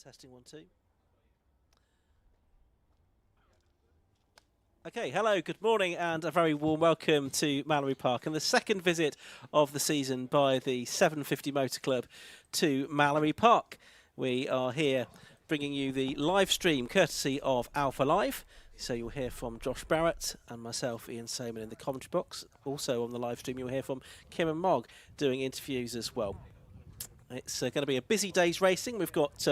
Testing 1, 2. Okay, hello, good morning and a very warm welcome to Mallory Park and the second visit of the season by the 750 Motor Club to Mallory Park. We are here bringing you the live stream courtesy of Alpha Live. So you'll hear from Josh Barrett and myself, Ian Sayman, in the commentary box. Also on the live stream you'll hear from Kim and Mogg doing interviews as well. It's going to be a busy day's racing. We've got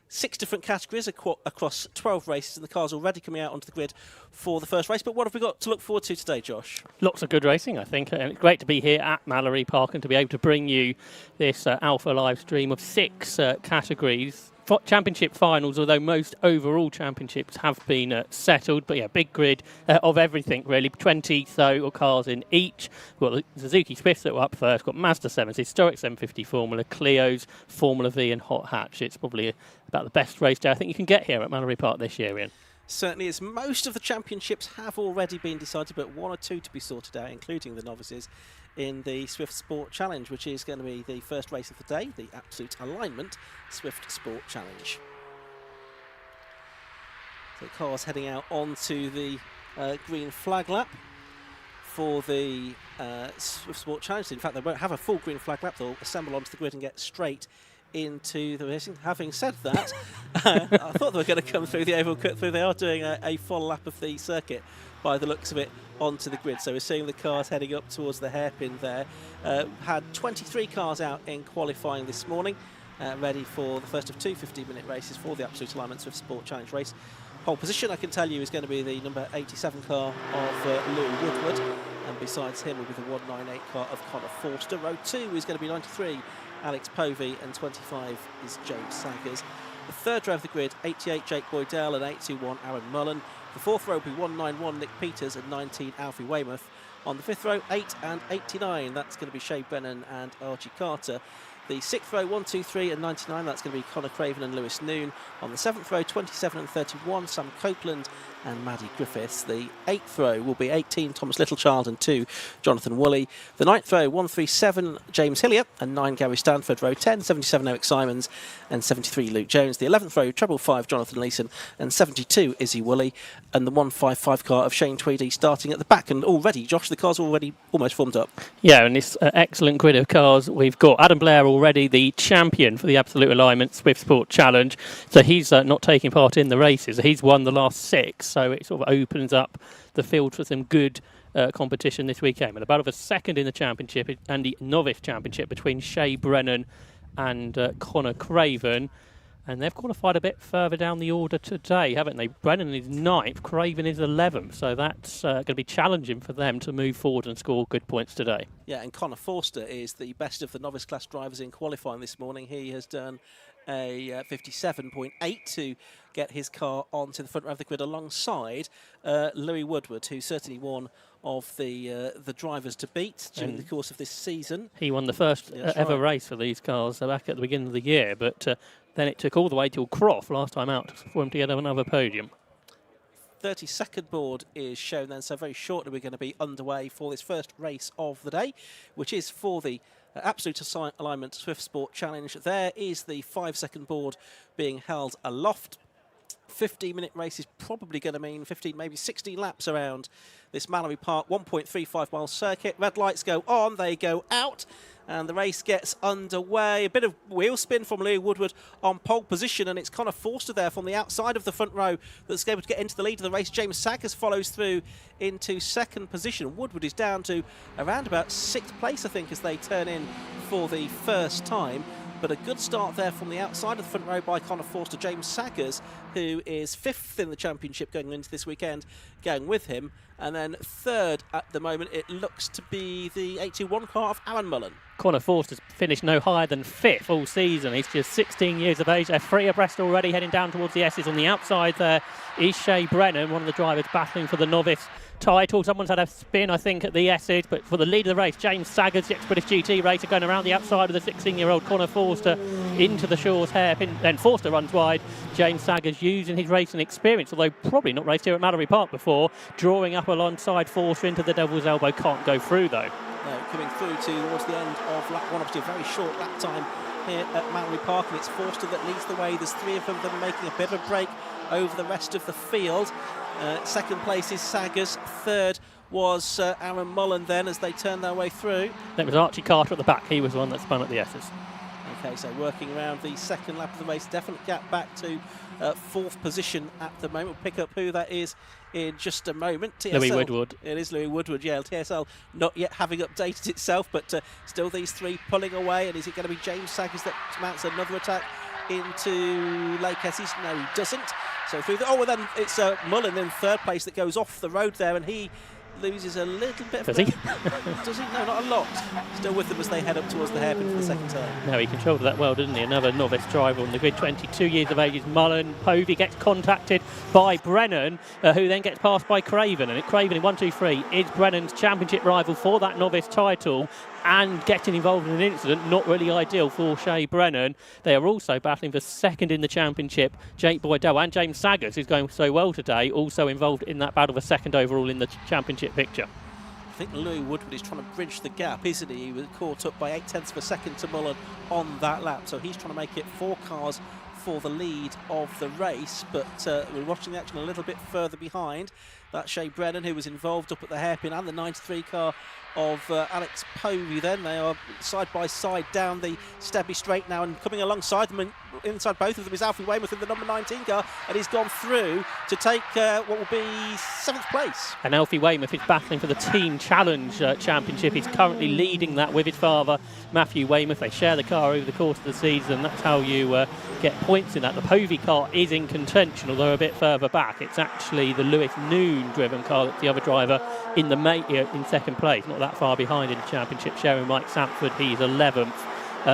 6 different categories across 12 races, and the cars already coming out onto the grid for the first race. But what have we got to look forward to today, Josh? Lots of good racing, I think. And it's great to be here at Mallory Park and to be able to bring you this Alpha live stream of 6 categories. Championship finals, although most overall championships have been settled. But yeah, big grid of everything really. 20 cars in each. We've got the Suzuki Swifts that were up first. We've got Mazda 7s, historic 750 Formula, Clios, Formula V and Hot Hatch. It's probably about the best race day I think you can get here at Mallory Park this year, Ian. Certainly is. Most of the championships have already been decided, but 1 or 2 to be sorted out, including the novices in the Swift Sport Challenge, which is going to be the first race of the day, the Absolute Alignment Swift Sport Challenge. So cars heading out onto the green flag lap for the Swift Sport Challenge. In fact, they won't have a full green flag lap. They'll assemble onto the grid and get straight into the racing. Having said that, I thought they were going to come through the oval cut through. They are doing a full lap of the circuit by the looks of it onto the grid. So we're seeing the cars heading up towards the hairpin there. Had 23 cars out in qualifying this morning, ready for the first of 2 15-minute races for the Absolute Alignment Swift Sport Challenge race. Pole position, I can tell you, is going to be the number 87 car of Louis Woodward, and besides him will be the 198 car of Connor Forster. Row 2 is going to be 93 Alex Povey, and 25 is James Saggers. The third row of the grid, 88 Jake Boydell and 821 Aaron Mullen. The fourth row will be 191 Nick Peters and 19 Alfie Weymouth. On the fifth row, 8 and 89, that's going to be Shay Brennan and Archie Carter. The sixth row, 1, 2, 3 and 99, that's going to be Connor Craven and Lewis Noon. On the seventh row, 27 and 31, Sam Copeland and Maddie Griffiths. The eighth row will be 18, Thomas Littlechild and 2, Jonathan Woolley. The ninth row, 137, James Hillier and 9, Gary Stanford. Row 10, 77, Eric Simons and 73, Luke Jones. The 11th row, treble 5, Jonathan Leeson and 72, Izzy Woolley. And the 155 car of Shane Tweedy starting at the back. And already, Josh, the car's already almost formed up. Yeah, and this excellent grid of cars. We've got Adam Blair already the champion for the Absolute Alignment Swift Sport Challenge. So he's not taking part in the races. He's won the last 6, so it sort of opens up the field for some good competition this weekend. And about a second in the championship and the novice championship between Shay Brennan and Connor Craven. And they've qualified a bit further down the order today, haven't they? Brennan is 9th, Craven is 11th. So that's going to be challenging for them to move forward and score good points today. Yeah, and Connor Forster is the best of the novice class drivers in qualifying this morning. He has done a 57.8 to get his car onto the front row of the grid alongside Louis Woodward, who's certainly one of the drivers to beat during the course of this season. He won the first ever race for these cars back at the beginning of the year, but then it took all the way till Croft last time out for him to get another podium. 30-second board is shown then, so very shortly we're going to be underway for this first race of the day, which is for the Absolute Alignment Swift Sport Challenge. There is the 5-second board being held aloft. 15-minute race is probably going to mean 15, maybe 16 laps around this Mallory Park 1.35 mile circuit. Red lights go on, they go out, and the race gets underway. A bit of wheel spin from Louis Woodward on pole position, and it's Connor Forster there from the outside of the front row that's able to get into the lead of the race. James Saggers follows through into second position. Woodward is down to around about 6th place, I think, as they turn in for the first time. But a good start there from the outside of the front row by Connor Forster. James Saggers, who is 5th in the championship going into this weekend, going with him. And then 3rd at the moment, it looks to be the 821 car of Aaron Mullen. Connor Forster's finished no higher than 5th all season. He's just 16 years of age. They're 3 abreast already, heading down towards the S's. On the outside there is Shay Brennan, one of the drivers battling for the novice title. Someone's had a spin, I think, at the S's, but for the lead of the race, James Saggers, the ex-British GT racer, going around the outside of the 16-year-old Connor Forster into the Shaw's hairpin. Then Forster runs wide. James Saggers using his racing experience, although probably not raced here at Mallory Park before, drawing up alongside Forster into the Devil's Elbow. Can't go through though. No, coming through towards the end of lap 1, obviously a very short lap time here at Mallory Park, and it's Forster that leads the way. There's 3 of them making a bit of a break over the rest of the field. Second place is Saggers. Third was Aaron Mullen then as they turned their way through. It was Archie Carter at the back. He was the one that spun at the S's. Okay, so working around the second lap of the race, definite gap back to 4th position at the moment. We'll pick up who that is in just a moment. TSL, Louis Woodward. It is Louis Woodward, yeah. TSL not yet having updated itself, but still these 3 pulling away. And is it going to be James Saggers that mounts another attack into Lake Essex? No, he doesn't. So through the, well then it's Mullen in 3rd place that goes off the road there, and he loses a little bit. Does he? Does he? No, not a lot. Still with them as they head up towards the hairpin for the second turn. No, he controlled that well, didn't he? Another novice driver on the grid, 22 years of age is Mullen. Povey gets contacted by Brennan, who then gets passed by Craven. And Craven in 1-2-3 is Brennan's championship rival for that novice title. And getting involved in an incident, not really ideal for Shea Brennan. They are also battling for second in the championship. Jake Boydell and James Saggers, who's going so well today, also involved in that battle for second overall in the championship picture. I think Louis Woodward is trying to bridge the gap, isn't he? He was caught up by 0.8 of a second to Mullen on that lap, so he's trying to make it 4 cars for the lead of the race, but we're watching the action a little bit further behind. That's Shea Brennan, who was involved up at the hairpin, and the 93 car of Alex Povey. Then they are side by side down the Stebby Straight now, and coming alongside them and inside both of them is Alfie Weymouth in the number 19 car, and he's gone through to take what will be 7th place. And Alfie Weymouth is battling for the Team Challenge Championship. He's currently leading that with his father, Matthew Weymouth. They share the car over the course of the season. That's how you get points in that. The Povey car is in contention, although a bit further back. It's actually the Lewis Noon driven car that's the other driver in the in second place, not that far behind in the championship, sharing Mike Sanford. He's 11th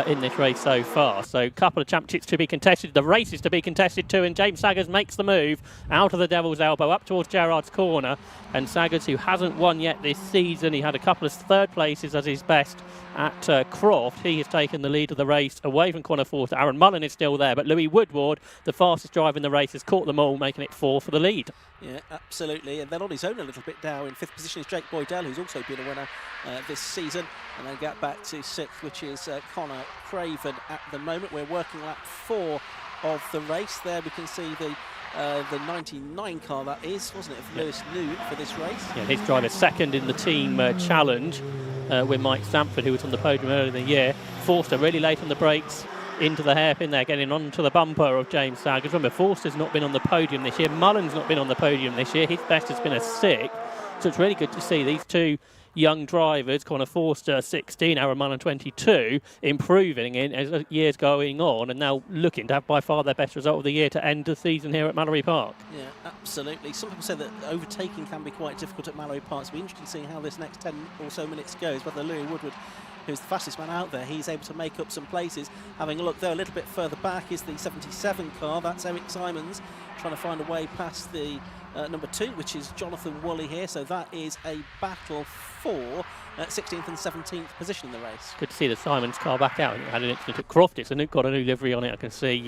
in this race so far. So a couple of championships to be contested, the races to be contested too, and James Saggers makes the move out of the Devil's Elbow up towards Gerrard's Corner. And Saggers, who hasn't won yet this season, he had a couple of 3rd places as his best at Croft. He has taken the lead of the race away from Connor Forster. Aaron Mullen is still there, but Louis Woodward, the fastest driver in the race, has caught them all, making it 4 for the lead. Yeah, absolutely. And then on his own a little bit now in 5th position is Jake Boydell, who's also been a winner this season. And then get back to 6th, which is Connor Craven at the moment. We're working lap 4 of the race. There we can see the 99 car, that is, wasn't it, of Lewis Noon for this race. Yeah, his driver second in the team challenge with Mike Sanford, who was on the podium earlier in the year. Forster really late on the brakes into the hairpin there, getting onto the bumper of James Saggers. Remember, Forster's not been on the podium this year. Mullen's not been on the podium this year. His best has been a 6th. So it's really good to see these 2 young drivers, Connor Forster 16, Aaron Mullen 22, improving in as years going on, and now looking to have by far their best result of the year to end the season here at Mallory Park. Yeah, absolutely. Some people say that overtaking can be quite difficult at Mallory Park. It'll be interesting seeing how this next 10 or so minutes goes. Whether Louis Woodward, who's the fastest man out there, he's able to make up some places. Having a look there a little bit further back is the 77 car. That's Eric Simons trying to find a way past the number 2, which is Jonathan Woolley here. So that is a battle for 16th and 17th position in the race. Good to see the Simons car back out. It had an incident at Croft. It's got a new livery on it, I can see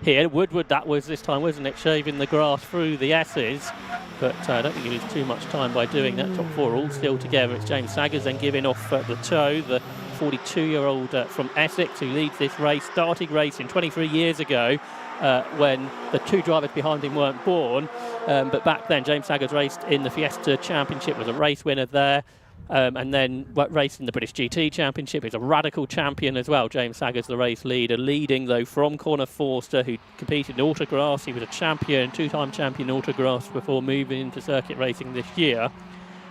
here. Woodward, that was this time, wasn't it? Shaving the grass through the S's. But I don't think he lose too much time by doing that. Top 4 all still together. It's James Saggers then giving off the toe. The 42-year-old from Essex, who leads this race, started racing 23 years ago. When the 2 drivers behind him weren't born. But back then, James Saggers raced in the Fiesta Championship, was a race winner there, and then raced in the British GT Championship. He's a radical champion as well. James Saggers, the race leader, leading, though, from Connor Forster, who competed in autographs. He was a champion, 2-time champion autographs before moving into circuit racing this year.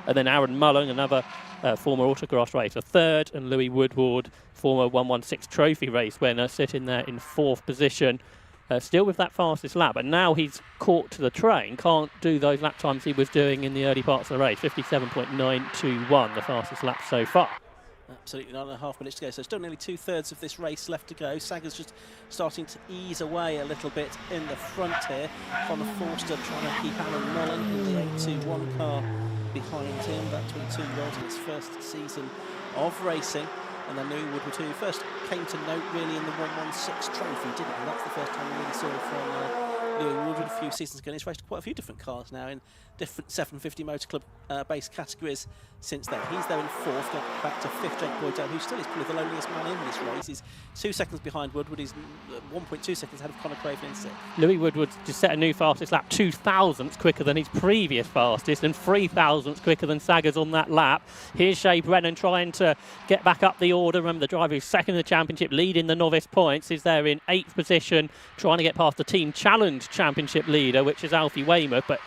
And then Aaron Mullen, another former autographs racer, 3rd, and Louis Woodward, former 116 trophy race winner, sitting there in 4th position. Still with that fastest lap, but now he's caught to the train, can't do those lap times he was doing in the early parts of the race. 57.921, the fastest lap so far. Absolutely, 9.5 minutes to go. So still nearly 2/3 of this race left to go. Saggers just starting to ease away a little bit in the front here. Connor Forster trying to keep Aaron Mullen in the 821 car behind him. That 22-year-old in his first season of racing. And then Louis Woodward, who first came to note really in the 116 trophy, didn't he? That's the first time we really saw from Louis Woodward a few seasons ago. He's raced quite a few different cars now in different 750 Motor Club base categories since then. He's there in fourth, going back to fifth. Jake Boydell, who still is probably the loneliest man in this race. He's 2 seconds behind Woodward. He's 1.2 seconds ahead of Conor Craven in sixth. Louis Woodward just set a new fastest lap, 2 thousandths quicker than his previous fastest and 3 thousandths quicker than Saggers on that lap. Here's Shea Brennan trying to get back up the order. Remember, the driver who's second in the championship, leading the novice points, is there in 8th position, trying to get past the Team Challenge championship leader, which is Alfie Weymouth. But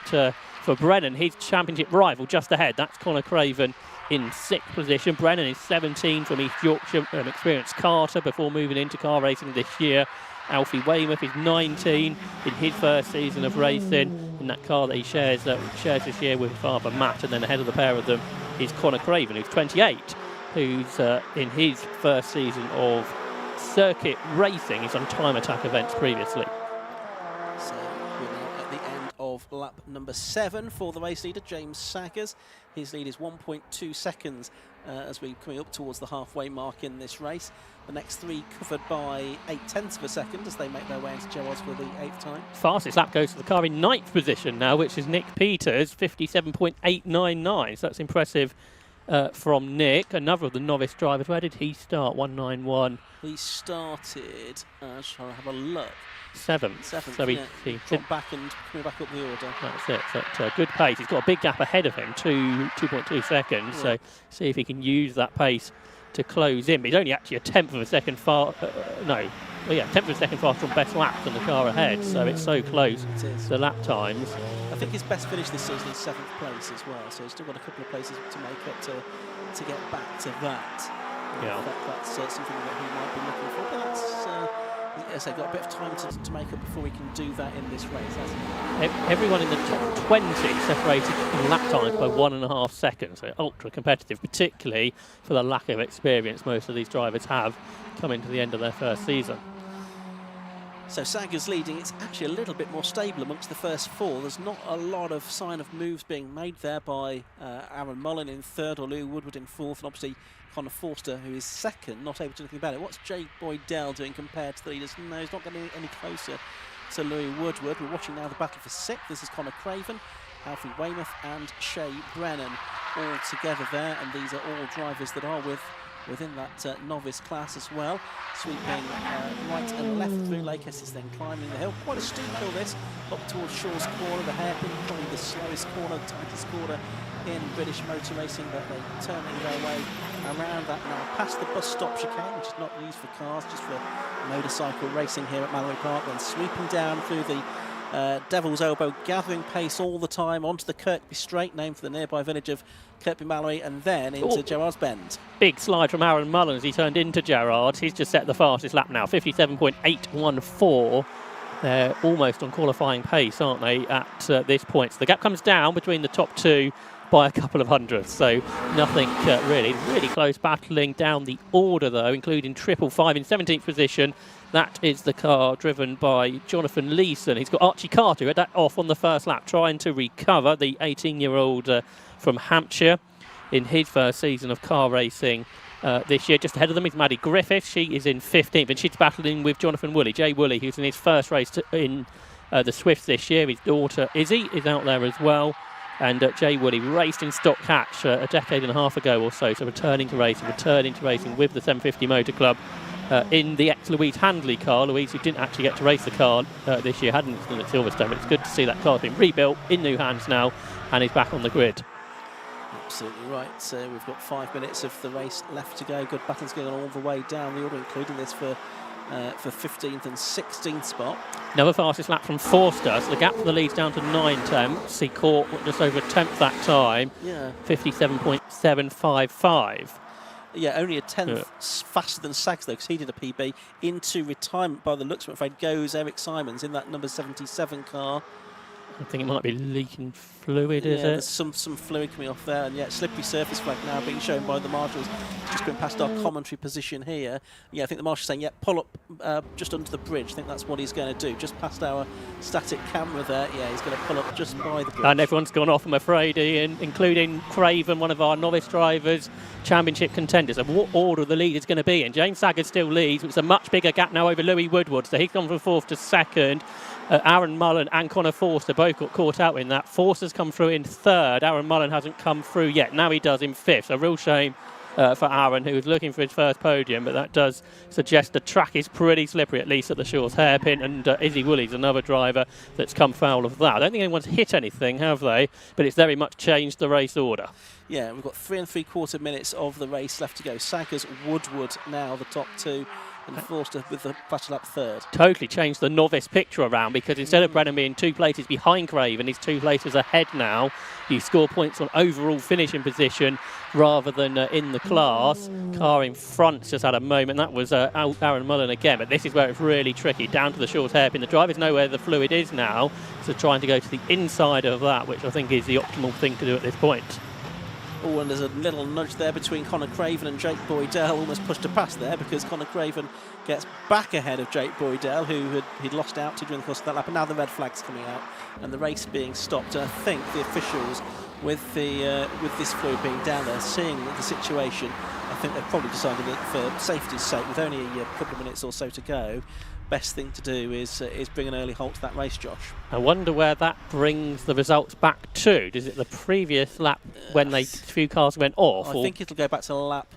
for Brennan, his championship rival just ahead, that's Conor Craven in 6th position. Brennan is 17 from East Yorkshire, an experienced karter before moving into car racing this year. Alfie Weymouth is 19 in his first season of racing in that car that he shares this year with father Matt, and then ahead of the pair of them is Conor Craven, who's 28, who's in his first season of circuit racing. He's on time attack events previously. So we're now at the end of lap number 7 for the race leader, James Saggers. His lead is 1.2 seconds as we're coming up towards the halfway mark in this race. The next 3 covered by 0.8 of a second as they make their way into Gerrards for the 8th time. Fastest lap goes to the car in 9th position now, which is Nick Peters, 57.899. So that's impressive from Nick. Another of the novice drivers. Where did he start? 191. He started, shall I have a look? 7th. So he dropped back and coming back up the order. That's it. But, good pace. He's got a big gap ahead of him, 2.2 seconds. Yeah. So see if he can use that pace to close in. But he's only actually a 10th of a second far. 10th of a second faster on best laps than the car ahead. So it's so close. It is. The lap times. I think his best finish this season is 7th place as well. So he's still got a couple of places to make up to get back to that. Yeah. That's something that he might be looking for. But that's, as I say, got a bit of time to make up before we can do that in this race. Everyone in the top 20 separated in lap times by 1.5 seconds. So ultra competitive, particularly for the lack of experience most of these drivers have coming to the end of their first season. So Saggers leading. It's actually a little bit more stable amongst the first 4. There's not a lot of sign of moves being made there by Aaron Mullen in 3rd or Lou Woodward in 4th, and obviously Connor Forster, who is 2nd, not able to do anything about it. What's Jake Boydell doing compared to the leaders? No, he's not getting any closer to Louis Woodward. We're watching now the battle for 6th. This is Conor Craven, Alfie Weymouth and Shea Brennan all together there, and these are all drivers that are within that novice class as well. Sweeping right and left through Lakehurst is then climbing the hill. Quite a steep hill this, up towards Shaw's Corner, the hairpin, probably the slowest corner, the tightest corner in British motor racing, but they're turning their way around that now, past the bus stop chicane, which is not used for cars, just for motorcycle racing here at Mallory Park, then sweeping down through the Devil's Elbow, gathering pace all the time onto the Kirkby Straight, named for the nearby village of Kirkby Mallory, and then into Gerrards Bend. Big slide from Aaron Mullen as he turned into Gerrards. He's just set the fastest lap now, 57.814. They're almost on qualifying pace, aren't they, at this point? So the gap comes down between the top 2 by a couple of hundredths, so nothing really close battling down the order though, including 555 in 17th position. That is the car driven by Jonathan Leeson. He's got Archie Carter, who had that off on the first lap, trying to recover, the 18-year-old from Hampshire in his first season of car racing this year. Just ahead of them is Maddie Griffith. She is in 15th, and she's battling with Jonathan Woolley, Jay Woolley, who's in his first race in the Swifts this year. His daughter Izzy is out there as well. And Jay Woolley raced in Stock Hatch a decade and a half ago or so, returning to racing with the 750 Motor Club in the ex-Louise Handley car. Louise, who didn't actually get to race the car this year, hadn't done at Silverstone, but it's good to see that car's been rebuilt in new hands now and is back on the grid. Absolutely right. So we've got 5 minutes of the race left to go. Good battles going on all the way down the order, including this for 15th and 16th spot. Another fastest lap from Forster, so the gap for the lead's down to 9 tenths. He caught just over a tenth that time, 57.755. Yeah, only a tenth faster than Sags, though, because he did a PB. Into retirement, by the looks of it, I'm afraid, goes Eric Simons in that number 77 car. I think it might be leaking fluid, is it? There's some fluid coming off there, and slippery surface flag now being shown by the marshals. Just going past our commentary position here. I think the marshal's saying, pull up just under the bridge. I think that's what he's going to do. Just past our static camera there. He's going to pull up just by the bridge. And everyone's gone off, I'm afraid, Ian, including Craven, one of our novice drivers, championship contenders. And what order the lead is going to be in? James Saggers still leads. It's a much bigger gap now over Louis Woodward. So he's gone from 4th to 2nd. Aaron Mullen and Connor Forster both got caught out in that. Forster's come through in third. Aaron Mullen hasn't come through yet. Now he does in fifth. A real shame for Aaron, who was looking for his first podium, but that does suggest the track is pretty slippery, at least at the Shaw's hairpin, and Izzy Woolley's another driver that's come foul of that. I don't think anyone's hit anything, have they? But it's very much changed the race order. Yeah, we've got 3 3/4 minutes of the race left to go. Saggers, Woodward now the top two, and Forster with the battle up third. Totally changed the novice picture around, because instead of Brennan being 2 places behind Craven, he's 2 places ahead now. You score points on overall finishing position rather than in the class. Car in front's just had a moment. That was Aaron Mullen again, but this is where it's really tricky. Down to the Shaw's hairpin. The drivers know where the fluid is now, so trying to go to the inside of that, which I think is the optimal thing to do at this point. Oh, and there's a little nudge there between Connor Craven and Jake Boydell, almost pushed a pass there, because Connor Craven gets back ahead of Jake Boydell, who he'd lost out to during the course of that lap, and now the red flag's coming out and the race being stopped. And I think the officials, with this fluid being down there, seeing the situation, I think they've probably decided that for safety's sake, with only a couple of minutes or so to go, best thing to do is bring an early halt to that race, Josh. I wonder where that brings the results back to. Is it the previous lap when a few cars went off? I think it'll go back to lap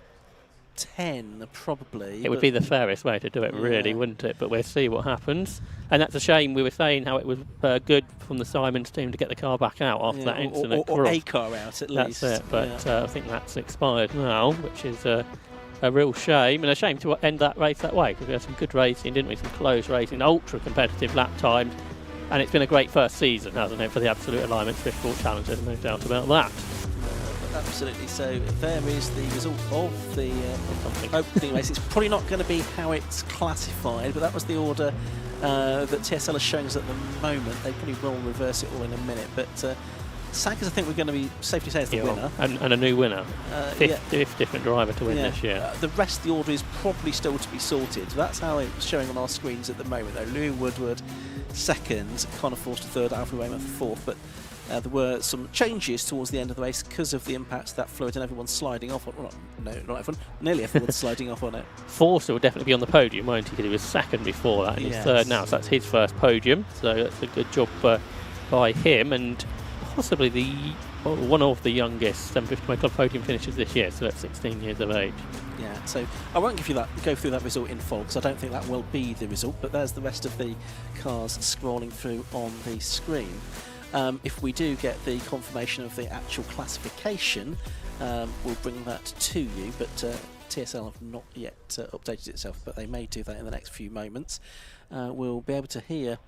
10, probably. It would be the fairest way to do it, really, wouldn't it? But we'll see what happens. And that's a shame. We were saying how it was good from the Simons team to get the car back out after that incident. Or a car out, at least. That's it. But I think that's expired now, which is a real shame, and a shame to end that race that way, because we had some good racing, didn't we? Some close racing, ultra competitive lap times, and it's been a great first season, hasn't it, for the Absolute Alignment Swift Sport Challenge? There's no doubt about that. Absolutely. So there is the result of the opening race. It's probably not going to be how it's classified, but that was the order that TSL is showing us at the moment. They probably will reverse it all in a minute, but Saggers, I think we're going to be safe to say, is the winner. And a new winner. Fifth different driver to win this year. The rest of the order is probably still to be sorted. That's how it's showing on our screens at the moment, though. Louis Woodward second, Connor Forster third, Alfred Weymouth fourth. But there were some changes towards the end of the race because of the impact of that fluid and everyone sliding off on it. Not everyone, nearly everyone's sliding off on it. Forster will definitely be on the podium, won't he? Because he was second before that, and he's third now, so that's his first podium. So that's a good job by him, and possibly one of the youngest 750 Club podium finishers this year, so at 16 years of age. Yeah, so I won't go through that result in full, because I don't think that will be the result, but there's the rest of the cars scrolling through on the screen. If we do get the confirmation of the actual classification, we'll bring that to you, but TSL have not yet updated itself, but they may do that in the next few moments. We'll be able to hear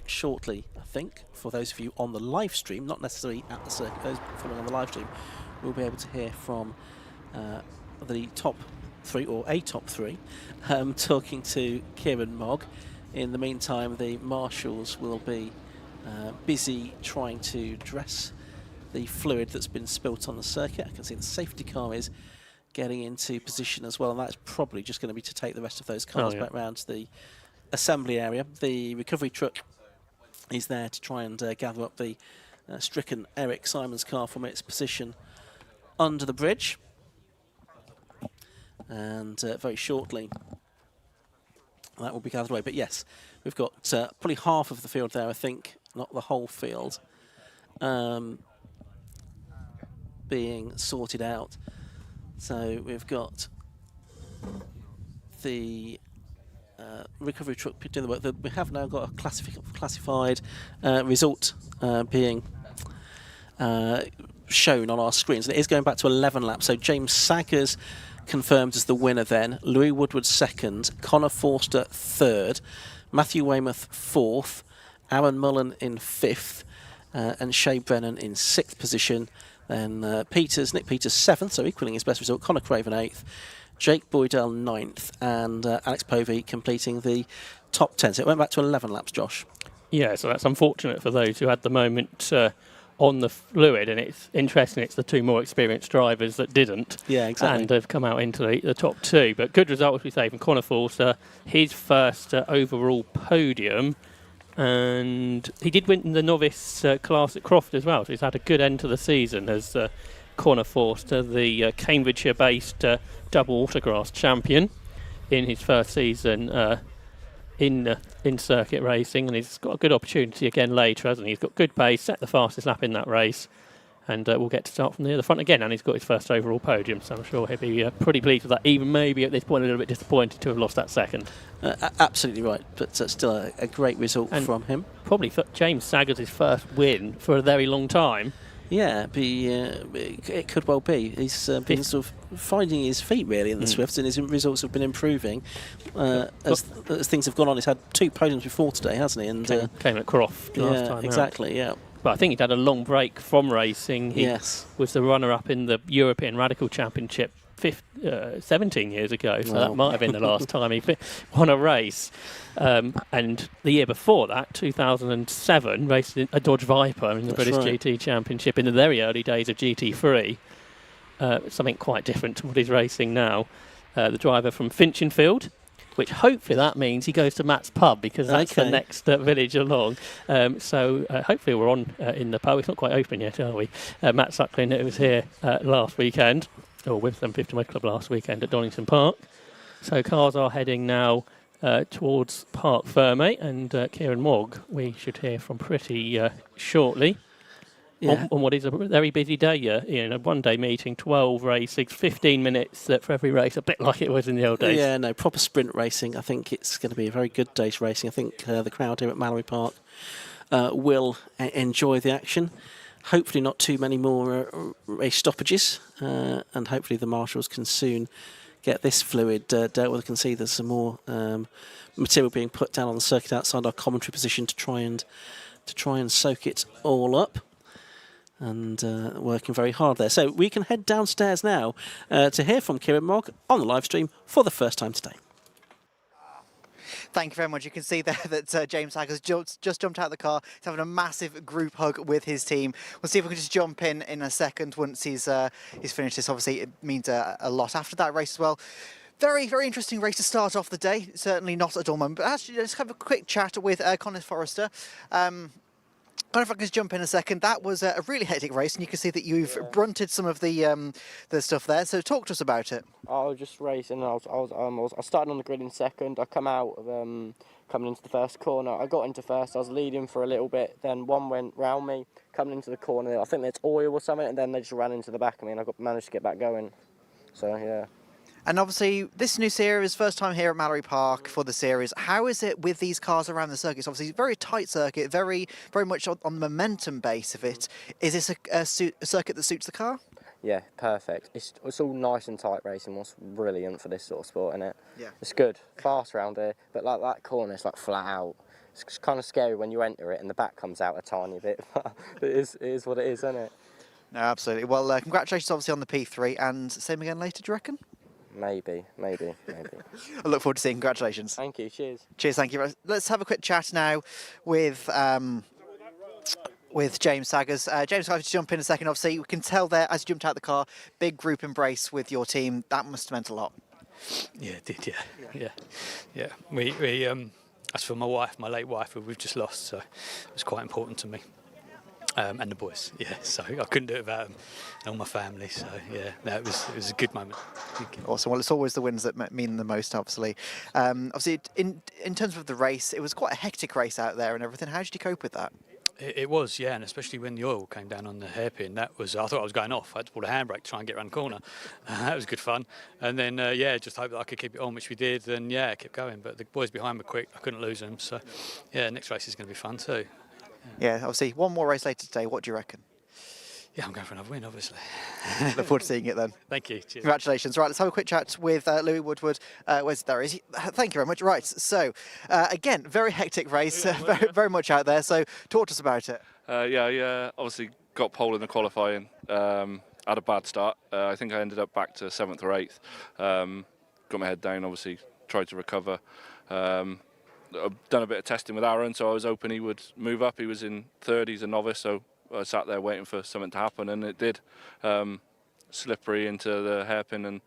shortly, I think, for those of you on the live stream, not necessarily at the circuit, those following on the live stream, we'll be able to hear from the top 3, or a top 3, talking to Kieran Mogg. In the meantime, the marshals will be busy trying to dress the fluid that's been spilt on the circuit. I can see the safety car is getting into position as well, and that's probably just going to be to take the rest of those cars back round to the assembly area. The recovery truck is there to try and gather up the stricken Eric Simons car from its position under the bridge. And very shortly that will be gathered away. But yes, we've got probably half of the field there, I think, not the whole field, being sorted out. So we've got the recovery truck doing the work. We have now got a classified result being shown on our screens. And it is going back to 11 laps. So James Saggers confirmed as the winner then. Louis Woodward second. Connor Forster third. Matthew Weymouth fourth. Aaron Mullen in fifth. And Shay Brennan in sixth position. Then Nick Peters seventh, so equaling his best result. Connor Craven eighth. Jake Boydell ninth, and Alex Povey completing the top 10. So it went back to 11 laps, Josh. Yeah, so that's unfortunate for those who had the moment on the fluid, and it's interesting it's the two more experienced drivers that didn't. Yeah, exactly. And have come out into the top 2. But good result, as we say, from Connor Forster, his first overall podium. And he did win the novice class at Croft as well, so he's had a good end to the season as Connor Forster, the Cambridgeshire-based double autograss champion in his first season in circuit racing, and he's got a good opportunity again later, hasn't he? He's got good pace, set the fastest lap in that race, and we'll get to start from near the front again, and he's got his first overall podium, so I'm sure he'll be pretty pleased with that, even maybe at this point a little bit disappointed to have lost that second. Absolutely right, but still a great result from him. Probably for James Saggers' first win for a very long time. Yeah, it could well be. He's been sort of finding his feet really in the Swifts, and his results have been improving as things have gone on. He's had 2 podiums before today, hasn't he? And came at Croft last time. Exactly. Yeah. But I think he'd had a long break from racing. He was the runner-up in the European Radical Championship 17 years ago, so that might have been the last time he won a race. And the year before that, 2007, raced a Dodge Viper in the British GT Championship in the very early days of GT3. Something quite different to what he's racing now. The driver from Finchinfield, which hopefully that means he goes to Matt's pub, because that's the next village along. So hopefully we're on in the pub. It's not quite open yet, are we? Matt Suckling, who was here last weekend, or with them 50 Motor Club last weekend at Donington Park. So cars are heading now towards Park Fermé, and Kieran Mogg we should hear from pretty shortly. On what is a very busy day, a one-day meeting, 12 races, 15 minutes for every race, a bit like it was in the old days. Yeah, no, proper sprint racing. I think it's going to be a very good day's racing. I think the crowd here at Mallory Park will enjoy the action. Hopefully not too many more race stoppages, and hopefully the marshals can soon get this fluid dealt with. I can see there's some more material being put down on the circuit outside our commentary position to try and soak it all up. And working very hard there. So we can head downstairs now to hear from Kieran Mogg on the live stream for the first time today. Thank you very much. You can see there that James Saggers just jumped out of the car. He's having a massive group hug with his team. We'll see if we can just jump in a second once he's finished this. Obviously, it means a lot after that race as well. Very, very interesting race to start off the day. Certainly not a dull moment. But actually, let's have a quick chat with Connor Forrester. If I can just jump in a second, that was a really hectic race, and you can see that you've brunted some of the stuff there. So talk to us about it. I was just racing. I started on the grid in second. I come out coming into the first corner. I got into first. I was leading for a little bit. Then one went round me coming into the corner. I think it's oil or something, and then they just ran into the back of me, and I managed to get back going. So yeah. And obviously, this new series, first time here at Mallory Park for the series. How is it with these cars around the circuit? It's obviously a very tight circuit, very much on the momentum base of it. Is this a circuit that suits the car? Yeah, perfect. It's all nice and tight racing. What's brilliant for this sort of sport, isn't it? Yeah. It's good, fast around here, but like that corner, it's like flat out. It's kind of scary when you enter it and the back comes out a tiny bit. But it is what it is, isn't it? No, absolutely. Well, congratulations obviously on the P3, and same again later, do you reckon? Maybe. I look forward to seeing. Congratulations. Thank you. Cheers. Cheers. Thank you. Let's have a quick chat now with James Saggers. James, I'll have to jump in a second. Obviously, we can tell there as you jumped out the car, big group embrace with your team. That must have meant a lot. Yeah, it did. Yeah. We as for my wife, my late wife, who we've just lost, so it was quite important to me. And the boys, so I couldn't do it without them and all my family, so it was a good moment. Awesome. Well, it's always the wins that mean the most, obviously. Obviously, in terms of the race, it was quite a hectic race out there and everything. How did you cope with that? It was, and especially when the oil came down on the hairpin, I thought I was going off. I had to pull the handbrake to try and get around the corner. That was good fun. And then, just hope that I could keep it on, which we did, and it kept going. But the boys behind were quick, I couldn't lose them, so next race is going to be fun too. Yeah, obviously, one more race later today. What do you reckon? Yeah, I'm going for another win, obviously. Look forward to seeing it then. Thank you. Cheers. Congratulations. Right, let's have a quick chat with Louis Woodward. There is he? Thank you very much. Right, so, again, very hectic race, very much out there. So, talk to us about it. Obviously got pole in the qualifying. Had a bad start. I think I ended up back to 7th or 8th. Got my head down, obviously, tried to recover. I've done a bit of testing with Aaron, so I was hoping he would move up. He was in 3rd, he's a novice, so I sat there waiting for something to happen, and it did. Slippery into the hairpin, and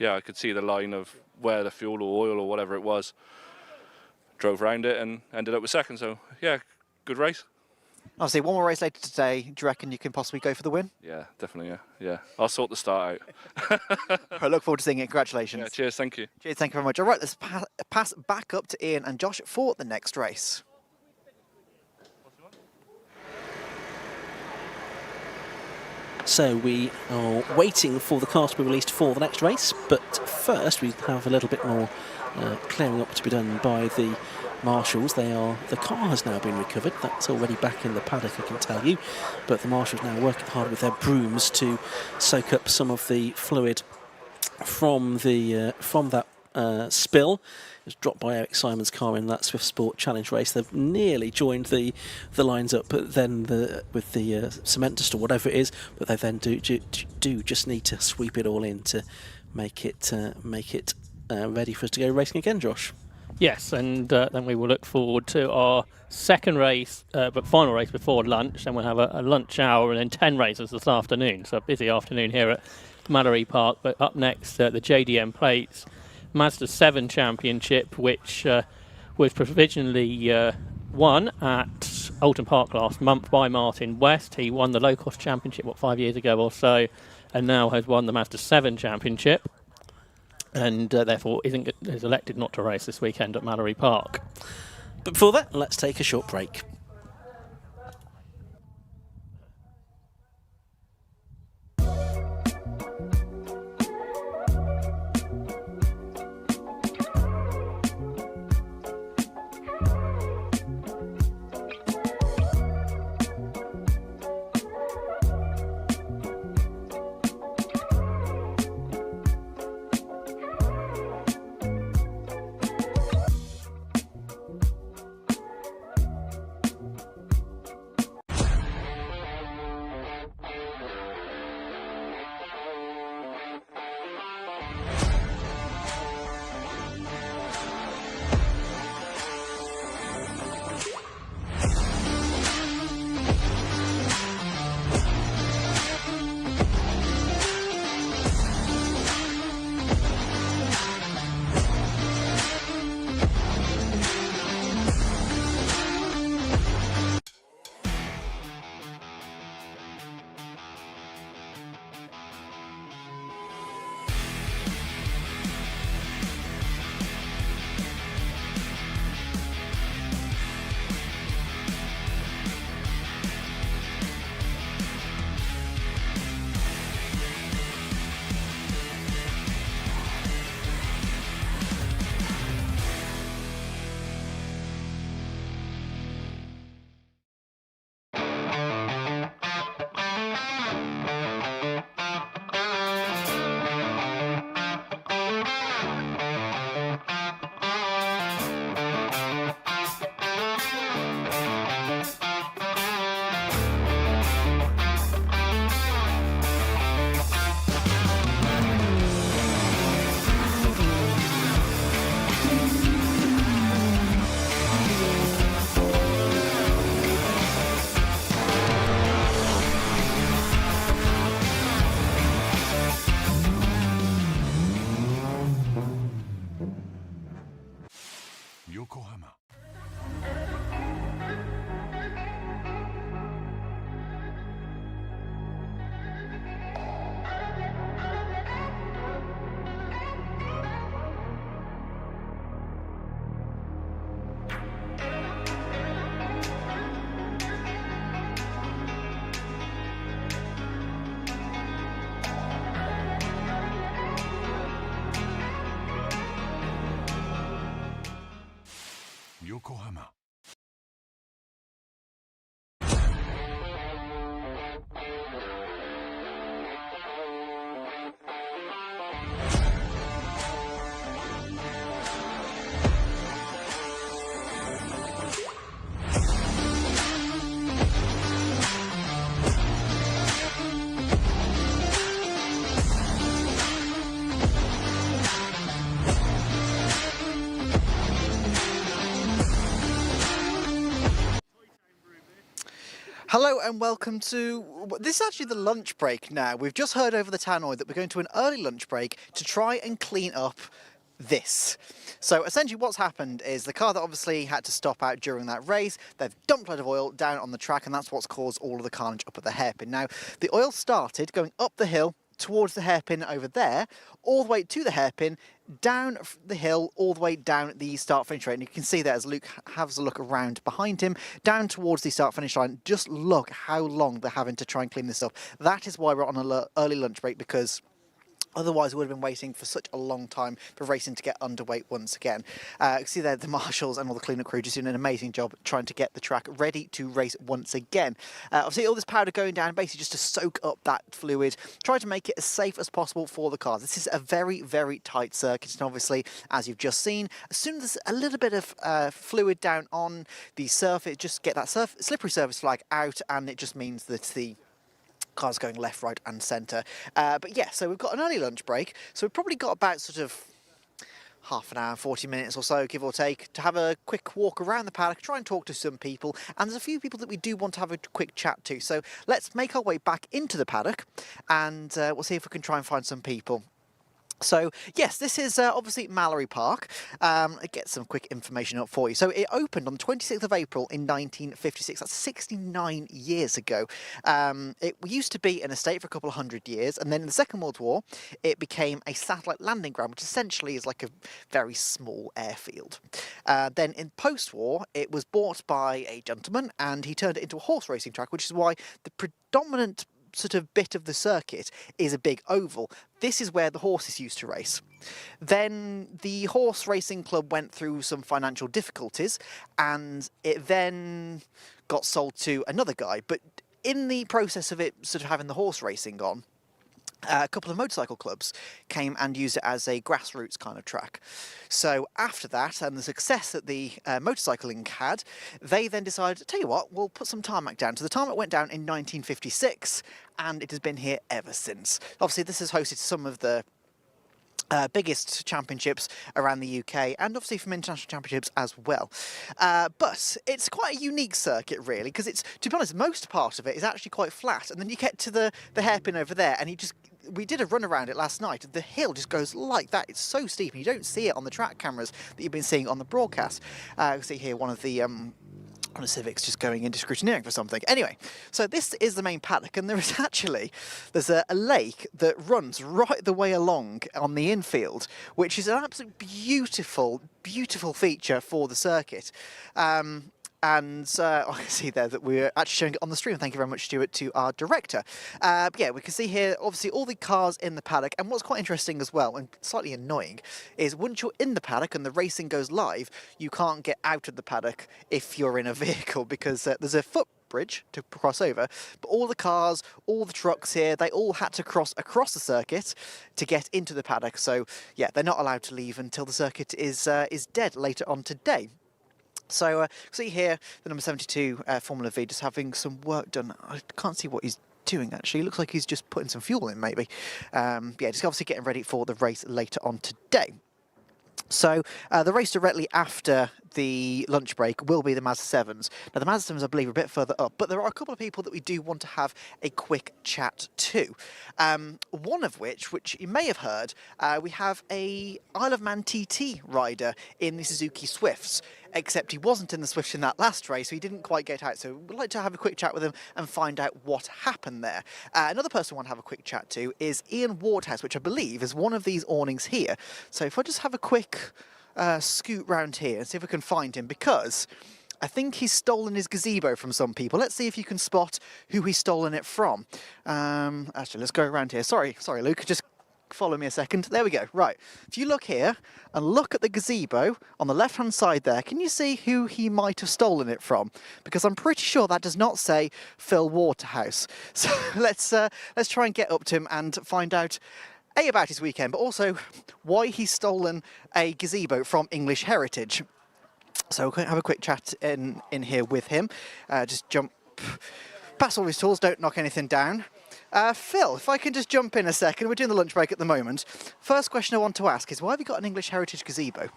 I could see the line of where the fuel or oil or whatever it was. Drove around it and ended up with 2nd, so good race. Obviously, one more race later today. Do you reckon you can possibly go for the win? Yeah, definitely. Yeah. I'll sort the start out. I look forward to seeing it. Congratulations. Yeah, cheers. Thank you. Cheers, thank you very much. All right, let's pass back up to Ian and Josh for the next race. So we are waiting for the car to be released for the next race, but first we have a little bit more clearing up to be done by the marshals. The car has now been recovered. That's already back in the paddock, I can tell you, but the marshals now working hard with their brooms to soak up some of the fluid from that spill. It was dropped by Eric Simon's car in that Swift Sport Challenge race. They've nearly joined the lines up, but then with the cement dust or whatever it is, but they then do just need to sweep it all in to make it ready for us to go racing again, Josh. Yes, and then we will look forward to our second race, but final race before lunch. Then we'll have a lunch hour and then 10 races this afternoon. So a busy afternoon here at Mallory Park. But up next, the JDM Plates Mazda 7 Championship, which was provisionally won at Alton Park last month by Martin West. He won the low-cost championship, 5 years ago or so, and now has won the Mazda 7 Championship, and therefore is elected not to race this weekend at Mallory Park. But before that, let's take a short break. Yokohama. Hello and welcome to, this is actually the lunch break now. We've just heard over the tannoy that we're going to an early lunch break to try and clean up this. So essentially what's happened is the car that obviously had to stop out during that race, they've dumped a load of oil down on the track, and that's what's caused all of the carnage up at the hairpin. Now, the oil started going up the hill towards the hairpin over there, all the way to the hairpin, down the hill, all the way down the start-finish line. And you can see there as Luke has a look around behind him, down towards the start-finish line. Just look how long they're having to try and clean this up. That is why we're on an early lunch break, because otherwise, we would have been waiting for such a long time for racing to get underway once again. See there, the marshals and all the cleanup crew just doing an amazing job trying to get the track ready to race once again. Obviously, all this powder going down basically just to soak up that fluid, try to make it as safe as possible for the cars. This is a very, very tight circuit, and obviously, as you've just seen, as soon as there's a little bit of fluid down on the surface, just get that slippery surface flag out, and it just means that the cars going left, right and centre. But yeah, so we've got an early lunch break, so we've probably got about sort of half an hour, 40 minutes or so, give or take, to have a quick walk around the paddock, try and talk to some people, and there's a few people that we do want to have a quick chat to. So let's make our way back into the paddock, and we'll see if we can try and find some people. So, yes, this is obviously Mallory Park. I'll get some quick information up for you. So, it opened on the 26th of April in 1956. That's 69 years ago. It used to be an estate for a couple of hundred years, and then in the Second World War, it became a satellite landing ground, which essentially is like a very small airfield. Then, in post-war, it was bought by a gentleman, and he turned it into a horse racing track, which is why the predominant sort of bit of the circuit is a big oval. This is where the horses used to race. Then the horse racing club went through some financial difficulties, and it then got sold to another guy. But in the process of it sort of having the horse racing on, a couple of motorcycle clubs came and used it as a grassroots kind of track. So after that, and the success that the motorcycling had, they then decided, tell you what, we'll put some tarmac down. So the tarmac went down in 1956, and it has been here ever since. Obviously, this has hosted some of the biggest championships around the UK, and obviously from international championships as well. But it's quite a unique circuit, really, because it's, to be honest, most part of it is actually quite flat, and then you get to the hairpin over there, and we did a run around it last night. The hill just goes like that. It's so steep, and you don't see it on the track cameras that you've been seeing on the broadcast. You can see here one of the Civics just going into scrutineering for something. Anyway, so this is the main paddock, and there's a lake that runs right the way along on the infield, which is an absolute beautiful, beautiful feature for the circuit. I can see there that we're actually showing it on the stream. Thank you very much, Stuart, to our director. Yeah, we can see here, obviously, all the cars in the paddock. And what's quite interesting as well, and slightly annoying, is once you're in the paddock and the racing goes live, you can't get out of the paddock if you're in a vehicle, because there's a footbridge to cross over. But all the cars, all the trucks here, they all had to cross across the circuit to get into the paddock. So, yeah, they're not allowed to leave until the circuit is dead later on today. So, see here, the number 72 Formula V just having some work done. I can't see what he's doing, actually. It looks like he's just putting some fuel in, maybe. Yeah, just obviously getting ready for the race later on today. So, the race directly after the lunch break will be the Mazda 7s. Now, the Mazda 7s, I believe, are a bit further up, but there are a couple of people that we do want to have a quick chat to. One of which you may have heard, we have a Isle of Man TT rider in the Suzuki Swifts, except he wasn't in the Swift in that last race, so he didn't quite get out. So we'd like to have a quick chat with him and find out what happened there. Another person we want to have a quick chat to is Ian Wardhouse, which I believe is one of these awnings here. So if I just have a quick scoot round here and see if we can find him, because I think he's stolen his gazebo from some people. Let's see if you can spot who he's stolen it from. Actually, let's go around here. Sorry, Luke, just follow me a second. There we go. Right. If you look here and look at the gazebo on the left-hand side there, can you see who he might have stolen it from? Because I'm pretty sure that does not say Phil Waterhouse. So let's try and get up to him and find out about his weekend, but also why he's stolen a gazebo from English Heritage. So we're going to have a quick chat in here with him. Just jump past all his tools, don't knock anything down. Phil, if I can just jump in a second, we're doing the lunch break at the moment. First question I want to ask is, why have you got an English Heritage gazebo?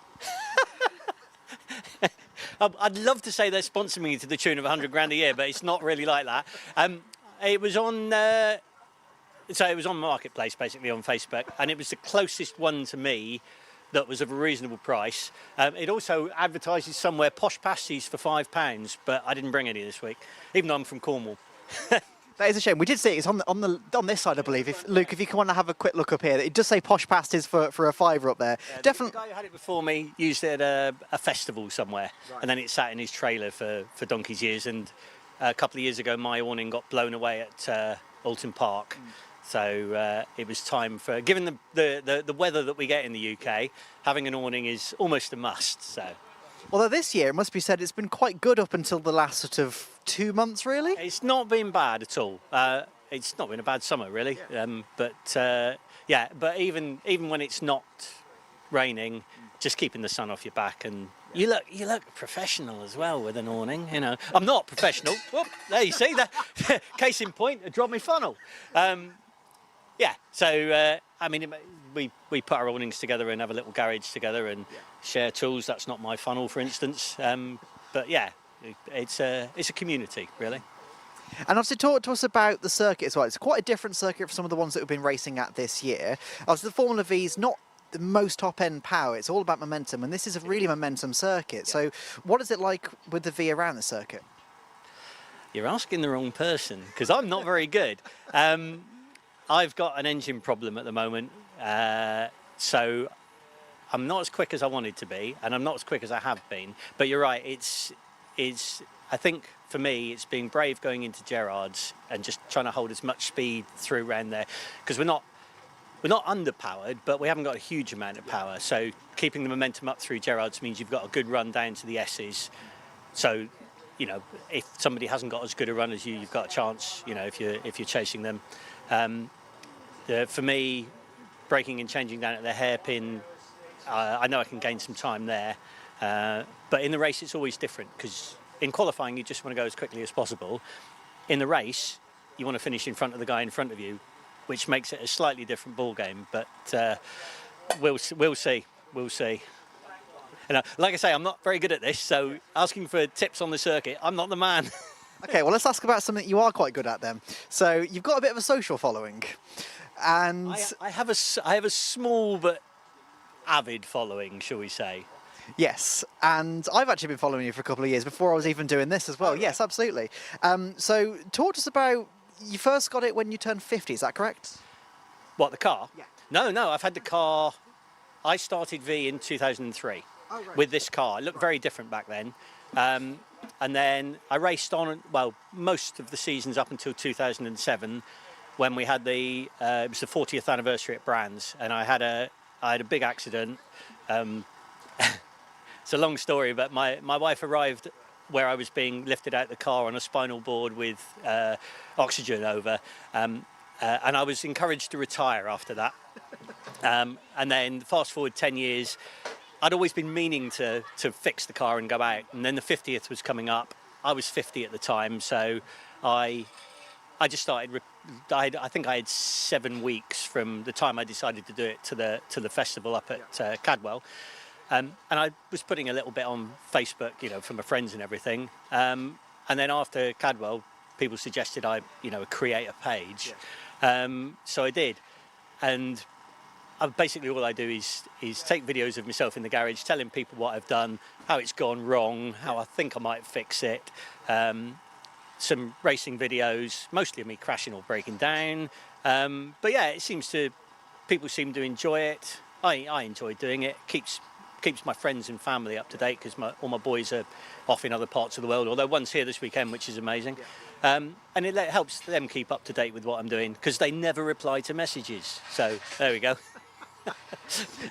I'd love to say they sponsor me to the tune of 100 grand a year, but it's not really like that. It was on Marketplace, basically, on Facebook, and it was the closest one to me that was of a reasonable price. It also advertises somewhere posh pasties for £5, but I didn't bring any this week, even though I'm from Cornwall. That is a shame. We did see it. It's on this side, I believe. If Luke, if you want to have a quick look up here, it does say posh pasties for a £5 up there. Definitely. The guy who had it before me used it at a festival somewhere, and then it sat in his trailer for donkey's years. And a couple of years ago, my awning got blown away at Alton Park. So it was time for, given the weather that we get in the UK, having an awning is almost a must. So. Although this year, it must be said, it's been quite good up until the last sort of 2 months, really. It's not been bad at all. It's not been a bad summer, really. Yeah. But even when it's not raining, just keeping the sun off your back, and you look professional as well with an awning. You know, I'm not professional. Whoop, there you see that. Case in point, I dropped my funnel. Yeah. So I mean, we put our awnings together and have a little garage together and share tools. That's not my funnel, for instance. But yeah, it's a community, really. And obviously, talk to us about the circuit as well. It's quite a different circuit from some of the ones that we've been racing at this year. Obviously, the Formula V is not the most top-end power. It's all about momentum, and this is a really momentum circuit. Yeah. So what is it like with the V around the circuit? You're asking the wrong person, because I'm not very good. I've got an engine problem at the moment, so I'm not as quick as I wanted to be, and I'm not as quick as I have been. But you're right, it's I think for me, it's being brave going into Gerrard's and just trying to hold as much speed through around there, because we're not underpowered, but we haven't got a huge amount of power. So keeping the momentum up through Gerrard's means you've got a good run down to the S's. So, you know, if somebody hasn't got as good a run as you, you've got a chance. You know, if you're chasing them. For me, braking and changing down at the hairpin, I know I can gain some time there. But in the race, it's always different, because in qualifying, you just want to go as quickly as possible. In the race, you want to finish in front of the guy in front of you, which makes it a slightly different ball game. But we'll see. And like I say, I'm not very good at this, so asking for tips on the circuit, I'm not the man. Okay, well, let's ask about something you are quite good at then. So you've got a bit of a social following, and I have a small but avid following, shall we say? Yes, and I've actually been following you for a couple of years before I was even doing this as well. Yes, absolutely. So talk to us about, you first got it when you turned 50, is that correct? What, the car? Yeah. No, I've had the car. I started V in 2003 with this car. It looked very different back then. And then I raced on, well, most of the seasons up until 2007, when we had it was the 40th anniversary at Brands, and I had a big accident. It's a long story, but my wife arrived where I was being lifted out the car on a spinal board with oxygen over, and I was encouraged to retire after that. And then fast forward 10 years, I'd always been meaning to fix the car and go out, and then the 50th was coming up. I was 50 at the time, so I just started. I think I had 7 weeks from the time I decided to do it to the festival up at Cadwell. And I was putting a little bit on Facebook, you know, for my friends and everything. And then after Cadwell, people suggested I, you know, create a page. So I did. And basically all I do is take videos of myself in the garage, telling people what I've done, how it's gone wrong, how I think I might fix it. Some racing videos, mostly of me crashing or breaking down. But yeah, people seem to enjoy it. I enjoy doing it. Keeps my friends and family up to date, because all my boys are off in other parts of the world, although one's here this weekend, which is amazing. And it helps them keep up to date with what I'm doing, because they never reply to messages. So there we go.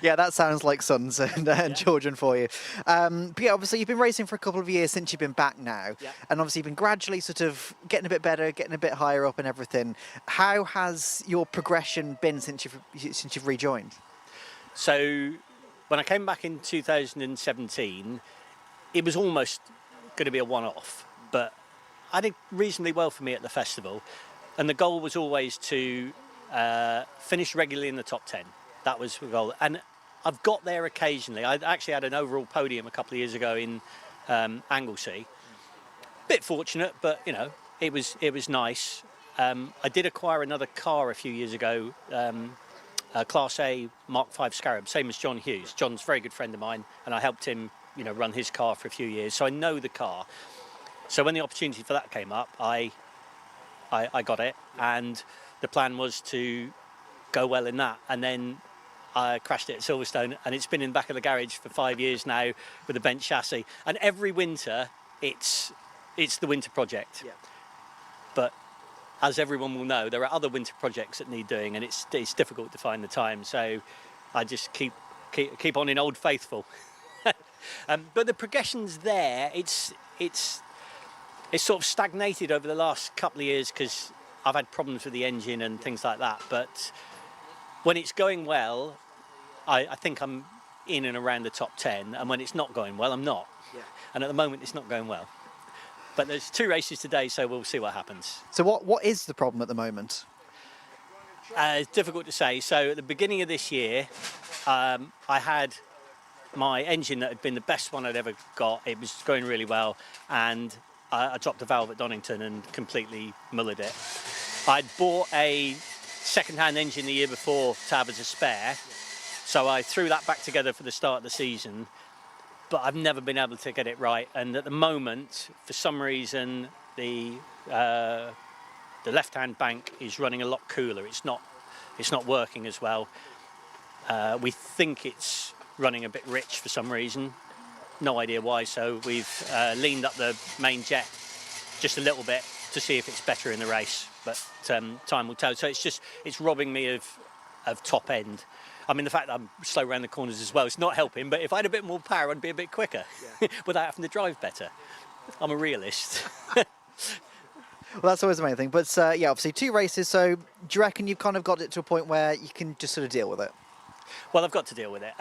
Yeah, that sounds like sons and children for you. But yeah, obviously you've been racing for a couple of years since you've been back now, and obviously you've been gradually sort of getting a bit better, getting a bit higher up and everything. How has your progression been since you've rejoined? So when I came back in 2017, it was almost going to be a one-off, but I did reasonably well for me at the festival, and the goal was always to finish regularly in the top 10. That was the goal, and I've got there occasionally. I actually had an overall podium a couple of years ago in Anglesey. Bit fortunate, but you know, it was nice. I did acquire another car a few years ago, a Class A Mark 5 Scarab, same as John Hughes. John's a very good friend of mine, and I helped him, run his car for a few years, so I know the car. So when the opportunity for that came up, I got it, and the plan was to go well in that, and then I crashed it at Silverstone, and it's been in the back of the garage for 5 years now with a bent chassis. And every winter, it's the winter project. Yeah. But as everyone will know, there are other winter projects that need doing, and it's difficult to find the time. So I just keep on in Old Faithful. But the progression's there. It's sort of stagnated over the last couple of years because I've had problems with the engine and things like that. But when it's going well, I think I'm in and around the top 10, and when it's not going well, I'm not. Yeah. And at the moment, it's not going well. But there's 2 races today, so we'll see what happens. So what is the problem at the moment? It's difficult to say. So at the beginning of this year, I had my engine that had been the best one I'd ever got. It was going really well, and I dropped a valve at Donington and completely mullered it. I'd bought a second-hand engine the year before to have as a spare, so I threw that back together for the start of the season, but I've never been able to get it right. And at the moment, for some reason, the left-hand bank is running a lot cooler. It's not working as well. We think it's running a bit rich for some reason. No idea why. So we've leaned up the main jet just a little bit to see if it's better in the race, but time will tell. So it's robbing me of top end. I mean, the fact that I'm slow around the corners as well, it's not helping, but if I had a bit more power, I'd be a bit quicker without having to drive better. I'm a realist. Well, that's always the main thing. But yeah, obviously 2 races, so do you reckon you've kind of got it to a point where you can just sort of deal with it? Well, I've got to deal with it.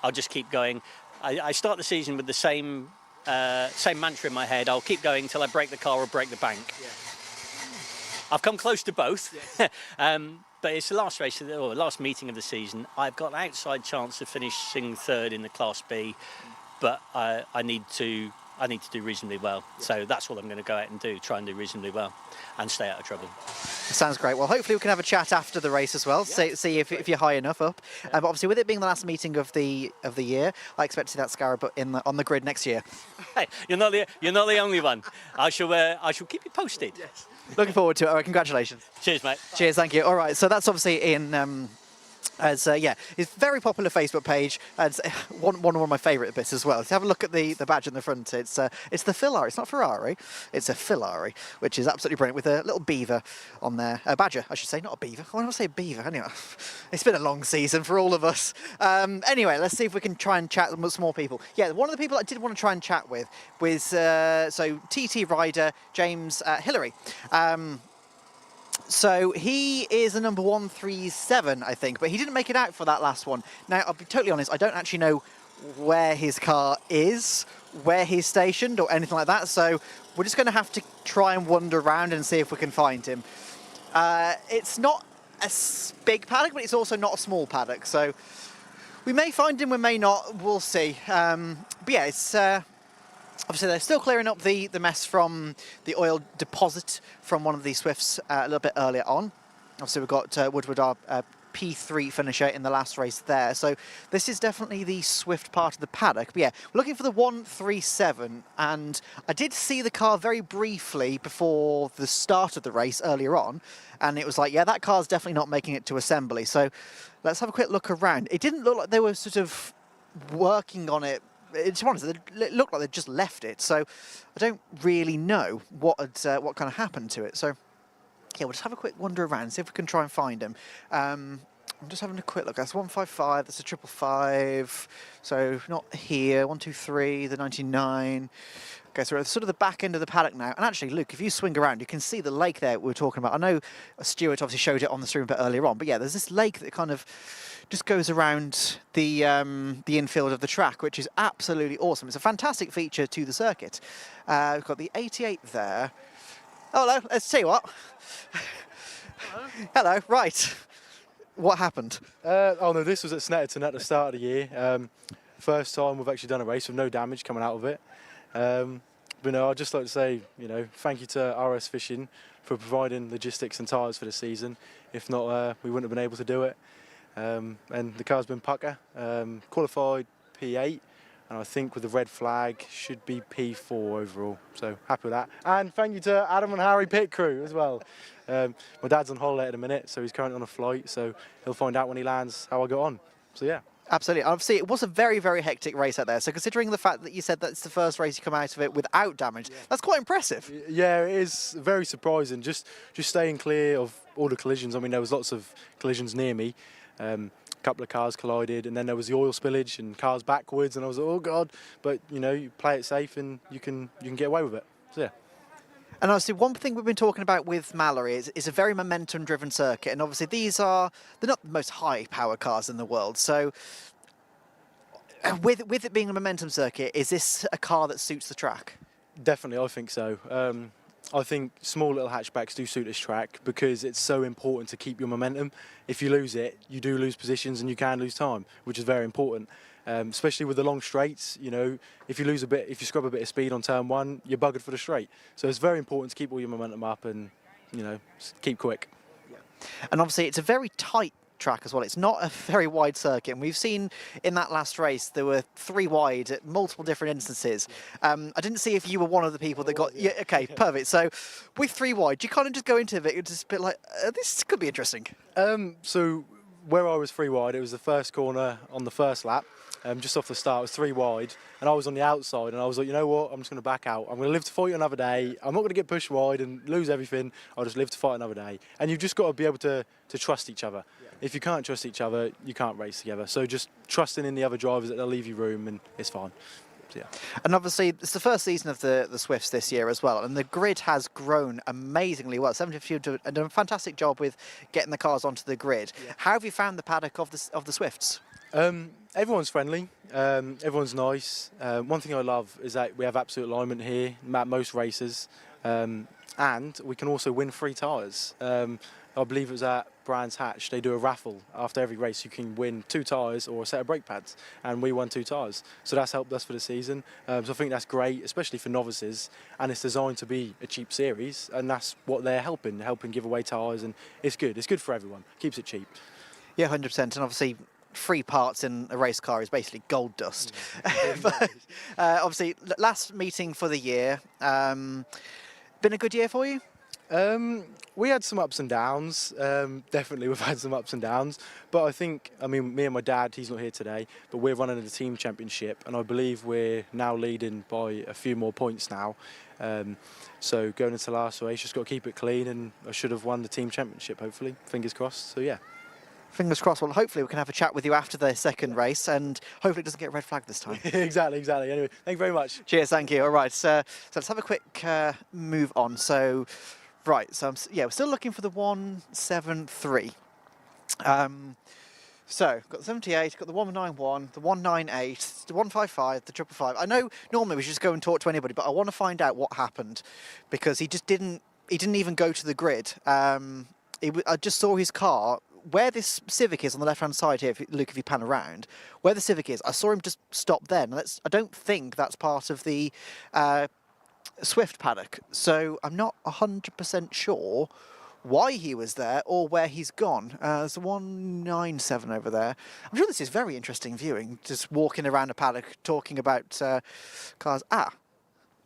I'll just keep going. I start the season with the same mantra in my head. I'll keep going until I break the car or break the bank. Yeah. I've come close to both. Yes. But it's the last race, or the last meeting of the season. I've got an outside chance of finishing 3rd in the Class B, but I need to do reasonably well. Yeah. So that's what I'm going to go out and do, try and do reasonably well and stay out of trouble. Sounds great. Well, hopefully we can have a chat after the race as well, Yeah. see if you're high enough up. But obviously, with it being the last meeting of the year, I expect to see that Scarab on the grid next year. Hey, you're not the only one. I shall keep you posted. Yes. Looking forward to it. All right, congratulations. Cheers, mate. Cheers, thank you. All right, so that's obviously in it's a very popular Facebook page. And it's one of my favourite bits as well. So have a look at the badge in the front. It's the Filari. It's not Ferrari. It's a Filari, which is absolutely brilliant with a little beaver on there. A badger, I should say, not a beaver. Why do I say beaver? Anyway, it's been a long season for all of us. Anyway, let's see if we can try and chat with some more people. Yeah, one of the people I did want to try and chat with was so TT rider James Hillary. So he is a number 137, I think, but he didn't make it out for that last one. Now, I'll be totally honest, I don't actually know where his car is, where he's stationed or anything like that, so we're just going to have to try and wander around and see if we can find him. It's not a big paddock, but it's also not a small paddock, so we may find him, we may not, we'll see. But yeah, it's... Obviously, they're still clearing up the mess from the oil deposit from one of the Swifts a little bit earlier on. Obviously, we've got Woodward, our P3 finisher in the last race there. So this is definitely the Swift part of the paddock. But yeah, we're looking for the 137, and I did see the car very briefly before the start of the race earlier on, and it was like, yeah, that car's definitely not making it to assembly. So let's have a quick look around. It didn't look like they were sort of working on it. It looked like they'd just left it, so I don't really know what kind of happened to it. So yeah, we'll just have a quick wander around, see if we can try and find him. I'm just having a quick look. That's 155. That's a 555. So not here. 123. The 99. Okay, so we're at sort of the back end of the paddock now. And actually, Luke, if you swing around, you can see the lake there we were talking about. I know Stuart obviously showed it on the stream a bit earlier on, but yeah, there's this lake that kind of just goes around the infield of the track, which is absolutely awesome. It's a fantastic feature to the circuit. We've got the 88 there. Oh, hello. Let's tell you what. Hello. Hello. Right. What happened? Oh no, this was at Snetterton at the start of the year. First time we've actually done a race with no damage coming out of it. But But no, I'd just like to say, thank you to RS Fishing for providing logistics and tyres for the season. If not, we wouldn't have been able to do it. And the car's been pucker. Qualified P8, and I think with the red flag should be P4 overall. So happy with that. And thank you to Adam and Harry pit crew as well. My dad's on holiday at the minute, so he's currently on a flight. So he'll find out when he lands how I got on. So yeah. Absolutely. Obviously, it was a very, very hectic race out there. So considering the fact that you said that it's the first race you come out of it without damage, that's quite impressive. Yeah, it is very surprising. Just staying clear of all the collisions. I mean, there was lots of collisions near me. A couple of cars collided, and then there was the oil spillage and cars backwards, and I was like, oh God. But, you play it safe and you can get away with it. So yeah. And obviously, one thing we've been talking about with Mallory is a very momentum-driven circuit. And obviously, they're not the most high-power cars in the world. So with it being a momentum circuit, is this a car that suits the track? Definitely, I think so. I think small little hatchbacks do suit this track because it's so important to keep your momentum. If you lose it, you do lose positions and you can lose time, which is very important. Especially with the long straights, if you scrub a bit of speed on turn one, you're buggered for the straight. So it's very important to keep all your momentum up and, keep quick. Yeah. And obviously it's a very tight track as well. It's not a very wide circuit. And we've seen in that last race, there were 3 wide at multiple different instances. I didn't see if you were one of the people that got, okay, perfect. So with 3 wide, you kind of just go into it, it's just a bit like, this could be interesting. So where I was 3 wide, it was the first corner on the first lap. Just off the start, it was 3 wide, and I was on the outside, and I was like, you know what, I'm just going to back out. I'm going to live to fight another day. I'm not going to get pushed wide and lose everything. I'll just live to fight another day. And you've just got to be able to trust each other. Yeah. If you can't trust each other, you can't race together. So just trusting in the other drivers that they'll leave you room, and it's fine. So, yeah. And obviously, it's the first season of the Swifts this year as well, and the grid has grown amazingly well. 750 have done a fantastic job with getting the cars onto the grid. Yeah. How have you found the paddock of the Swifts? Everyone's friendly, everyone's nice. One thing I love is that we have absolute alignment here at most races, and we can also win free tyres. I believe it was at Brands Hatch, they do a raffle after every race. You can win 2 tyres or a set of brake pads, and we won 2 tyres. So that's helped us for the season. So I think that's great, especially for novices, and it's designed to be a cheap series, and that's what they're helping give away tyres, and it's good. It's good for everyone. Keeps it cheap. Yeah, 100%, and obviously free parts in a race car is basically gold dust. But, obviously, last meeting for the year. Been a good year for you? We had some ups and downs. Definitely, we've had some ups and downs. But I think, me and my dad, he's not here today, but we're running the team championship, and I believe we're now leading by a few more points now. So going into last race, just got to keep it clean, and I should have won the team championship, hopefully. Fingers crossed. So yeah. Fingers crossed. Well, hopefully we can have a chat with you after the second race, and hopefully it doesn't get red flagged this time. Exactly. Anyway, thank you very much. Cheers, thank you. All right, so let's have a quick move on. So, right, so we're still looking for the 173. So, got the 78, got the 191, the 198, the 155, the 555. I know normally we should just go and talk to anybody, but I want to find out what happened, because he didn't even go to the grid. I just saw his car. Where this Civic is on the left-hand side here, Luke, if you pan around, where the Civic is, I saw him just stop then. I don't think that's part of the Swift paddock, so I'm not 100% sure why he was there or where he's gone. There's a 197 over there. I'm sure this is very interesting viewing, just walking around a paddock talking about cars.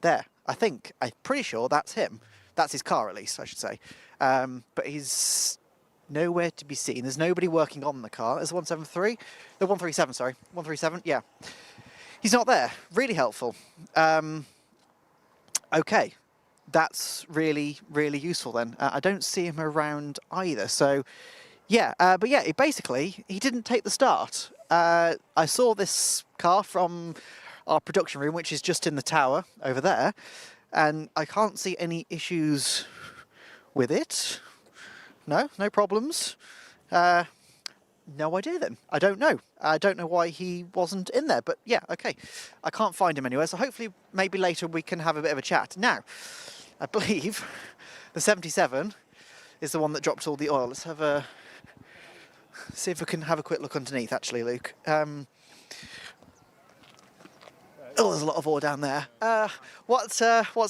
There. I'm pretty sure that's him. That's his car, at least, I should say. But he's nowhere to be seen. There's nobody working on the car. There's the 173. The 137, sorry. 137, yeah. He's not there. Really helpful. Okay. That's really, really useful then. I don't see him around either. So, yeah. But yeah, he didn't take the start. I saw this car from our production room, which is just in the tower over there. And I can't see any issues with it. No problems. No idea then. I don't know. I don't know why he wasn't in there, but yeah, okay. I can't find him anywhere, so hopefully maybe later we can have a bit of a chat. Now, I believe the 77 is the one that dropped all the oil. Let's see if we can have a quick look underneath, actually, Luke. Oh, there's a lot of oil down there. What's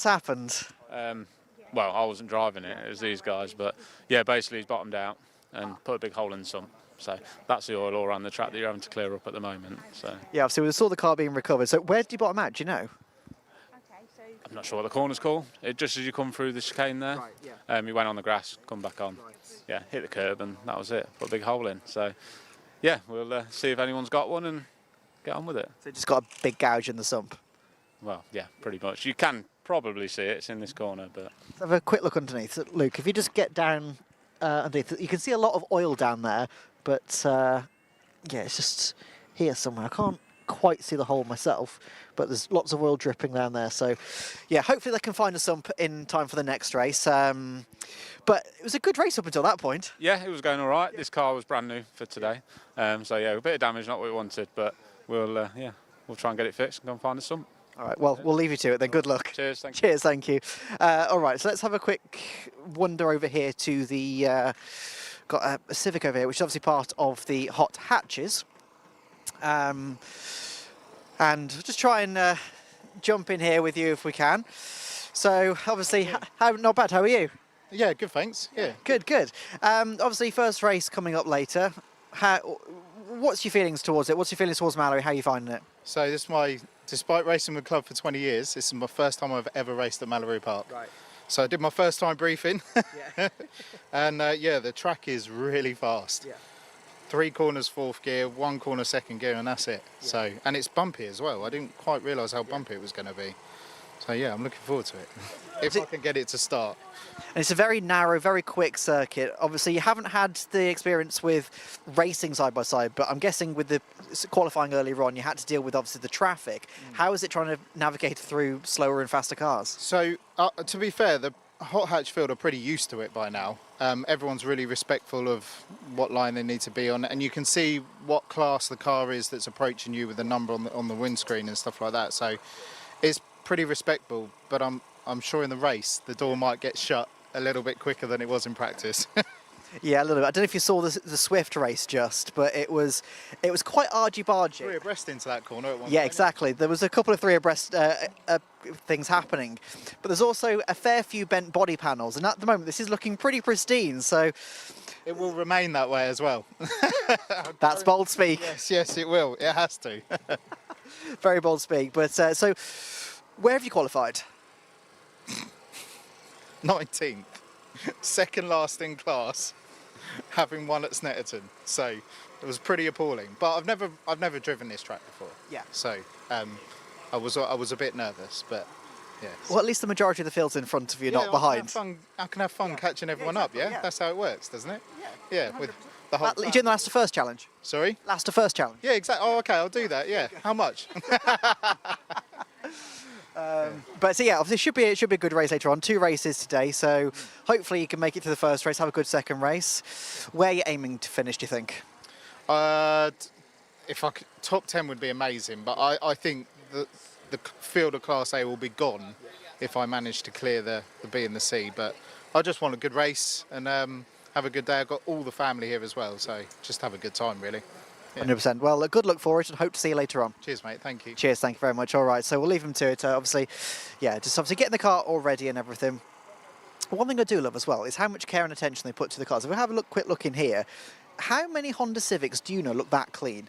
happened? Well, I wasn't driving it, it was these guys, but yeah, basically he's bottomed out and put a big hole in the sump. So that's the oil all around the track that you're having to clear up at the moment. So Yeah, obviously we saw the car being recovered. So where did you bottom out? Do you know? I'm not sure what the corner's called. It just as you come through the chicane there, Right, yeah. you went on the grass, come back on. Yeah, hit the curb and that was it. Put a big hole in. So yeah, we'll see if anyone's got one and get on with it. So just got a big gouge in the sump. Well, yeah, pretty much. You can probably see it. It's in this corner, but Let's have a quick look underneath. So, Luke, if you just get down underneath, you can see a lot of oil down there, but yeah, it's just here somewhere. I can't quite see the hole myself, but there's lots of oil dripping down there. So yeah, hopefully they can find a sump in time for the next race. But it was a good race up until that point. yeah, it was going all right. This car was brand new for today. So yeah, a bit of damage, not what we wanted, but we'll try and get it fixed and go and find a sump. All right, well, we'll leave you to it then. Good luck. Cheers, thank you. Cheers, thank you. All right, so let's have a quick wander over here to the... got a Civic over here, which is obviously part of the hot hatches. And just try and jump in here with you if we can. So, obviously, not bad. How are you? Yeah, good, thanks. Yeah. Good, good. Obviously, first race coming up later. What's your feelings towards it? What's your feelings towards Mallory? How are you finding it? So this is despite racing with the club for 20 years, this is my first time I've ever raced at Mallory Park. Right. So I did my first time briefing. Yeah. And yeah, the track is really fast. Yeah. 3 corners fourth gear, 1 corner second gear, and that's it. Yeah. So, and it's bumpy as well. I didn't quite realise how bumpy it was going to be. So yeah, I'm looking forward to it. If I can get it to start. And it's a very narrow, very quick circuit. Obviously, you haven't had the experience with racing side by side, but I'm guessing with the qualifying earlier on, you had to deal with obviously the traffic. How is it trying to navigate through slower and faster cars? So to be fair, the hot hatch field are pretty used to it by now. Everyone's really respectful of what line they need to be on, and you can see what class the car is that's approaching you with the number on the windscreen and stuff like that. So it's pretty respectful, but I'm sure in the race the door might get shut a little bit quicker than it was in practice. Yeah, a little bit. I don't know if you saw the Swift race just, but it was quite argy-bargy. 3 abreast into that corner at one Yeah, point. exactly. There was a couple of 3 abreast things happening, but there's also a fair few bent body panels, and at the moment this is looking pretty pristine. So it will remain that way as well. That's bold speak. Yes, it will. It has to. Very bold speak. But so, where have you qualified? 19th, second last in class, having won at Snetterton. So it was pretty appalling. But I've never driven this track before. Yeah. So I was a bit nervous, but yeah. Well, at least the majority of the field's in front of you, not behind. I can have fun catching everyone up. Yeah, that's how it works, doesn't it? Yeah. With the whole. You doing the last to first challenge? Sorry. Last to first challenge. Yeah, exactly. Oh, okay, I'll do that. Yeah. How much? But so yeah, obviously it should be a good race later on. 2 races today, so hopefully you can make it to the first race, have a good second race. Where are you aiming to finish, do you think? If top 10 would be amazing, but I think the field of Class A will be gone if I manage to clear the B and the C. But I just want a good race and have a good day. I've got all the family here as well, so just have a good time, really. Yeah. 100%. Well, good luck for it and hope to see you later on. Cheers, mate. Thank you. Cheers, thank you very much. All right, so we'll leave him to it. Obviously, yeah, just obviously getting the car all ready and everything. One thing I do love as well is how much care and attention they put to the cars. If we have a quick look in here, how many Honda Civics do you know look that clean?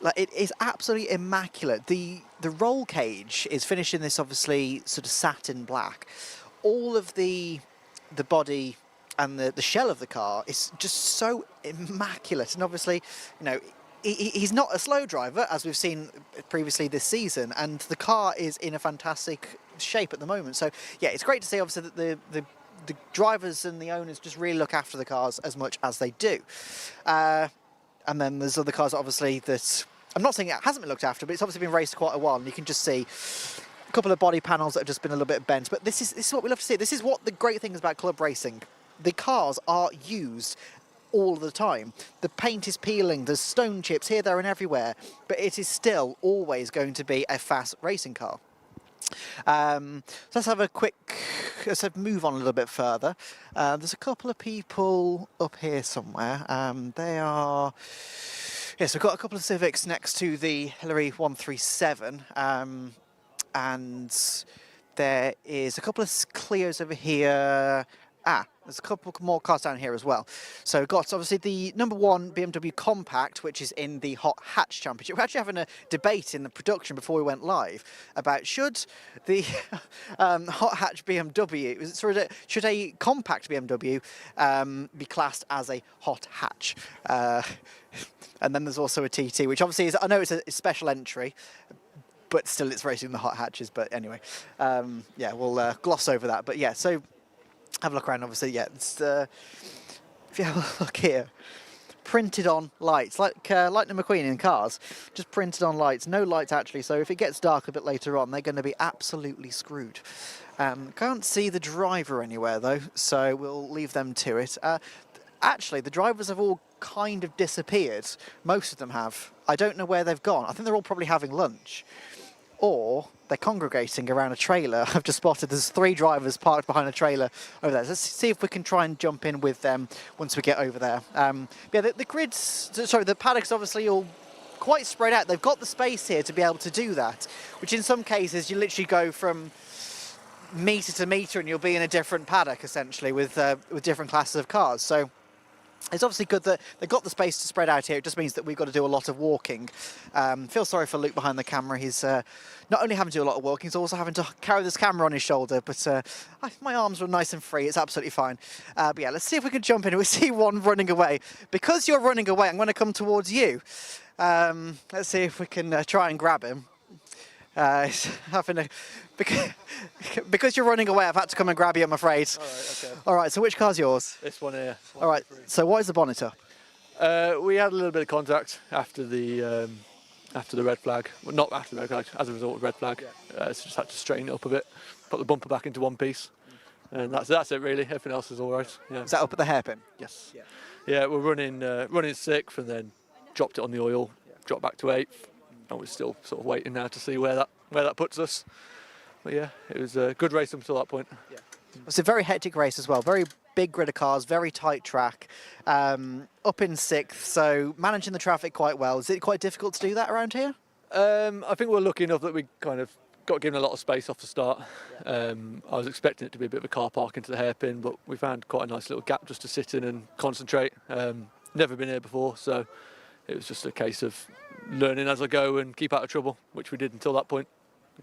Like, it is absolutely immaculate. The roll cage is finished in this obviously sort of satin black. All of the body and the shell of the car is just so immaculate. And obviously, you know, he's not a slow driver, as we've seen previously this season, and the car is in a fantastic shape at the moment. So, yeah, it's great to see, obviously, that the drivers and the owners just really look after the cars as much as they do. And then there's other cars, obviously, that I'm not saying it hasn't been looked after, but it's obviously been raced quite a while, and you can just see a couple of body panels that have just been a little bit bent. But this is what we love to see. This is what the great thing is about club racing. The cars are used all the time. The paint is peeling, there's stone chips here, there and everywhere, but it is still always going to be a fast racing car. So let's have a let's move on a little bit further. There's a couple of people up here somewhere. They are, yes, we've got a couple of Civics next to the Hillary 137. and there is a couple of Clios over here. There's a couple more cars down here as well. So we've got obviously the number 1 BMW Compact, which is in the Hot Hatch Championship. We're actually having a debate in the production before we went live about should the Hot Hatch BMW, should a compact BMW be classed as a Hot Hatch? And then there's also a TT, which obviously is, I know it's a special entry, but still it's racing the Hot Hatches. But anyway, yeah, we'll gloss over that. But yeah, so have a look around, obviously. Yeah, it's, if you have a look here, printed on lights, like Lightning McQueen in cars, just printed on lights. No lights actually, so if it gets dark a bit later on, they're going to be absolutely screwed. Can't see the driver anywhere though, so we'll leave them to it. Actually, the drivers have all kind of disappeared. Most of them have. I don't know where they've gone. I think they're all probably having lunch. Or they're congregating around a trailer. I've just spotted there's 3 drivers parked behind a trailer over there. Let's see if we can try and jump in with them once we get over there. Yeah, the paddock's obviously all quite spread out. They've got the space here to be able to do that, which in some cases you literally go from metre to metre and you'll be in a different paddock essentially with different classes of cars. So it's obviously good that they've got the space to spread out here. It just means that we've got to do a lot of walking. Feel sorry for Luke behind the camera. He's not only having to do a lot of walking, he's also having to carry this camera on his shoulder. But my arms were nice and free. It's absolutely fine. But yeah, let's see if we can jump in. We see one running away. Because you're running away, I'm going to come towards you. Let's see if we can try and grab him. He's having a... Because you're running away, I've had to come and grab you, I'm afraid. All right, okay. All right, so which car's yours? This one here. All right, so why is the bonnet up? We had a little bit of contact after the red flag. Well, not after the red flag, as a result of the red flag. So just had to straighten it up a bit, put the bumper back into one piece. And that's it really, everything else is all right. Yeah. Is that up at the hairpin? Yes. Yeah, we're running 6th and then dropped it on the oil, dropped back to 8th. And we're still sort of waiting now to see where that puts us. But yeah, it was a good race until that point. Yeah. It's a very hectic race as well. Very big grid of cars, very tight track. Up in 6th, so managing the traffic quite well. Is it quite difficult to do that around here? I think we're lucky enough that we kind of got given a lot of space off the start. I was expecting it to be a bit of a car park into the hairpin, but we found quite a nice little gap just to sit in and concentrate. Never been here before, so it was just a case of learning as I go and keep out of trouble, which we did until that point.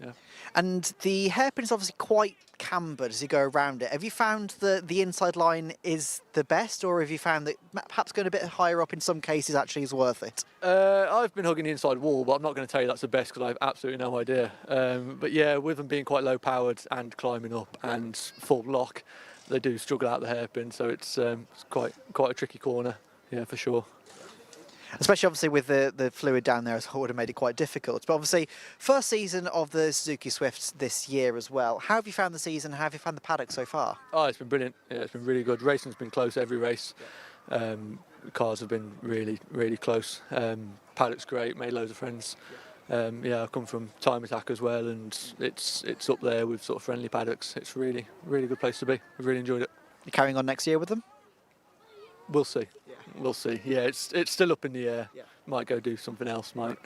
Yeah. And the hairpin is obviously quite cambered as you go around it. Have you found that the inside line is the best, or have you found that perhaps going a bit higher up in some cases actually is worth it? I've been hugging the inside wall, but I'm not going to tell you that's the best because I have absolutely no idea. But yeah, with them being quite low powered and climbing up and full lock, they do struggle out the hairpin, so it's quite a tricky corner, yeah, for sure. Especially obviously with the fluid down there, it would have made it quite difficult. But obviously, first season of the Suzuki Swift this year as well. How have you found the season? How have you found the paddock so far? Oh, it's been brilliant. Yeah, it's been really good. Racing's been close every race. Cars have been really, really close. Paddock's great, made loads of friends. Yeah, I've come from Time Attack as well, and it's up there with sort of friendly paddocks. It's really, really good place to be. I've really enjoyed it. You carrying on next year with them? We'll see. We'll see. Yeah, it's still up in the air. Might go do something else. Might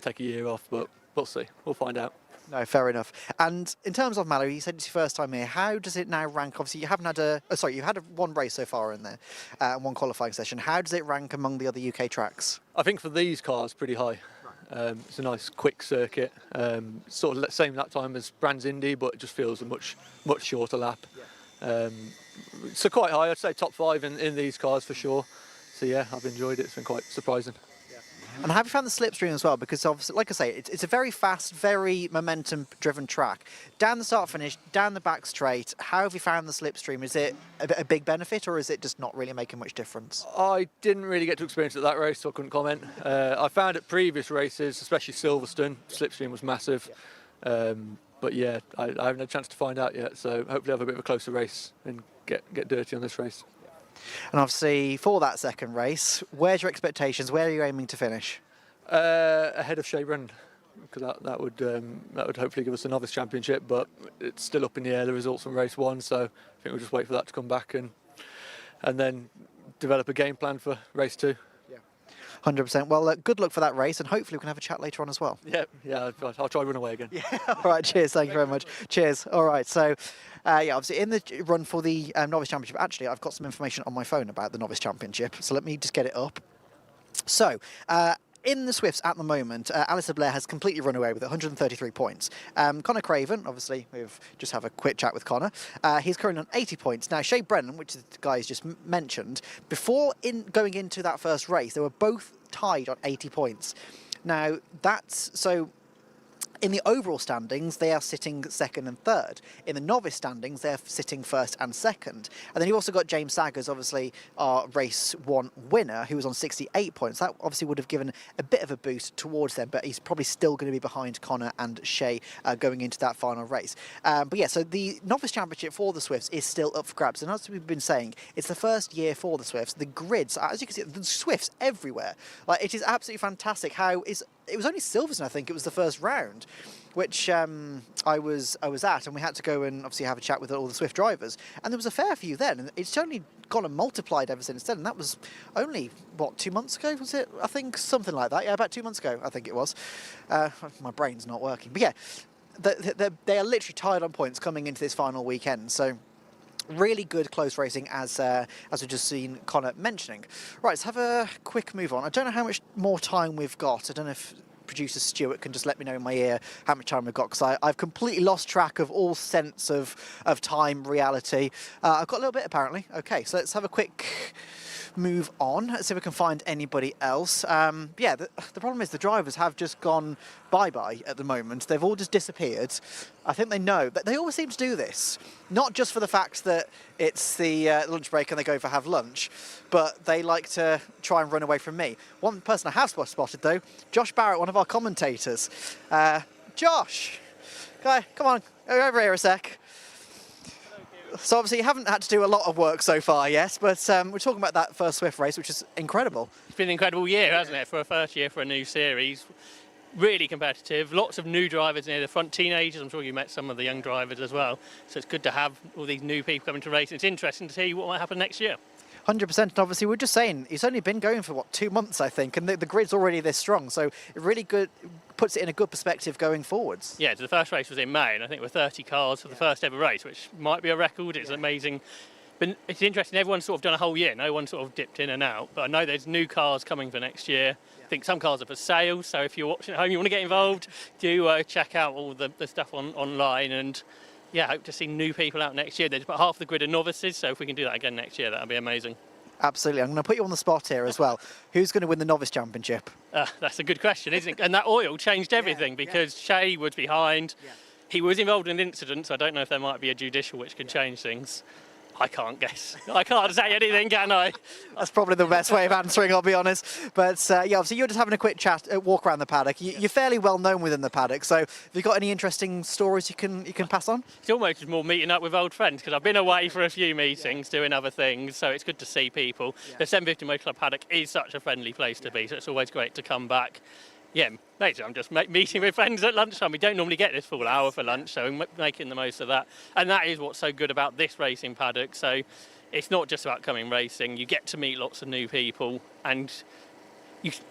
take a year off, but we'll see. We'll find out. No, fair enough. And in terms of Mallory, you said it's your first time here. How does it now rank? Obviously, you haven't had you've had one race so far in there, and one qualifying session. How does it rank among the other UK tracks? I think for these cars, pretty high. It's a nice, quick circuit. Sort of same that time as Brands Indy, but it just feels a much shorter lap. So quite high. I'd say top 5 in these cars for sure. So yeah, I've enjoyed it. It's been quite surprising. And have you found the slipstream as well? Because obviously, like I say, it's a very fast, very momentum-driven track. Down the start finish, down the back straight. How have you found the slipstream? Is it a big benefit, or is it just not really making much difference? I didn't really get to experience it at that race, so I couldn't comment. I found at previous races, especially Silverstone, slipstream was massive. But yeah, I haven't had a chance to find out yet. So hopefully I'll have a bit of a closer race and get dirty on this race. And obviously, for that second race, where's your expectations? Where are you aiming to finish? Ahead of Shea Brennan, because that would hopefully give us a novice championship, but it's still up in the air, the results from race 1, so I think we'll just wait for that to come back and then develop a game plan for race 2. 100%. Well, good luck for that race, and hopefully we can have a chat later on as well. Yeah, I'll try run away again. Yeah, all right, cheers, thank you very much. Cheers. All right, so, yeah, obviously in the run for the Novice Championship, actually, I've got some information on my phone about the Novice Championship, so let me just get it up. So, in the Swifts at the moment, Alistair Blair has completely run away with 133 points. Connor Craven, obviously, we've just have a quick chat with Connor. He's currently on 80 points. Now, Shea Brennan, which is the guy he's just mentioned, before going into that first race, they were both tied on 80 points. Now, that's so. In the overall standings, they are sitting second and third. In the novice standings, they're sitting first and second. And then you also got James Saggers, obviously our race 1 winner, who was on 68 points. That obviously would have given a bit of a boost towards them, but he's probably still going to be behind Connor and Shea going into that final race. But yeah, so the novice championship for the Swifts is still up for grabs. And as we've been saying, it's the first year for the Swifts. The grids, as you can see, the Swifts everywhere. Like, it is absolutely fantastic how it was only Silverstone, I think, it was the first round, which I was at, and we had to go and obviously have a chat with all the Swift drivers, and there was a fair few then, and it's only gone and multiplied ever since then, and that was only, what, 2 months ago, was it? I think something like that, yeah, about 2 months ago, I think it was. My brain's not working, but yeah, they are literally tied on points coming into this final weekend, so really good close racing, as we've just seen Connor mentioning. Right, let's have a quick move on. I don't know how much more time we've got. I don't know if producer Stuart can just let me know in my ear how much time we've got, because I've completely lost track of all sense of time, reality. I've got a little bit, apparently. Okay, so let's have a quick move on. Let's see if we can find anybody else. Yeah, the problem is the drivers have just gone bye-bye at the moment. They've all just disappeared. I think they know, but they always seem to do this. Not just for the fact that it's the lunch break and they go for have lunch, but they like to try and run away from me. One person I have spotted, though, Josh Barrett, one of our commentators. Josh, come on, over here a sec. So obviously you haven't had to do a lot of work so far, yes, but we're talking about that first Swift race, which is incredible. It's been an incredible year, hasn't it, for a first year for a new series. Really competitive, lots of new drivers near the front, teenagers. I'm sure you met some of the young drivers as well. So it's good to have all these new people coming to race. It's interesting to see what might happen next year. 100%, and obviously we're just saying, it's only been going for, what, 2 months, I think, and the grid's already this strong, so it really puts it in a good perspective going forwards. Yeah, so the first race was in May, and I think there were 30 cars for the first ever race, which might be a record. It's amazing. But it's interesting, everyone's sort of done a whole year, no one sort of dipped in and out, but I know there's new cars coming for next year. I think some cars are for sale, so if you're watching at home, you want to get involved, do check out all the stuff online, and yeah, hope to see new people out next year. There's about half the grid are novices, so if we can do that again next year, that'll be amazing. Absolutely. I'm going to put you on the spot here as well. Who's going to win the Novice Championship? That's a good question, isn't it? And that oil changed everything, because Shea was behind. He was involved in an incident, so I don't know if there might be a judicial which could change things. I can't guess. I can't say anything, can I? That's probably the best way of answering, I'll be honest. But yeah, obviously you're just having a quick chat, walk around the paddock. You're fairly well known within the paddock, so have you got any interesting stories you can pass on? It's almost just more meeting up with old friends, because I've been away for a few meetings doing other things, so it's good to see people. The 750 Motor Club paddock is such a friendly place to be, so it's always great to come back. Yeah, basically I'm just meeting with friends at lunchtime. We don't normally get this full hour for lunch, so we're making the most of that. And that is what's so good about this racing paddock. So it's not just about coming racing. You get to meet lots of new people, and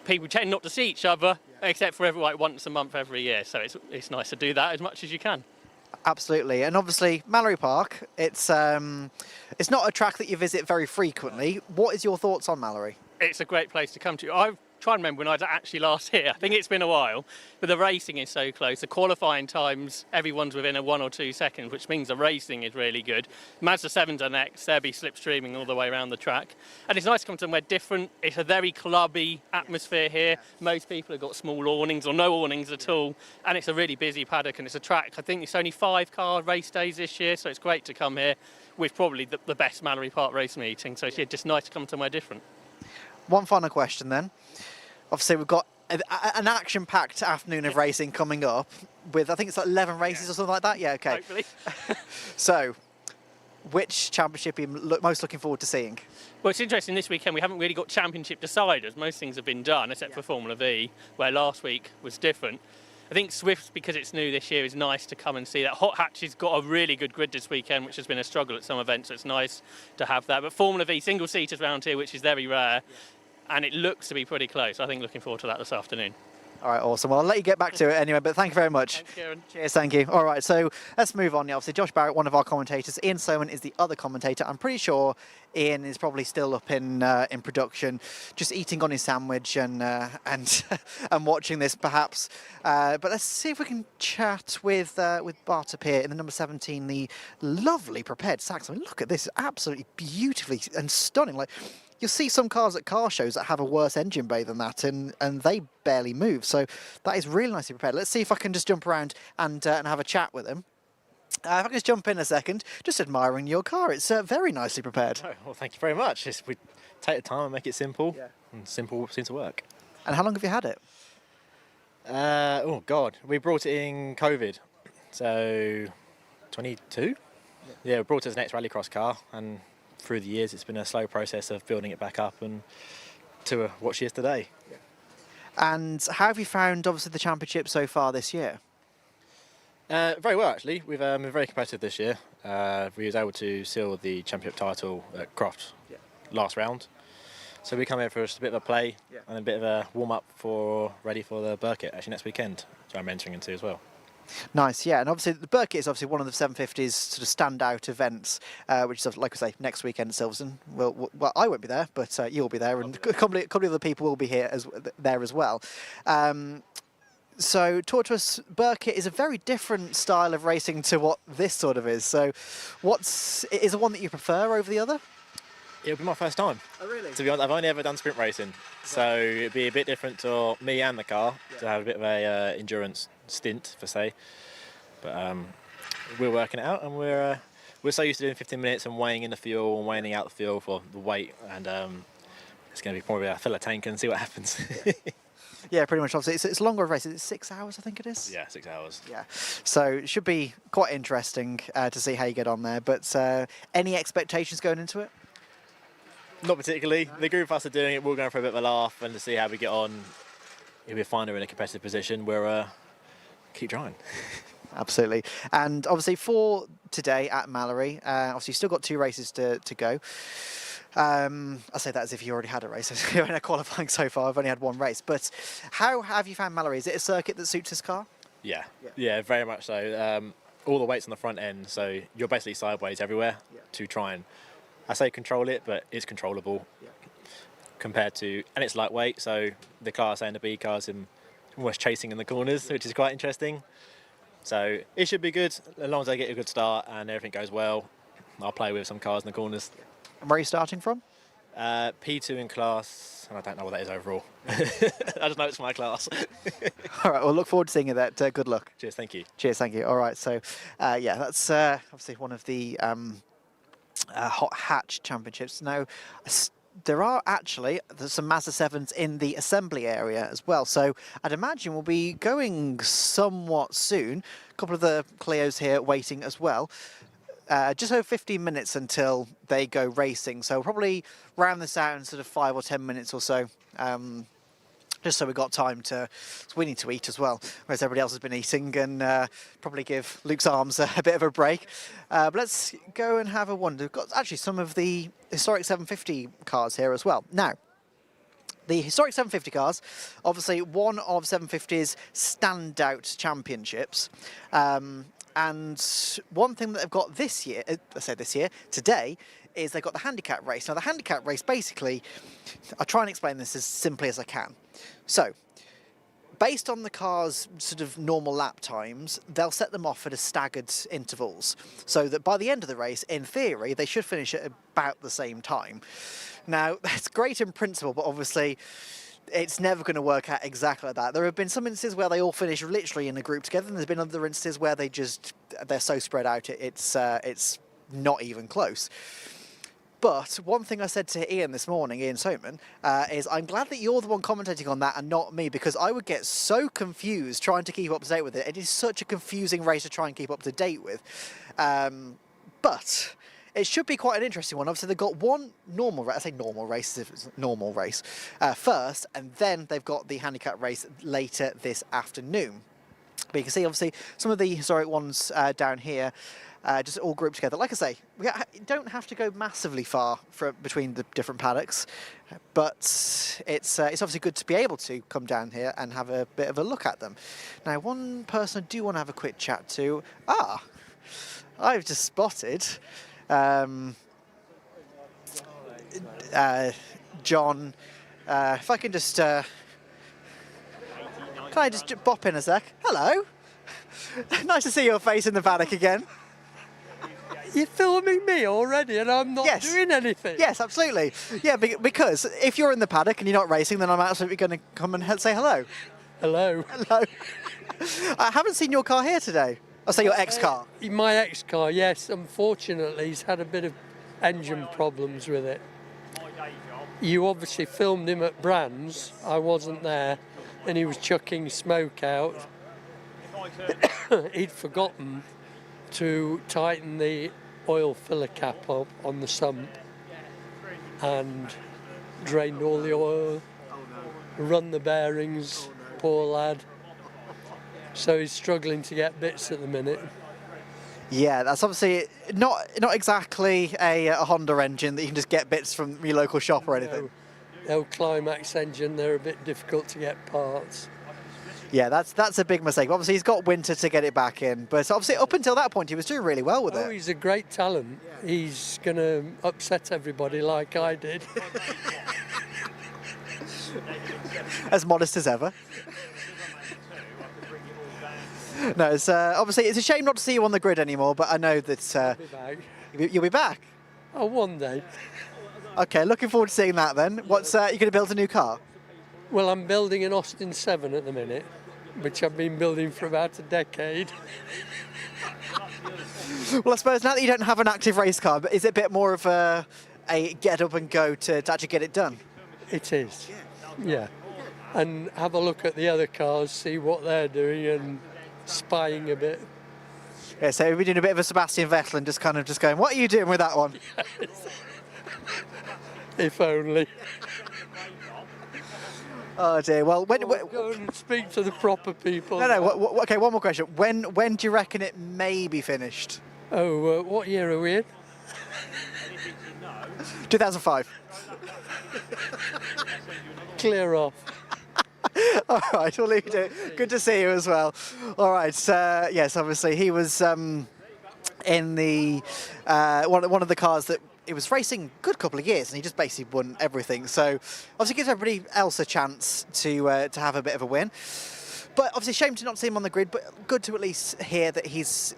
people tend not to see each other, except for once a month every year. So it's nice to do that as much as you can. Absolutely, and obviously Mallory Park, it's not a track that you visit very frequently. What is your thoughts on Mallory? It's a great place to come to. I try and remember when I was actually last here. I think it's been a while, but the racing is so close. The qualifying times, everyone's within a 1 or 2 seconds, which means the racing is really good. Mazda 7s are next. They'll be slipstreaming all the way around the track. And it's nice to come somewhere different. It's a very clubby atmosphere here. Most people have got small awnings or no awnings at all. And it's a really busy paddock, and it's a track. I think it's only 5-car race days this year, so it's great to come here with probably the best Mallory Park race meeting. So it's just nice to come somewhere different. One final question then. Obviously, we've got an action-packed afternoon of racing coming up with, I think it's like 11 races or something like that. Yeah, okay. Hopefully. So, which championship are you most looking forward to seeing? Well, it's interesting this weekend we haven't really got championship deciders. Most things have been done, except for Formula V, where last week was different. I think Swift, because it's new this year, is nice to come and see that. Hot Hatch has got a really good grid this weekend, which has been a struggle at some events, so it's nice to have that. But Formula V, single-seaters round here, which is very rare. and it looks to be pretty close. I think looking forward to that this afternoon. All right, awesome. Well, I'll let you get back to it anyway, but thank you very much. Thanks, Kieran. Cheers, thank you. All right, so let's move on. Obviously, Josh Barrett, one of our commentators. Ian Soman is the other commentator. I'm pretty sure Ian is probably still up in production, just eating on his sandwich and watching this, perhaps. But let's see if we can chat with Bart up here in the number 17, the lovely prepared Sax. I mean, look at this, absolutely beautifully and stunning. Like, you'll see some cars at car shows that have a worse engine bay than that, and they barely move. So that is really nicely prepared. Let's see if I can just jump around and have a chat with him. If I can just jump in a second, just admiring your car. It's very nicely prepared. Oh, well, thank you very much. We take the time and make it simple, and simple seems to work. And how long have you had it? Oh, God. We brought it in COVID, so 22? Yeah, we brought it as an ex-rallycross car, and through the years it's been a slow process of building it back up and to what she is today. And how have you found, obviously, the championship so far this year? Very well, actually. We've been very competitive this year. We was able to seal the championship title at Croft last round. So we come here for just a bit of a play and a bit of a warm-up ready for the Burkett, actually next weekend, which I'm entering into as well. Nice, yeah, and obviously the Burkett is obviously one of the 750's sort of standout events, which is, like I say, next weekend at Silverstone. Well, I won't be there, but you'll be there, and a couple of other people will be here there as well. So talk to us. Burkett is a very different style of racing to what this sort of is. So, is there one that you prefer over the other? It'll be my first time. Oh, really? To be honest, I've only ever done sprint racing, so it'd be a bit different to me and the car to have a bit of a endurance stint, per se. But we're working it out, and we're so used to doing 15 minutes and weighing in the fuel and weighing out the fuel for the weight, and it's going to be probably a fill a tank and see what happens. Yeah, pretty much. Obviously, it's a longer race. It's 6 hours, I think it is. Yeah, 6 hours. Yeah, so it should be quite interesting to see how you get on there. But any expectations going into it? Not particularly. The group of us are doing it. We're going for a bit of a laugh and to see how we get on. If we find her in a competitive position, we'll keep trying. Absolutely. And obviously for today at Mallory, obviously you've still got 2 races to go. I say that as if you already had a race. You're in a qualifying so far. I've only had 1 race. But how have you found Mallory? Is it a circuit that suits this car? Yeah, very much so. All the weight's on the front end, so you're basically sideways everywhere to try and, I say control it, but it's controllable compared to, and it's lightweight, so the Class A and the B cars are almost chasing in the corners, which is quite interesting. So it should be good, as long as I get a good start and everything goes well. I'll play with some cars in the corners. And where are you starting from? P2 in class, and I don't know what that is overall. I just know it's my class. All right, well, look forward to seeing you there. Good luck. Cheers, thank you. Cheers, thank you. All right, so yeah, that's obviously one of the hot hatch championships. Now, there are actually some Mazda 7s in the assembly area as well, so I'd imagine we'll be going somewhat soon. A couple of the Clios here waiting as well. Just over 15 minutes until they go racing, so we'll probably round this out in sort of 5 or 10 minutes or so, just so we've got time to, we need to eat as well, whereas everybody else has been eating, and probably give Luke's arms a bit of a break. But let's go and have a wander. We've got actually some of the historic 750 cars here as well. Now, the historic 750 cars, obviously one of 750's standout championships. And one thing that they've got this year, today, is they've got the handicap race. Now, the handicap race, basically, I'll try and explain this as simply as I can. So, based on the car's sort of normal lap times, they'll set them off at a staggered intervals, so that by the end of the race, in theory, they should finish at about the same time. Now, that's great in principle, but obviously, it's never going to work out exactly like that. There have been some instances where they all finish literally in a group together, and there's been other instances where they're so spread out it's not even close. But one thing I said to Ian this morning, Ian Soman, is I'm glad that you're the one commentating on that and not me, because I would get so confused trying to keep up to date with it. It is such a confusing race to try and keep up to date with. But it should be quite an interesting one. Obviously, they've got one normal race, I say normal race if it's a normal race, first, and then they've got the handicap race later this afternoon. But you can see, obviously, some of the historic ones down here, just all grouped together. Like I say, we don't have to go massively far between the different paddocks, but it's obviously good to be able to come down here and have a bit of a look at them. Now, one person I do want to have a quick chat to. I've just spotted John. If I can just... can I just bop in a sec? Hello. Nice to see your face in the paddock again. You're filming me already and I'm not doing anything? Yes, absolutely. Yeah, because if you're in the paddock and you're not racing, then I'm absolutely going to come and say hello. Hello. Hello. I haven't seen your car here today. I'll say your ex-car. My ex-car, yes. Unfortunately, he's had a bit of engine problems with it. You obviously filmed him at Brands. I wasn't there. And he was chucking smoke out. He'd forgotten to tighten the oil filler cap up on the sump and drained all the oil, run the bearings, poor lad. So he's struggling to get bits at the minute. Yeah, that's obviously not exactly a Honda engine that you can just get bits from your local shop or anything. No Climax engine, they're a bit difficult to get parts. Yeah, that's a big mistake. Obviously, he's got winter to get it back in, but obviously up until that point, he was doing really well with it. Oh, he's a great talent. He's going to upset everybody like I did. As modest as ever. No, it's obviously it's a shame not to see you on the grid anymore, but I know that you'll be back. Oh, one day. Okay, looking forward to seeing that then. What's you going to build a new car? Well, I'm building an Austin 7 at the minute, which I've been building for about a decade. Well, I suppose now that you don't have an active race car, but is it a bit more of a get up and go to actually get it done? It is, yeah. And have a look at the other cars, see what they're doing and spying a bit. Yeah, so we're doing a bit of a Sebastian Vettel and just going, what are you doing with that one? Yes. If only. Oh dear. Well, when go and speak to the proper people. No. Okay, one more question. When do you reckon it may be finished? Oh, what year are we in? 2005. Clear off. All right, we'll leave it. Good to see you as well. All right. Yes, obviously he was in the one of the cars that. It was racing a good couple of years, and he just basically won everything. So, obviously, gives everybody else a chance to have a bit of a win. But obviously, shame to not see him on the grid. But good to at least hear that he's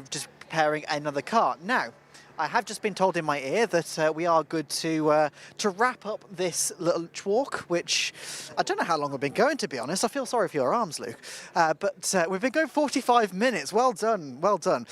just preparing another car now. I have just been told in my ear that we are good to wrap up this little walk, which I don't know how long we've been going, to be honest. I feel sorry for your arms, Luke. But we've been going 45 minutes. Well done, well done.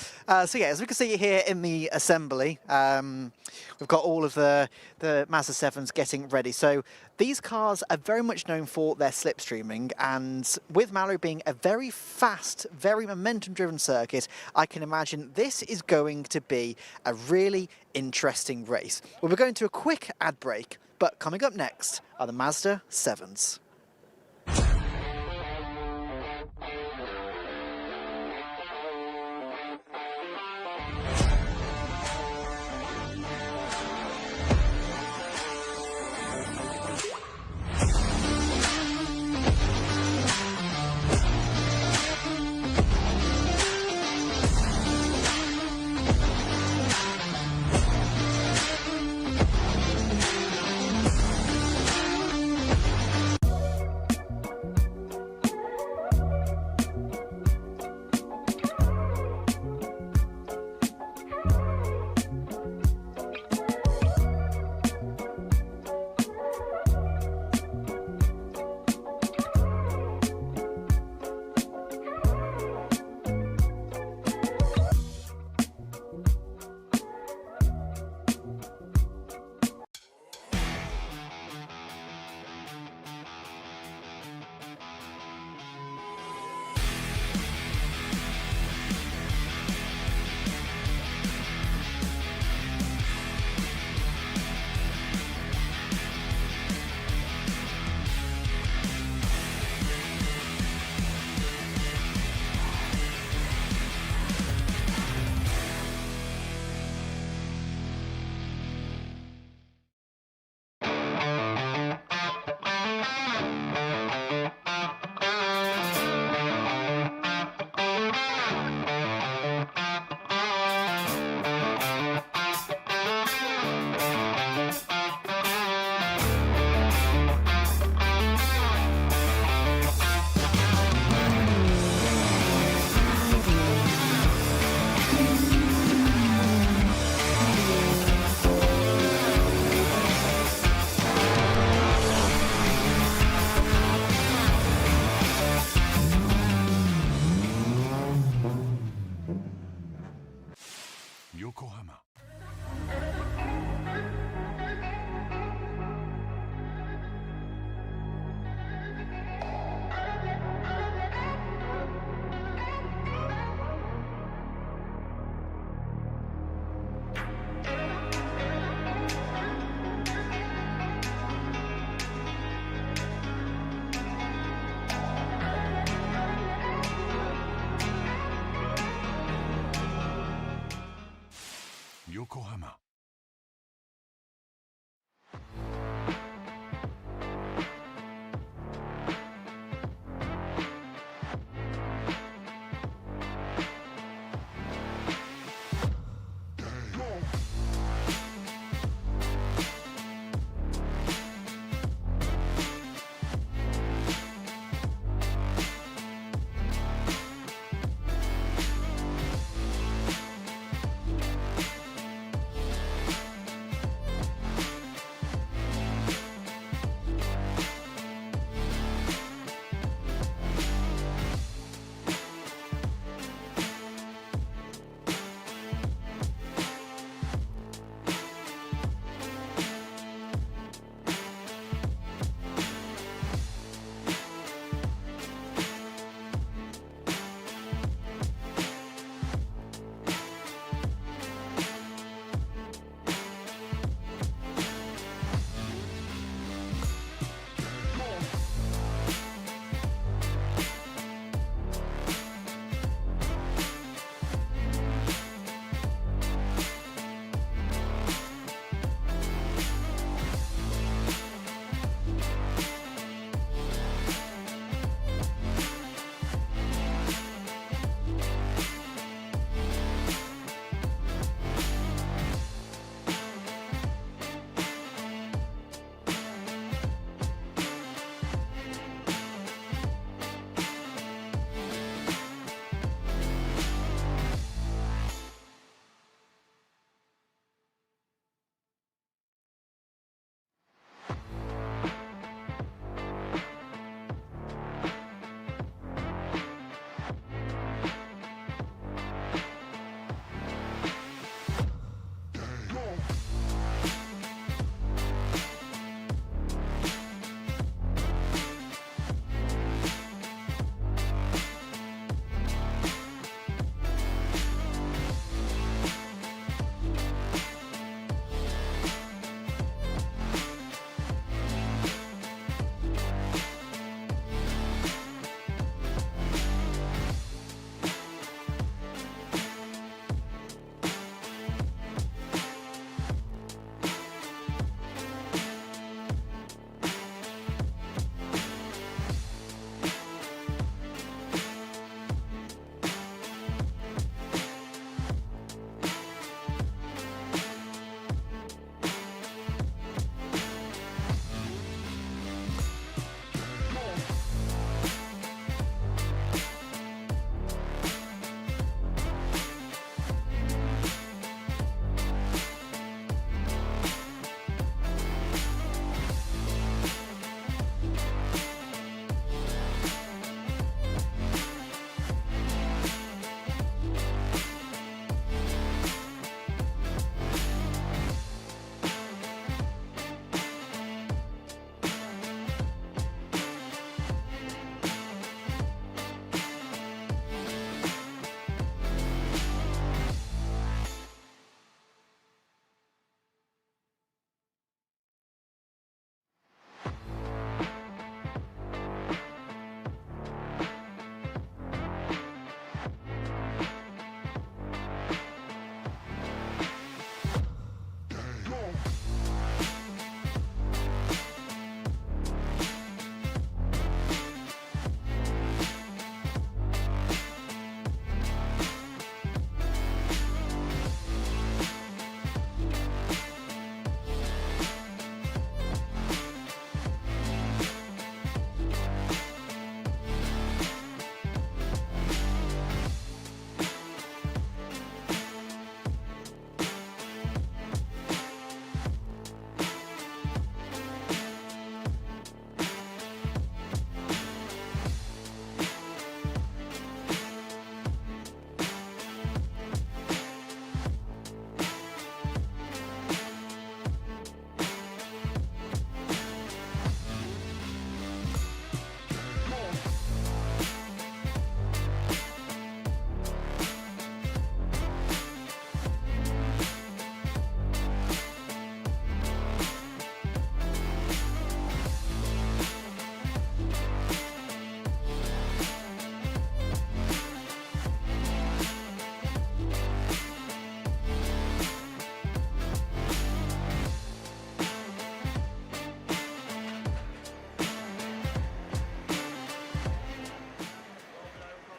So yeah, as we can see here in the assembly, we've got all of the Mazda 7s getting ready. So these cars are very much known for their slipstreaming, and with Mallory being a very fast, very momentum-driven circuit, I can imagine this is going to be a really interesting race. Well, we're going to a quick ad break, but coming up next are the Mazda 7s.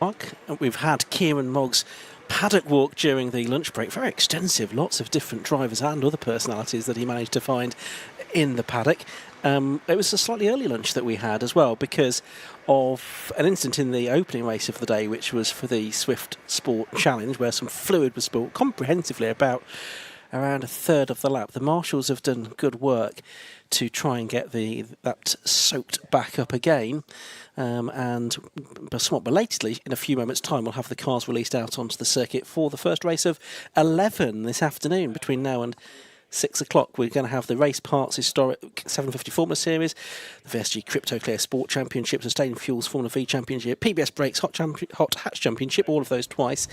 Park. We've had Kieran Mogg's paddock walk during the lunch break. Very extensive, lots of different drivers and other personalities that he managed to find in the paddock. It was a slightly early lunch that we had as well because of an incident in the opening race of the day, which was for the Swift Sport Challenge, where some fluid was spilled comprehensively about around a third of the lap. The marshals have done good work to try and get that soaked back up again. And somewhat belatedly, in a few moments' time, we'll have the cars released out onto the circuit for the first race of 11 this afternoon. Between now and 6 o'clock, we're going to have the Race Parts Historic 750 Formula Series, the VSG Crypto Clear Sport Championship, Sustained Fuels Formula V Championship, PBS Brakes Hot Hatch Championship, all of those twice.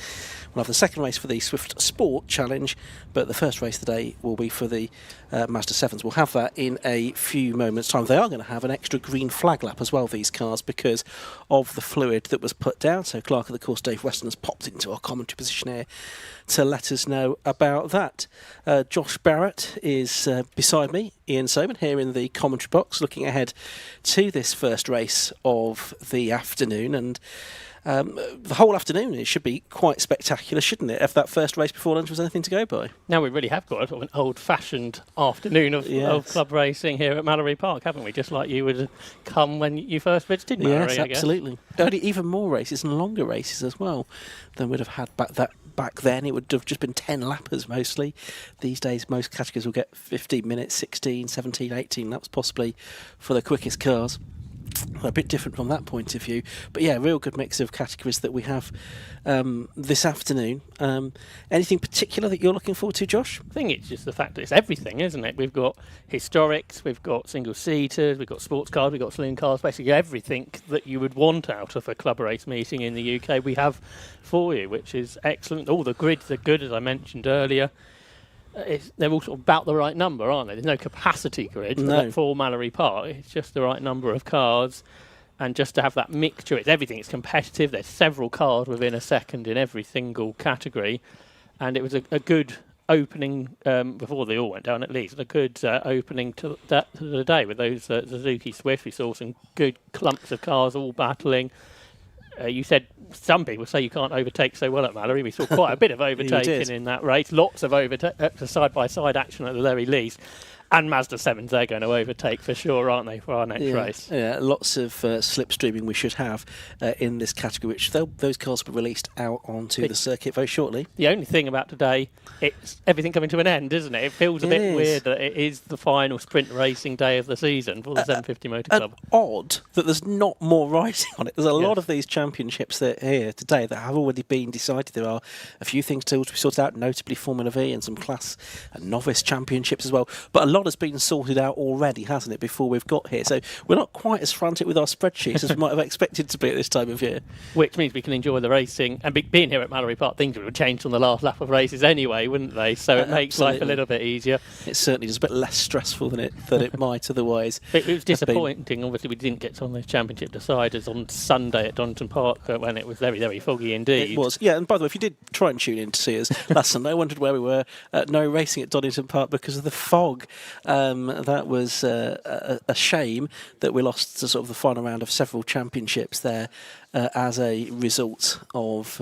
We'll have the second race for the Swift Sport Challenge, but the first race of the day will be for the Mazda 7s. We'll have that in a few moments' time. They are going to have an extra green flag lap as well, these cars, because of the fluid that was put down. So Clerk of the Course Dave Weston has popped into our commentary position here to let us know about that. Josh Barrett is beside me, Ian Soman, here in the commentary box, looking ahead to this first race of the afternoon. And the whole afternoon, it should be quite spectacular, shouldn't it, if that first race before lunch was anything to go by? Now we really have got sort of an old-fashioned afternoon of club racing here at Mallory Park, haven't we? Just like you would come when you first visited Mallory, yes, absolutely. Only even more races and longer races as well than we'd have had back then. It would have just been 10 lappers mostly. These days most categories will get 15 minutes, 16, 17, 18 laps possibly for the quickest cars. A bit different from that point of view, but yeah, real good mix of categories that we have this afternoon. Anything particular that you're looking forward to, Josh? I think it's just the fact that it's everything, isn't it? We've got historics, we've got single-seaters, we've got sports cars, we've got saloon cars, basically everything that you would want out of a club race meeting in the UK we have for you, which is excellent. All the grids are good, as I mentioned earlier. They're all sort of about the right number, aren't they? There's no capacity grid for Mallory Park. It's just the right number of cars. And just to have that mixture, it's everything. It's competitive. There's several cars within a second in every single category. And it was a good opening, before they all went down at least, a good opening to the day with those Suzuki Swift. We saw some good clumps of cars all battling. You said some people say you can't overtake so well at Mallory. We saw quite a bit of overtaking in that race. Lots of side-by-side action at the very least. And Mazda 7s, they're going to overtake for sure, aren't they, for our next race? Yeah, lots of slipstreaming we should have in this category, which those cars will be released out onto the circuit very shortly. The only thing about today, it's everything coming to an end, isn't it? It feels a bit weird that it is the final sprint racing day of the season for the 750 Motor Club. Odd that there's not more riding on it. There's a lot of these championships that are here today that have already been decided. There are a few things still to be sorted out, notably Formula V and some class and novice championships as well. But a lot has been sorted out already, hasn't it, before we've got here? So we're not quite as frantic with our spreadsheets as we might have expected to be at this time of year. Which means we can enjoy the racing. And being here at Mallory Park, things would have changed on the last lap of races anyway, wouldn't they? So it makes life a little bit easier. It's certainly just a bit less stressful than it might otherwise. It was disappointing. Obviously, we didn't get on the championship deciders on Sunday at Donington Park when it was very, very foggy indeed. It was, yeah. And by the way, if you did try and tune in to see us last Sunday, I wondered where we were. No racing at Donington Park because of the fog. That was a shame that we lost to sort of the final round of several championships there as a result of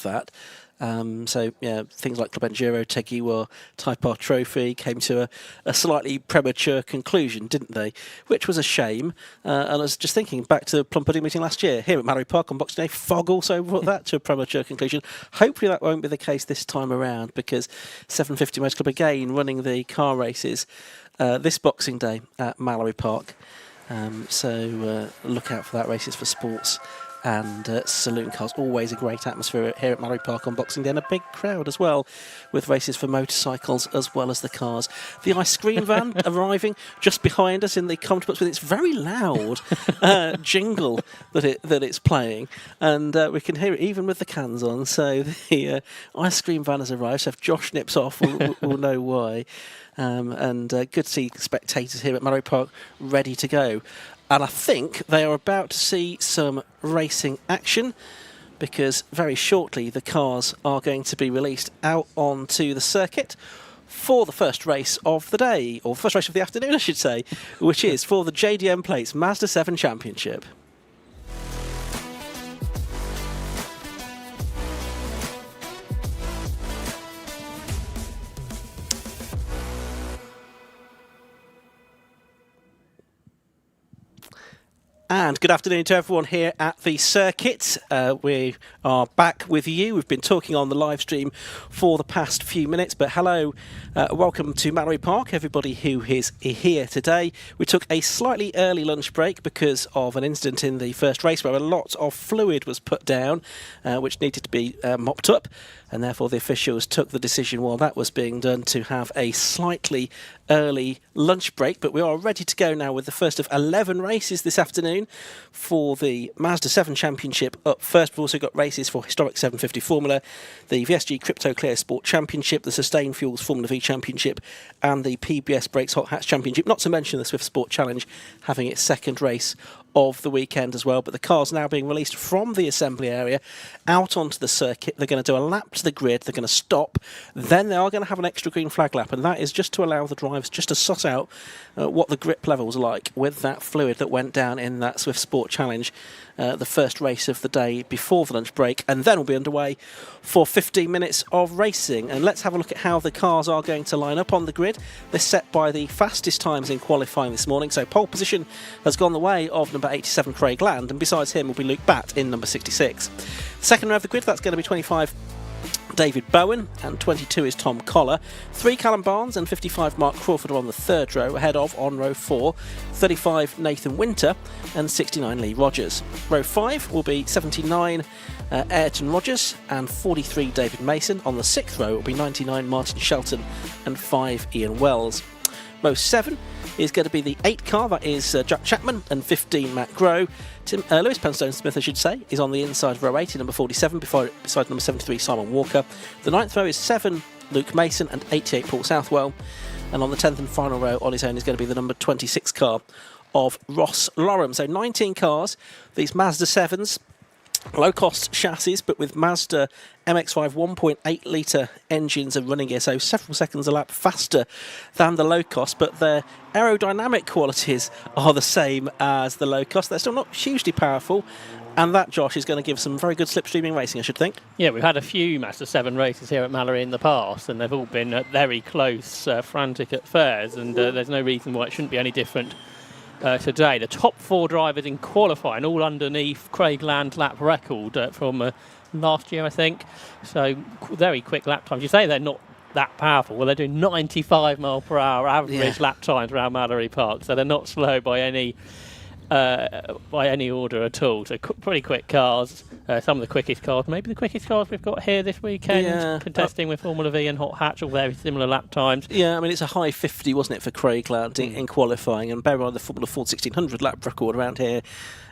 that. So yeah, things like Club Enduro, Tegiwa, Type R Trophy came to a slightly premature conclusion, didn't they? Which was a shame. And I was just thinking back to the Plum Pudding meeting last year here at Mallory Park on Boxing Day. Fog also brought that to a premature conclusion. Hopefully that won't be the case this time around, because 750 Motor Club again running the car races this Boxing Day at Mallory Park. So look out for that. Races for sports and saloon cars. Always a great atmosphere here at Mallory Park on Boxing Day, and a big crowd as well, with races for motorcycles as well as the cars. The ice cream van arriving just behind us in the commentary box with its very loud jingle that it's playing, and we can hear it even with the cans on. So the ice cream van has arrived. So if Josh nips off, we'll know why. And good to see spectators here at Mallory Park ready to go. And I think they are about to see some racing action, because very shortly the cars are going to be released out onto the circuit for the first race of the day, or first race of the afternoon, I should say, which is for the JDM Plates Mazda 7 Championship. And good afternoon to everyone here at the circuit. We are back with you. We've been talking on the live stream for the past few minutes, but hello, welcome to Mallory Park, everybody who is here today. We took a slightly early lunch break because of an incident in the first race where a lot of fluid was put down, which needed to be mopped up, and therefore the officials took the decision while that was being done to have a slightly early lunch break. But we are ready to go now with the first of 11 races this afternoon for the Mazda 7 Championship. Up first, we've also got races for Historic 750 Formula, the VSG Crypto Clear Sport Championship, the Sustain Fuels Formula V Championship, and the PBS Brakes Hot Hatch Championship, not to mention the Swift Sport Challenge having its second race of the weekend as well. But the cars now being released from the assembly area out onto the circuit. They're going to do a lap to the grid, they're going to stop, then they are going to have an extra green flag lap, and that is just to allow the drivers just to suss out what the grip level's like with that fluid that went down in that Swift Sport Challenge, the first race of the day before the lunch break, and then we'll be underway for 15 minutes of racing. And let's have a look at how the cars are going to line up on the grid. They're set by the fastest times in qualifying this morning, so pole position has gone the way of number 87 Craig Land, and besides him will be Luke Batt in number 66. Second row of the grid, that's going to be 25 David Bowen, and 22 is Tom Collar. 3 Callum Barnes and 55 Mark Crawford are on the third row, ahead of, on row 4, 35 Nathan Winter and 69 Lee Rogers. Row 5 will be 79 Ayrton Rogers and 43 David Mason. On the 6th row will be 99 Martin Shelton and 5 Ian Wells. Row 7 is going to be the 8 car, that is Jack Chapman and 15 Matt Groh. Lewis Penstone Smith, I should say, is on the inside of row 8 in number 47, beside number 73 Simon Walker. The 9th row is 7 Luke Mason and 88 Paul Southwell. And on the 10th and final row on his own is going to be the number 26 car of Ross Lorham. So 19 cars, these Mazda 7s, low-cost chassis, but with Mazda MX-5 1.8 litre engines are running here, so several seconds a lap faster than the low-cost, but their aerodynamic qualities are the same as the low-cost. They're still not hugely powerful, and that, Josh, is going to give some very good slipstreaming racing, I should think. Yeah, we've had a few Mazda 7 races here at Mallory in the past, and they've all been very close, frantic at fairs, and there's no reason why it shouldn't be any different today. The top 4 drivers in qualifying, all underneath Craig Land's lap record from last year, I think. So very quick lap times. You say they're not that powerful. Well, they're doing 95 mile per hour average lap times around Mallory Park, so they're not slow by any order at all. So pretty quick cars. Some of the quickest cars, maybe the quickest cars we've got here this weekend, contesting with Formula V and Hot Hatch, all very similar lap times. Yeah, I mean, it's a high 50, wasn't it, for Craig Land in qualifying, and bear in mind the Formula Ford 1600 lap record around here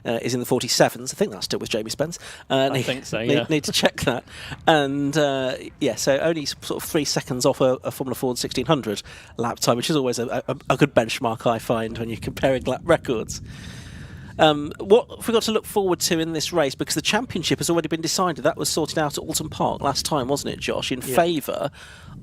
is in the 47s. I think that's still with Jamie Spence. I think so, yeah. Need to check that. And so only sort of 3 seconds off a Formula Ford 1600 lap time, which is always a good benchmark, I find, when you're comparing lap records. What have we got to look forward to in this race? Because the championship has already been decided. That was sorted out at Alton Park last time, wasn't it, Josh, in favour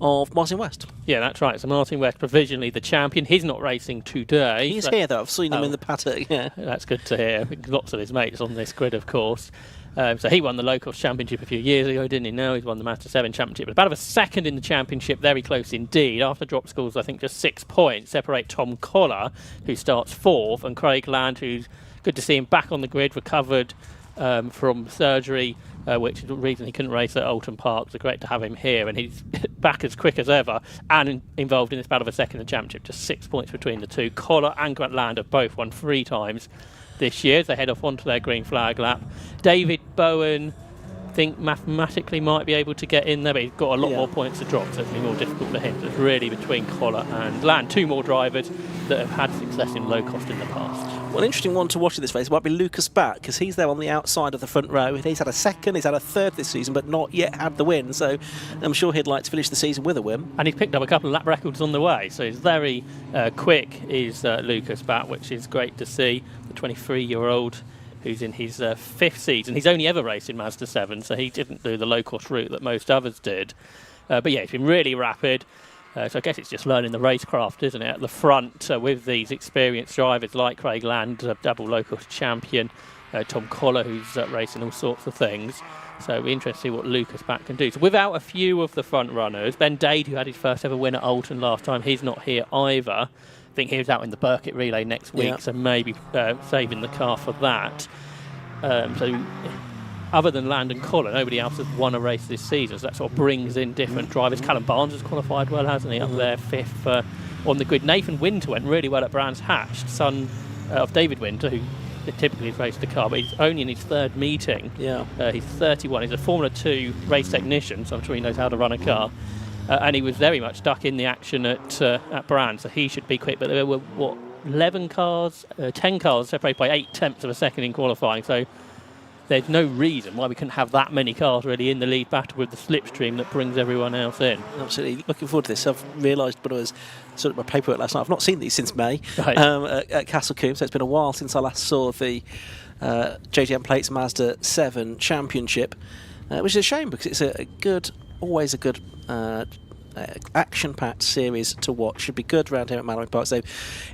of Martin West? Yeah, that's right. So Martin West, provisionally the champion. He's not racing today. He's here, though. I've seen him in the paddock. Yeah, that's good to hear. Lots of his mates on this grid, of course. So he won the low-cost championship a few years ago, didn't he? Now he's won the Mazda 7 championship. But about of a second in the championship, very close indeed. After drop scores, I think just 6 points separate Tom Collar, who starts 4th, and Craig Land, who's good to see him back on the grid, recovered from surgery, which is the reason he couldn't race at Alton Park. So great to have him here, and he's back as quick as ever and involved in this battle of a second in the championship. Just 6 points between the two. Collar and Grant Land have both won 3 times this year. They head off onto their green flag lap. David Bowen, I think mathematically might be able to get in there, but he's got a lot more points to drop, so it'll be more difficult for him. So it's really between Collar and Land. 2 more drivers that have had success in low cost in the past. Well, an interesting one to watch in this race might be Lucas Batt, because he's there on the outside of the front row. He's had a second, he's had a third this season, but not yet had the win. So I'm sure he'd like to finish the season with a win. And he's picked up a couple of lap records on the way. So he's very quick, is Lucas Batt, which is great to see. The 23-year-old who's in his 5th season. He's only ever raced in Mazda 7, so he didn't do the low-cost route that most others did. But yeah, he's been really rapid. So I guess it's just learning the racecraft, isn't it? At the front with these experienced drivers like Craig Land, double low-cost champion, Tom Collar, who's racing all sorts of things. So it'll be interesting to see what Lucas Batt can do. So without a few of the front runners, Ben Dade, who had his first ever win at Alton last time, he's not here either. I think he was out in the Burkitt relay next week, so maybe saving the car for that. So other than Landon Collar, nobody else has won a race this season, so that sort of brings in different drivers. Callum Barnes has qualified well, hasn't he, up there, 5th on the grid. Nathan Winter went really well at Brands Hatch, son of David Winter, who typically has raced the car, but he's only in his 3rd meeting. He's 31. He's a Formula 2 race technician, so I'm sure he knows how to run a car. And he was very much stuck in the action at Brands, so he should be quick. But there were, 10 cars separated by 0.8 of a second in qualifying, so there's no reason why we couldn't have that many cars really in the lead battle with the slipstream that brings everyone else in. Absolutely. Looking forward to this. I've realised when I was sort of my paperwork last night, I've not seen these since May at Castle Combe, so it's been a while since I last saw the JGM Plates Mazda 7 Championship, which is a shame because it's always a good action-packed series to watch. Should be good round here at Mallory Park. So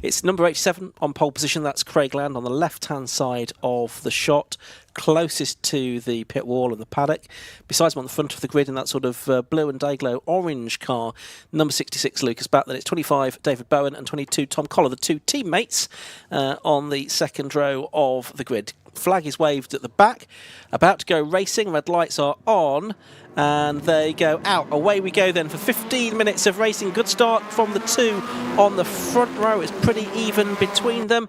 it's number 87 on pole position. That's Craig Land on the left-hand side of the shot, closest to the pit wall and the paddock. Besides him on the front of the grid in that sort of blue and day-glow orange car, number 66 Lucas Batt. Then it's 25 David Bowen and 22 Tom Collar, the two teammates on the second row of the grid. Flag is waved at the back, about to go racing. Red lights are on and they go out. Away we go then for 15 minutes of racing. Good start from the two on the front row. It's pretty even between them.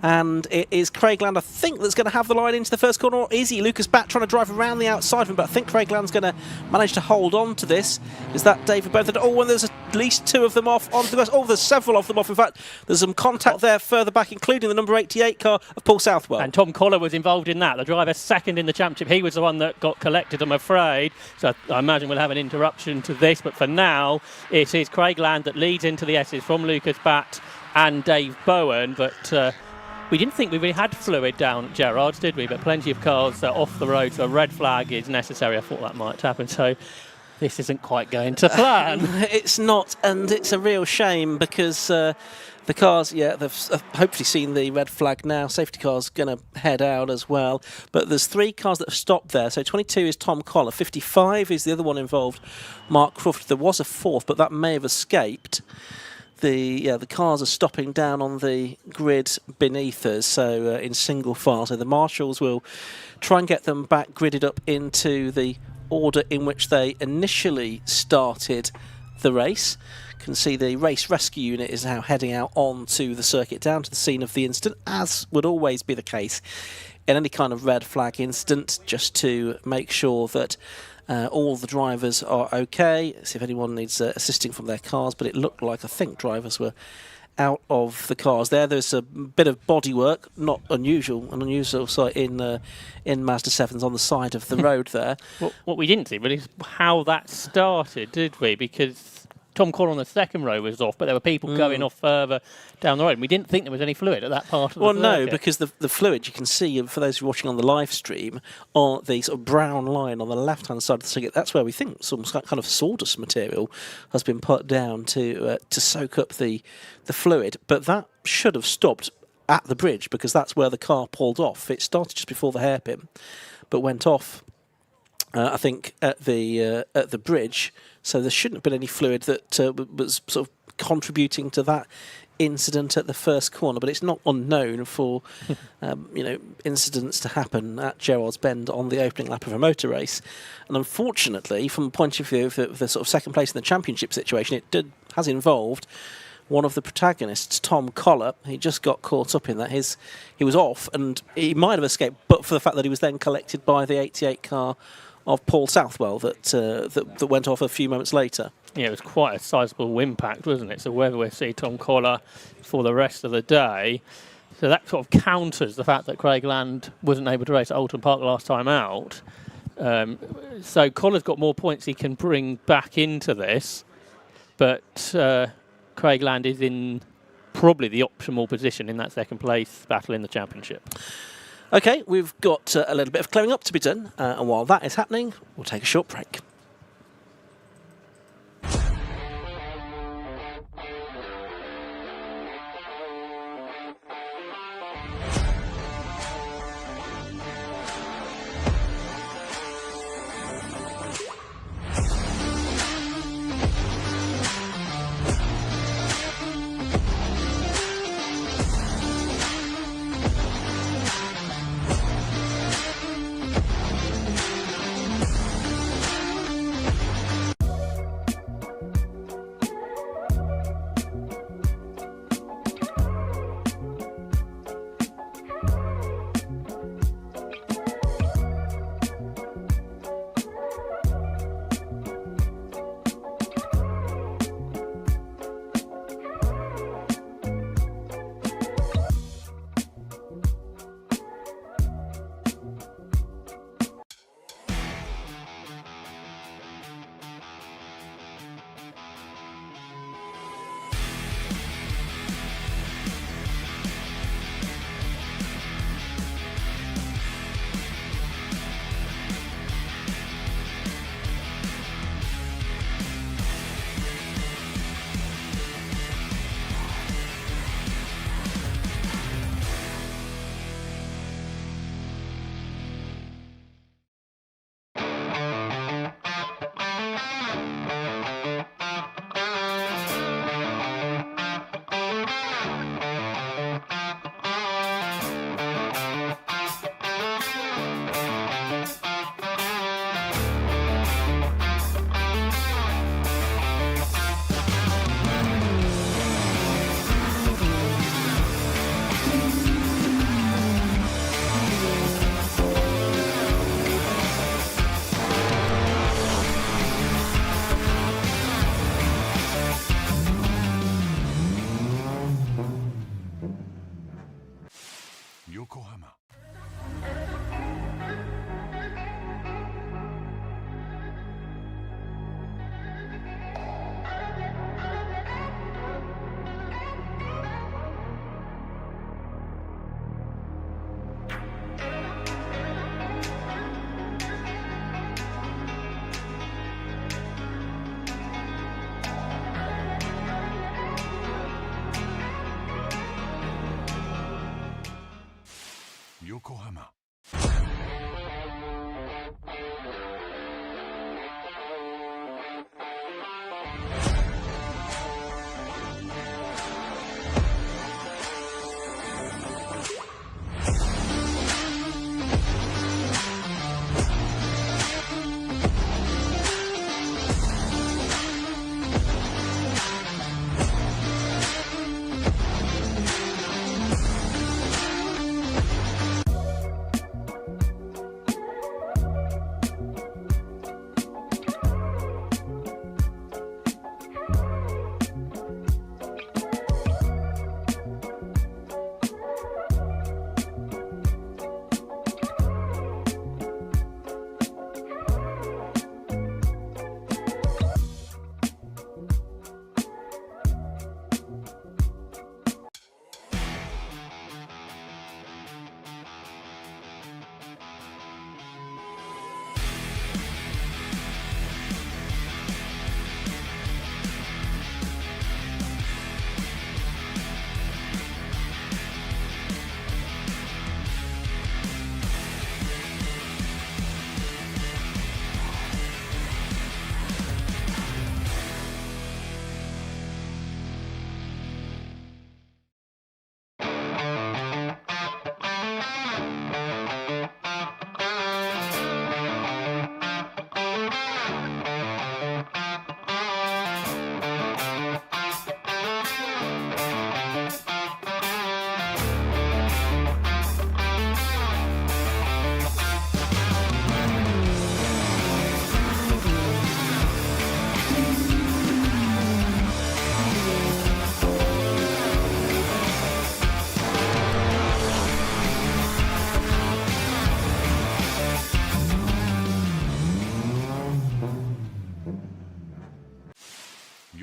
And it is Craig Land, I think, that's going to have the line into the first corner. Or is he? Lucas Batt trying to drive around the outside of him, but I think Craig Land's going to manage to hold on to this. Is that David Bowen? Oh, and there's at least 2 of them off onto the grass. Oh, there's several of them off. In fact, there's some contact there further back, including the number 88 car of Paul Southwell. And Tom Collar was involved in that. The driver second in the championship. He was the one that got collected, I'm afraid. So I imagine we'll have an interruption to this. But for now, it is Craig Land that leads into the S's from Lucas Batt and Dave Bowen. But we didn't think we really had fluid down at Gerrard's, did we? But plenty of cars off the road, so a red flag is necessary. I thought that might happen, so this isn't quite going to plan. It's not, and it's a real shame because the cars, they've hopefully seen the red flag now. Safety car's going to head out as well. But there's 3 cars that have stopped there. So 22 is Tom Collar, 55 is the other one involved, Mark Crawford. There was a 4th, but that may have escaped. The cars are stopping down on the grid beneath us, so in single file. So the marshals will try and get them back gridded up into the order in which they initially started the race. You can see the race rescue unit is now heading out onto the circuit down to the scene of the incident, as would always be the case in any kind of red flag incident, just to make sure that all the drivers are okay, see if anyone needs assisting from their cars, but it looked like, I think, drivers were out of the cars there. There's a bit of bodywork, not unusual, an unusual sight in Mazda 7s on the side of the road there. What we didn't see really is how that started, did we? Because Tom Collar on the second row was off, but there were people going off further down the road. And we didn't think there was any fluid at that part of the circuit. Well, no, because the fluid, you can see, for those who are watching on the live stream, on the sort of brown line on the left-hand side of the circuit, that's where we think some kind of sawdust material has been put down to soak up the fluid. But that should have stopped at the bridge, because that's where the car pulled off. It started just before the hairpin, but went off, I think, at the bridge. So there shouldn't have been any fluid that was sort of contributing to that incident at the first corner. But it's not unknown for incidents to happen at Gerrard's Bend on the opening lap of a motor race. And unfortunately, from the point of view of the sort of second place in the championship situation, has involved one of the protagonists, Tom Collar. He just got caught up in that. He was off, and he might have escaped, but for the fact that he was then collected by the 88 car of Paul Southwell that went off a few moments later. Yeah, it was quite a sizable impact, wasn't it? So whether we see Tom Collar for the rest of the day, so that sort of counters the fact that Craig Land wasn't able to race at Oulton Park last time out. So Collar's got more points he can bring back into this, but Craig Land is in probably the optimal position in that second place battle in the championship. OK, we've got a little bit of clearing up to be done, and while that is happening, we'll take a short break.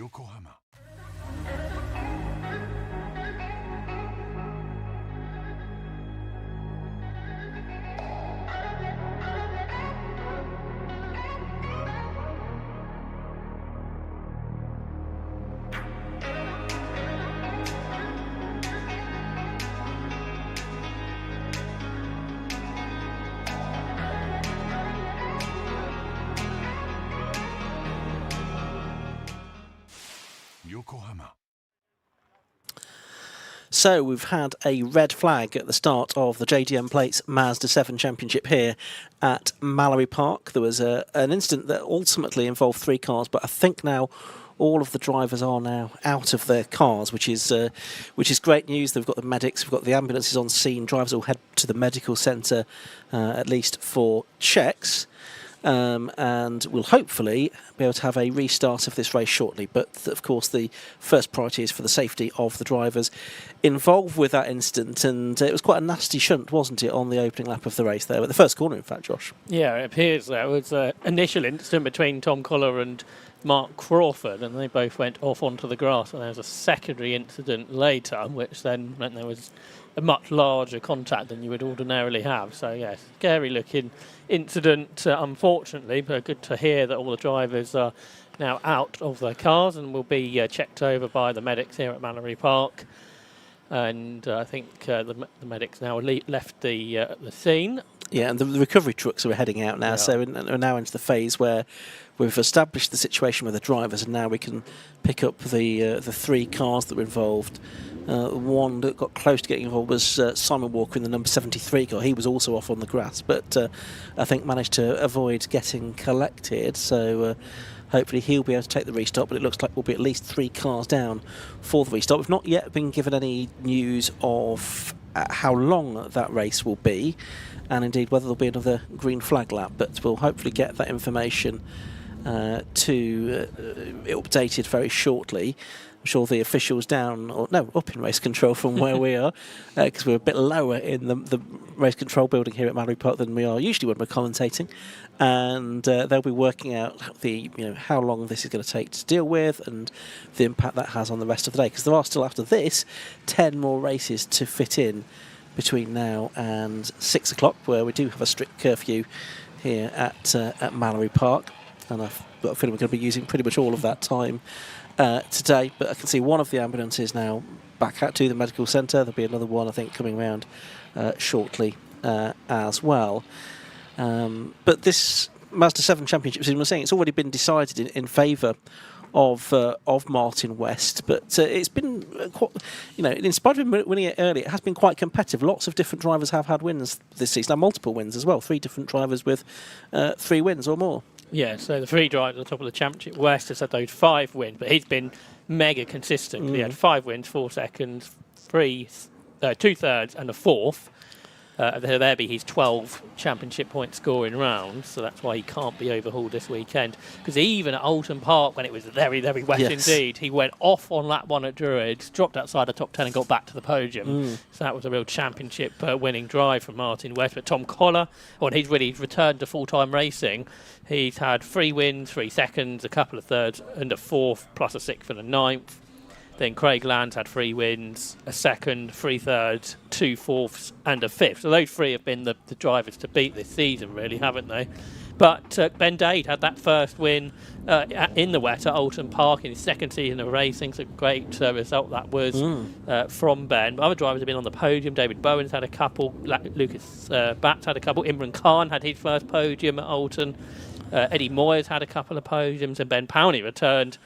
Yokohama. Yokohama. So we've had a red flag at the start of the JDM Plates Mazda 7 Championship here at Mallory Park. There was an incident that ultimately involved 3 cars, but I think now all of the drivers are now out of their cars, which is great news. They've got the medics, we've got the ambulances on scene. Drivers will head to the medical centre at least for checks. And we'll hopefully be able to have a restart of this race shortly. But of course, the first priority is for the safety of the drivers involved with that incident. And it was quite a nasty shunt, wasn't it, on the opening lap of the race there, at the first corner, in fact, Josh. Yeah, it appears there was an initial incident between Tom Collar and Mark Crawford, and they both went off onto the grass. And there was a secondary incident later, which then meant there was a much larger contact than you would ordinarily have. So, yes, scary-looking incident, unfortunately, but good to hear that all the drivers are now out of their cars and will be checked over by the medics here at Mallory Park. And I think the medics now left the scene. Yeah, and the recovery trucks are heading out now, Yeah. so we're now into the phase where we've established the situation with the drivers, and now we can pick up the 3 cars that were involved. One that got close to getting involved was Simon Walker in the number 73 car. He was also off on the grass, but I think managed to avoid getting collected. So hopefully he'll be able to take the restart, but it looks like we'll be at least 3 cars down for the restart. We've not yet been given any news of how long that race will be, and indeed whether there'll be another green flag lap, but we'll hopefully get that information updated very shortly. I'm sure the officials up in race control from where we are, because we're a bit lower in the race control building here at Mallory Park than we are usually when we're commentating, and they'll be working out how long this is going to take to deal with and the impact that has on the rest of the day, because there are still, after this, 10 more races to fit in between now and 6 o'clock, where we do have a strict curfew here at Mallory Park, and I've got a feeling we're going to be using pretty much all of that time today. But I can see one of the ambulances now back out to the medical centre. There'll be another one, I think, coming around shortly as well. But this Mazda 7 Championship season, we're saying it's already been decided in favour of Martin West, but it's been quite, in spite of him winning it early, it has been quite competitive. Lots of different drivers have had wins this season, and multiple wins as well. 3 different drivers with 3 wins or more. Yeah, so the 3 drivers at the top of the championship, West has had those 5 wins, but he's been mega consistent. He had 5 wins, 4 seconds, 2 thirds and a 4th. There'll be his 12 championship point scoring rounds, so that's why he can't be overhauled this weekend. Because even at Oulton Park, when it was very, very wet indeed, he went off on lap 1 at Druids, dropped outside the top 10 and got back to the podium. So that was a real championship winning drive from Martin West. But Tom Collar, when he's really returned to full-time racing, he's had 3 wins, 3 seconds, a couple of thirds and a 4th, plus a 6th and a 9th. Then Craig Land's had 3 wins, a 2nd, 3 thirds, 2 4ths and a 5th. So those 3 have been the drivers to beat this season, really, haven't they? But Ben Dade had that first win in the wet at Oulton Park in his 2nd season of racing. So great result that was from Ben. Other drivers have been on the podium. David Bowen's had a couple. Lucas Batts had a couple. Imran Khan had his first podium at Oulton. Eddie Moyers had a couple of podiums. And Ben Powney returned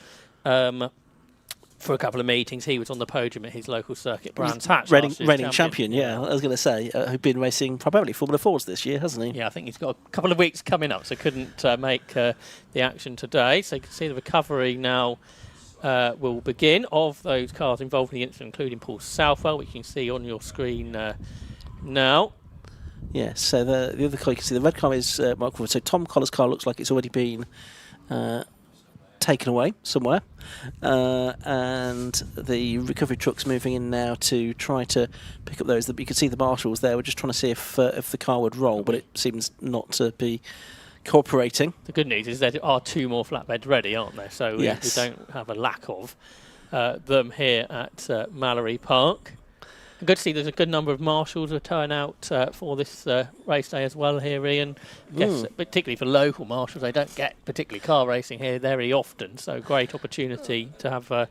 for a couple of meetings. He was on the podium at his local circuit, Brands Hatch. Reigning champion, yeah. I was going to say, who's been racing primarily Formula 4s this year, hasn't he? Yeah, I think he's got a couple of weeks coming up, so couldn't make the action today. So you can see the recovery now will begin of those cars involved in the incident, including Paul Southwell, which you can see on your screen now. Yeah, so the other car, you can see the red car is Mark Crawford. So Tom Collar's car looks like it's already been taken away somewhere, and the recovery truck's moving in now to try to pick up those. That you can see the marshals there. We're just trying to see if the car would roll, but it seems not to be cooperating. The good news is there are 2 more flatbeds ready, aren't there? So we don't have a lack of them here at Mallory Park. Good to see there's a good number of marshals who turn out for this race day as well here, Ian. Yes, particularly for local marshals, they don't get particularly car racing here very often, so great opportunity to have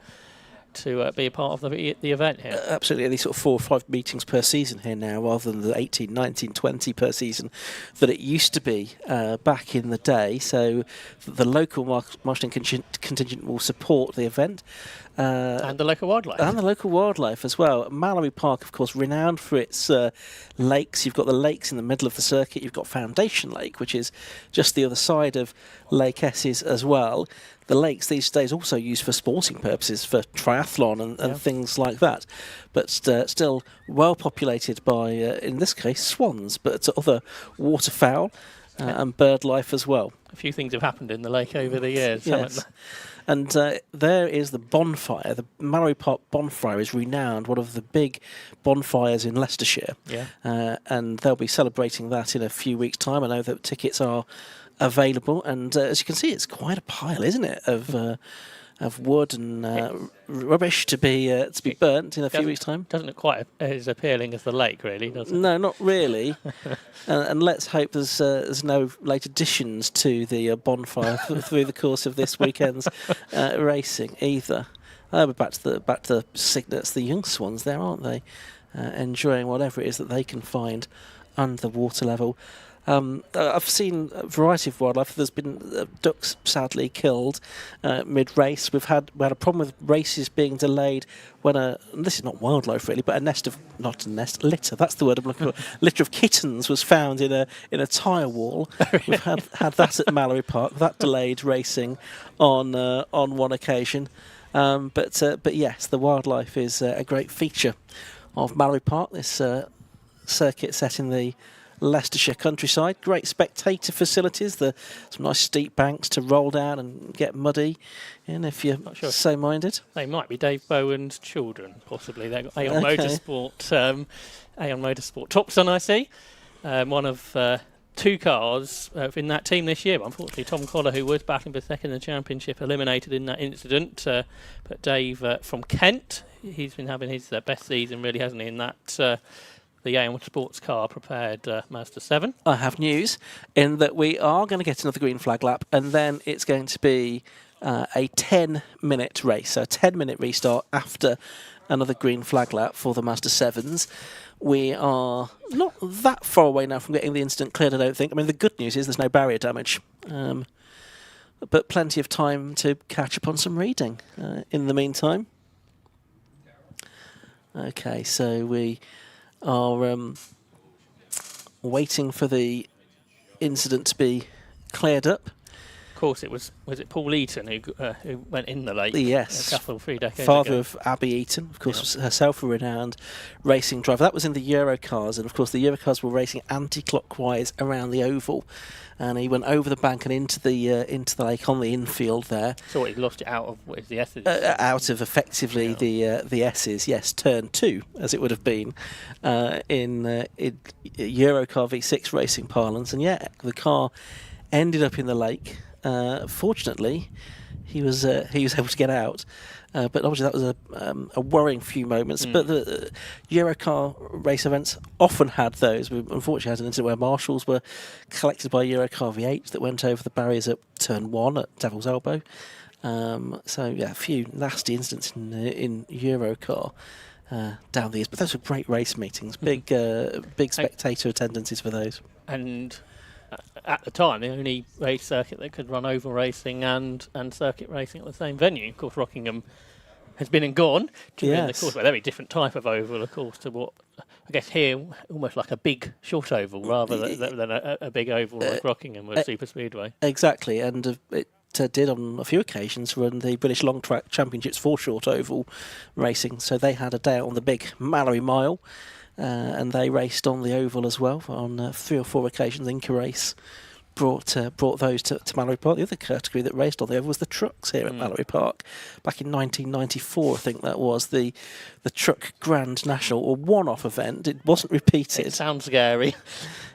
to be a part of the event here. Absolutely, these sort of 4 or 5 meetings per season here now, rather than the 18, 19, 20 per season that it used to be back in the day. So the local marshalling contingent will support the event. And the local wildlife. And the local wildlife as well. Mallory Park, of course, renowned for its lakes. You've got the lakes in the middle of the circuit. You've got Foundation Lake, which is just the other side of Lake Esses as well. The lakes these days also used for sporting purposes, for triathlon and things like that. But still well populated by, in this case, swans, but other waterfowl and bird life as well. A few things have happened in the lake over the years, haven't they? And there is the bonfire. The Mallory Park bonfire is renowned, one of the big bonfires in Leicestershire. And they'll be celebrating that in a few weeks' time. I know that tickets are available, and as you can see, it's quite a pile, isn't it, of wood and rubbish to be burnt in a few weeks' time. Doesn't look quite as appealing as the lake, really, does it? No, not really. And let's hope there's no late additions to the bonfire through the course of this weekend's racing either. We're back to the cygnets, the young swans there, aren't they? Enjoying whatever it is that they can find under the water level. I've seen a variety of wildlife. There's been ducks sadly killed mid-race. We had a problem with races being delayed when this is not wildlife really, but litter. That's the word I'm looking for. Litter of kittens was found in a tyre wall. We've had that at Mallory Park. That delayed racing on one occasion. But yes, the wildlife is a great feature of Mallory Park. This circuit set in the Leicestershire countryside. Great spectator facilities. Some nice steep banks to roll down and get muddy in if you're so minded. They might be Dave Bowen's children, possibly. They've got Aon Motorsport. Aon Motorsport Topson, I see. One of 2 cars in that team this year. Unfortunately, Tom Collar, who was battling for second in the championship, eliminated in that incident. But Dave from Kent, he's been having his best season, really, hasn't he, in that the Aon Sports car prepared Mazda 7. I have news in that we are going to get another green flag lap, and then it's going to be a 10-minute race, so a 10-minute restart after another green flag lap for the Mazda 7s. We are not that far away now from getting the incident cleared, I don't think. I mean, the good news is there's no barrier damage, but plenty of time to catch up on some reading in the meantime. Okay, so we are waiting for the incident to be cleared up. Of course, was it Paul Eaton who went in the lake? Yes, a couple 3 decades father ago. of Abby Eaton, of course, herself a renowned racing driver. That was in the Eurocars, and of course the Eurocars were racing anti-clockwise around the oval, and he went over the bank and into the lake on the infield there. So he lost it out of what is the S's? Out of effectively the S's, yes, turn 2 as it would have been in Eurocar V6 racing parlance, and the car ended up in the lake. Fortunately, he was able to get out, but obviously that was a worrying few moments. But the Eurocar race events often had those. We unfortunately had an incident where marshals were collected by Eurocar V8 that went over the barriers at turn 1 at Devil's Elbow. A few nasty incidents in Eurocar down the years. But those were great race meetings, big spectator attendances for those. And at the time, the only race circuit that could run oval racing and circuit racing at the same venue. Of course, Rockingham has been and gone during the course, but a very different type of oval, of course, to what I guess here, almost like a big short oval rather than a big oval like Rockingham with Super Speedway. Exactly, and it did on a few occasions run the British Long Track Championships for short oval racing, so they had a day out on the big Mallory Mile. And they raced on the oval as well on 3 or 4 occasions. Inca Race brought those to Mallory Park. The other category that raced on the oval was the trucks here at Mallory Park. Back in 1994, I think that was the Truck Grand National, or one-off event. It wasn't repeated. It sounds scary.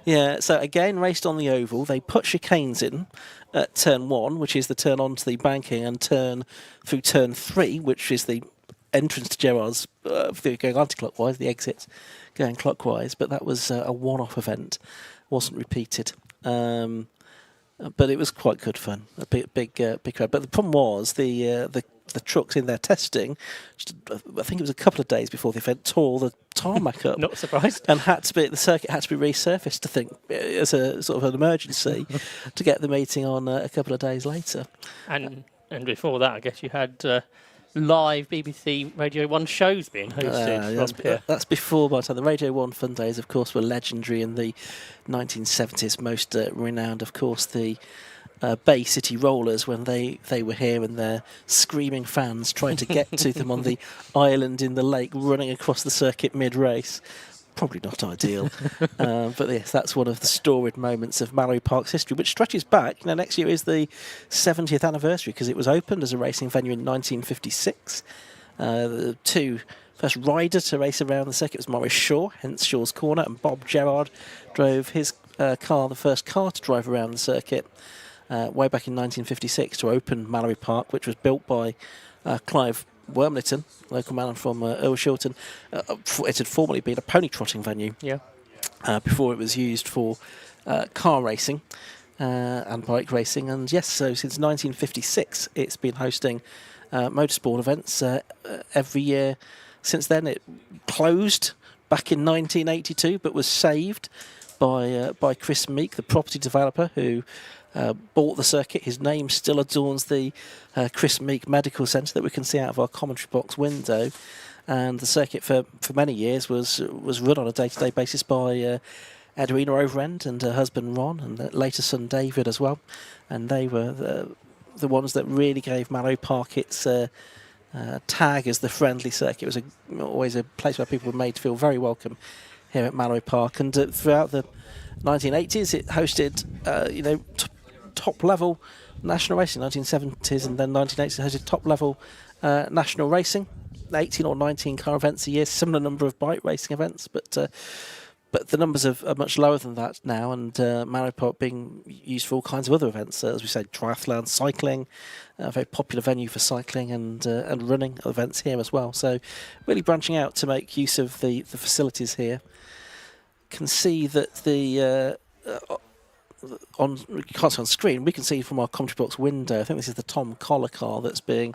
Yeah, so again, raced on the oval. They put chicanes in at turn 1, which is the turn onto the banking, and turn through turn 3, which is the entrance to Gerrard's, going anti-clockwise, the exit going clockwise. But that was a one-off event. Wasn't repeated. But it was quite good fun. A big crowd. But the problem was the trucks in their testing. I think it was a couple of days before the event, tore the tarmac up. Not surprised. And the circuit had to be resurfaced. I think as a sort of an emergency to get the meeting on a couple of days later. And before that, I guess you had live BBC Radio 1 shows being hosted. That's before my time. The Radio 1 Fun Days, of course, were legendary in the 1970s. Most renowned, of course, the Bay City Rollers, when they were here and their screaming fans trying to get to them on the island in the lake, running across the circuit mid-race. Probably not ideal. But yes, that's one of the storied moments of Mallory Park's history, which stretches back. Next year is the 70th anniversary, because it was opened as a racing venue in 1956. The first rider to race around the circuit was Maurice Shaw, hence Shaw's Corner, and Bob Gerrard drove his car, the first car to drive around the circuit, way back in 1956 to open Mallory Park, which was built by Clive Wormleyton, local man from Earl Shilton. It had formerly been a pony trotting venue before it was used for car racing and bike racing. And yes, so since 1956 it's been hosting motorsport events every year since then. It closed back in 1982 but was saved by Chris Meek, the property developer who bought the circuit. His name still adorns the Chris Meek Medical Centre that we can see out of our commentary box window. And the circuit for many years was run on a day-to-day basis by Edwina Overend and her husband Ron, and later son David as well. And they were the ones that really gave Mallory Park its tag as the friendly circuit. It was always a place where people were made to feel very welcome here at Mallory Park. And throughout the 1980s, it hosted top-level national racing. 1970s and then 1980s it hosted top-level national racing. 18 or 19 car events a year, similar number of bike racing events, but the numbers are much lower than that now, and Mallory Park being used for all kinds of other events, as we said, triathlon, cycling, a very popular venue for cycling and running events here as well. So really branching out to make use of the facilities here. Can see that the you can't see on screen, we can see from our commentary box window, I think this is the Tom Collar car that's being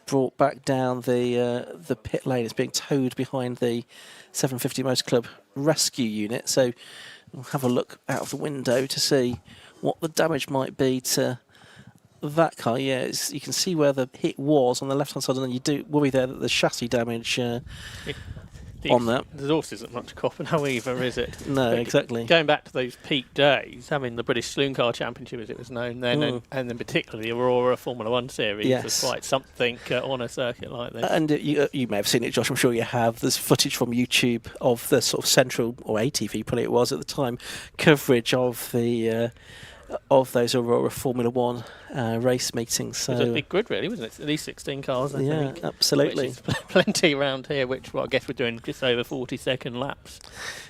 brought back down the pit lane. It's being towed behind the 750 Motor Club rescue unit. So we'll have a look out of the window to see what the damage might be to that car. Yeah, you can see where the hit was on the left-hand side, and then you do worry there that the chassis damage on that. The exhaust isn't much copper now either, is it? No, but exactly. Going back to those peak days, having the British Saloon Car Championship, as it was known then, and then particularly the Aurora Formula One Series, was quite something on a circuit like this. And you may have seen it, Josh, I'm sure you have. There's footage from YouTube of the sort of central, or ATV probably it was at the time, coverage of the of those Aurora Formula One race meetings. So it was a big grid, really, wasn't it? At least 16 cars, I think. Yeah, absolutely. Which is plenty around here, which I guess we're doing just over 40-second laps.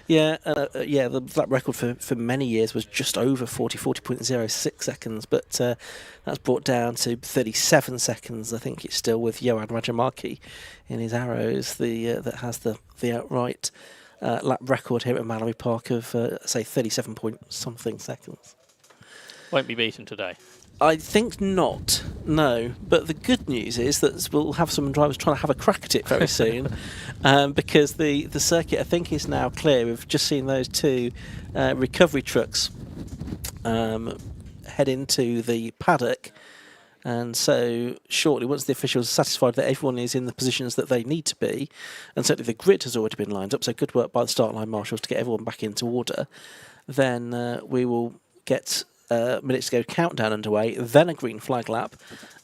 Yeah, that record for many years was just over 40.06 seconds, but that's brought down to 37 seconds. I think it's still with Johan Rajamaki in his Arrows, that has the outright lap record here at Mallory Park of, say, 37 point something seconds. Won't be beaten today. I think not, no. But the good news is that we'll have some drivers trying to have a crack at it very soon, because the circuit, I think, is now clear. We've just seen those two recovery trucks head into the paddock, and so shortly, once the officials are satisfied that everyone is in the positions that they need to be, and certainly the grid has already been lined up, so good work by the start line marshals to get everyone back into order, then we will get minutes to go countdown underway, then a green flag lap,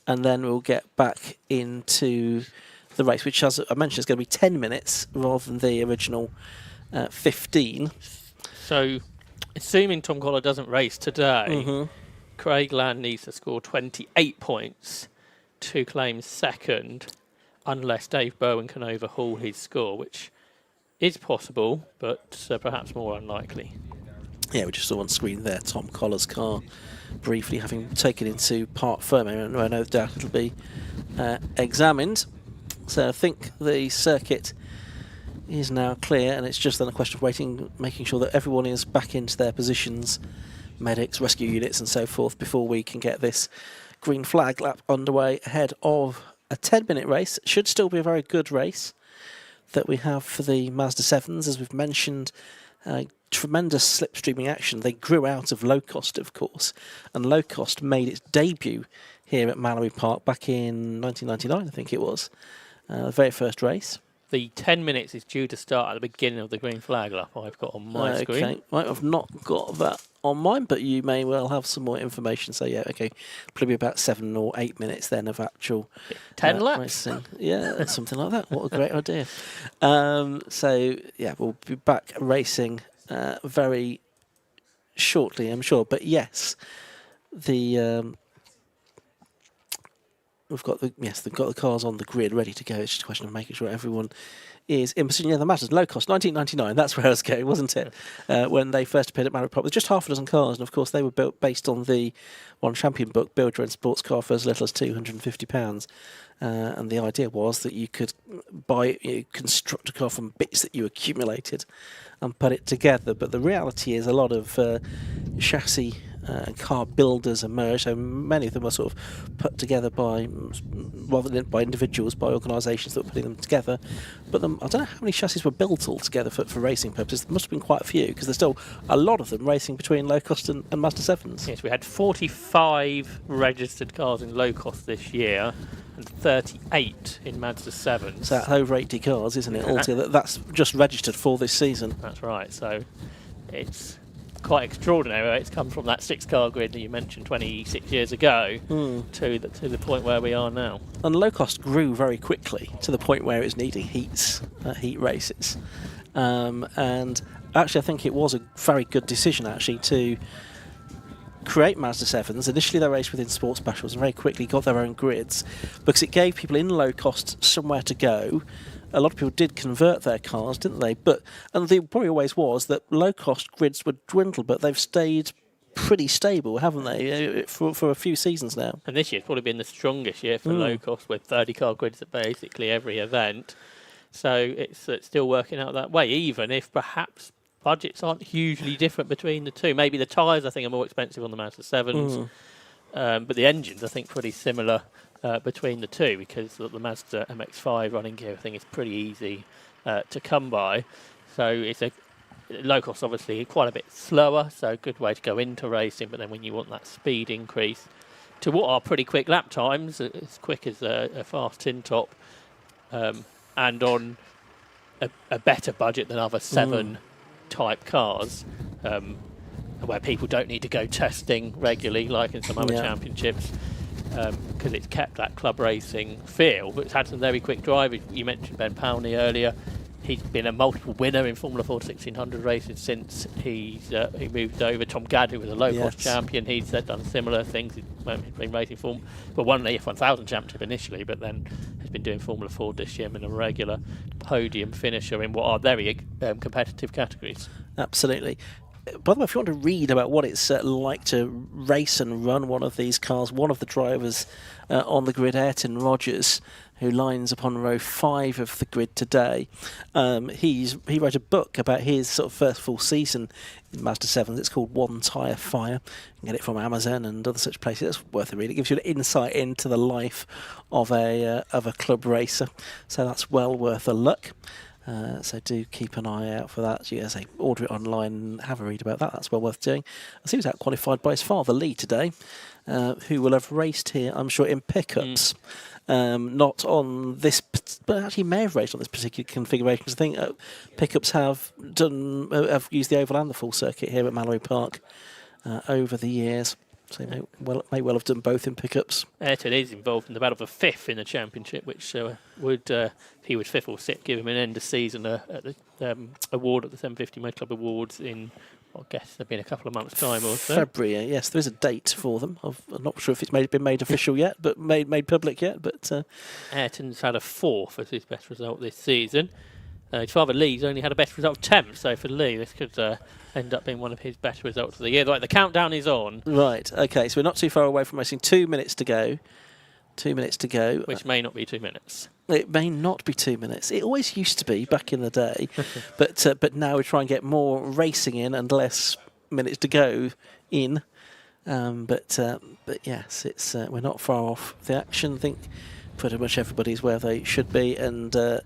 and then we'll get back into the race, which, as I mentioned, is going to be 10 minutes rather than the original 15. So assuming Tom Collar doesn't race today, Craig Land needs to score 28 points to claim second, unless Dave Bowen can overhaul his score, which is possible, but perhaps more unlikely. Yeah, we just saw on screen there Tom Collar's car briefly having taken into Parc Ferme, and no doubt it'll be examined. So I think the circuit is now clear, and it's just then a question of waiting, making sure that everyone is back into their positions, medics, rescue units and so forth, before we can get this green flag lap underway ahead of a 10-minute race. It should still be a very good race that we have for the Mazda 7s, as we've mentioned. Tremendous slipstreaming action. They grew out of low cost, of course, and low cost made its debut here at Mallory Park back in 1999, I think it was, the very first race. The 10 minutes is due to start at the beginning of the green flag lap I've got on my screen. Okay, right, I've not got that on mine, but you may well have some more information. So yeah, okay, probably about 7 or 8 minutes then of actual 10 laps. Racing. Yeah, something like that. What a great idea. So yeah, we'll be back racing very shortly, I'm sure. But yes, the they've got the cars on the grid ready to go. It's just a question of making sure everyone is in position. Yeah, the Mazda's low cost, 1999. That's where I was going, wasn't it? When they first appeared at Mallory Park, with just half a dozen cars, and of course they were built based on the One Champion book, Build Your Own Sports Car for as little as £250. And the idea was that you could construct a car from bits that you accumulated and put it together. But the reality is a lot of chassis and car builders emerged. So many of them were sort of put together rather than by individuals, by organisations that were putting them together. But I don't know how many chassis were built altogether for racing purposes. There must have been quite a few, because there's still a lot of them racing between low cost and Mazda 7s. Yes, we had 45 registered cars in low cost this year and 38 in Mazda 7s. So that's over 80 cars, isn't it, altogether? That's just registered for this season. That's right. So it's quite extraordinary. It's come from that 6-car grid that you mentioned 26 years ago to the point where we are now. And low cost grew very quickly to the point where it was needing heat races. And actually, I think it was a very good decision actually to create Mazda 7s. Initially, they raced within sports battles and very quickly got their own grids, because it gave people in low cost somewhere to go. A lot of people did convert their cars, didn't they? And the probably always was that low-cost grids would dwindle, but they've stayed pretty stable, haven't they, for a few seasons now? And this year's probably been the strongest year for low-cost, with 30-car grids at basically every event. So it's still working out that way, even if perhaps budgets aren't hugely different between the two. Maybe the tyres, I think, are more expensive on the Mazda 7s, but the engines, I think, pretty similar between the two, because the Mazda MX-5 running gear, I think, is pretty easy to come by. So it's a low cost, obviously quite a bit slower, so a good way to go into racing. But then when you want that speed increase to what are pretty quick lap times, as quick as a fast tin top, and on a better budget than other 7 type cars, where people don't need to go testing regularly like in some other championships, because it's kept that club racing feel. But it's had some very quick drivers. You mentioned Ben Powney earlier. He's been a multiple winner in Formula 4 1600 races since he moved over. Tom Gadd, who was a low-cost champion, he's done similar things. He's been racing won the F1000 championship initially, but then has been doing Formula 4 this year and a regular podium finisher in what are very competitive categories. Absolutely. By the way, if you want to read about what it's like to race and run one of these cars, one of the drivers on the grid, Ayrton Rogers, who lines upon row 5 of the grid today, he wrote a book about his sort of first full season in Mazda 7s. It's called One Tyre Fire. You can get it from Amazon and other such places. It's worth a read. It gives you an insight into the life of a club racer. So that's well worth a look. So do keep an eye out for that. You say order it online and have a read about that. That's well worth doing. I see he was out qualified by his father, Lee, today, who will have raced here, I'm sure, in pickups. Not on this, but actually may have raced on this particular configuration, because I think pickups have used the oval and the full circuit here at Mallory Park over the years. So he may well have done both in pickups. Ayrton is involved in the battle for 5th in the championship, which would, if he was 5th or 6th, give him an end of season at the award at the 750 Motor Club Awards in I guess there'll be in a couple of months' time or so. February, yes, there is a date for them. I'm not sure if it's been made official yet, but made public yet. But Ayrton's had a 4th as his best result this season. His father Lee's only had a best result of 10th, so for Lee this could end up being one of his best results of the year. Right, the countdown is on. Right, okay, so we're not too far away from racing. 2 minutes to go. 2 minutes to go. Which may not be 2 minutes. It may not be 2 minutes. It always used to be back in the day, but now we try and get more racing in and less minutes to go in. But yes, it's we're not far off the action. I think pretty much everybody's where they should be. And I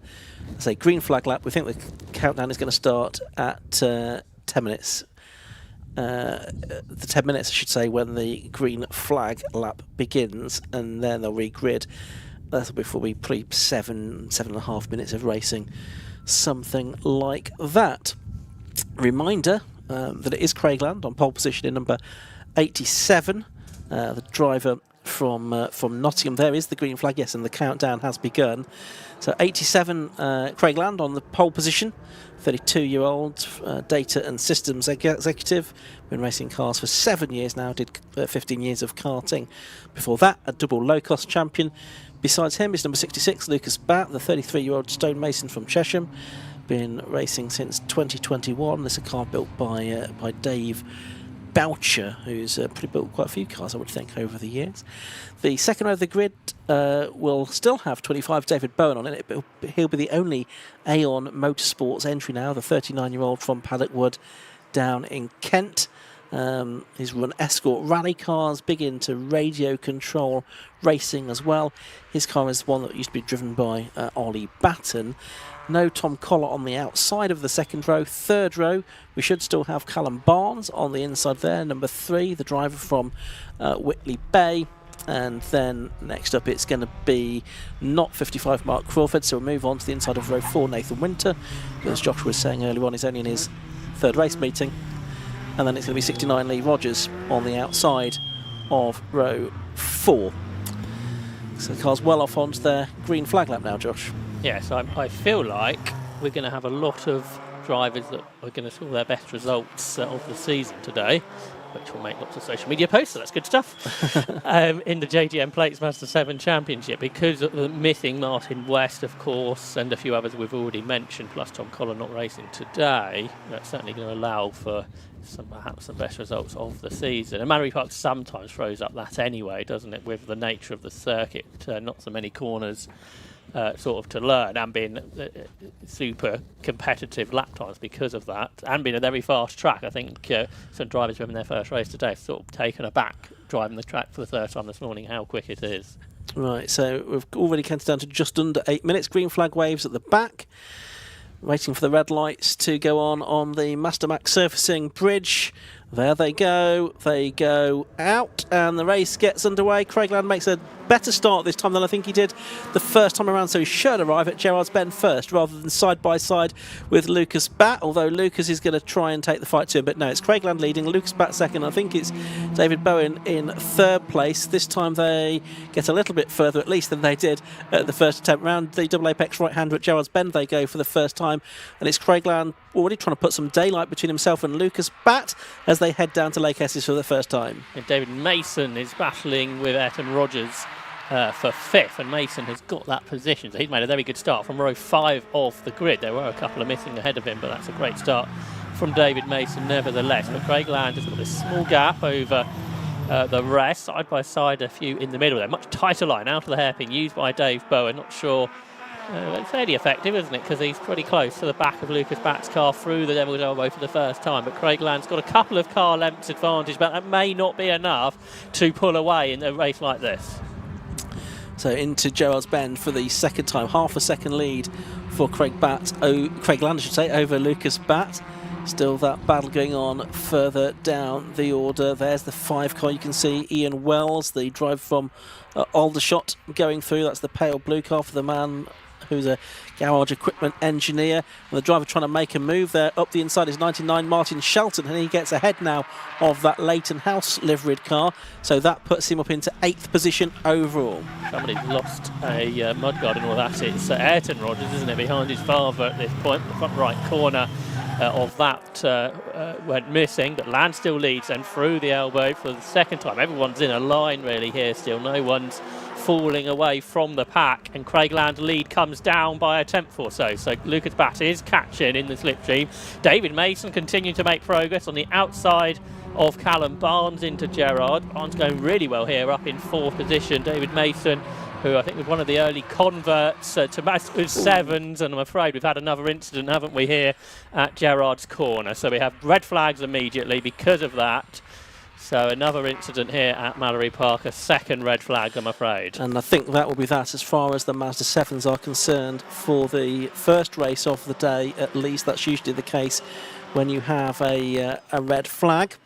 say green flag lap. We think the countdown is going to start at 10 minutes. The 10 minutes, I should say, when the green flag lap begins, and then they'll regrid. That'll be probably 7.5 minutes of racing, something like that. Reminder that it is Craigland on pole position in number 87. The driver from Nottingham. There is the green flag, yes, and the countdown has begun. So 87 Craigland on the pole position. 32-year-old data and systems executive. Been racing cars for 7 years now. Did 15 years of karting. Before that, a double low-cost champion. Besides him is number 66, Lucas Batt, the 33-year-old stonemason from Chesham. Been racing since 2021. This is a car built by Dave Boucher, who's built quite a few cars, I would think, over the years. The second row of the grid will still have 25 David Bowen on it, but he'll be the only Aon Motorsports entry now, the 39-year-old from Paddock Wood down in Kent. He's run Escort rally cars, big into radio control racing as well. His car is one that used to be driven by Ollie Batten. No Tom Collar on the outside of the second row. Third row, we should still have Callum Barnes on the inside there. Number 3, the driver from Whitley Bay. And then next up it's going to be not 55 Mark Crawford, so we'll move on to the inside of row 4, Nathan Winter. As Joshua was saying earlier on, he's only in his third race meeting. And then it's going to be 69 Lee Rogers on the outside of row 4. So the car's well off onto their green flag lap now, Josh. Yes, I feel like we're going to have a lot of drivers that are going to score their best results of the season today, which will make lots of social media posts, so that's good stuff, in the JGM Plates Mazda 7 Championship, because of the missing Martin West, of course, and a few others we've already mentioned, plus Tom Collar not racing today. That's certainly going to allow for perhaps some best results of the season. And Mallory Park sometimes throws up that anyway, doesn't it, with the nature of the circuit, not so many corners sort of to learn, and being super competitive lap times because of that, and being a very fast track. I think some drivers who are in their first race today have sort of taken aback driving the track for the third time this morning how quick it is. Right, so we've already counted down to just under 8 minutes. Green flag waves at the back, waiting for the red lights to go on the Master Max surfacing bridge. There they go out, and the race gets underway. Craigland makes a better start this time than I think he did the first time around, so he should arrive at Gerrard's Bend first rather than side by side with Lucas Batt, although Lucas is going to try and take the fight to him. But no, it's Craigland leading, Lucas Batt second. I think it's David Bowen in third place. This time they get a little bit further at least than they did at the first attempt round. The double apex right-hander at Gerrard's Bend they go for the first time, and it's Craigland already trying to put some daylight between himself and Lucas Batt as they head down to Lake Esses for the first time. And David Mason is battling with Ayrton Rogers for 5th, and Mason has got that position, so he's made a very good start from row 5 of the grid. There were a couple of missing ahead of him, but that's a great start from David Mason nevertheless. But Craigland has got this small gap over the rest, side by side, a few in the middle there. Much tighter line out of the hairpin used by Dave Bowen. Not sure, it's fairly effective, isn't it, because he's pretty close to the back of Lucas Batt's car through the Devil's Elbow for the first time. But Craigland's got a couple of car lengths advantage, but that may not be enough to pull away in a race like this. So into Gerrard's Bend for the second time, half a second lead for Craigland, I should say, over Lucas Batt. Still that battle going on further down the order. There's the 5 car. You can see Ian Wells, the driver from Aldershot, going through. That's the pale blue car for the man who's a garage equipment engineer. And the driver trying to make a move there. Up the inside is 99 Martin Shelton, and he gets ahead now of that Leighton House liveried car. So that puts him up into 8th position overall. Somebody's lost a mudguard and all that. It's Ayrton Rogers, isn't it, behind his father at this point, the front right corner of that went missing, but Land still leads and through the elbow for the second time. Everyone's in a line really here still. No one's falling away from the pack, and Craig Land's lead comes down by a tenth or so. So Lucas Batt is catching in the slipstream. David Mason continuing to make progress on the outside of Callum Barnes into Gerard. Barnes going really well here, up in fourth position. David Mason, who I think was one of the early converts to Mazda 7s, and I'm afraid we've had another incident, haven't we, here at Gerard's corner. So we have red flags immediately because of that. So another incident here at Mallory Park, a second red flag, I'm afraid. And I think that will be that as far as the Mazda 7s are concerned for the first race of the day, at least. That's usually the case when you have a red flag,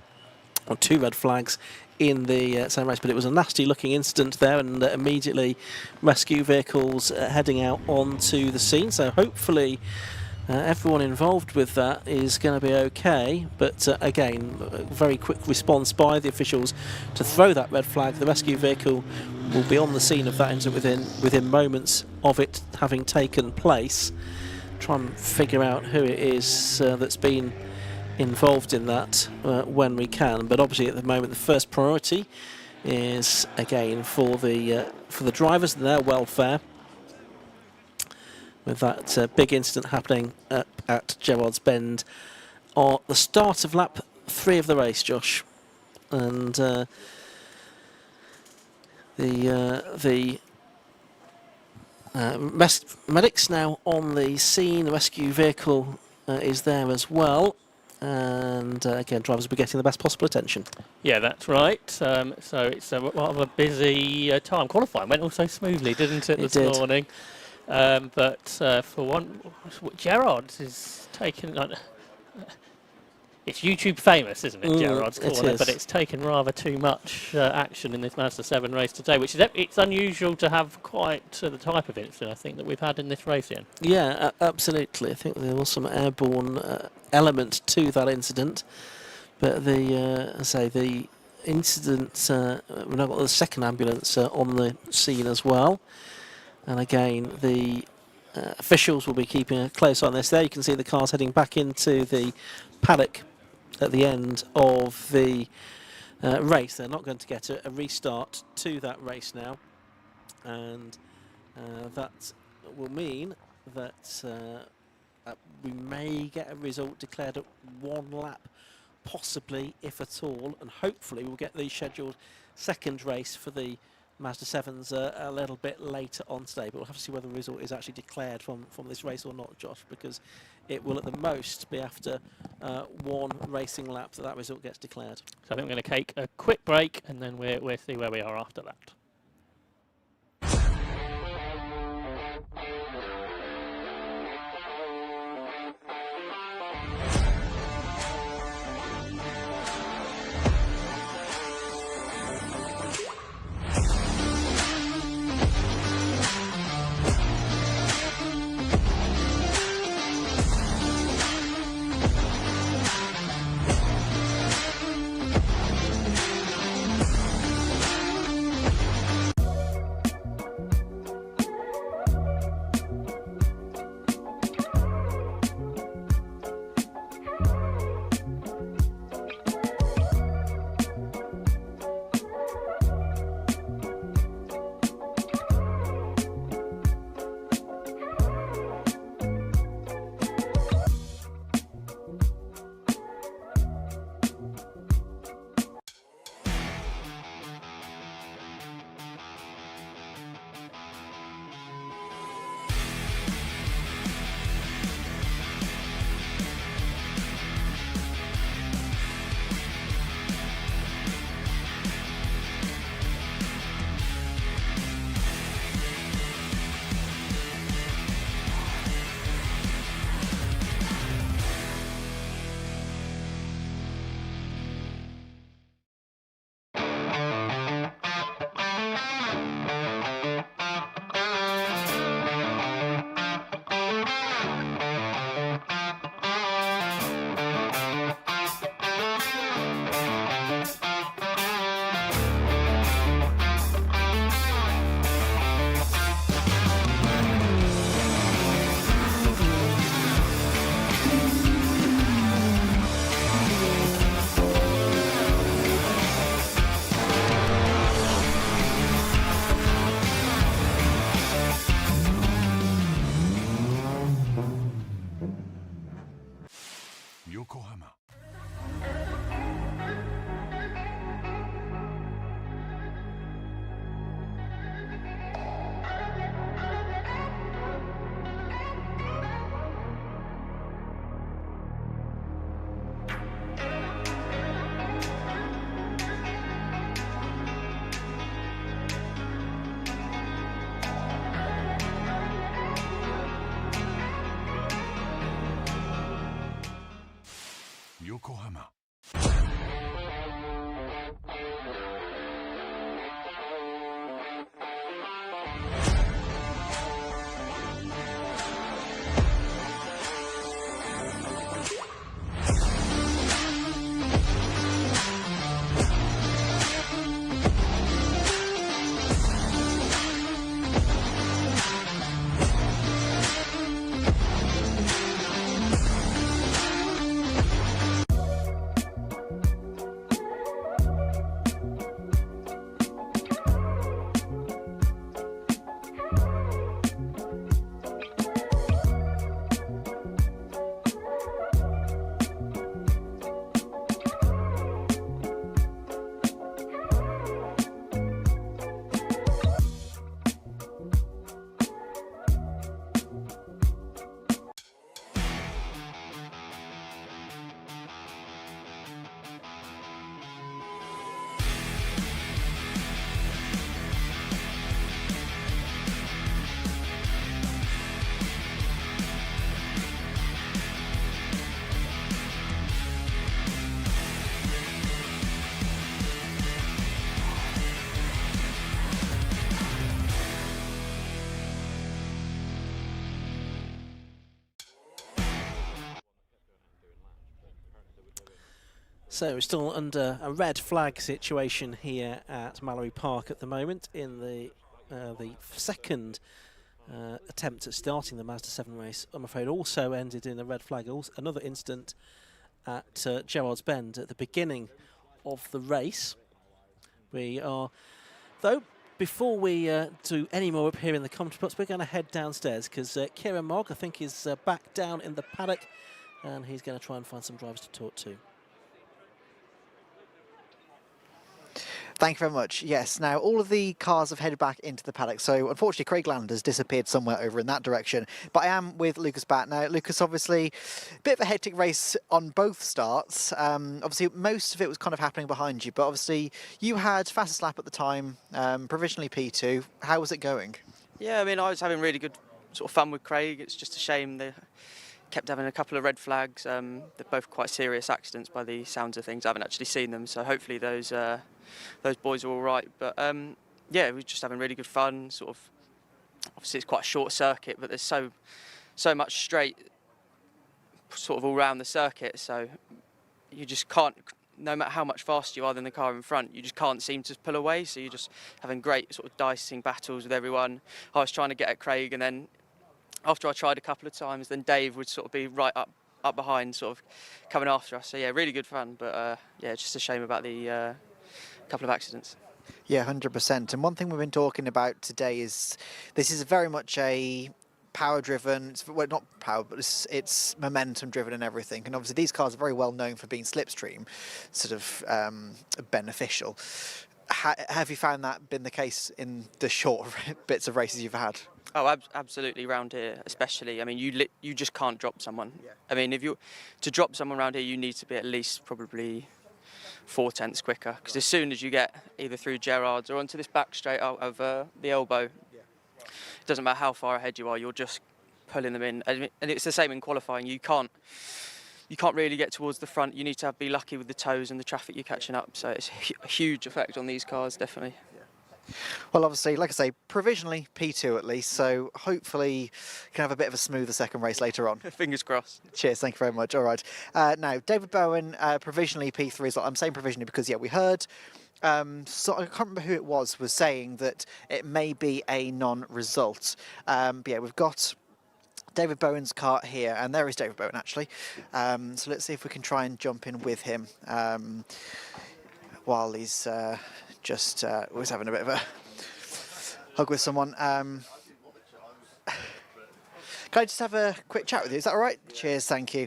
or two red flags in the same race. But it was a nasty looking incident there, and immediately rescue vehicles heading out onto the scene. So hopefully everyone involved with that is going to be okay, but again, a very quick response by the officials to throw that red flag. The rescue vehicle will be on the scene of that incident within moments of it having taken place. Try and figure out who it is that's been involved in that when we can, but obviously at the moment the first priority is again for the drivers and their welfare, with that big incident happening at Gerrard's Bend at the start of lap 3 of the race, Josh. And the medics now on the scene. The rescue vehicle is there as well. And again, drivers will be getting the best possible attention. Yeah, that's right. So it's rather a busy time. Qualifying went all so smoothly, didn't it, this morning? But for one, Gerard is taken. It's YouTube famous, isn't it, Gerard's corner? But it's taken rather too much action in this Mazda 7 race today, which is it's unusual to have quite the type of incident I think that we've had in this race, Ian. Yeah, absolutely. I think there was some airborne element to that incident, but the incident. We've now got the second ambulance on the scene as well. And again, the officials will be keeping a close eye on this. There you can see the cars heading back into the paddock at the end of the race. They're not going to get a restart to that race now. And that will mean that we may get a result declared at one lap, possibly, if at all. And hopefully we'll get the scheduled second race for the Mazda 7s a little bit later on today, but we'll have to see whether the result is actually declared from this race or not, Josh, because it will at the most be after one racing lap that result gets declared. So I think we're going to take a quick break and then we'll see where we are after that. So we're still under a red flag situation here at Mallory Park at the moment in the second attempt at starting the Mazda 7 race. I'm afraid also ended in a red flag. Also, another incident at Gerrard's Bend at the beginning of the race. We are, though, before we do any more up here in the commentary box, we're going to head downstairs because Kieran Mogg, I think, is back down in the paddock, and he's going to try and find some drivers to talk to. Thank you very much. Yes, now all of the cars have headed back into the paddock, so unfortunately Craig Land has disappeared somewhere over in that direction. But I am with Lucas Batt now. Lucas, obviously, a bit of a hectic race on both starts. Obviously, most of it was kind of happening behind you, but obviously you had fastest lap at the time, provisionally P2. How was it going? Yeah, I mean, I was having really good sort of fun with Craig. It's just a shame they kept having a couple of red flags. They're both quite serious accidents by the sounds of things. I haven't actually seen them, so hopefully those boys are all right. But yeah, we were just having really good fun. Sort of, obviously it's quite a short circuit, but there's so much straight, sort of all around the circuit. So you just can't, no matter how much faster you are than the car in front, you just can't seem to pull away. So you're just having great sort of dicing battles with everyone. I was trying to get at Craig, and then after I tried a couple of times, then Dave would sort of be right up behind, sort of coming after us. So yeah, really good fun. But yeah, it's just a shame about the couple of accidents. Yeah, 100%. And one thing we've been talking about today is this is very much a power-driven, well, not power, but it's momentum-driven and everything. And obviously these cars are very well known for being slipstream, sort of beneficial. Have you found that been the case in the short bits of races you've had? Oh, absolutely, around here especially. I mean, you just can't drop someone. Yeah. I mean, to drop someone around here, you need to be at least probably 4/10 quicker, because as soon as you get either through Gerrard's or onto this back straight out of the elbow, it doesn't matter how far ahead you are, you're just pulling them in. And it's the same in qualifying. You can't really get towards the front. You need to be lucky with the toes and the traffic you're catching up. So it's a huge effect on these cars, definitely. Well, obviously, like I say, provisionally P2 at least, so hopefully you can have a bit of a smoother second race later on. Fingers crossed. Cheers, thank you very much. All right. Now, David Bowen, provisionally P3 as well. I'm saying provisionally because, yeah, we heard, so I can't remember who it was saying that it may be a non-result. But yeah, we've got David Bowen's car here, and there is David Bowen, actually. So let's see if we can try and jump in with him while he's... just was having a bit of a hug with someone. Can I just have a quick chat with you? Is that all right? Cheers, thank you.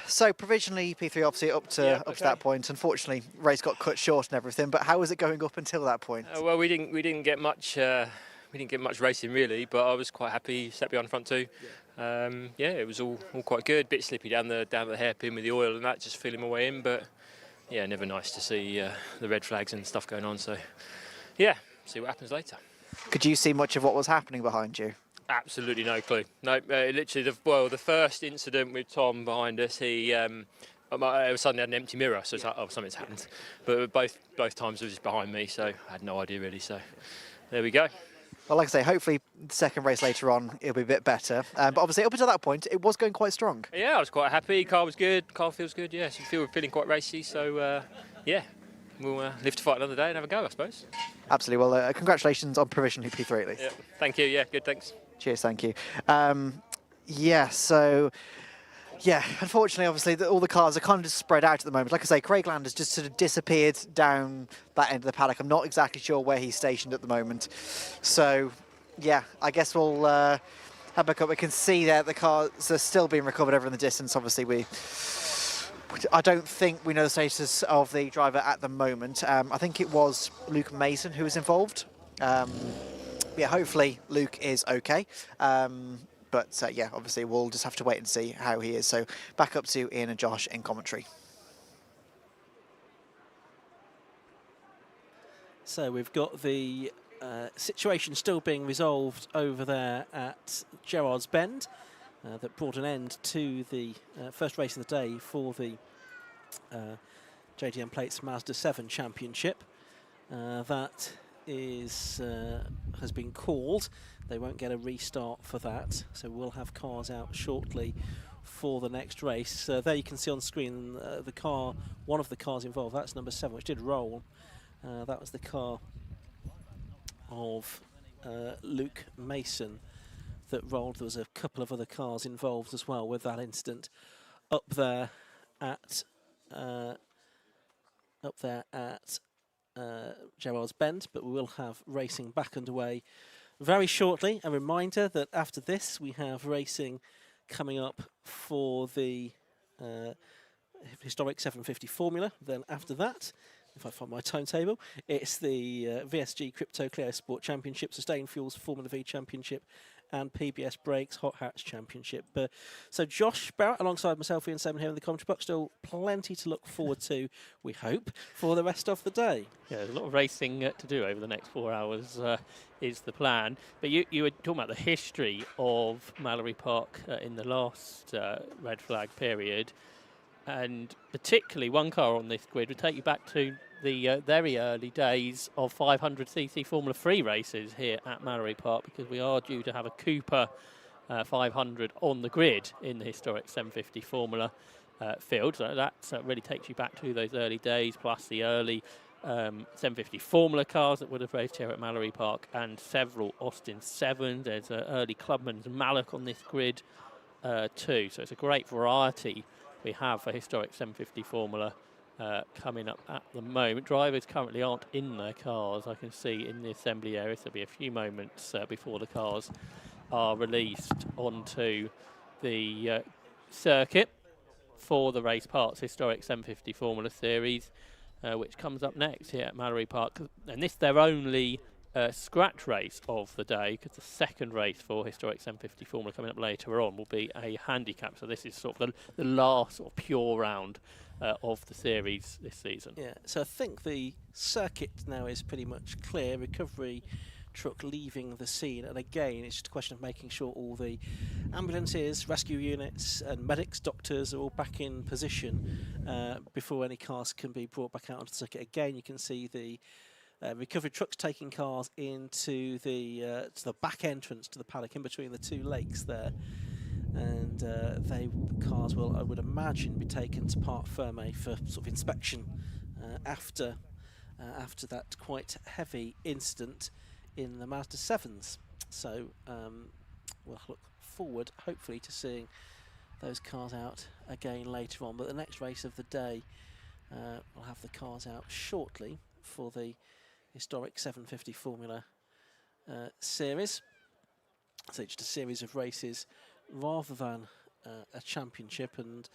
So provisionally P3 obviously up to that point. Unfortunately, race got cut short and everything. But how was it going up until that point? Well, we didn't get much racing really, but I was quite happy. Set behind front two. Yeah, it was all quite good. Bit slippy down the hairpin with the oil and that, just feeling my way in, but. Yeah, never nice to see the red flags and stuff going on. So, yeah, see what happens later. Could you see much of what was happening behind you? Absolutely no clue. No, literally, the first incident with Tom behind us, he suddenly had an empty mirror, so it's like, oh, something's happened. But both times it was just behind me, so I had no idea really. So, there we go. Well, like I say, hopefully the second race later on it'll be a bit better. But obviously up until that point, it was going quite strong. Yeah, I was quite happy. Car was good. Car feels good. Yeah, so feeling quite racy. So yeah, we'll live to fight another day and have a go, I suppose. Absolutely. Well, congratulations on provisionally P3 at least. Yeah, thank you. Yeah, good. Thanks. Cheers. Thank you. Yeah. So. Yeah, unfortunately, obviously, all the cars are kind of just spread out at the moment. Like I say, Craig Land has just sort of disappeared down that end of the paddock. I'm not exactly sure where he's stationed at the moment. So, yeah, I guess we'll have back up. We can see that the cars are still being recovered over in the distance. Obviously, I don't think we know the status of the driver at the moment. I think it was Luke Mason who was involved. Yeah, hopefully Luke is okay. But yeah, obviously we'll just have to wait and see how he is. So back up to Ian and Josh in commentary. So we've got the situation still being resolved over there at Gerrard's Bend that brought an end to the first race of the day for the JDM Plates Mazda 7 Championship. That has been called. They won't get a restart for that, so we'll have cars out shortly for the next race. There you can see on screen the car, one of the cars involved. That's number 7, which did roll. That was the car of Luke Mason that rolled. There was a couple of other cars involved as well with that incident up there at Gerrard's Bend. But we will have racing back underway very shortly. A reminder that after this we have racing coming up for the historic 750 Formula. Then after that, if I find my timetable, it's the VSG Crypto Clio Sport Championship, Sustain Fuels Formula V Championship, and PBS Brakes Hot Hats Championship. So Josh Barrett alongside myself, Ian Seven here in the commentary box. Still plenty to look forward to, we hope, for the rest of the day. Yeah, there's a lot of racing to do over the next 4 hours is the plan. But you were talking about the history of Mallory Park in the last red flag period. And particularly one car on this grid would take you back to the very early days of 500cc Formula 3 races here at Mallory Park, because we are due to have a Cooper 500 on the grid in the historic 750 Formula field. So that really takes you back to those early days, plus the early 750 Formula cars that would have raced here at Mallory Park, and several Austin 7s. There's early Clubman's Mallock on this grid too. So it's a great variety we have for historic 750 Formula coming up at the moment. Drivers currently aren't in their cars. I can see in the assembly area, so there'll be a few moments before the cars are released onto the circuit for the Race Parts Historic 750 Formula Series, which comes up next here at Mallory Park. And this their only scratch race of the day, because the second race for Historic 750 Formula coming up later on will be a handicap. So this is sort of the last sort of pure round of the series this season. Yeah, so I think the circuit now is pretty much clear. Recovery truck leaving the scene, and again it's just a question of making sure all the ambulances, rescue units and medics, doctors are all back in position before any cars can be brought back out onto the circuit. Again, you can see the recovery trucks taking cars into the back entrance to the paddock in between the two lakes there, and the cars will, I would imagine, be taken to Parc Fermé for sort of inspection after that quite heavy incident in the Mazda 7s. So we'll look forward hopefully to seeing those cars out again later on, but the next race of the day we'll have the cars out shortly for the historic 750 Formula series. So just a series of races rather than a championship, and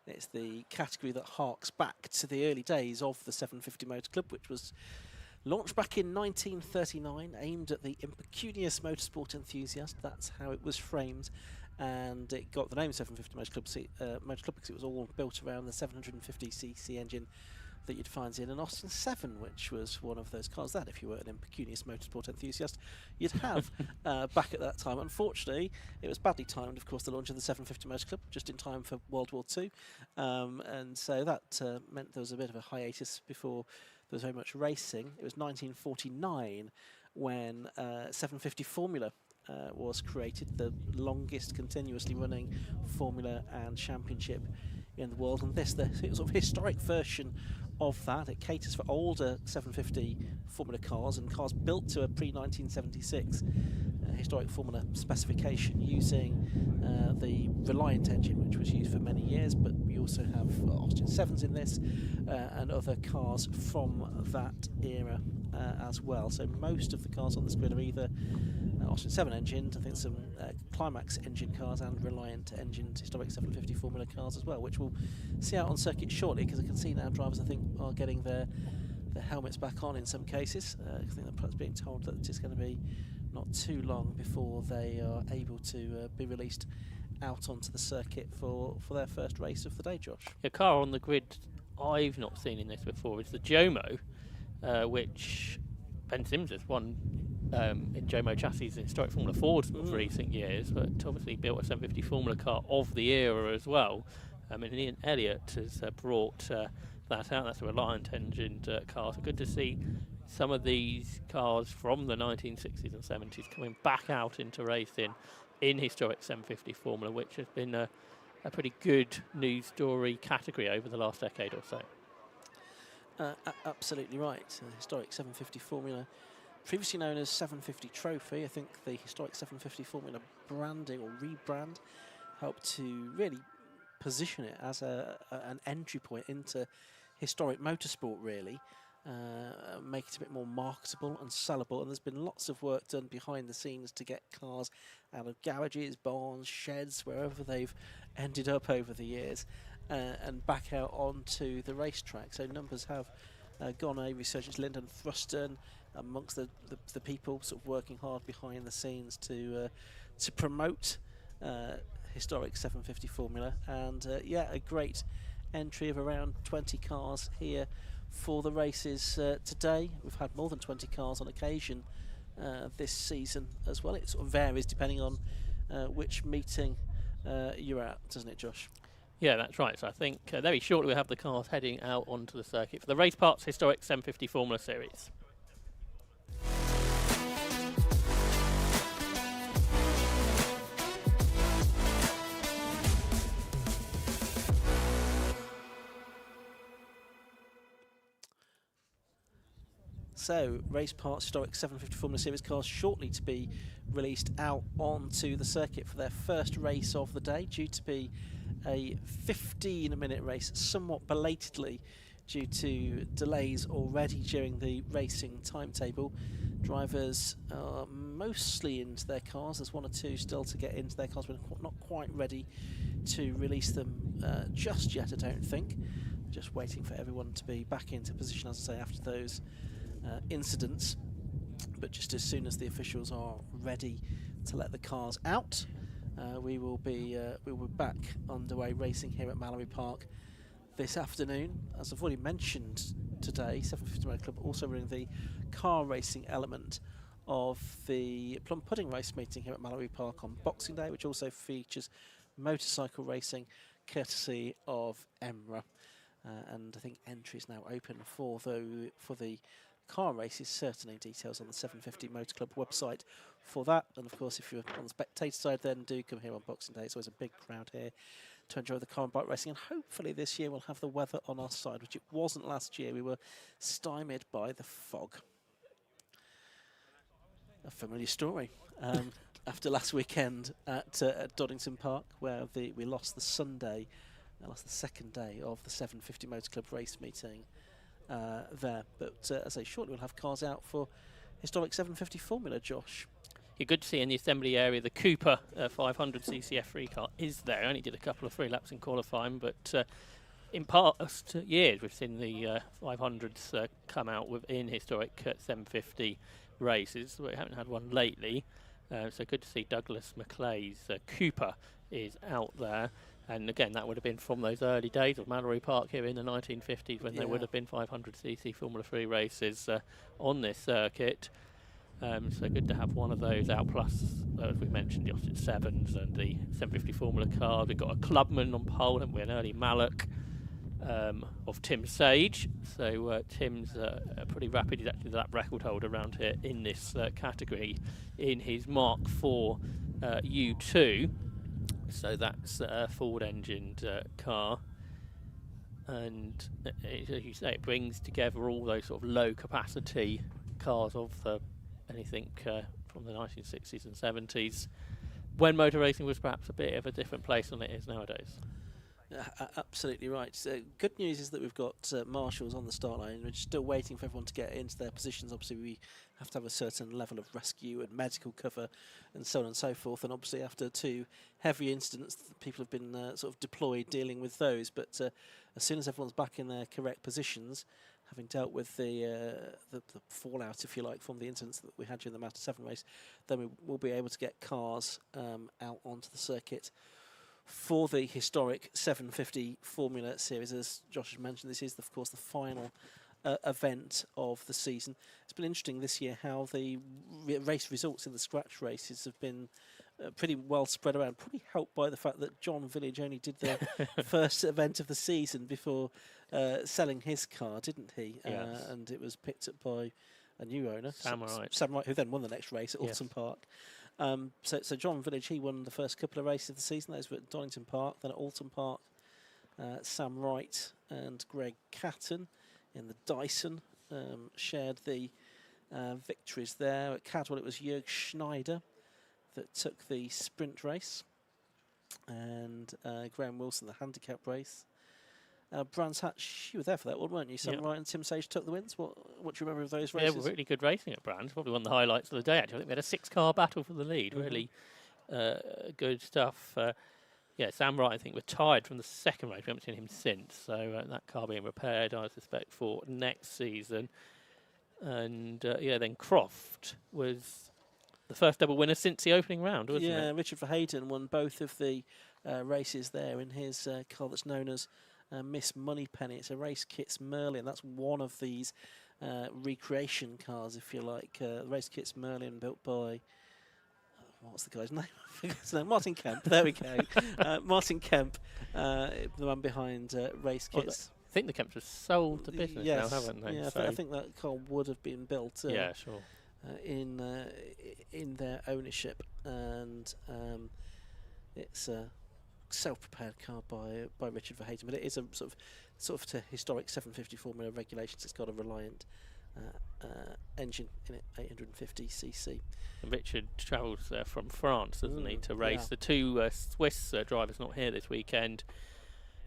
it's the category that harks back to the early days of the 750 Motor Club, which was launched back in 1939, aimed at the impecunious motorsport enthusiast. That's how it was framed, and it got the name 750 Motor Club because it was all built around the 750cc engine that you'd find in an Austin 7, which was one of those cars that, if you were an impecunious motorsport enthusiast, you'd have back at that time. Unfortunately, it was badly timed, of course, the launch of the 750 Motor Club, just in time for World War II, and so that meant there was a bit of a hiatus before there was very much racing. It was 1949 when 750 Formula was created, the longest continuously running Formula and Championship in the world, and this, the sort of historic version of that. It caters for older 750 Formula cars and cars built to a pre-1976 historic Formula specification, using the Reliant engine, which was used for many years, but we also have Austin 7s in this and other cars from that era as well. So most of the cars on this grid are either Austin 7 engined, I think some Climax engine cars, and Reliant engined historic 750 Formula cars as well, which we'll see out on circuit shortly, because I can see now drivers, I think, are getting their helmets back on in some cases. I think they're being told that it's going to be not too long before they are able to be released out onto the circuit for their first race of the day, Josh. A car on the grid I've not seen in this before is the Jomo, which Ben Sims has won in Jomo chassis in historic Formula Fords of recent years, but obviously built a 750 Formula car of the era as well. And Ian Elliott has brought that out. That's a Reliant engined car. So good to see some of these cars from the 1960s and 70s coming back out into racing in historic 750 Formula, which has been pretty good news story category over the last decade or so. Absolutely right. Historic 750 Formula, previously known as 750 Trophy. I think the historic 750 Formula branding or rebrand helped to really position it as an entry point into historic motorsport, really. Make it a bit more marketable and sellable, and there's been lots of work done behind the scenes to get cars out of garages, barns, sheds, wherever they've ended up over the years, and back out onto the racetrack. So numbers have gone a resurgence. Lyndon Thruston amongst the people sort of working hard behind the scenes to promote historic 750 Formula, and yeah, a great entry of around 20 cars here for the races today. We've had more than 20 cars on occasion this season as well. It sort of varies depending on which meeting you're at, doesn't it, Josh? Yeah, that's right. So I think very shortly we'll have the cars heading out onto the circuit for the Race Parts Historic 750 Formula Series. So, Race Parts Historic 750 Formula Series cars shortly to be released out onto the circuit for their first race of the day, due to be a 15-minute race, somewhat belatedly due to delays already during the racing timetable. Drivers are mostly into their cars. There's one or two still to get into their cars, but not quite ready to release them just yet, I don't think. Just waiting for everyone to be back into position, as I say, after those incidents. But just as soon as the officials are ready to let the cars out, we will be back underway racing here at Mallory Park this afternoon. As I've already mentioned today, 750 Motor Club also running the car racing element of the Plum Pudding race meeting here at Mallory Park on Boxing Day, which also features motorcycle racing courtesy of EMRA. And I think entry is now open for the car races. Certainly details on the 750 Motor Club website for that. And of course, if you're on the spectator side, then do come here on Boxing Day. It's always a big crowd here to enjoy the car and bike racing. And hopefully this year we'll have the weather on our side, which it wasn't last year. We were stymied by the fog. A familiar story. After last weekend at Doddington Park, where we lost the Sunday, lost the second day of the 750 Motor Club race meeting there. But as I say, shortly we'll have cars out for historic 750 Formula, Josh. You're good to see in the assembly area the Cooper 500cc F3 car is there. Only did a couple of free laps in qualifying, but in past years we've seen the 500s come out within historic 750 races. We haven't had one lately, so good to see Douglas Maclay's Cooper is out there. And again, that would have been from those early days of Mallory Park here in the 1950s, when there would have been 500cc Formula 3 races on this circuit. So good to have one of those out, plus, as we mentioned, the Austin 7s and the 750 Formula cars. We've got a Clubman on pole, haven't we? An early Mallock of Tim Sage. So Tim's pretty rapid. He's actually the lap record holder around here in this category in his Mark IV U2. So that's a Ford-engined car, and as you say, it brings together all those sort of low-capacity cars of anything from the 1960s and 70s, when motor racing was perhaps a bit of a different place than it is nowadays. Absolutely right. So good news is that we've got marshals on the start line. We're still waiting for everyone to get into their positions. Obviously, we have to have a certain level of rescue and medical cover and so on and so forth. And obviously, after two heavy incidents, people have been sort of deployed dealing with those. But as soon as everyone's back in their correct positions, having dealt with the fallout, if you like, from the incidents that we had during the Mazda 7 race, then we will be able to get cars out onto the circuit for the historic 750 Formula Series. As Josh has mentioned, this is, of course, the final event of the season. It's been interesting this year how the race results in the scratch races have been pretty well spread around, probably helped by the fact that John Village only did the first event of the season before selling his car, didn't he? Yes. And it was picked up by a new owner, Samurai, who then won the next race at Alton Park. So John Village, he won the first couple of races of the season. Those were at Donington Park, then at Alton Park. Sam Wright and Greg Catton in the Dyson shared the victories there. At Cadwell, it was Jörg Schneider that took the sprint race, and Graham Wilson the handicap race. Brands Hatch, you were there for that one, weren't you? Sam Wright and Tim Sage took the wins. What do you remember of those races? Yeah, really good racing at Brands. Probably one of the highlights of the day, actually. I think we had a 6-car battle for the lead. Really good stuff. Sam Wright, I think, retired from the second race. We haven't seen him since. So that car being repaired, I suspect, for next season. And then Croft was the first double winner since the opening round, wasn't it? Yeah, Richard Verheyden won both of the races there in his car that's known as Miss Moneypenny. It's a Race Kits Merlin. That's one of these recreation cars, if you like. Race Kits Merlin, built by what's the guy's name? I forgot his name. Martin Kemp. There we go. Martin Kemp, the one behind Race Kits. I think the Kemps have sold the business now, haven't they? Yeah, I think that car would have been built. Sure. In their ownership, and it's a self-prepared car by Richard Verheyden, but it is a sort of to historic 750 Formula regulations. It's got a Reliant engine in it, 850cc. And Richard travels from France, doesn't he, to race the two Swiss drivers not here this weekend.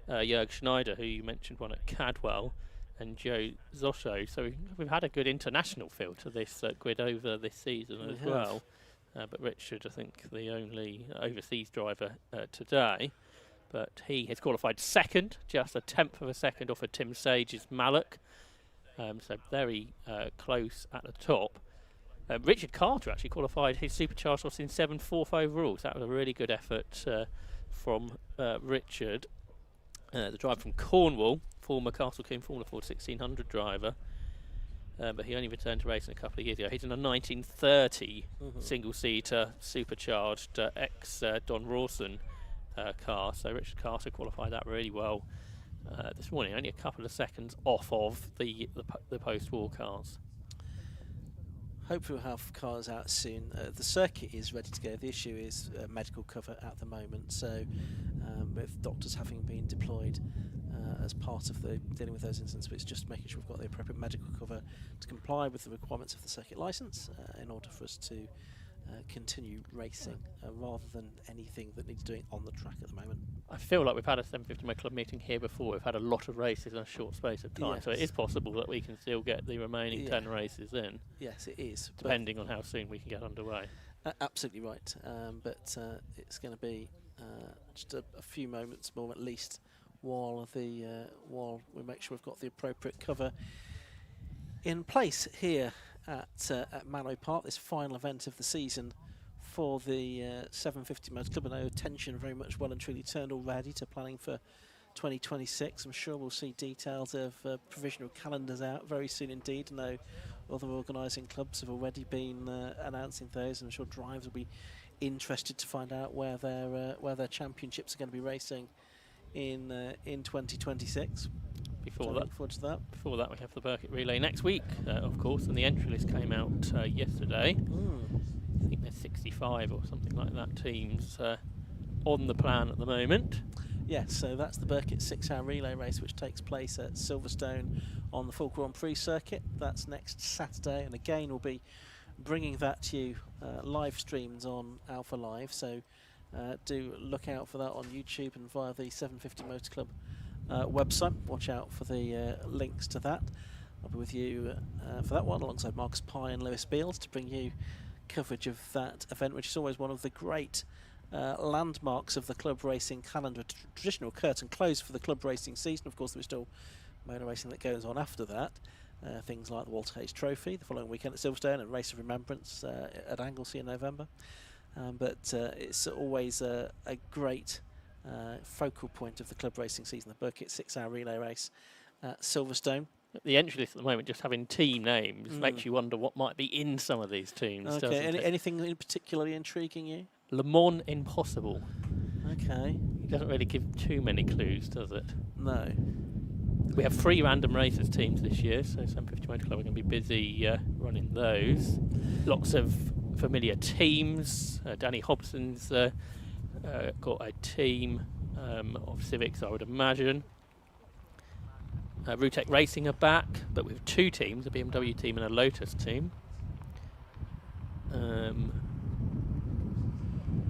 Jörg Schneider, who you mentioned, won at Cadwell, and Joe Zosho. So we've had a good international feel to this grid over this season as well. But Richard, I think, the only overseas driver today. But he has qualified second, just a tenth of a second off of Tim Sage's Mallory. So very close at the top. Richard Carter actually qualified his supercharged horse in 7th, 4th overall. So that was a really good effort from Richard. The driver from Cornwall, former Castle King Formula Ford 1600 driver, but he only returned to racing a couple of years ago. He's in a 1930 single-seater supercharged ex-Don Rawson car, so Richard Carter qualified that really well this morning, only a couple of seconds off of the post-war cars. Hopefully we'll have cars out soon. The circuit is ready to go. The issue is medical cover at the moment. So with doctors having been deployed as part of the dealing with those incidents, it's just making sure we've got the appropriate medical cover to comply with the requirements of the circuit licence in order for us to continue racing rather than anything that needs doing on the track at the moment. I feel like we've had a 750 Mile Club meeting here before. We've had a lot of races in a short space of time, so it is possible that we can still get the remaining 10 races in. Yes, it is. Depending on how soon we can get underway. Absolutely right. But it's going to be just a few moments more at least while we make sure we've got the appropriate cover in place here at Mallory Park, this final event of the season for the 750 Motor Club. I know attention very much well and truly turned already to planning for 2026. I'm sure we'll see details of provisional calendars out very soon indeed. I know other organising clubs have already been announcing those, and I'm sure drivers will be interested to find out where their championships are going to be racing in 2026 Before that, we have the Burkitt Relay next week, of course, and the entry list came out yesterday. I think there's 65 or something like that teams on the plan at the moment. Yes, so that's the Burkitt 6-hour relay race, which takes place at Silverstone on the full Grand Prix circuit. That's next Saturday, and again we'll be bringing that to you live streamed on Alpha Live, so do look out for that on YouTube and via the 750 Motor Club website. Watch out for the links to that. I'll be with you for that one alongside Marcus Pye and Lewis Beals to bring you coverage of that event, which is always one of the great landmarks of the club racing calendar. Traditional curtain close for the club racing season. Of course, there's still motor racing that goes on after that. Things like the Walter Hayes Trophy the following weekend at Silverstone and Race of Remembrance at Anglesey in November. But it's always a great focal point of the club racing season, the Burkitt 6-hour relay race at Silverstone. The entry list at the moment, just having team names, makes you wonder what might be in some of these teams. Okay, anything particularly intriguing you? Le Mans Impossible. Okay. It doesn't really give too many clues, does it? No. We have 3 random races teams this year, so 750 Motor Club are going to be busy running those. Lots of familiar teams. Danny Hobson's got a team of Civics, I would imagine. Rutec Racing are back, but with 2 teams, a BMW team and a Lotus team.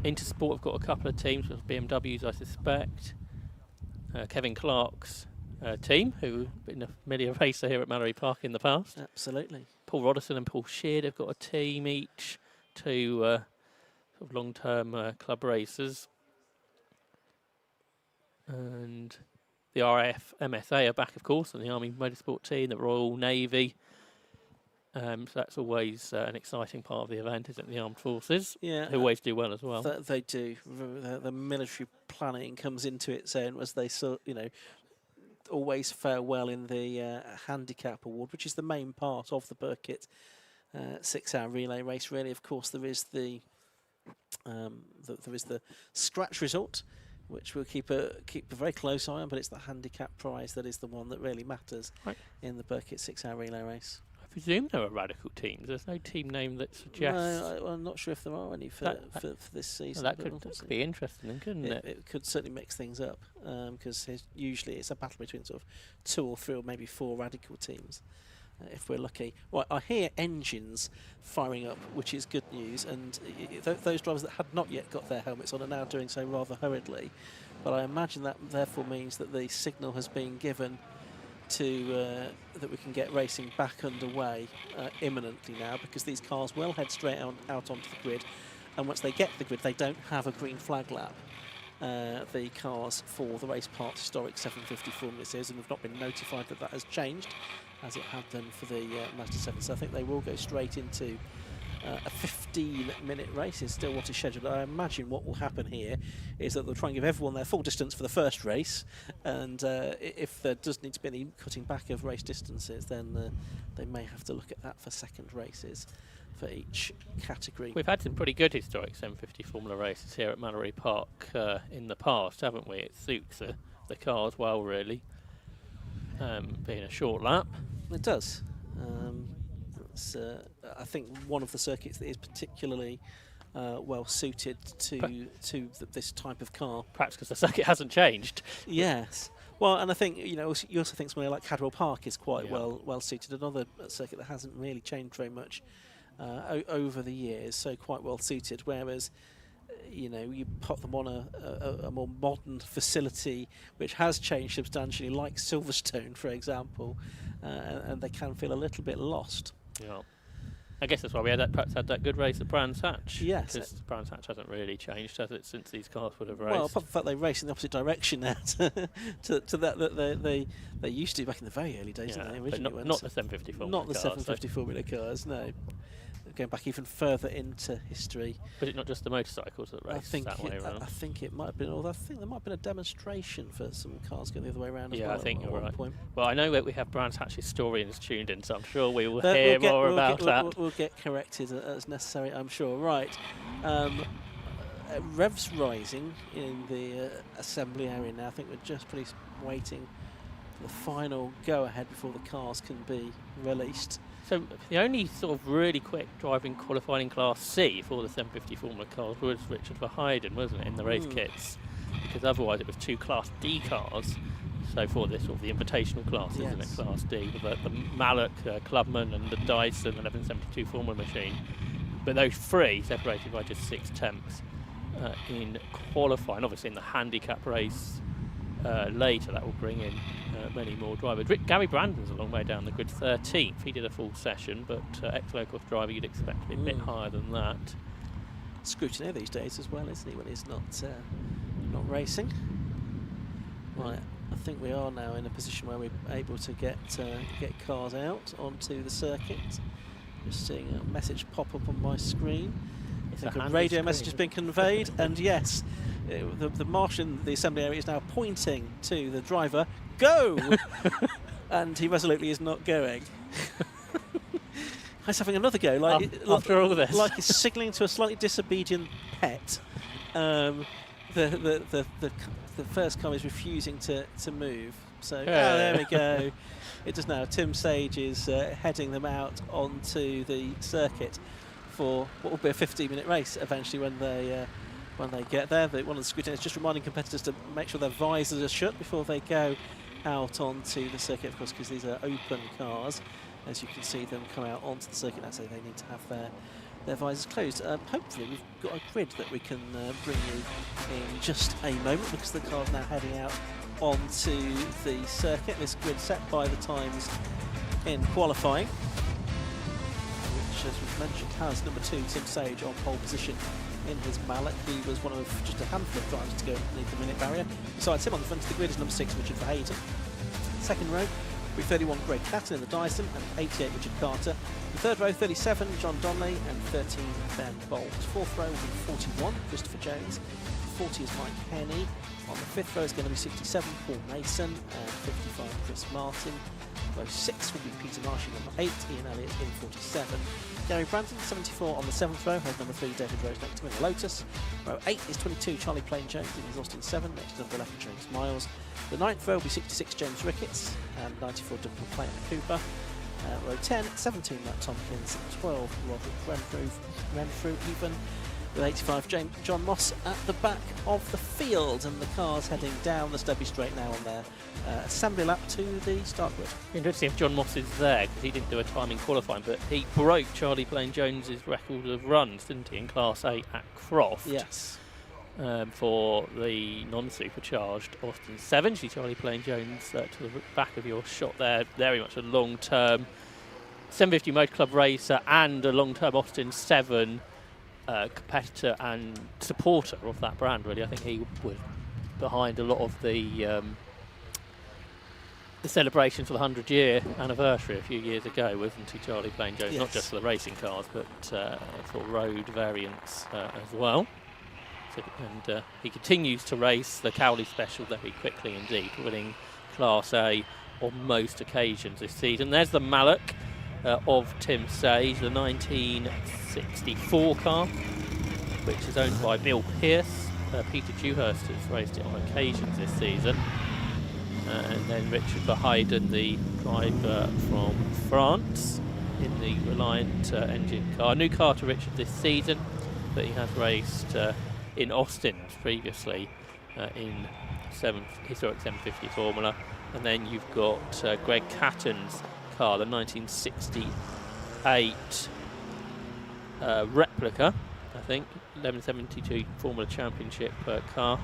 Intersport have got a couple of teams with BMWs, I suspect. Kevin Clark's team, who's been a familiar racer here at Mallory Park in the past. Absolutely. Paul Roddison and Paul Sheard have got a team each, 2 sort of long-term club racers. And the RAF MSA are back, of course, and the Army Motorsport team, the Royal Navy. So that's always an exciting part of the event, isn't it? The Armed Forces, who always do well as well. They do. The military planning comes into its own as they always fare well in the handicap award, which is the main part of the Burkitt 6-hour relay race. Really, of course, there is the scratch result, which we'll keep a very close eye on, but it's the handicap prize that is the one that really matters in the Burkitt 6-hour relay race. I presume there are radical teams. There's no team name that suggests. No, I'm not sure if there are any for this season. Well, that could be interesting, couldn't it? It could certainly mix things up because usually it's a battle between sort of 2 or 3 or maybe 4 radical teams. If we're lucky. Right, I hear engines firing up, which is good news, and those drivers that had not yet got their helmets on are now doing so rather hurriedly. But I imagine that therefore means that the signal has been given to that we can get racing back underway imminently now, because these cars will head straight out onto the grid, and once they get to the grid, they don't have a green flag lap. The cars for the Race Park Historic 750 Formula Series, and have not been notified that that has changed, as it had done for the Mazda 7. So I think they will go straight into a 15-minute race is still what is scheduled. I imagine what will happen here is that they'll try and give everyone their full distance for the first race, and if there does need to be any cutting back of race distances, then they may have to look at that for second races for each category. We've had some pretty good historic 750 Formula races here at Mallory Park in the past, haven't we? It suits the cars well, really, being a short lap. It does. I think one of the circuits that is particularly well suited to this type of car. Perhaps because the circuit hasn't changed. Yes. Well, and I think you also think somewhere like Cadwell Park is quite well suited. Another circuit that hasn't really changed very much over the years, so quite well suited. Whereas you put them on a more modern facility which has changed substantially, like Silverstone, for example, and they can feel a little bit lost. Yeah. I guess that's why we perhaps had that good race at Brands Hatch. Yes. Because Brands Hatch hasn't really changed, has it, since these cars would have raced? Well, apart from the fact they race in the opposite direction now to that they used to back in the very early days, didn't they? Originally not the 750 Formula cars. Not the 750 Formula cars, no. Going back even further into history. But it's not just the motorcycles that race that way around. I think it might have been, although I think there might have been a demonstration for some cars going the other way around as well. Yeah, I think at you're one right. point. Well, I know that we have Brands Hatch historians tuned in, so I'm sure we will hear more about that. We'll get corrected as necessary, I'm sure. Right. Revs rising in the assembly area now. I think we're just pretty waiting for the final go-ahead before the cars can be released. So the only sort of really quick driving qualifying in Class C for the 750 Formula cars was Richard Verheiden, wasn't it, in the race kits? Because otherwise it was 2 Class D cars. So for this sort of the invitational class, isn't it, Class D, with the Mallock, Clubman and the Dyson 1172 Formula machine. But those 3 separated by just 6 tenths in qualifying. Obviously in the handicap race later, that will bring in many more drivers. Gary Brandon's a long way down the grid, 13th. He did a full session, but ex-local driver you'd expect to be a bit higher than that. Scrutineer these days as well, isn't he, when he's not racing? Right, I think we are now in a position where we're able to get cars out onto the circuit. Just seeing a message pop up on my screen. I think a radio message has been conveyed, and yes, the marshal in the assembly area is now pointing to the driver, go! And he resolutely is not going. He's having another go, after all this. Like he's signalling to a slightly disobedient pet. The first car is refusing to move. So there we go. It does now. Tim Sage is heading them out onto the circuit for what will be a 15-minute race eventually when they get there. One of the scrutineers just reminding competitors to make sure their visors are shut before they go out onto the circuit, of course, because these are open cars. As you can see them come out onto the circuit, that's so they need to have their visors closed. Hopefully we've got a grid that we can bring you in just a moment, because the car's now heading out onto the circuit. This grid set by the times in qualifying, which, as we've mentioned, has number 2 Tim Sage on pole position in his Mallory. He was one of just a handful of drivers to go underneath the minute barrier. Besides him on the front of the grid is number 6 Richard Verheyden. Second row, with 31 Greg Catton in the Dyson and 88 Richard Carter. The third row, 37 John Donnelly and 13 Ben Bolt. Fourth row will be 41 Christopher Jones. 40 is Mike Henny. On the fifth row is going to be 67 Paul Mason and 55 Chris Martin. Row 6 will be Peter Marshall, number 8, Ian Elliott in 47. Gary Branton, 74 on the 7th row, has number 3 David Rose next to him in the Lotus. Row 8 is 22 Charlie Plain Jones in his Austin 7, next to number 11 James Miles. The 9th row will be 66 James Ricketts and 94 Duncan Plain Cooper. Row 10, 17 Matt Tompkins, 12 Roderick Renfrew even, with 85 John Moss at the back of the field, and the cars heading down the Stubby Straight now on their assembly lap to the start grid. Interesting if John Moss is there, because he didn't do a time in qualifying, but he broke Charlie Plain Jones's record of runs, didn't he, in Class 8 at Croft? Yes. For the non-supercharged Austin 7. Charlie Plain Jones to the back of your shot there, very much a long-term 750 Motor Club racer and a long-term Austin 7 competitor and supporter of that brand, really. I think he was behind a lot of the celebrations for the 100-year anniversary a few years ago, wasn't he, Charlie Plain Jones? Yes. Not just for the racing cars, but for road variants as well. And he continues to race the Cowley Special very quickly indeed, winning Class A on most occasions this season. There's the Mallory of Tim Sage, the 1964 car, which is owned by Bill Pearce. Peter Dewhurst has raced it on occasions this season. And then Richard Verheyden, the driver from France, in the Reliant engine car. A new car to Richard this season, but he has raced in Austin previously in historic 750 Formula. And then you've got Greg Catton's car, the 1968 replica, I think, 1172 Formula Championship car,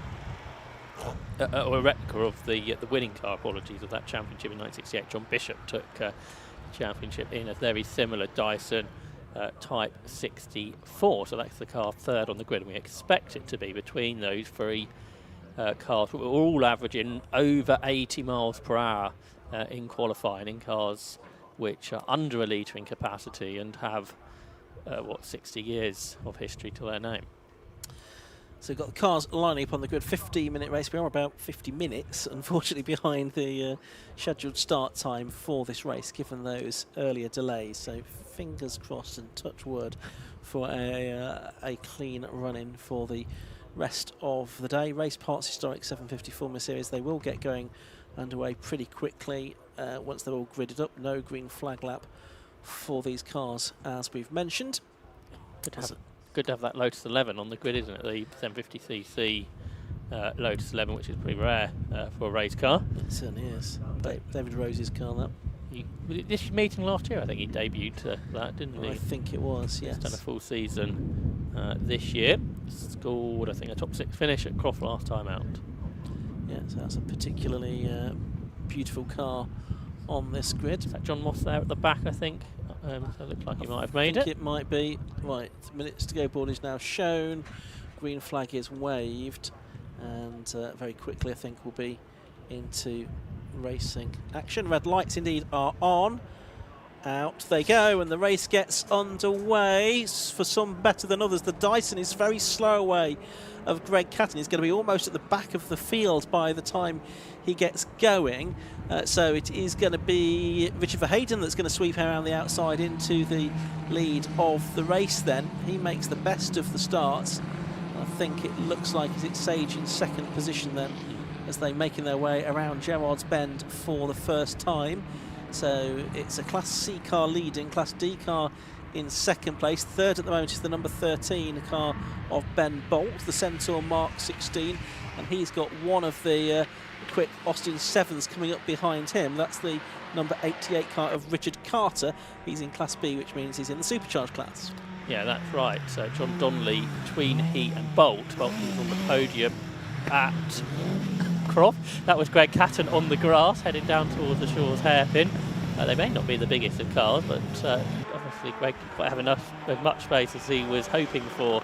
or a replica of the winning car, apologies, of that championship in 1968. John Bishop took championship in a very similar Dyson Type 64, so that's the car third on the grid, and we expect it to be between those three cars. We're all averaging over 80 miles per hour in qualifying, in cars which are under a litre in capacity and have 60 years of history to their name. So we've got the cars lining up on the grid, 15-minute race. We are about 50 minutes, unfortunately, behind the scheduled start time for this race, given those earlier delays. So fingers crossed and touch wood for a clean run-in for the rest of the day. Race Parts Historic 750 Formula Series, they will get going underway pretty quickly once they're all gridded up. No green flag lap for these cars, as we've mentioned. Good to have that Lotus 11 on the grid, isn't it? The 750cc Lotus 11, which is pretty rare for a race car. It certainly is. David Rose's car, that. This meeting last year, I think he debuted that, didn't he? I think it was, yes. He's done a full season this year. Scored, I think, a top 6 finish at Croft last time out. Yeah, so that's a particularly beautiful car on this grid. Is that John Moss there at the back, I think? So it looks like he might have made it. It might be. Right, minutes to go, board is now shown. Green flag is waved, and very quickly I think we'll be into racing action. Red lights indeed are on. Out they go, and the race gets underway. For some better than others, the Dyson is very slow away of Greg Catton. He's going to be almost at the back of the field by the time he gets going. So it is going to be Richard Verheyden that's going to sweep around the outside into the lead of the race then. He makes the best of the starts. I think it looks like it's Sage in second position then, as they're making their way around Gerrard's Bend for the first time. So it's a Class C car leading, Class D car in second place. Third at the moment is the number 13 car of Ben Bolt, the Centaur Mark 16, and he's got one of the quick Austin 7s coming up behind him. That's the number 88 car of Richard Carter. He's in Class B, which means he's in the supercharged class. Yeah, that's right. So John Donnelly between he and Bolt. Bolt was on the podium at Croft. That was Greg Catton on the grass, heading down towards the Shaw's hairpin. They may not be the biggest of cars, but obviously Greg didn't quite have as much space as he was hoping for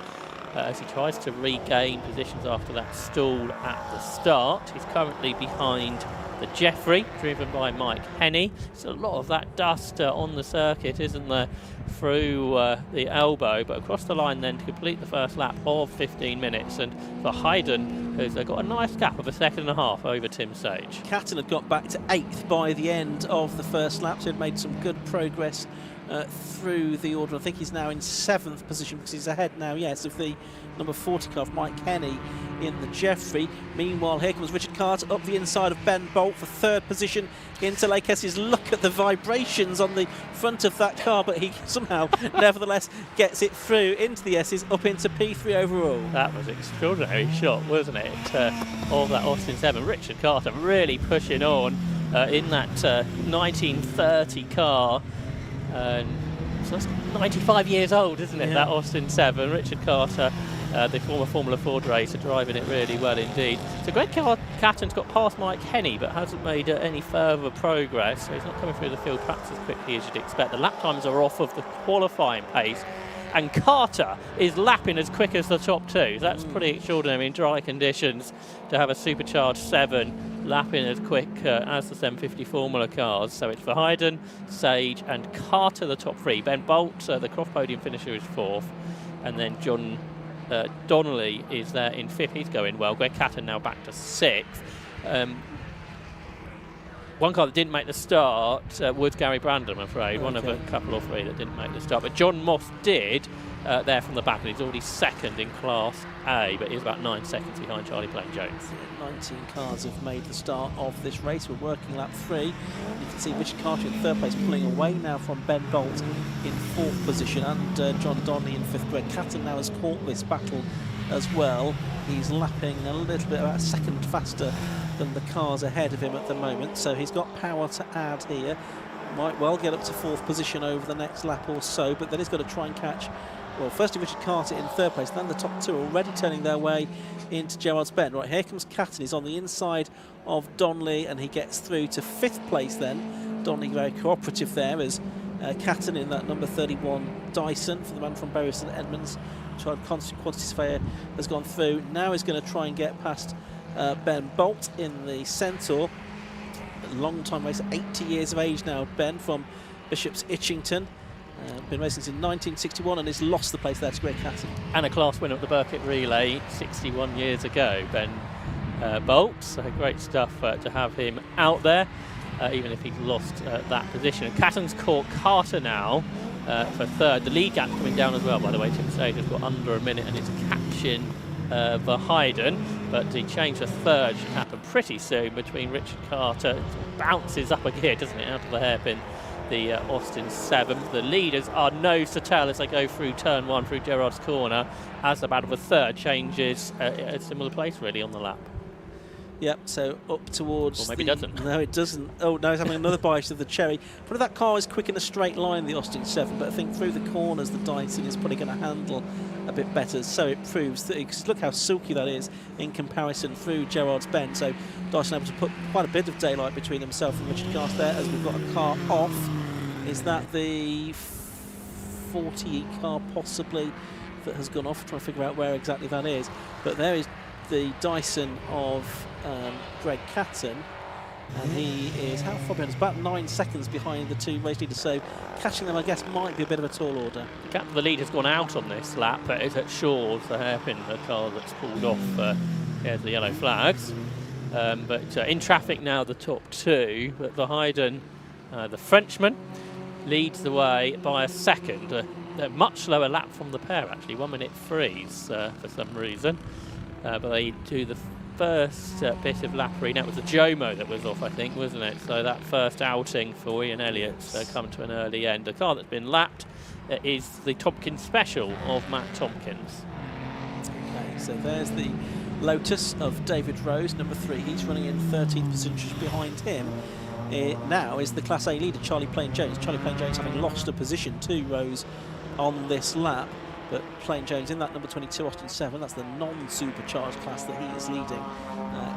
as he tries to regain positions after that stall at the start. He's currently behind the Jeffrey, driven by Mike Henney. There's a lot of that dust on the circuit, isn't there, through the elbow, but across the line then to complete the first lap of 15 minutes. And for Hayden, who's got a nice gap of a second and a half over Tim Sage. Catton had got back to 8th by the end of the first lap, so he'd made some good progress through the order. I think he's now in 7th position because he's ahead now, yes, of the number 40 car of Mike Henney in the Jeffrey. Meanwhile, here comes Richard Carter up the inside of Ben Bolt for 3rd position into Lake Esses. Look at the vibrations on the front of that car, but he somehow nevertheless gets it through into the Esses, up into P3 overall. That was an extraordinary shot, wasn't it, of that Austin 7. Richard Carter really pushing on in that 1930 car. So that's 95 years old, isn't it, that Austin 7. Richard Carter, the former Formula Ford racer, driving it really well indeed. So Greg Catton's got past Mike Henney, but hasn't made any further progress, so he's not coming through the field perhaps as quickly as you'd expect. The lap times are off of the qualifying pace, and Carter is lapping as quick as the top two. That's pretty extraordinary in dry conditions to have a supercharged 7 lapping as quick as the 750 Formula cars. So it's for Hayden, Sage and Carter, the top 3. Ben Bolt, the Croft podium finisher, is 4th, and then John Donnelly is there in 5th. He's going well. Greg Catton now back to 6th. One car that didn't make the start was Gary Brandon, I'm afraid. Okay. One of a couple or 3 that didn't make the start. But John Moss did there from the back, and he's already 2nd in Class A, but he's about 9 seconds behind Charlie Plain-Jones. 19 cars have made the start of this race. We're working lap 3. You can see Richard Carter in 3rd place, pulling away now from Ben Bolt in 4th position, and John Donnelly in 5th. Greg Catton now has caught this battle as well. He's lapping a little bit, about a second faster than the cars ahead of him at the moment, so he's got power to add here. Might well get up to 4th position over the next lap or so, but then he's got to try and catch, well, firstly Richard Carter in 3rd place, then the top 2 already turning their way into Gerrard's Bend. Right, here comes Catton. He's on the inside of Donnelly, and he gets through to 5th place then. Donnelly very cooperative there as Catton in that number 31 Dyson for the man from Bury St Edmunds. Child quantity surveyor has gone through. Now he's going to try and get past Ben Bolt in the Centaur. Long time racer, 80 years of age now, Ben, from Bishop's Itchington. Been racing since 1961 and has lost the place there to Greg Catton. And a class winner at the Burkitt Relay 61 years ago, Ben Bolt. So great stuff to have him out there, even if he's lost that position. And Catton's caught Carter now for 3rd. The lead gap coming down as well, by the way. Tim Sage has got under a minute and it's catching for Hayden, but the change to 3rd should happen pretty soon between Richard Carter. It bounces up a gear, doesn't it, out of the hairpin, the Austin 7. The leaders are nose to tail as they go through turn 1 through Gerrard's corner, as the battle for 3rd changes a similar place really on the lap. Yep, so up towards... Or maybe it doesn't. No, it doesn't. Oh, no, he's having another bite of the cherry. Probably that car is quick in a straight line, the Austin 7, but I think through the corners the Dyson is probably going to handle a bit better, so it proves that, because look how silky that is in comparison through Gerrard's Bend. So Dyson able to put quite a bit of daylight between himself and Richard Carter there, as we've got a car off. Is that the 40 car possibly that has gone off? Trying to figure out where exactly that is. But there is the Dyson of Greg Catton, and he is how far behind? It's about 9 seconds behind the 2 race leaders, so catching them I guess might be a bit of a tall order. The gap of the lead has gone out on this lap, but it's at Shaw's, the hairpin, the car that's pulled off. Here's the yellow flags, but in traffic now the top 2, but the Hayden, the Frenchman, leads the way by a second. A much slower lap from the pair actually, 1 minute freeze for some reason, but they do the first bit of lappery. Now it was the Jomo that was off, I think, wasn't it? So that first outing for Ian Elliott's come to an early end. A car that's been lapped is the Tompkins special of Matt Tompkins. Okay, so there's the Lotus of David Rose, number 3. He's running in 13th position. Behind him now is the Class A leader, Charlie Plain Jones. Charlie Plain Jones having lost a position to Rose on this lap, but Plain Jones in that number 22 Austin 7. That's the non-supercharged class that he is leading,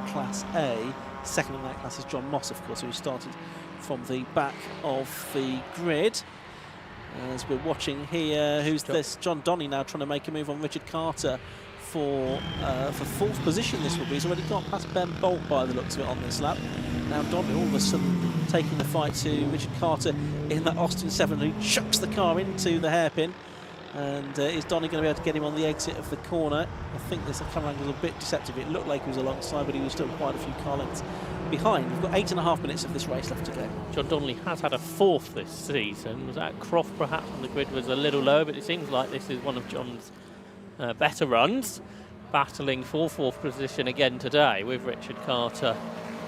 Class A. Second in that class is John Moss, of course, who started from the back of the grid. As we're watching here, who's this? John Donnelly now trying to make a move on Richard Carter for 4th position. This will be. He's already got past Ben Bolt by the looks of it on this lap. Now Donnelly all of a sudden taking the fight to Richard Carter in that Austin 7, who chucks the car into the hairpin. And is Donnelly going to be able to get him on the exit of the corner? I think this camera angle is a bit deceptive. It looked like he was alongside, but he was still quite a few car lengths behind. We've got 8.5 minutes of this race left to go. John Donnelly has had a 4th this season. Was that Croft perhaps when the grid was a little low, but it seems like this is one of John's better runs. Battling for 4th position again today with Richard Carter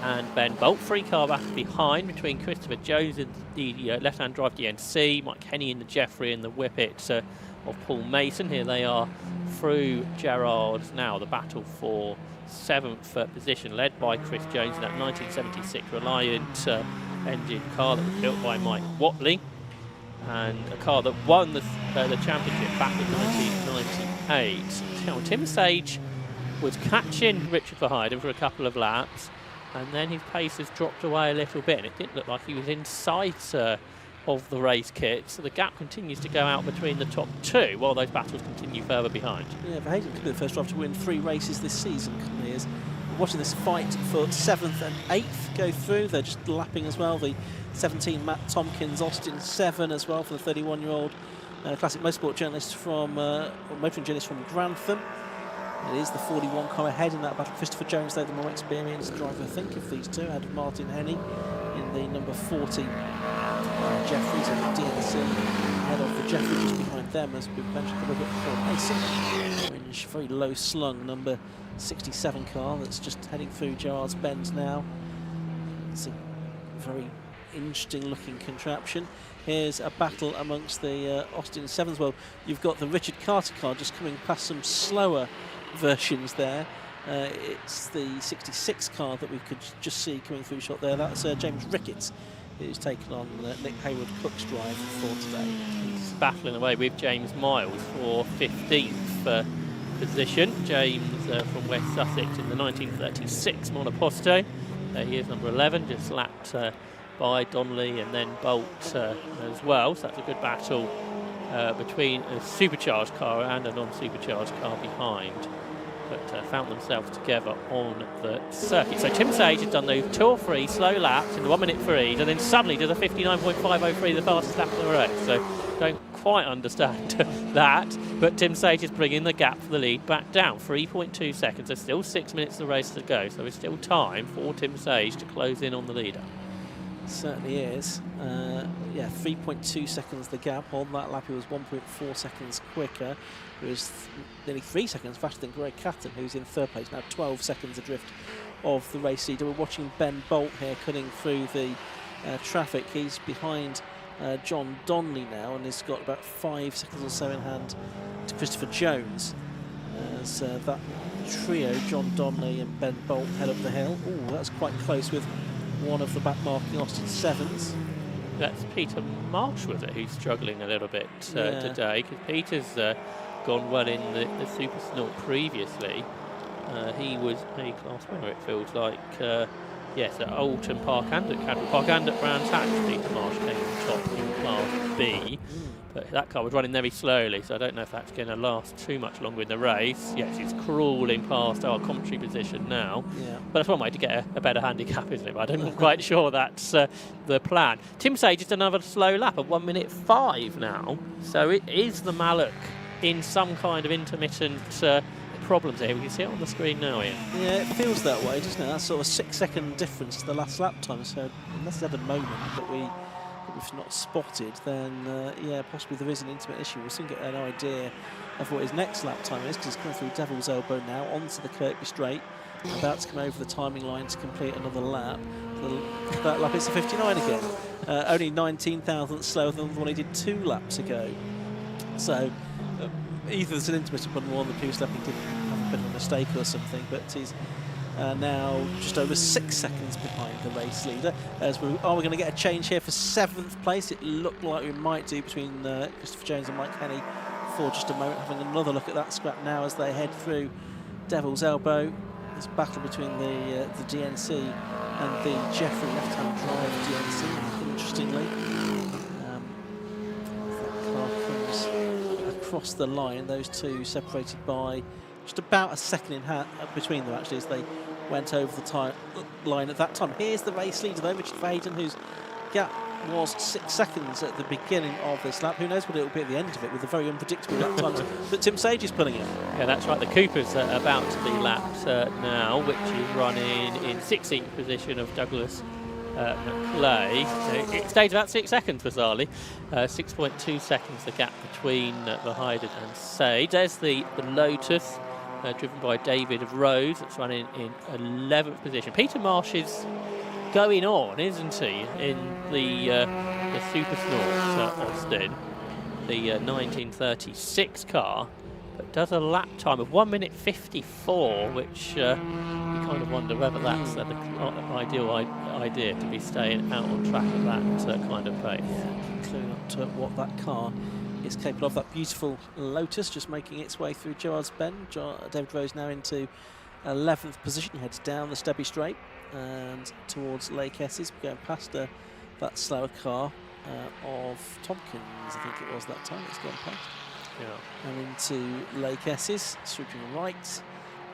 and Ben Bolt. 3 car back behind between Christopher Jones in the left-hand drive DNC, Mike Henney in the Jeffrey and the Whippet of Paul Mason. Here they are through Gerrard's now. The battle for 7th position, led by Chris Jones in that 1976 Reliant engine car that was built by Mike Watley, and a car that won the championship back in 1998. Now, Tim Sage was catching Richard Verheiden for a couple of laps, and then his pace has dropped away a little bit, and it didn't look like he was in sight of the race kit, so the gap continues to go out between the top 2 while those battles continue further behind. Yeah, Verheiden could be the first driver to win 3 races this season, couldn't he? Is watching this fight for 7th and 8th go through. They're just lapping as well. The 17 Matt Tompkins, Austin 7 as well for the 31-year-old classic motorsport journalist from motoring journalist from Grantham. It is the 41 car ahead in that battle. Christopher Jones, though, the more experienced driver, I think, of these two, ahead of Martin Henney in the number 40 Jeffries and the DNC ahead of the Jeffrey just behind them, as we've mentioned a little bit before. Mason, very low slung number 67 car that's just heading through Gerrard's Bend now. It's a very interesting looking contraption. Here's a battle amongst the Austin 7s. Well, you've got the Richard Carter car just coming past some slower versions there. It's the 66 car that we could just see coming through shot there. That's James Ricketts, who's taken on Nick Hayward Cook's drive for today. He's battling away with James Miles for 15th position. James from West Sussex in the 1936 Monoposto. He is number 11, just lapped by Donnelly and then Bolt as well. So that's a good battle between a supercharged car and a non-supercharged car behind, but found themselves together on the circuit. So Tim Sage has done those 2 or 3 slow laps in the 1 minute freeze, and then suddenly does a 59.503, the fastest lap in the race. So don't quite understand that, but Tim Sage is bringing the gap for the lead back down. 3.2 seconds. There's still 6 minutes of the race to go, so there's still time for Tim Sage to close in on the leader. Certainly is. Yeah, 3.2 seconds the gap. On that lap, he was 1.4 seconds quicker. He was nearly 3 seconds faster than Greg Catton, who's in 3rd place. Now 12 seconds adrift of the race leader. We're watching Ben Bolt here cutting through the traffic. He's behind John Donnelly now, and he's got about 5 seconds or so in hand to Christopher Jones. As that trio, John Donnelly and Ben Bolt, head up the hill. Oh, that's quite close with one of the back marking Austin 7s. That's Peter Marsh, was it, who's struggling a little bit today, because Peter's gone well in the Super Snort previously. He was a class winner, it feels like. Yes, at Alton Park and at Cadbury Park and at Brands Hatch, Peter Marsh came on top in Class B. But that car was running very slowly, so I don't know if that's going to last too much longer in the race. Yes, it's crawling past our commentary position now. Yeah. But that's one way to get a better handicap, isn't it? But I'm not quite sure that's the plan. Tim Sage is another slow lap at 1 minute 5 now. So it is the Mallock in some kind of intermittent problems here. We can see it on the screen now, Ian. Yeah, it feels that way, doesn't it? That's sort of a 6-second difference to the last lap time. So unless he's had a moment that we've not spotted, then yeah, possibly there is an intimate issue. We'll soon get an idea of what his next lap time is, because he's coming through Devil's Elbow now onto the Kirkby Straight, about to come over the timing line to complete another lap. That lap is a 59 again, only 19 thousandths slower than the one he did 2 laps ago. So either there's an intermittent problem or the previous lap he did have a bit of a mistake or something, but he's now just over 6 seconds behind the race leader. As we are we going to get a change here for 7th place? It looked like we might do between Christopher Jones and Mike Henney for just a moment. Having another look at that scrap now as they head through Devil's Elbow. This battle between the DNC and the Jeffrey left-hand drive DNC. Interestingly, that car comes across the line. Those two separated by just about a second in between them, actually, as they went over the line at that time. Here's the race leader, though, Richard Vaden, whose gap was 6 seconds at the beginning of this lap. Who knows what it will be at the end of it, with the very unpredictable lap times that Tim Sage is pulling in. Yeah, that's right. The Cooper's about to be lapped now, which is running in 16th position of Douglas McClay. It stayed about 6 seconds for Zali. 6.2 seconds the gap between Verheiden and Sage. There's the Lotus, driven by David Rose. It's running in 11th position. Peter Marsh is going on, isn't he, in the Super Snort Austin, the 1936 car, but does a lap time of 1 minute 54, which you kind of wonder whether that's the ideal idea to be staying out on track at that kind of pace. Clearing up to what that car is capable of. That beautiful Lotus just making its way through Gerrard's Bend. David Rose now into 11th position, heads down the Stebby Straight and towards Lake Esses, going past that slower car of Tompkins, I think it was that time it's gone past. Yeah. And into Lake Esses, swooping right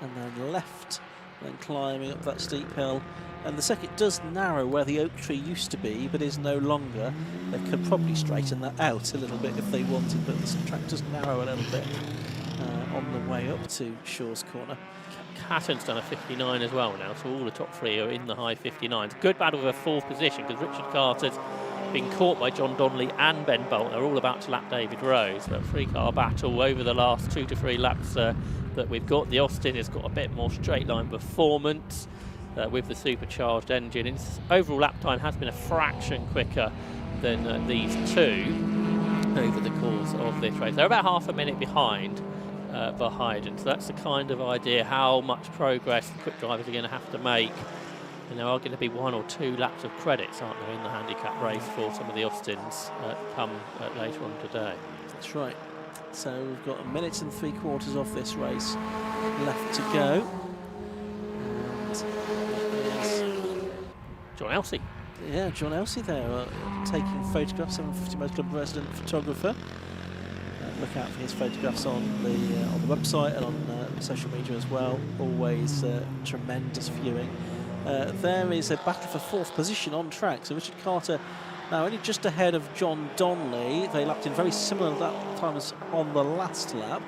and then left, then climbing up that steep hill. And the circuit does narrow where the oak tree used to be, but is no longer. They could probably straighten that out a little bit if they wanted, but the track does narrow a little bit on the way up to Shaw's Corner. Catton's done a 59 as well now, so all the top three are in the high 59s. Good battle for 4th position, because Richard Carter's been caught by John Donnelly and Ben Bolt. They're all about to lap David Rose, but 3-car battle over the last 2 to 3 laps that we've got. The Austin has got a bit more straight line performance with the supercharged engine. Its overall lap time has been a fraction quicker than these two over the course of this race. They're about half a minute behind Verheiden, so that's the kind of idea how much progress the quick drivers are going to have to make. And there are going to be 1 or 2 laps of credits, aren't there, in the handicap race for some of the Austins come later on today. That's right. So we've got 1 minute and 3/4 of this race left to go. And John Elsey. Yeah, John Elsey there, taking photographs. 750 Motor Club resident photographer. Look out for his photographs on the website and on social media as well. Always tremendous viewing. There is a battle for 4th position on track. So Richard Carter now only just ahead of John Donnelly. They lapped in very similar lap times on the last lap.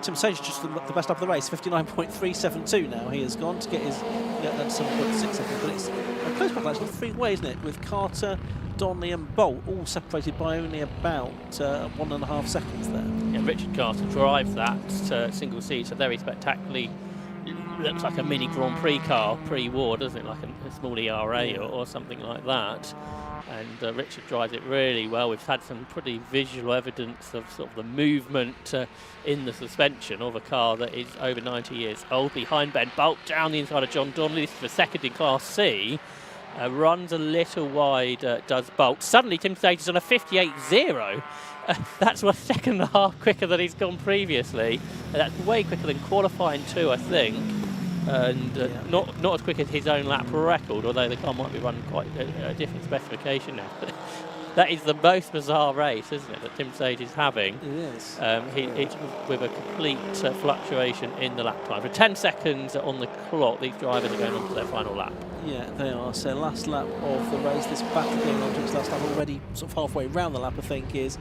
Tim Sage just the best lap of the race, 59.372 now. He has gone to get his 7.6 seconds, but it's a close battle actually, 3-way, isn't it? With Carter, Donnelly and Bolt all separated by only about 1.5 seconds there. Yeah, Richard Carter drives that single seater very spectacularly. Looks like a mini Grand Prix car pre-war, doesn't it? Like a small ERA or something like that. And Richard drives it really well. We've had some pretty visual evidence of sort of the movement in the suspension of a car that is over 90 years old. Behind Ben Bolt, down the inside of John Donnelly. This is for 2nd in Class C. Runs a little wide, does Bolt. Suddenly Tim Sage is on a 58.0. That's 1.5 seconds quicker than he's gone previously. That's way quicker than qualifying 2, I think. And not as quick as his own lap record, although the car might be running quite a different specification now. That is the most bizarre race, isn't it, that Tim Sage is having? It is. It's with a complete fluctuation in the lap time. For 10 seconds on the clock, these drivers are going on to their final lap. Yeah, they are. So last lap of the race, this battle going on to its last lap, already sort of halfway round the lap, I think, is,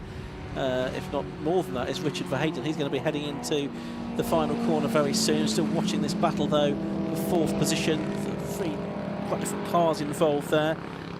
if not more than that, is Richard Verheiden. He's going to be heading into the final corner very soon. Still watching this battle, though, for 4th position. 3 quite different cars involved there.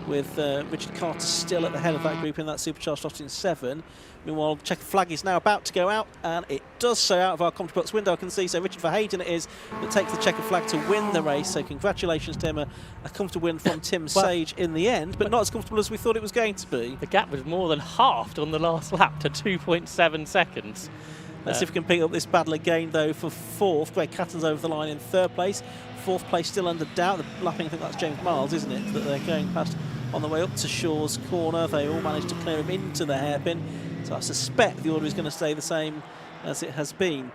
with Richard Carter still at the head of that group in that supercharged Austin 7. Meanwhile, the checkered flag is now about to go out, and it does so out of our commentary box window. I can see, so Richard Verheyden it is that takes the checkered flag to win the race. So congratulations to him, a comfortable win from Tim Sage in the end, but not as comfortable as we thought it was going to be. The gap was more than halved on the last lap to 2.7 seconds. Let's see if we can pick up this battle again, though, for fourth. Greg Catton's over the line in third place. Fourth place still under doubt. The lapping, I think that's James Miles, isn't it, that they're going past on the way up to Shaw's corner. They all managed to clear him into the hairpin. So I suspect the order is going to stay the same as it has been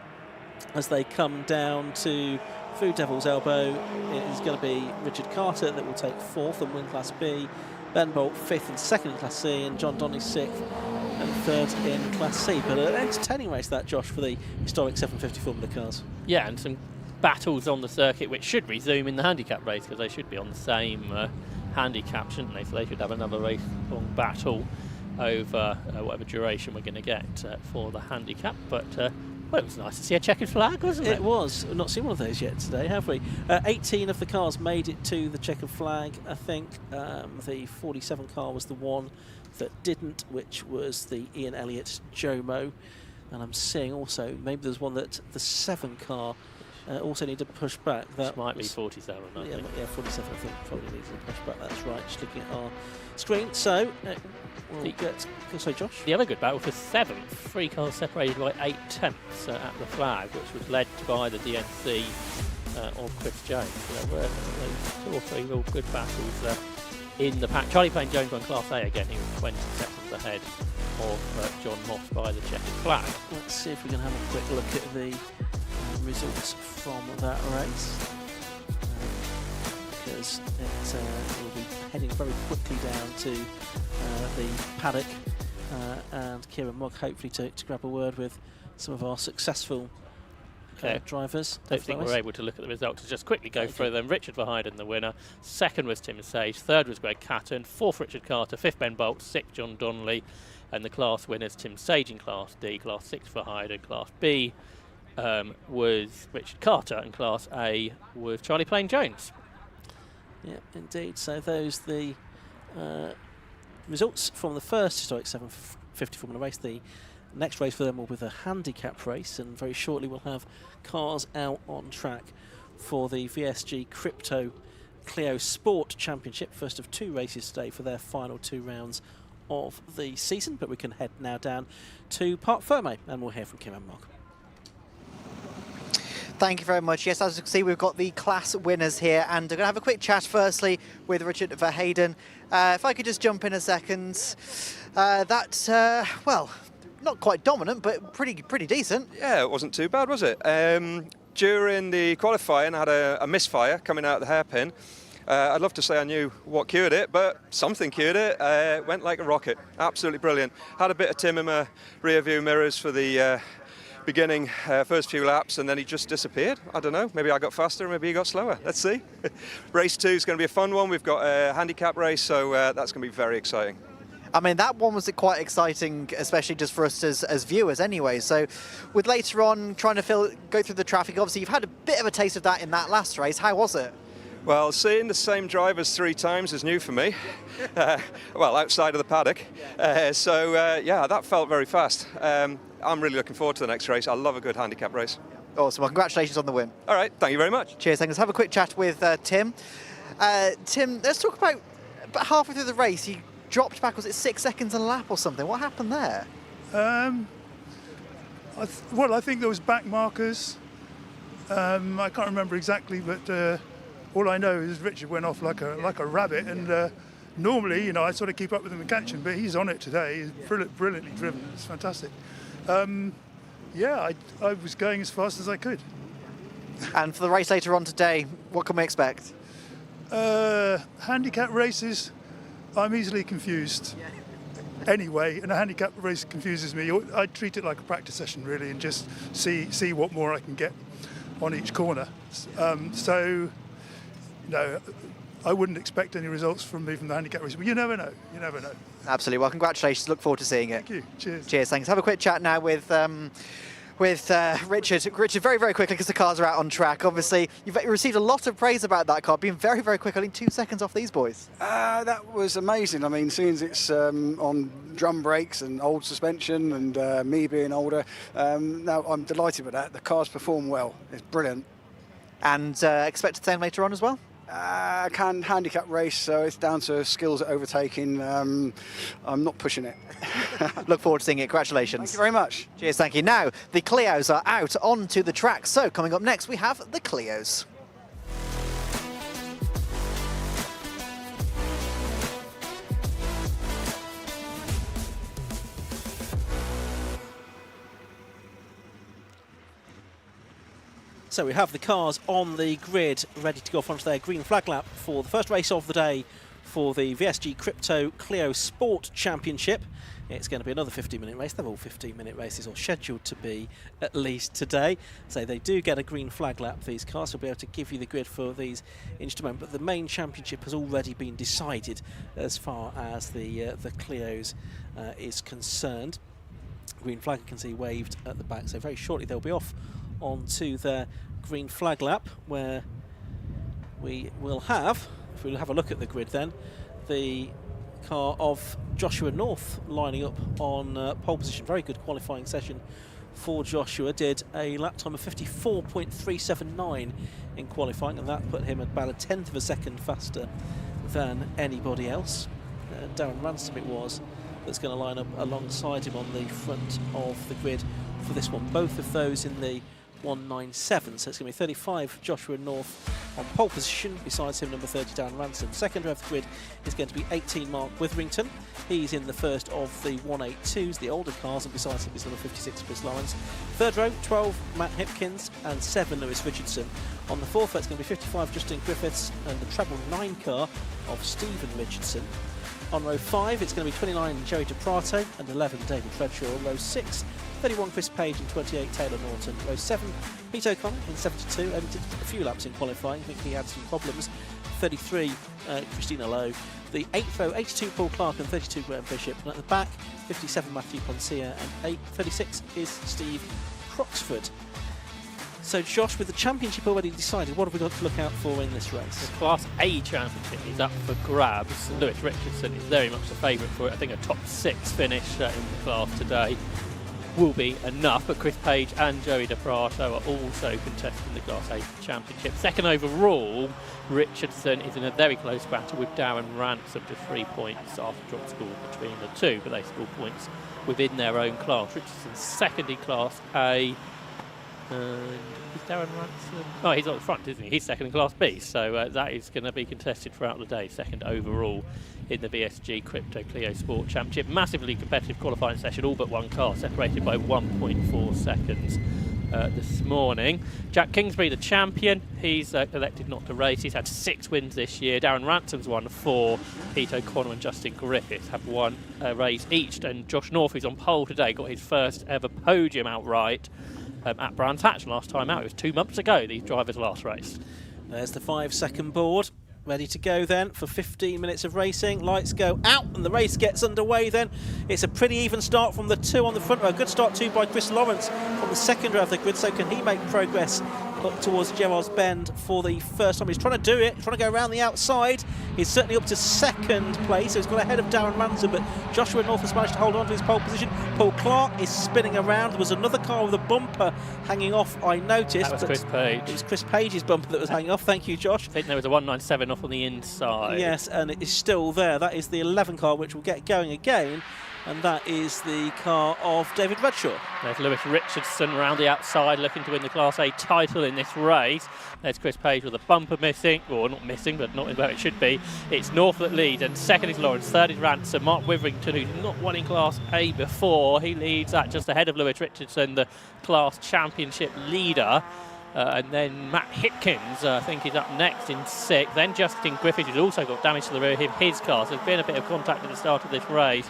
as they come down to Food Devil's elbow. It is going to be Richard Carter that will take fourth and win Class B. Ben Bolt fifth and second in Class C, and John Donnelly sixth and third in Class C. But an entertaining race that, Josh, for the historic 750 Formula cars. Yeah, and some battles on the circuit which should resume in the handicap race, because they should be on the same handicap, shouldn't they? So they should have another race-long battle over whatever duration we're going to get for the handicap. But well, it was nice to see a checkered flag, wasn't it? It was. We've not seen one of those yet today, have we? 18 of the cars made it to the checkered flag. I think the 47 car was the one that didn't, which was the Ian Elliott Jomo. And I'm seeing also, maybe there's one that the 7 car also need to push back. That might be 47, I think. Yeah, 47, I think, probably needs to push back. That's right, just looking at our screen. So, we'll get... Sorry, Josh? The other good battle for 7th. 3 cars separated by 8 tenths at the flag, which was led by the DNC of Chris Jones. So there were 2 or 3 real good battles in the pack. Charlie Plain Jones won Class A again. He was 20 seconds ahead of John Moss by the checkered flag. Let's see if we can have a quick look at the results from that race, because it will be heading very quickly down to the paddock, and Kieran Mogg hopefully to grab a word with some of our successful drivers. I don't think we're able to look at the results. Just quickly go through them. Richard Verheyden, the winner. Second was Tim Sage. Third was Greg Catton. Fourth, Richard Carter. Fifth, Ben Bolt. Sixth, John Donnelly. And the class winners, Tim Sage in Class D. Class 6, Verheyden. Class B was Richard Carter, and Class A was Charlie Plain Jones. Yeah, indeed. So those the results from the first historic 750 Formula race. The next race for them will be the handicap race, and very shortly we'll have cars out on track for the VSG Crypto Clio Sport Championship. First of 2 races today for their final 2 rounds of the season. But we can head now down to Parc Fermé, and we'll hear from Kim and Mark. Thank you very much. Yes, as you can see, we've got the class winners here, and we're going to have a quick chat firstly with Richard Verheyden. If I could just jump in a second. Well, not quite dominant, but pretty decent. Yeah, it wasn't too bad, was it? During the qualifying, I had a misfire coming out of the hairpin. I'd love to say I knew what cured it, but something cured it. It went like a rocket. Absolutely brilliant. Had a bit of Tim in my rear view mirrors for the beginning first few laps, and then he just disappeared. I don't know, maybe I got faster, maybe he got slower. Let's see. Race 2 is going to be a fun one. We've got a handicap race, so that's going to be very exciting. I mean, that one was quite exciting, especially just for us as viewers anyway. So with later on trying to go through the traffic, obviously you've had a bit of a taste of that in that last race. How was it? Well, seeing the same drivers 3 times is new for me. Well, outside of the paddock. Yeah, that felt very fast. I'm really looking forward to the next race. I love a good handicap race. Awesome. Well, congratulations on the win. All right. Thank you very much. Cheers. Thanks. Let's have a quick chat with Tim. Tim, let's talk about halfway through the race, you dropped back, was it 6 seconds a lap or something? What happened there? I think there was back markers. I can't remember exactly, but all I know is Richard went off like a rabbit, and normally, I sort of keep up with him and catch him, but he's on it today. He's brilliantly driven. It's fantastic. Yeah, I was going as fast as I could. And for the race later on today, what can we expect? Handicap races, I'm easily confused. Anyway, and a handicap race confuses me. I treat it like a practice session, really, and just see what more I can get on each corner. I wouldn't expect any results from me from the handicap race, but you never know. You never know. Absolutely. Well, congratulations. Look forward to seeing it. Thank you. Cheers. Cheers. Thanks. Have a quick chat now with with Richard. Richard, very, very quickly, because the cars are out on track. Obviously, you've received a lot of praise about that car, being very, very quick, only 2 seconds off these boys. That was amazing. I mean, seeing as it's on drum brakes and old suspension and me being older, no, I'm delighted with that. The cars perform well. It's brilliant. And expect the same later on as well? I can handicap race, so it's down to skills at overtaking. I'm not pushing it. Look forward to seeing it. Congratulations. Thank you very much. Cheers, thank you. Now, the Clios are out onto the track. So, coming up next, we have the Clios. So we have the cars on the grid ready to go off onto their green flag lap for the first race of the day for the VSG Crypto Clio Sport Championship. It's going to be another 15-minute race. They're all 15-minute races, or scheduled to be at least today. So they do get a green flag lap, these cars. We'll be able to give you the grid for these in just a moment. But the main championship has already been decided as far as the Clios is concerned. Green flag, you can see waved at the back. So very shortly they'll be off onto their green flag lap, where we will have, if we have a look at the grid then, the car of Joshua North lining up on pole position. Very good qualifying session for Joshua. Did a lap time of 54.379 in qualifying, and that put him about a tenth of a second faster than anybody else. Darren Ransom it was that's going to line up alongside him on the front of the grid for this one. Both of those in the 197, so it's going to be 35 Joshua North on pole position, besides him number 30 Darren Ransom. Second row of the grid is going to be 18 Mark Witherington. He's in the first of the 182s, the older cars, and besides him is number 56 Chris Lawrence. Third row, 12 Matt Hipkins and 7 Lewis Richardson. On the fourth row it's going to be 55 Justin Griffiths and the treble 9 car of Stephen Richardson. On row 5 it's going to be 29 Joey DePrato and 11 David Redshaw. Row 6, 31 Chris Page and 28 Taylor Norton. Row 7, Pete O'Connor in 72, only did a few laps in qualifying. I think he had some problems. 33 Christina Lowe. The 8th row, 82 Paul Clark and 32 Graham Bishop. And at the back, 57 Matthew Poncia and 36 is Steve Croxford. So Josh, with the championship already decided, what have we got to look out for in this race? The Class A championship is up for grabs. Lewis Richardson is very much the favourite for it. I think a top 6 finish in the class today will be enough, but Chris Page and Joey DePrato are also contesting the Class A championship. Second overall, Richardson is in a very close battle with Darren Ransom, just 3 points after drop score between the two, but they score points within their own class. Richardson's second in Class A. And is Darren Ransom? Oh, he's on the front, isn't he? He's second in Class B, so that is going to be contested throughout the day. Second overall in the VSG Crypto Clio Sport Championship. Massively competitive qualifying session, all but one car, separated by 1.4 seconds this morning. Jack Kingsbury, the champion, he's elected not to race. He's had 6 wins this year. Darren Ransom's won 4. Pete O'Connor and Justin Griffiths have won a race each. And Josh North, who's on pole today, got his first ever podium outright at Brands Hatch last time out. It was 2 months ago, these drivers last raced. There's the 5-second board. Ready to go then for 15 minutes of racing. Lights go out and the race gets underway then. It's a pretty even start from the 2 on the front row. Good start too by Chris Lawrence from the second row of the grid. So can he make progress up towards Gerard's Bend for the first time? He's trying to do it, trying to go around the outside. He's certainly up to second place, so he's got ahead of Darren Ransom, but Joshua North has managed to hold on to his pole position. Paul Clark is spinning around. There was another car with a bumper hanging off, I noticed. That was Chris Page. It was Chris Page's bumper that was hanging off. Thank you, Josh. I think there was a 197 off on the inside. Yes, and it is still there. That is the 11 car, which will get going again. And that is the car of David Redshaw. There's Lewis Richardson around the outside looking to win the Class A title in this race. There's Chris Page with a bumper missing, or not missing, but not where it should be. It's North that leads, and second is Lawrence, third is Ransom. Mark Witherington, who's not won in Class A before, he leads that just ahead of Lewis Richardson, the Class Championship leader. And then Matt Hipkins, I think, is up next in 6th. Then Justin Griffiths, who's also got damage to the rear of his car. So there's been a bit of contact at the start of this race.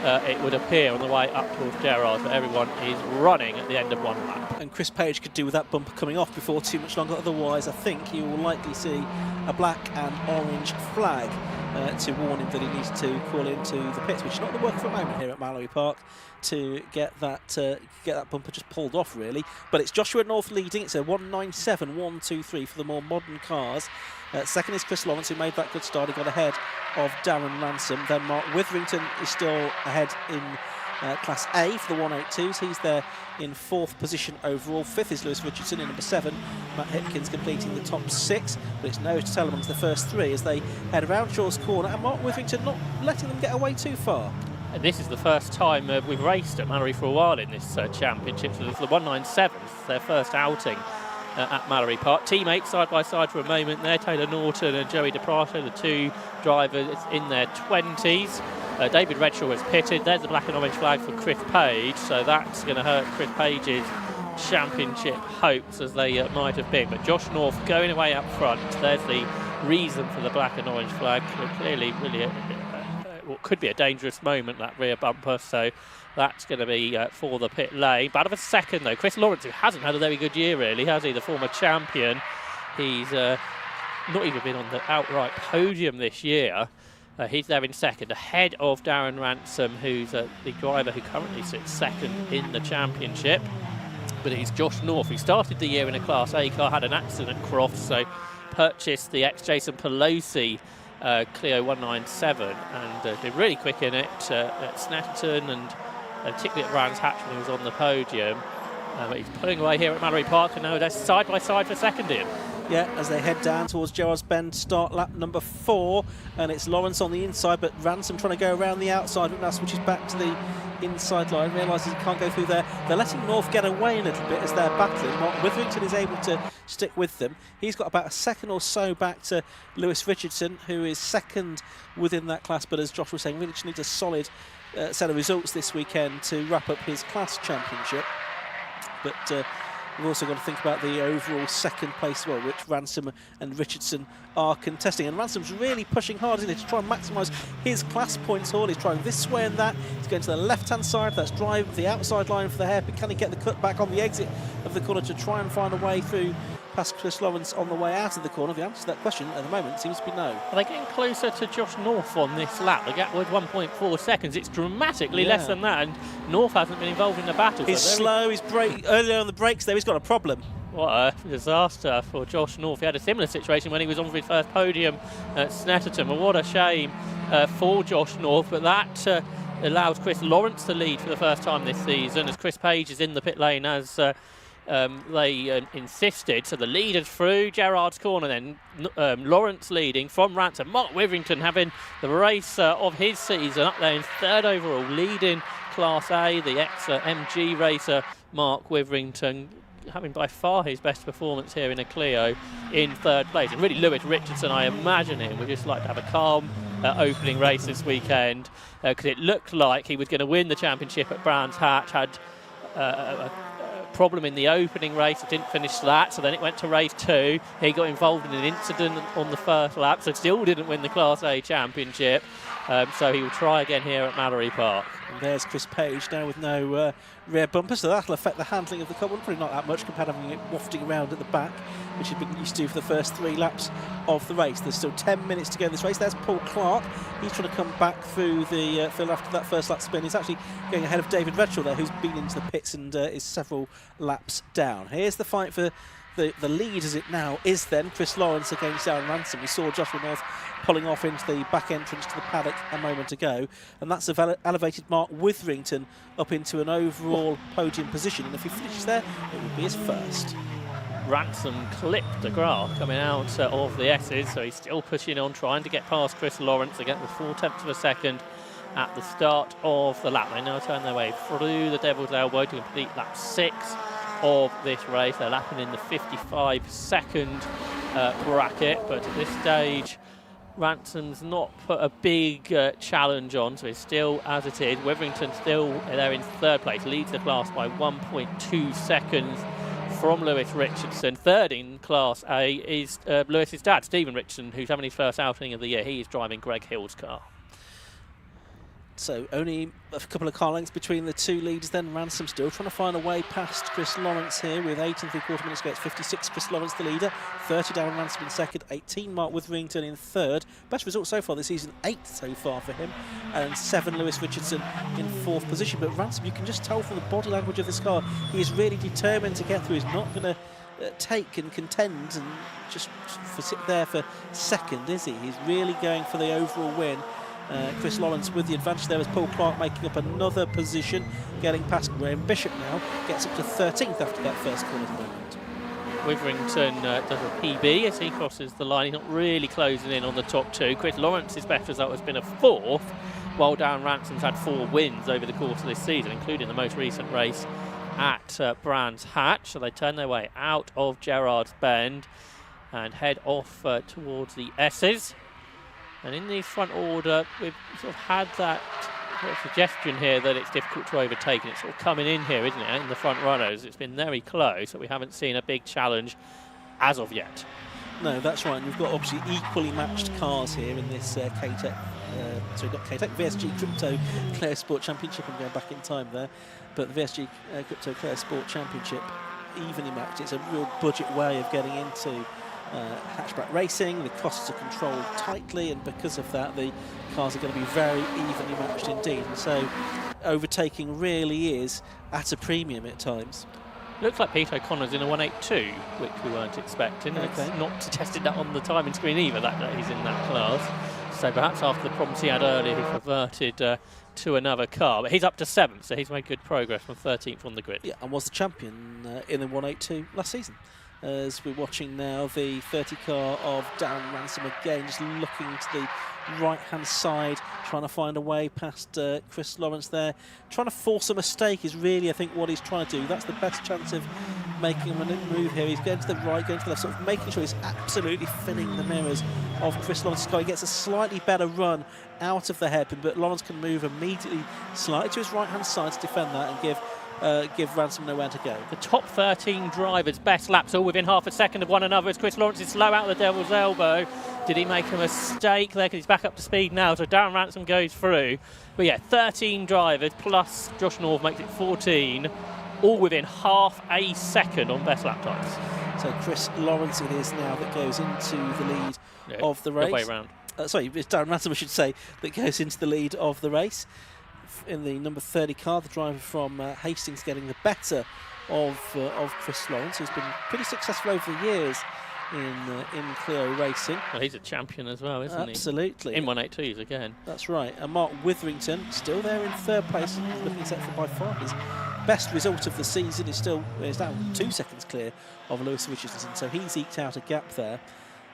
It would appear on the way up towards Gerard, but everyone is running at the end of one lap. And Chris Page could do with that bumper coming off before too much longer. Otherwise, I think you will likely see a black and orange flag to warn him that he needs to call into the pits, which is not the work for a moment here at Mallory Park to get that bumper just pulled off, really. But it's Joshua North leading. It's a 1:97.123 for the more modern cars. Second is Chris Lawrence, who made that good start. He got ahead of Darren Ransom. Then Mark Witherington is still ahead in Class A for the 182s. He's there in fourth position overall. Fifth is Lewis Richardson in number 7. Matt Hipkins completing the top 6, but it's nose to tail amongst the first 3 as they head around Shaw's Corner, and Mark Witherington not letting them get away too far. And this is the first time we've raced at Mallory for a while in this championship. So it's the 197th, their first outing at Mallory Park. Teammates side by side for a moment there. Taylor Norton and Joey DePrato, the 2 drivers in their 20s. David Redshaw has pitted. There's the black and orange flag for Chris Page, so that's going to hurt Chris Page's championship hopes as they might have been. But Josh North going away up front. There's the reason for the black and orange flag. Clearly, really, what could be a dangerous moment, that rear bumper. So that's going to be for the pit lane. But out of a second, though, Chris Lawrence, who hasn't had a very good year, really, has he? The former champion. He's not even been on the outright podium this year. He's there in second, ahead of Darren Ransom, who's the driver who currently sits second in the championship. But it's Josh North, who started the year in a Class A car, had an accident at Crofts, so purchased the ex-Jason Pelosi Clio 197 and been really quick in it at Snetterton and particularly at Brands Hatch when he was on the podium. But he's pulling away here at Mallory Park, and now they're side by side for second in. Yeah, as they head down towards Gerrards Bend, start lap number 4, and it's Lawrence on the inside, but Ransom trying to go around the outside, and now switches back to the inside line, realises he can't go through there. They're letting North get away a little bit as they're battling. Mark Witherington is able to stick with them. He's got about a second or so back to Lewis Richardson, who is second within that class, but as Josh was saying, really just needs a solid set of results this weekend to wrap up his class championship. But we've also got to think about the overall second place, well, which Ransom and Richardson are contesting. And Ransom's really pushing hard, isn't he, to try and maximise his class points haul. He's trying this way and that. He's going to the left-hand side. That's drive the outside line for the hairpin. Can he get the cut back on the exit of the corner to try and find a way through past Chris Lawrence on the way out of the corner? The answer to that question at the moment seems to be no. Are they getting closer to Josh North on this lap? The gap was 1.4 seconds. It's dramatically less than that, and North hasn't been involved in the battle. He's slow, he's earlier on the brakes there, he's got a problem. What a disaster for Josh North. He had a similar situation when he was on for his first podium at Snetterton. Well, what a shame for Josh North, but that allows Chris Lawrence to lead for the first time this season as Chris Page is in the pit lane as they insisted. So the leaders through Gerrard's Corner, then Lawrence leading from Ransom. Mark Witherington having the race of his season up there in third overall, leading Class A, the ex-MG racer Mark Witherington having by far his best performance here in a Clio in third place. And really Lewis Richardson, I imagine him, would just like to have a calm opening race this weekend because it looked like he was going to win the championship at Brands Hatch, had a problem in the opening race, didn't finish that, so then it went to race 2. He got involved in an incident on the first lap, so still didn't win the Class A championship. So he will try again here at Mallory Park. And there's Chris Page now with no rear bumper, so that'll affect the handling of the car. Probably not that much compared to having it wafting around at the back, which he'd been used to for the first 3 laps of the race. There's still 10 minutes to go in this race. There's Paul Clark. He's trying to come back through the field after that first lap spin. He's actually going ahead of David Redshaw there, who's been into the pits and is several laps down. Here's the fight for the lead as it now is then. Chris Lawrence against Darren Ransom. We saw Joshua North pulling off into the back entrance to the paddock a moment ago, and that's elevated Mark Witherington up into an overall podium position, and if he finishes there, it would be his first. Ransom clipped the grass coming out of the S's, so he's still pushing on, trying to get past Chris Lawrence again with 4/10 of a second at the start of the lap. They now turn their way through the Devil's Elbow to complete lap 6 of this race. They're lapping in the 55-second bracket, but at this stage Ransom's not put a big challenge on, so it's still as it is. Witherington still there in third place, leads the class by 1.2 seconds from Lewis Richardson. Third in Class A is Lewis's dad, Stephen Richardson, who's having his first outing of the year. He is driving Greg Hill's car. So only a couple of car lengths between the two leaders then. Ransom still trying to find a way past Chris Lawrence here with 8 3/4 minutes to go. It's 56, Chris Lawrence the leader. 30 Darren Ransom in second. 18 Mark Witherington in third. Best result so far this season, 8 so far for him. And 7 Lewis Richardson in 4th position. But Ransom, you can just tell from the body language of this car, he is really determined to get through. He's not going to take and contend and just sit there for second, is he? He's really going for the overall win. Chris Lawrence with the advantage there as Paul Clark making up another position, getting past Graham Bishop now, gets up to 13th after that first corner movement. Witherington does a PB as he crosses the line. He's not really closing in on the top two. Chris Lawrence's best result has been a 4th, while Darren Ransom's had 4 wins over the course of this season, including the most recent race at Brands Hatch. So they turn their way out of Gerrard's Bend and head off towards the S's. And in the front order, we've sort of had that sort of suggestion here that it's difficult to overtake, and it's sort of coming in here, isn't it, in the front runners. It's been very close, but we haven't seen a big challenge as of yet. No, that's right. And we've got obviously equally matched cars here in this KTEC, not KTEC, VSG Crypto Clare Sport Championship. I'm going back in time there. But the VSG Crypto Clare Sport Championship, evenly matched. It's a real budget way of getting into hatchback racing. The costs are controlled tightly, and because of that the cars are going to be very evenly matched indeed, and so overtaking really is at a premium at times. Looks like Pete O'Connor's in a 182, which we weren't expecting. Okay. It's not suggested that on the timing screen either, that he's in that class. So perhaps after the problems he had earlier, he's reverted to another car. But he's up to 7th, so he's made good progress from 13th on the grid. Yeah, and was the champion in the 182 last season. As we're watching now the 30 car of Darren Ransom again, just looking to the right-hand side, trying to find a way past Chris Lawrence there. Trying to force a mistake is really, I think, what he's trying to do. That's the best chance of making a move here. He's going to the right, going to the left, sort of making sure he's absolutely filling the mirrors of Chris Lawrence's car. He gets a slightly better run out of the hairpin, but Lawrence can move immediately slightly to his right-hand side to defend that and give Ransom nowhere to go. The top 13 drivers' best laps all within half a second of one another as Chris Lawrence is slow out the devil's elbow. Did he make a mistake there? Because he's back up to speed now, so Darren Ransom goes through. But yeah, 13 drivers plus Josh North makes it 14, all within half a second on best lap times. So Chris Lawrence it is now that goes into the lead of the race. Way round. Sorry, it's Darren Ransom, I should say, that goes into the lead of the race. In the number 30 car, the driver from Hastings getting the better of Chris Lawrence, who's been pretty successful over the years in Clio racing. Well, he's a champion as well, isn't he? Absolutely. In 182s again. That's right. And Mark Witherington still there in 3rd place, looking set for by far his best result of the season. Is down 2 seconds clear of Lewis Richardson, so he's eked out a gap there.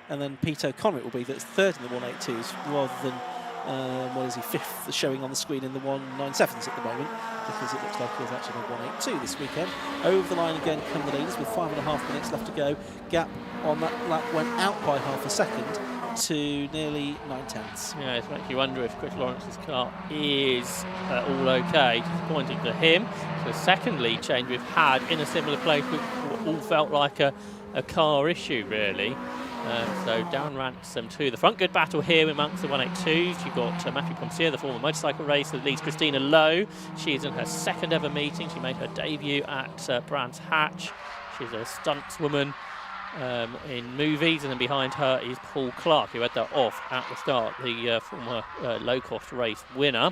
And then Pete O'Connor will be that's 3rd in the 182s rather than 5th showing on the screen in the 197s at the moment, because it looks like he was actually in the 182 this weekend. Over the line again come the leaders with 5.5 minutes left to go. Gap on that lap went out by half a second to nearly 9/10. Yeah, it makes you wonder if Chris Lawrence's car is all okay. Disappointing for him. So the second lead change we've had in a similar place, which all felt like a car issue really. So Darren Ransom to the front. Good battle here amongst the 182s. You've got Matthew Pomcier, the former motorcycle racer, that leads Christina Lowe. She's in her 2nd ever meeting. She made her debut at Brands Hatch. She's a stuntswoman in movies, and then behind her is Paul Clark, who had that off at the start, the former low-cost race winner.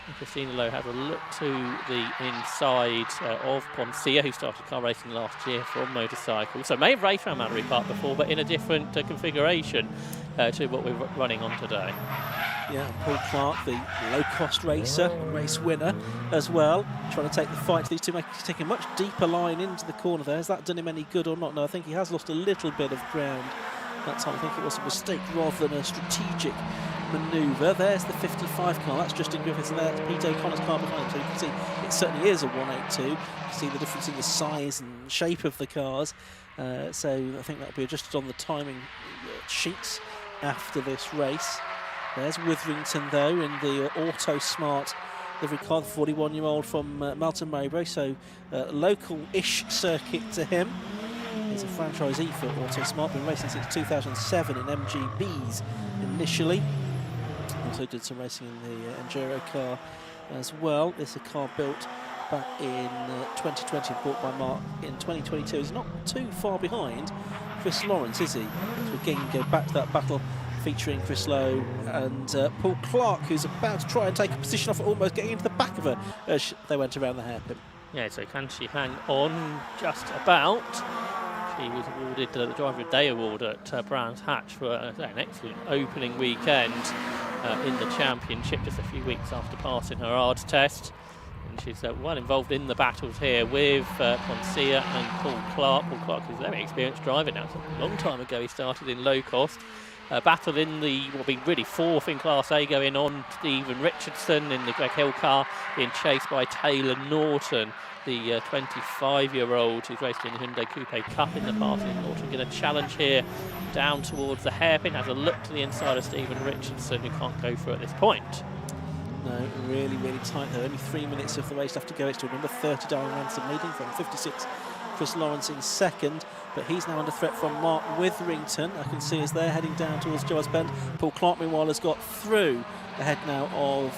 And Christina Lowe has a look to the inside of Pomcier, who started car racing last year from motorcycles. So may have raced around Mallory Park before, but in a different configuration to what we're running on today. Yeah, Paul Clark, the low-cost racer, race winner as well, trying to take the fight to these two, taking a much deeper line into the corner there. Has that done him any good or not? No, I think he has lost a little bit of ground that time. I think it was a mistake rather than a strategic manoeuvre. There's the 55 car, that's Justin Griffiths, and that's Pete O'Connor's car behind him. So you can see it certainly is a 182. You can see the difference in the size and shape of the cars. So I think that'll be adjusted on the timing sheets after this race. There's Witherington though in the Auto Smart livery car, the 41-year-old from Melton Mowbray, so local-ish circuit to him. He's a franchisee for Auto Smart, been racing since 2007 in MGBs initially. also did some racing in the Enduro car as well. This is a car built back in 2020, bought by Mark in 2022. He's not too far behind Chris Lawrence, is he? So again, go back to that battle featuring Chris Lowe and Paul Clark, who's about to try and take a position off, almost getting into the back of her as they went around the hairpin. Yeah, so can she hang on just about? She was awarded the Driver of the Day award at Brands Hatch for an excellent opening weekend in the championship, just a few weeks after passing her ARDS test. And she's well involved in the battles here with Poncia and Paul Clark. Paul Clark is a very experienced driver now. It's a long time ago he started in low cost. Battle in the, what being really fourth in Class A, going on Stephen Richardson in the Greg Hill car, being chased by Taylor Norton, the 25-year-old who's raced in the Hyundai Coupe Cup in the past. Norton going to challenge here down towards the hairpin, has a look to the inside of Stephen Richardson, who can't go through at this point. No, really, really tight though. Only 3 minutes of the race left to go. It's to number 30, Darren Ransom leading from 56. Chris Lawrence in second, but he's now under threat from Mark Witherington. I can see as they're heading down towards Joyce Bend. Paul Clark, meanwhile, has got through ahead now of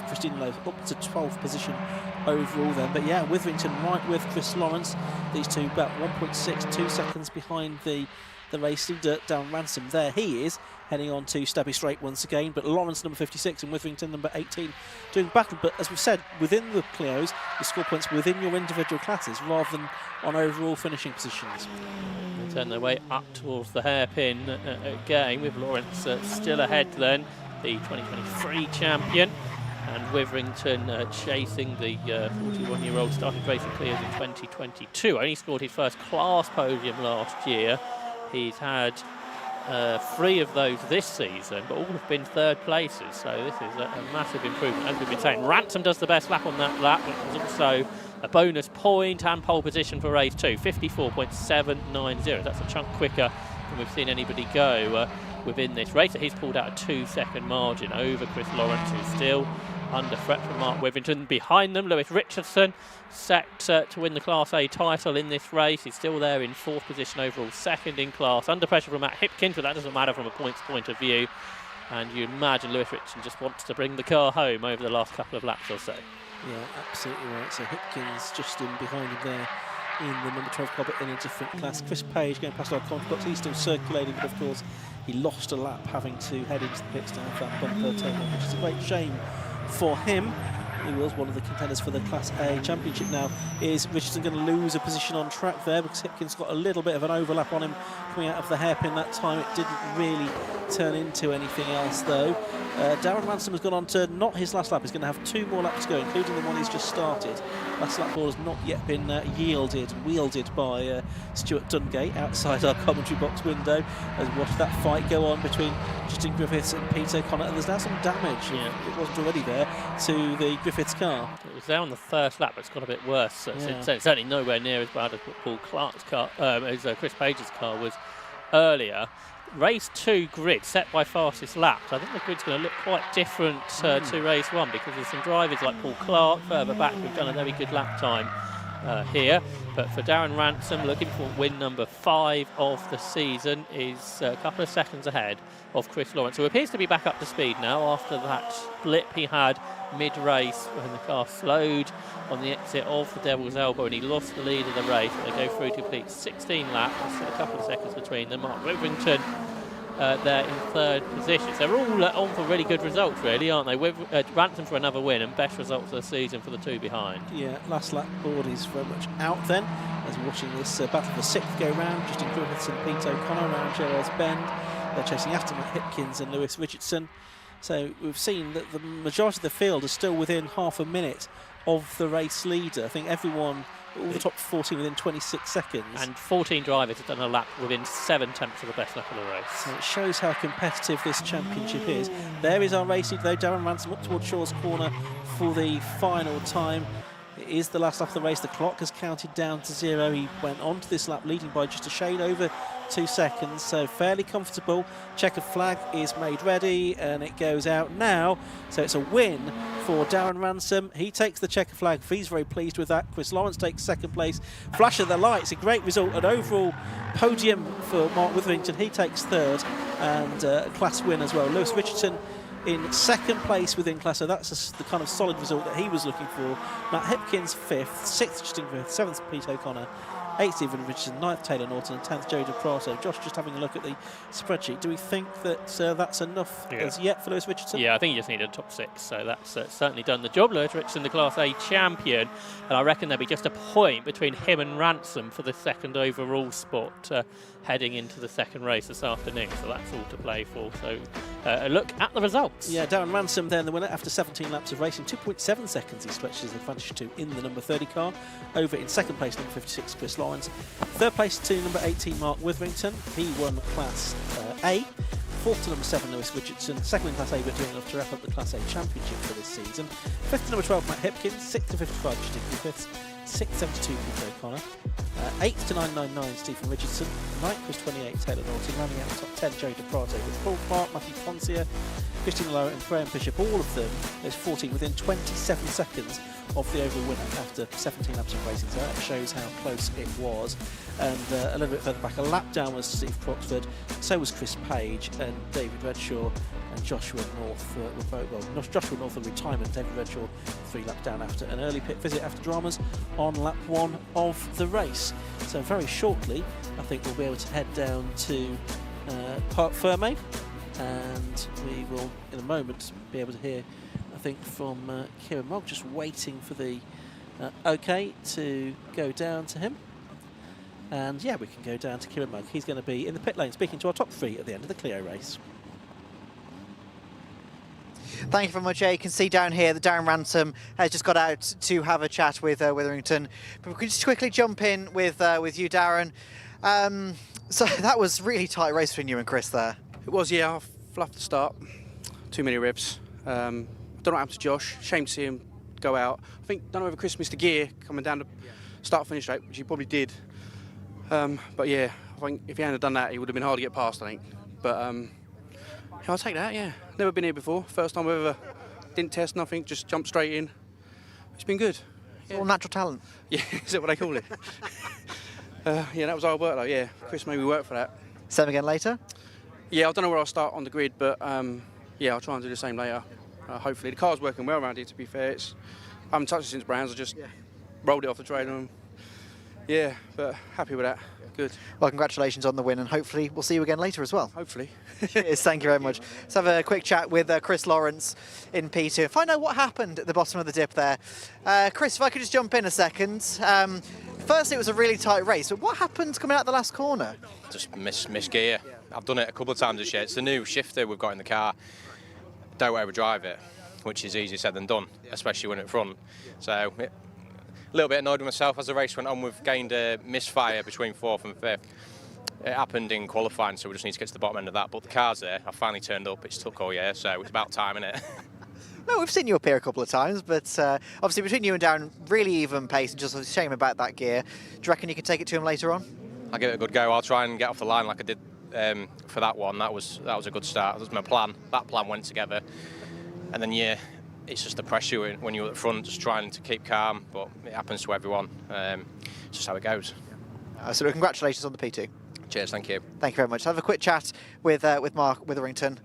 Christine Lowe, up to 12th position overall then. But yeah, Witherington right with Chris Lawrence. These two about 1.62 seconds behind the race leader, Darren Ransom. There he is, heading on to Stabby Straight once again, but Lawrence number 56 and Witherington number 18 doing battle. But as we've said, within the Clios, you score points within your individual classes rather than on overall finishing positions. They turn their way up towards the hairpin again, with Lawrence still ahead then, the 2023 champion, and Witherington chasing the 41-year-old, started racing Clios in 2022, only scored his first class podium last year. He's had 3 of those this season, but all have been third places, so this is a massive improvement. As we've been saying, Ransom does the best lap on that lap, but there's also a bonus point and pole position for race 2, 54.790. That's a chunk quicker than we've seen anybody go within this race. He's pulled out a 2-second margin over Chris Lawrence, who's still under threat from Mark Witherington. Behind them, Lewis Richardson, set to win the Class A title in this race. He's still there in 4th position overall, 2nd in class, under pressure from Matt Hipkins, but that doesn't matter from a points point of view. And you imagine Lewis Richardson just wants to bring the car home over the last couple of laps or so. Yeah, absolutely right. So Hipkins just in behind him there in the number 12 car, but in a different class. Chris Page going past our contact box. He's still circulating, but of course he lost a lap having to head into the pits to have that bumper taken off, which is a great shame for him. He was one of the contenders for the Class A Championship. Now, is Richardson going to lose a position on track there, because Hipkins got a little bit of an overlap on him coming out of the hairpin that time. It didn't really turn into anything else though. Darren Ransom has gone on to not his last lap. He's going to have 2 more laps to go, including the one he's just started. Last lap ball has not yet been wielded by Stuart Dungate outside our commentary box window. As we watch that fight go on between Justin Griffiths and Pete O'Connor, and there's now some damage, it wasn't already there, to the Griffiths car. It was there on the first lap, but it's got a bit worse. So it's certainly nowhere near as bad as Paul Clark's car, as Chris Page's car was earlier. Race 2 grid set by fastest laps. I think the grid's going to look quite different to race 1, because there's some drivers like Paul Clark further back who've done a very good lap time here. But for Darren Ransom, looking for win number 5 of the season, is a couple of seconds ahead of Chris Lawrence, who appears to be back up to speed now after that blip he had mid-race when the car slowed on the exit of the Devil's Elbow and he lost the lead of the race. They go through to complete 16 laps, a couple of seconds between them. Mark Witherington there in 3rd position. So they're all on for really good results, really, aren't they? Ransom for another win and best results of the season for the 2 behind. Yeah, last lap board is very much out then, as we're watching this battle for the 6th go round. Justin Griffiths and Pete O'Connor around Gerard's Bend. They're chasing after Matt Hipkins and Lewis Richardson. So we've seen that the majority of the field is still within half a minute of the race leader. I think everyone, all the top 14 within 26 seconds. And 14 drivers have done a lap within 7 tenths of the best lap of the race. So it shows how competitive this championship is. There is our race leader though, Darren Ransom up towards Shaw's Corner for the final time. It is the last lap of the race. The clock has counted down to 0. He went on to this lap leading by just a shade over 2 seconds, so fairly comfortable. Checkered flag is made ready and it goes out now, so it's a win for Darren Ransom. He takes the checkered flag. He's very pleased with that. Chris Lawrence takes 2nd place. Flash of the lights, a great result. An overall podium for Mark Witherington. He takes 3rd, and a class win as well. Lewis Richardson in second place within class, so that's the kind of solid result that he was looking for. Matt Hipkins 5th, 6th Justin Griffith, 7th Pete O'Connor, 8th Stephen Richardson, 9th Taylor Norton, and 10th Joe DePrato. Josh, just having a look at the spreadsheet, do we think that that's enough as yet for Lewis Richardson? Yeah, I think he just needed a top 6, so that's certainly done the job. Lewis Richardson, the Class A champion, and I reckon there'll be just a point between him and Ransom for the second overall spot heading into the second race this afternoon, so that's all to play for. So a look at the results. Yeah, Darren Ransom then the winner after 17 laps of racing, 2.7 seconds he stretches his advantage to in the number 30 car. Over in second place, number 56, Chris Lawrence. Third place to number 18, Mark Witherington. He won Class A. Fourth to number 7, Lewis Richardson. Second in Class A, but doing enough to wrap up the Class A Championship for this season. Fifth to number 12, Matt Hipkins. Sixth to 55, Justin Griffiths. 672, Pete O'Connor. 8th to 999, Stephen Richardson. 9th was 28, Taylor Norton. Rounding out the top 10, Joe DePrato with Paul Clark, Matthew Foncia, Christina Lowe and Graham Bishop. All of them, those 14, within 27 seconds of the overall winner after 17 laps of racing. So that shows how close it was. And a little bit further back, a lap down was Steve Croxford. So was Chris Page and David Redshaw. And Joshua North were both, well, Joshua North in retirement, David Redshaw 3 laps down after an early pit visit after dramas on lap 1 of the race. So very shortly, I think we'll be able to head down to Parc Ferme, and we will in a moment be able to hear, I think, from Kieran Mogg, just waiting for the OK to go down to him. And yeah, we can go down to Kieran Mogg. He's going to be in the pit lane speaking to our top 3 at the end of the Clio race. Thank you very much. You can see down here that Darren Ransom has just got out to have a chat with Witherington. But we can just quickly jump in with you, Darren. So that was really tight race between you and Chris there. It was, yeah. I fluffed the start. Too many revs. Don't know what happened to Josh. Shame to see him go out. I think, don't know whether Chris missed a gear coming down the start-finish straight, which he probably did. But yeah, I think if he hadn't done that, he would have been hard to get past, I think. But I'll take that, yeah. Never been here before. First time I've ever didn't test nothing, just jumped straight in. It's been good. Yeah. All natural talent. Yeah, is that what they call it? Yeah, that was hard work though, yeah. Chris made me work for that. Same again later? Yeah, I don't know where I'll start on the grid, but yeah, I'll try and do the same later. Hopefully. The car's working well around here, to be fair. I haven't touched it since Browns, I just rolled it off the trailer. And, yeah, but happy with that. Good. Well, congratulations on the win, and hopefully we'll see you again later as well. Hopefully. Cheers, thank you very much. Let's have a quick chat with Chris Lawrence in P2. Find out what happened at the bottom of the dip there. Chris, if I could just jump in a second. First, it was a really tight race, but what happened coming out the last corner? Just miss gear. I've done it a couple of times this year. It's the new shifter we've got in the car. Don't overdrive it, which is easier said than done, especially when at front. So, a little bit annoyed with myself as the race went on. We've gained a misfire between 4th and 5th. It happened in qualifying, so we just need to get to the bottom end of that. But the car's there. I finally turned up. It's took all year, so it's about time, innit? No, we've seen you up here a couple of times, but obviously between you and Darren, really even pace, and just a shame about that gear. Do you reckon you can take it to him later on? I'll give it a good go. I'll try and get off the line like I did for that one. That was a good start. That was my plan. That plan went together. And then, yeah, it's just the pressure when you're at the front, just trying to keep calm, but it happens to everyone. It's just how it goes. So congratulations on the P2. Cheers, thank you. Thank you very much. I'll have a quick chat with Mark Witherington.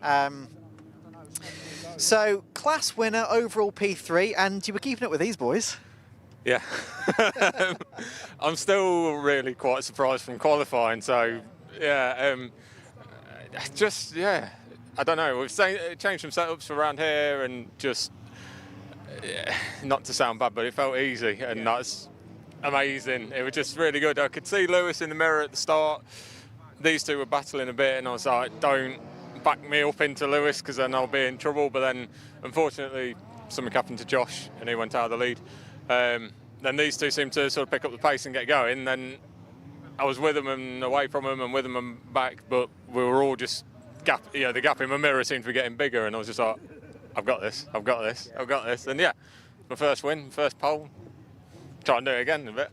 So, class winner, overall P3, and you were keeping it with these boys. Yeah. I'm still really quite surprised from qualifying, so, yeah, just, yeah, I don't know. We've changed some setups around here and just, not to sound bad, but it felt easy, and that's amazing. It was just really good. I could see Lewis in the mirror at the start. These two were battling a bit, and I was like, don't back me up into Lewis because then I'll be in trouble. But then, unfortunately, something happened to Josh and he went out of the lead. Then these two seemed to sort of pick up the pace and get going. Then I was with them and away from them and with them and back, but we were all just the gap in my mirror seemed to be getting bigger, and I was just like, I've got this, I've got this, I've got this. And yeah, my first win, first pole. Try and do it again in a bit.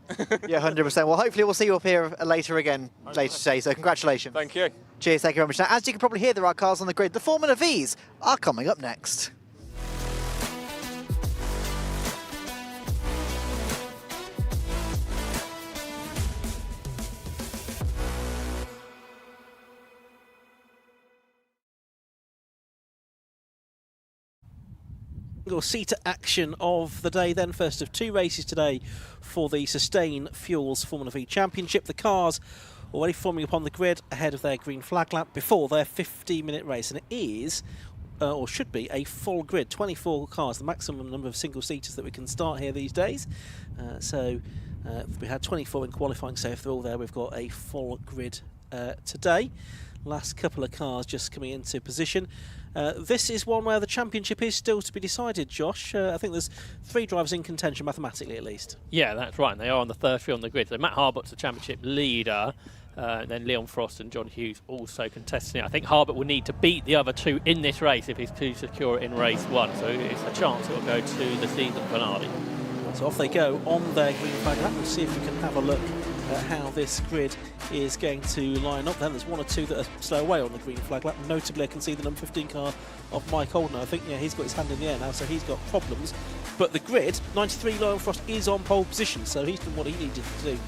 Yeah, 100%. Well, hopefully we'll see you up here later today, so congratulations. Thank you. Cheers, thank you very much. Now, as you can probably hear, there are cars on the grid. The Formula Vs are coming up next. single-seater action of the day then. First of 2 races today for the Sustain Fuels Formula V Championship. The cars already forming upon the grid ahead of their green flag lap before their 15-minute race. And it is, or should be, a full grid. 24 cars, the maximum number of single-seaters that we can start here these days. We had 24 in qualifying, so if they're all there, we've got a full grid today. Last couple of cars just coming into position. This is one where the championship is still to be decided, Josh. I think there's 3 drivers in contention, mathematically at least. Yeah, that's right, and they are on the third field on the grid. So Matt Harbott's the championship leader, then Leon Frost and John Hughes also contesting it. I think Harbott will need to beat the other 2 in this race if he's to secure it in race 1, so it's a chance it will go to the season finale. So off they go on their green flag lap. We'll see if we can have a look at how this grid is going to line up. Then there's 1 or 2 that are slow away on the green flag lap. Notably, I can see the number 15 car of Mike Holden. I think he's got his hand in the air now, so he's got problems. But the grid, 93 Leon Frost is on pole position, so he's done what he needed to do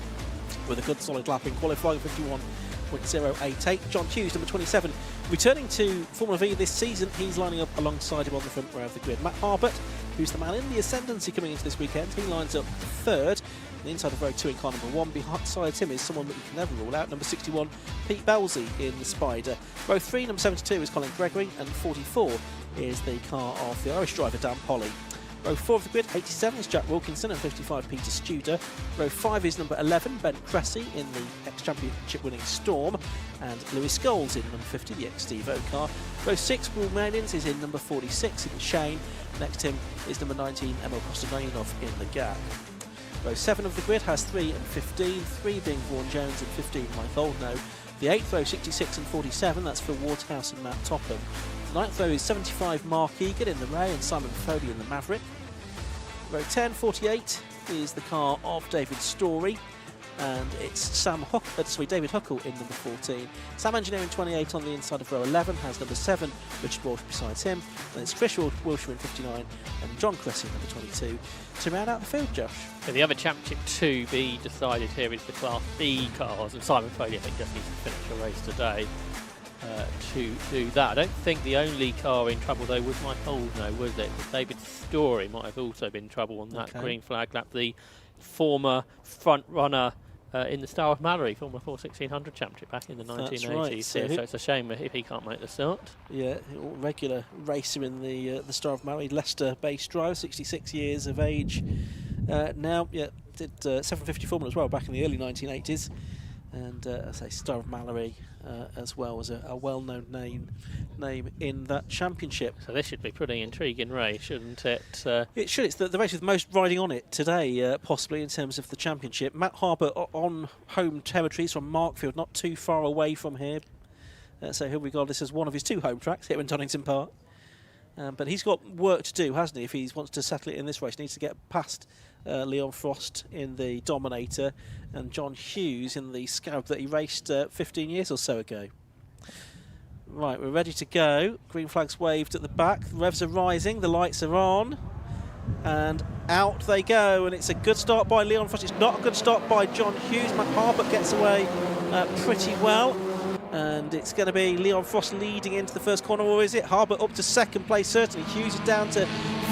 with a good solid lap in qualifying, 51.088. John Hughes, number 27, returning to Formula V this season. He's lining up alongside him on the front row of the grid. Matt Harbott, who's the man in the ascendancy coming into this weekend, he lines up third. And inside of row 2 in car number 1, beside him is someone that you can never rule out, number 61, Pete Belzy in the Spider. Row 3, number 72 is Colin Gregory, and 44 is the car of the Irish driver Dan Polly. Row 4 of the grid, 87 is Jack Wilkinson, and 55 Peter Studer. Row 5 is number 11, Ben Cressy in the ex-championship winning Storm, and Lewis Scholes in number 50, the ex-Stevo car. Row 6, Paul Manins is in number 46 in the Shane. Next to him is number 19, Emil Kostomainov in the Gap. Row 7 of the grid has 3 and 15, 3 being Vaughan Jones and 15 Mike Oldknow. The 8th row, 66 and 47, that's for Wardhouse and Matt Topham. The 9th row is 75 Mark Egan in the Ray and Simon Foley in the Maverick. Row 10, 48 is the car of David Story, and it's David Huckle in number 14. Sam Engineering 28 on the inside of row 11 has number 7, Richard Walsh beside him, and it's Chris Wilshire in 59 and John Cressy in number 22 to round out the field, Josh. So the other championship to be decided here is the Class B cars, and Simon Foley I think just needs to finish a race today to do that. I don't think the only car in trouble though was Mike Oldknow, was it? David Story might have also been in trouble on that green flag lap. The former front runner in the Star of Mallory, former 1600 championship back in the 1980s. Right. So it's a shame if he can't make the start. Yeah, regular racer in the Star of Mallory, Leicester-based driver, 66 years of age now. Yeah, did 750 Formula as well back in the early 1980s. And I say Star of Mallory as well as a well-known name in that championship. So this should be a pretty intriguing race, shouldn't it? It should. It's the race with the most riding on it today, possibly in terms of the championship. Matt Harbott on home territories from Markfield, not too far away from here. So he'll regard this as one of his 2 home tracks here in Donington Park. But he's got work to do, hasn't he? If he wants to settle it in this race, he needs to get past Leon Frost in the Dominator and John Hughes in the Scarab that he raced 15 years or so ago. Right, we're ready to go. Green flag's waved at the back. The revs are rising, the lights are on, and out they go. And it's a good start by Leon Frost. It's not a good start by John Hughes. Matt Harbott gets away pretty well. And it's going to be Leon Frost leading into the first corner, or is it? Harbott up to 2nd place, certainly. Hughes is down to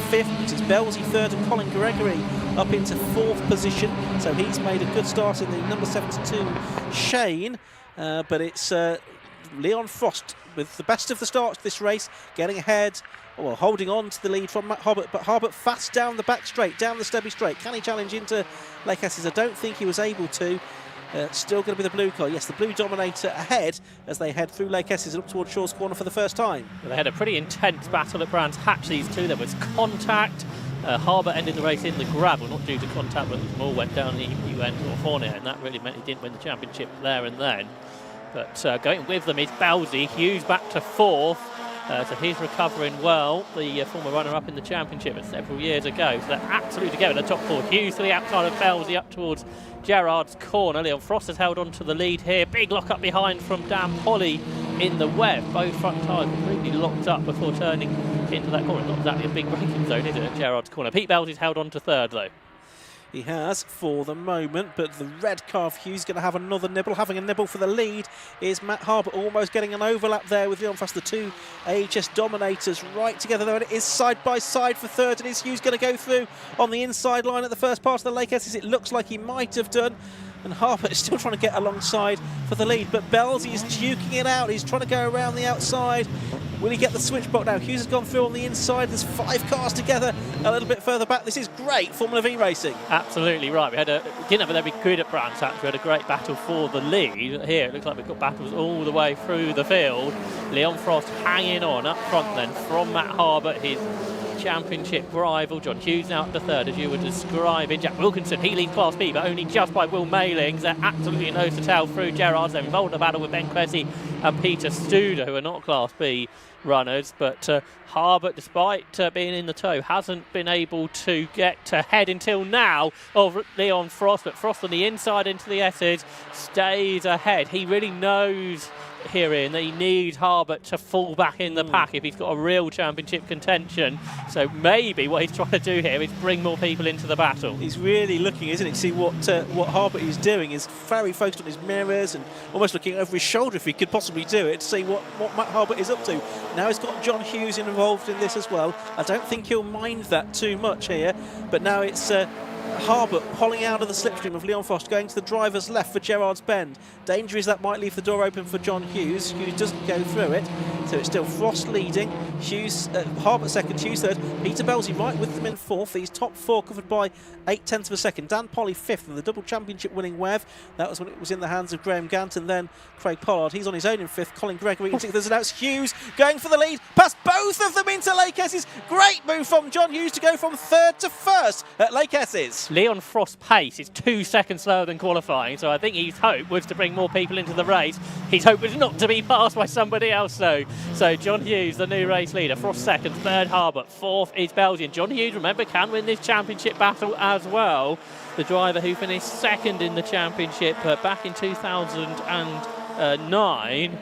5th, which is Belzy 3rd, and Colin Gregory up into 4th position. So he's made a good start in the number 72 Shane. But it's Leon Frost with the best of the starts to this race, getting ahead, or holding on to the lead from Matt Harbott. But Harbott fast down the back straight, down the Stubby straight. Can he challenge into Lake Esses? I don't think he was able to. Still going to be the blue car. Yes, the blue Dominator ahead as they head through Lake Esses and up towards Shaw's Corner for the first time. Well, they had a pretty intense battle at Brands Hatch, these 2. There was contact. Harbott ended the race in the gravel, not due to contact, but Moore went down and he went off on it, and that really meant he didn't win the championship there and then. But going with them is Belzy. Hughes back to 4th. So he's recovering well, the former runner-up in the championship several years ago. So they're absolutely together in the top 4. Hughes to the outside of Belzy up towards Gerrard's Corner. Leon Frost has held on to the lead here. Big lock up behind from Dan Polly in the web. Both front tyres completely locked up before turning into that corner. Not exactly a big braking zone, is it, at Gerrard's Corner. Pete Belzy's held on to 3rd, though. He has for the moment, but the red car of Hughes going to have another nibble. Having a nibble for the lead is Matt Harbour, almost getting an overlap there with Leon Frost. The two AHS dominators right together there, and it is side by side for third. And is Hughes going to go through on the inside line at the first part of the Lake Essex? It looks like he might have done. And Harper is still trying to get alongside for the lead, but Belzy is duking it out. He's trying to go around the outside. Will he get the switchback now? Hughes has gone through on the inside. There's 5 cars together a little bit further back. This is great Formula V racing. Absolutely right. We didn't have a very good at Brands Hatch. We had a great battle for the lead. Here it looks like we've got battles all the way through the field. Leon Frost hanging on up front then from Matt Harbour, his championship rival. John Hughes now up to third, as you were describing. Jack Wilkinson, he leads Class B, but only just by Will Mailings. They're absolutely nose to tail through Gerrards. They're involved in a battle with Ben Cressy and Peter Studer, who are not Class B runners, but Harbour, despite being in the tow, hasn't been able to get ahead until now of Leon Frost, but Frost on the inside into the S's stays ahead. He really knows here, Ian, that he needs Harbour to fall back in the pack if he's got a real championship contention. So maybe what he's trying to do here is bring more people into the battle. He's really looking, isn't he, to see what Harbour is doing. Is very focused on his mirrors and almost looking over his shoulder if he could possibly do it, to see what Matt Harbour is up to. Now he's got John Hughes involved in this as well. I don't think he'll mind that too much here, but now it's Harbour pulling out of the slipstream of Leon Frost, going to the driver's left for Gerrard's Bend. Danger is that might leave the door open for John Hughes. Hughes doesn't go through it, so it's still Frost leading. Harbour second, Hughes third. Peter Belzy right with them in fourth. These top 4 covered by 8/10 of a second. Dan Polly fifth in the double championship winning Webb. That was when it was in the hands of Graham Gant, and then Craig Pollard. He's on his own in fifth. Colin Gregory in sixth. There's announced Hughes going for the lead, past both of them into Lake Essex. Great move from John Hughes to go from third to first at Lake Essex. Leon Frost's pace is 2 seconds slower than qualifying, so I think his hope was to bring more people into the race. His hope was not to be passed by somebody else, though. So John Hughes, the new race leader. Frost second, third Harbour, fourth is Belgian. John Hughes, remember, can win this championship battle as well. The driver who finished second in the championship back in 2009.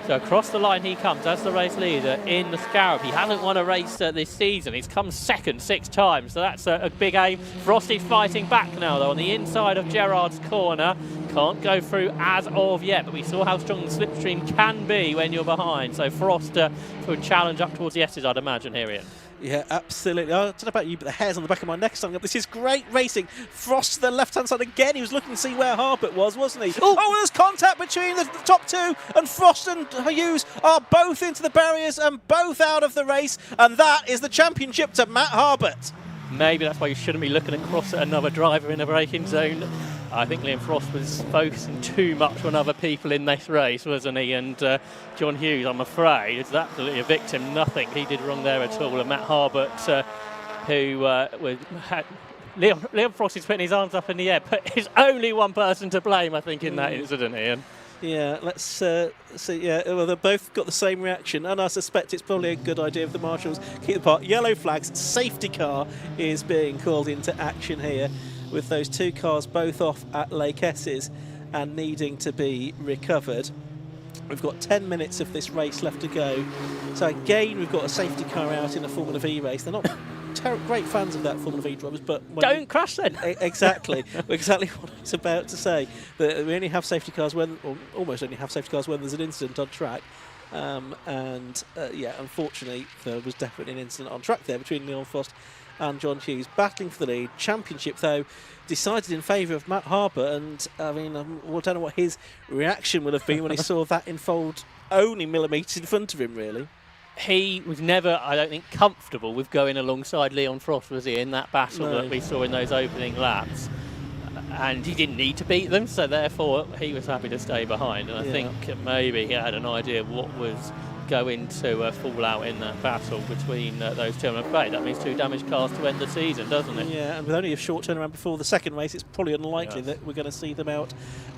So across the line he comes as the race leader in the Scarab. He hasn't won a race this season. He's come second 6 times, so that's a big aim. Frost is fighting back now, though, on the inside of Gerrard's corner. Can't go through as of yet, but we saw how strong the slipstream can be when you're behind. So Frost for a challenge up towards the S's, I'd imagine, here, Ian. Yeah, absolutely. I don't know about you, but the hairs on the back of my neck standing up. This is great racing. Frost to the left-hand side again. He was looking to see where Harper was, wasn't he? Oh, there's contact between the top 2, and Frost and Hughes are both into the barriers and both out of the race, and that is the championship to Matt Harbert. Maybe that's why you shouldn't be looking across at another driver in a braking zone. I think Liam Frost was focusing too much on other people in this race, wasn't he? And John Hughes, I'm afraid, is absolutely a victim. Nothing he did wrong there at all. And Matt Harbert, Liam Frost is putting his arms up in the air, but there's only one person to blame, I think, in that incident, Ian. Yeah, let's see. Yeah, well, they've both got the same reaction, and I suspect it's probably a good idea if the marshals keep apart. Yellow flags, safety car is being called into action here, with those 2 cars both off at Lake Essex and needing to be recovered. We've got 10 minutes of this race left to go. So again, we've got a safety car out in a Formula V race. They're not great fans of that Formula V drivers, but don't crash then. Exactly, exactly what I was about to say. That we only have safety cars when, or almost only have safety cars when there's an incident on track. Yeah, unfortunately, there was definitely an incident on track there between Leon Frost and John Hughes, battling for the lead. Championship, though, decided in favour of Matt Harper, and I mean, I don't know what his reaction would have been when he saw that unfold only millimetres in front of him, really. He was never, I don't think, comfortable with going alongside Leon Frost, was he, in that battle that we saw in those opening laps. And he didn't need to beat them, so therefore he was happy to stay behind. And I think maybe he had an idea of what was going to fall out in that battle between those two. I'm afraid that means 2 damaged cars to end the season, doesn't it? Yeah, and with only a short turnaround before the second race, it's probably unlikely that we're going to see them out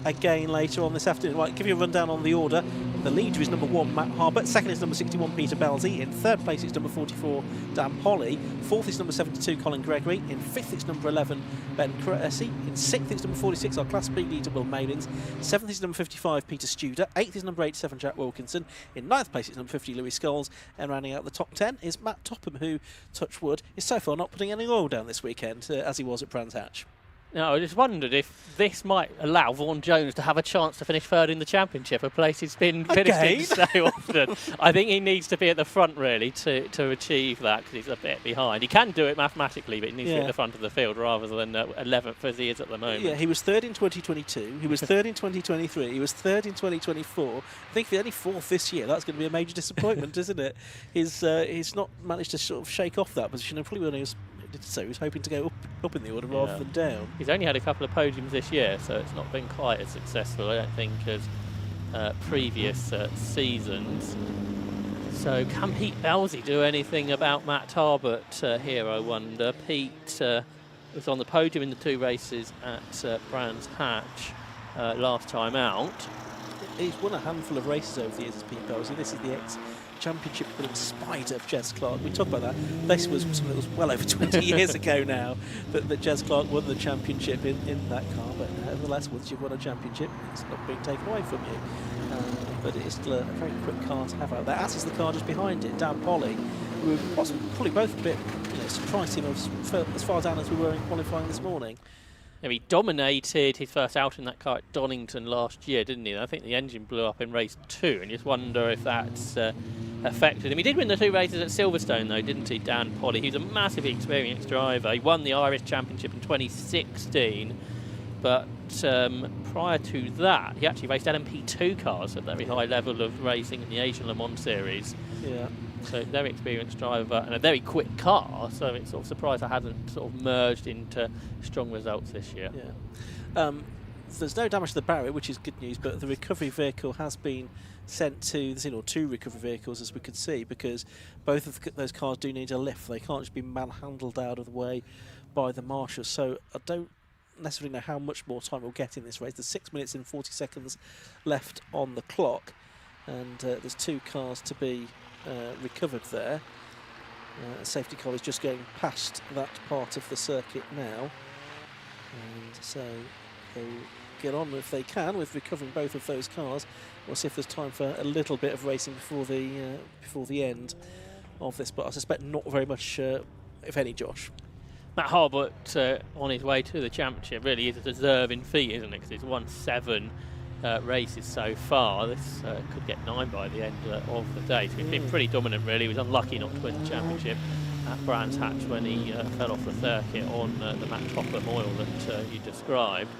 again later on this afternoon. Right, give you a rundown on the order. The leader is number 1, Matt Harbert. Second is number 61, Peter Belzy. In third place, it's number 44, Dan Polly. Fourth is number 72, Colin Gregory. In fifth, it's number 11, Ben Cressy. In sixth, it's number 46, our Class B leader, Will Mailings. Seventh is number 55, Peter Studer. Eighth is number 87, Jack Wilkinson. In ninth place, it's number 50, Louis Scholes. And rounding out the top 10 is Matt Topham, who, touch wood, is so far not putting any oil down this weekend, as he was at Brands Hatch. No, I just wondered if this might allow Vaughan Jones to have a chance to finish third in the championship, a place he's been finished in so often. I think he needs to be at the front, really, to achieve that, because he's a bit behind. He can do it mathematically, but he needs to be at the front of the field rather than 11th as he is at the moment. Yeah, he was third in 2022, he was third in 2023, he was third in 2024. I think if he's only fourth this year, that's going to be a major disappointment, isn't it? He's not managed to sort of shake off that position, and probably when he was he was hoping to go up in the order rather than down. He's only had a couple of podiums this year, so it's not been quite as successful, I don't think, as previous seasons. So can Pete Belzy do anything about Matt Tarbert here, I wonder? Pete was on the podium in the 2 races at Brands Hatch last time out. He's won a handful of races over the years as Pete Belzy. This is the ex-championship in spite of Jez Clark. We talked about that. This was something that was well over 20 years ago now that Jez Clark won the championship in that car. But nevertheless, once you've won a championship, it's not being taken away from you. But it is still a very quick car to have out there, as is the car just behind it, Dan Polly. We were probably both a bit surprised him as far down as we were in qualifying this morning. Yeah, he dominated his first out in that car at Donington last year, didn't he? I think the engine blew up in race 2, and you just wonder if that's affected him. He did win the 2 races at Silverstone, though, didn't he, Dan Polly? He's a massively experienced driver. He won the Irish Championship in 2016, but prior to that, he actually raced LMP2 cars at a very high level of racing in the Asian Le Mans Series. Yeah. So very experienced driver and a very quick car, so it's sort of surprised I hadn't sort of merged into strong results this year. Yeah. There's no damage to the barrier, which is good news, but the recovery vehicle has been sent to the scene, or 2 recovery vehicles, as we could see, because both of those cars do need a lift. They can't just be manhandled out of the way by the marshals. So I don't necessarily know how much more time we'll get in this race. There's 6 minutes and 40 seconds left on the clock, and there's 2 cars to be recovered there. A safety car is just going past that part of the circuit now, and so they'll get on if they can with recovering both of those cars. We'll see if there's time for a little bit of racing before the end of this, but I suspect not very much, if any, Josh. Matt Harbert on his way to the championship really is a deserving feat, isn't it? Because he's won 7 races so far. This could get 9 by the end of the day. So he's been pretty dominant, really. He was unlucky not to win the championship at Brands Hatch when he fell off the circuit on the Matt Topham oil that you described.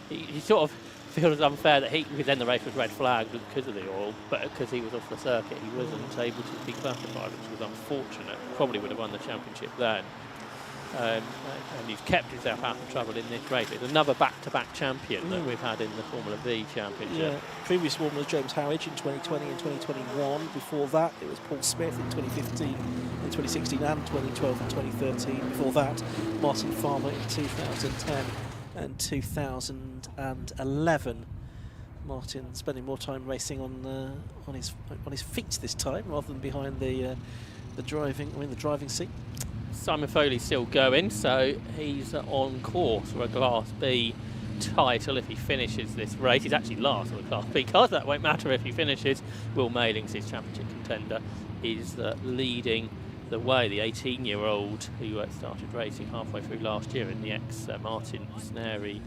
He sort of feels unfair that because then the race was red flagged because of the oil, but because he was off the circuit, he wasn't able to be classified, which was unfortunate. Probably would have won the championship then. And he's kept himself out of trouble in this race. It's another back-to-back champion that we've had in the Formula V Championship. Yeah. Previous one was James Harridge in 2020 and 2021. Before that, it was Paul Smith in 2015, in 2016 and 2012 and 2013. Before that, Martin Farmer in 2010 and 2011. Martin spending more time racing on his feet this time rather than behind the driving seat. Simon Foley's still going, so he's on course for a Class B title if he finishes this race. He's actually last for the Class B cars. That won't matter if he finishes. Will Mailings, his championship contender, is leading the way. The 18-year-old who started racing halfway through last year in the ex-Martin Snarey,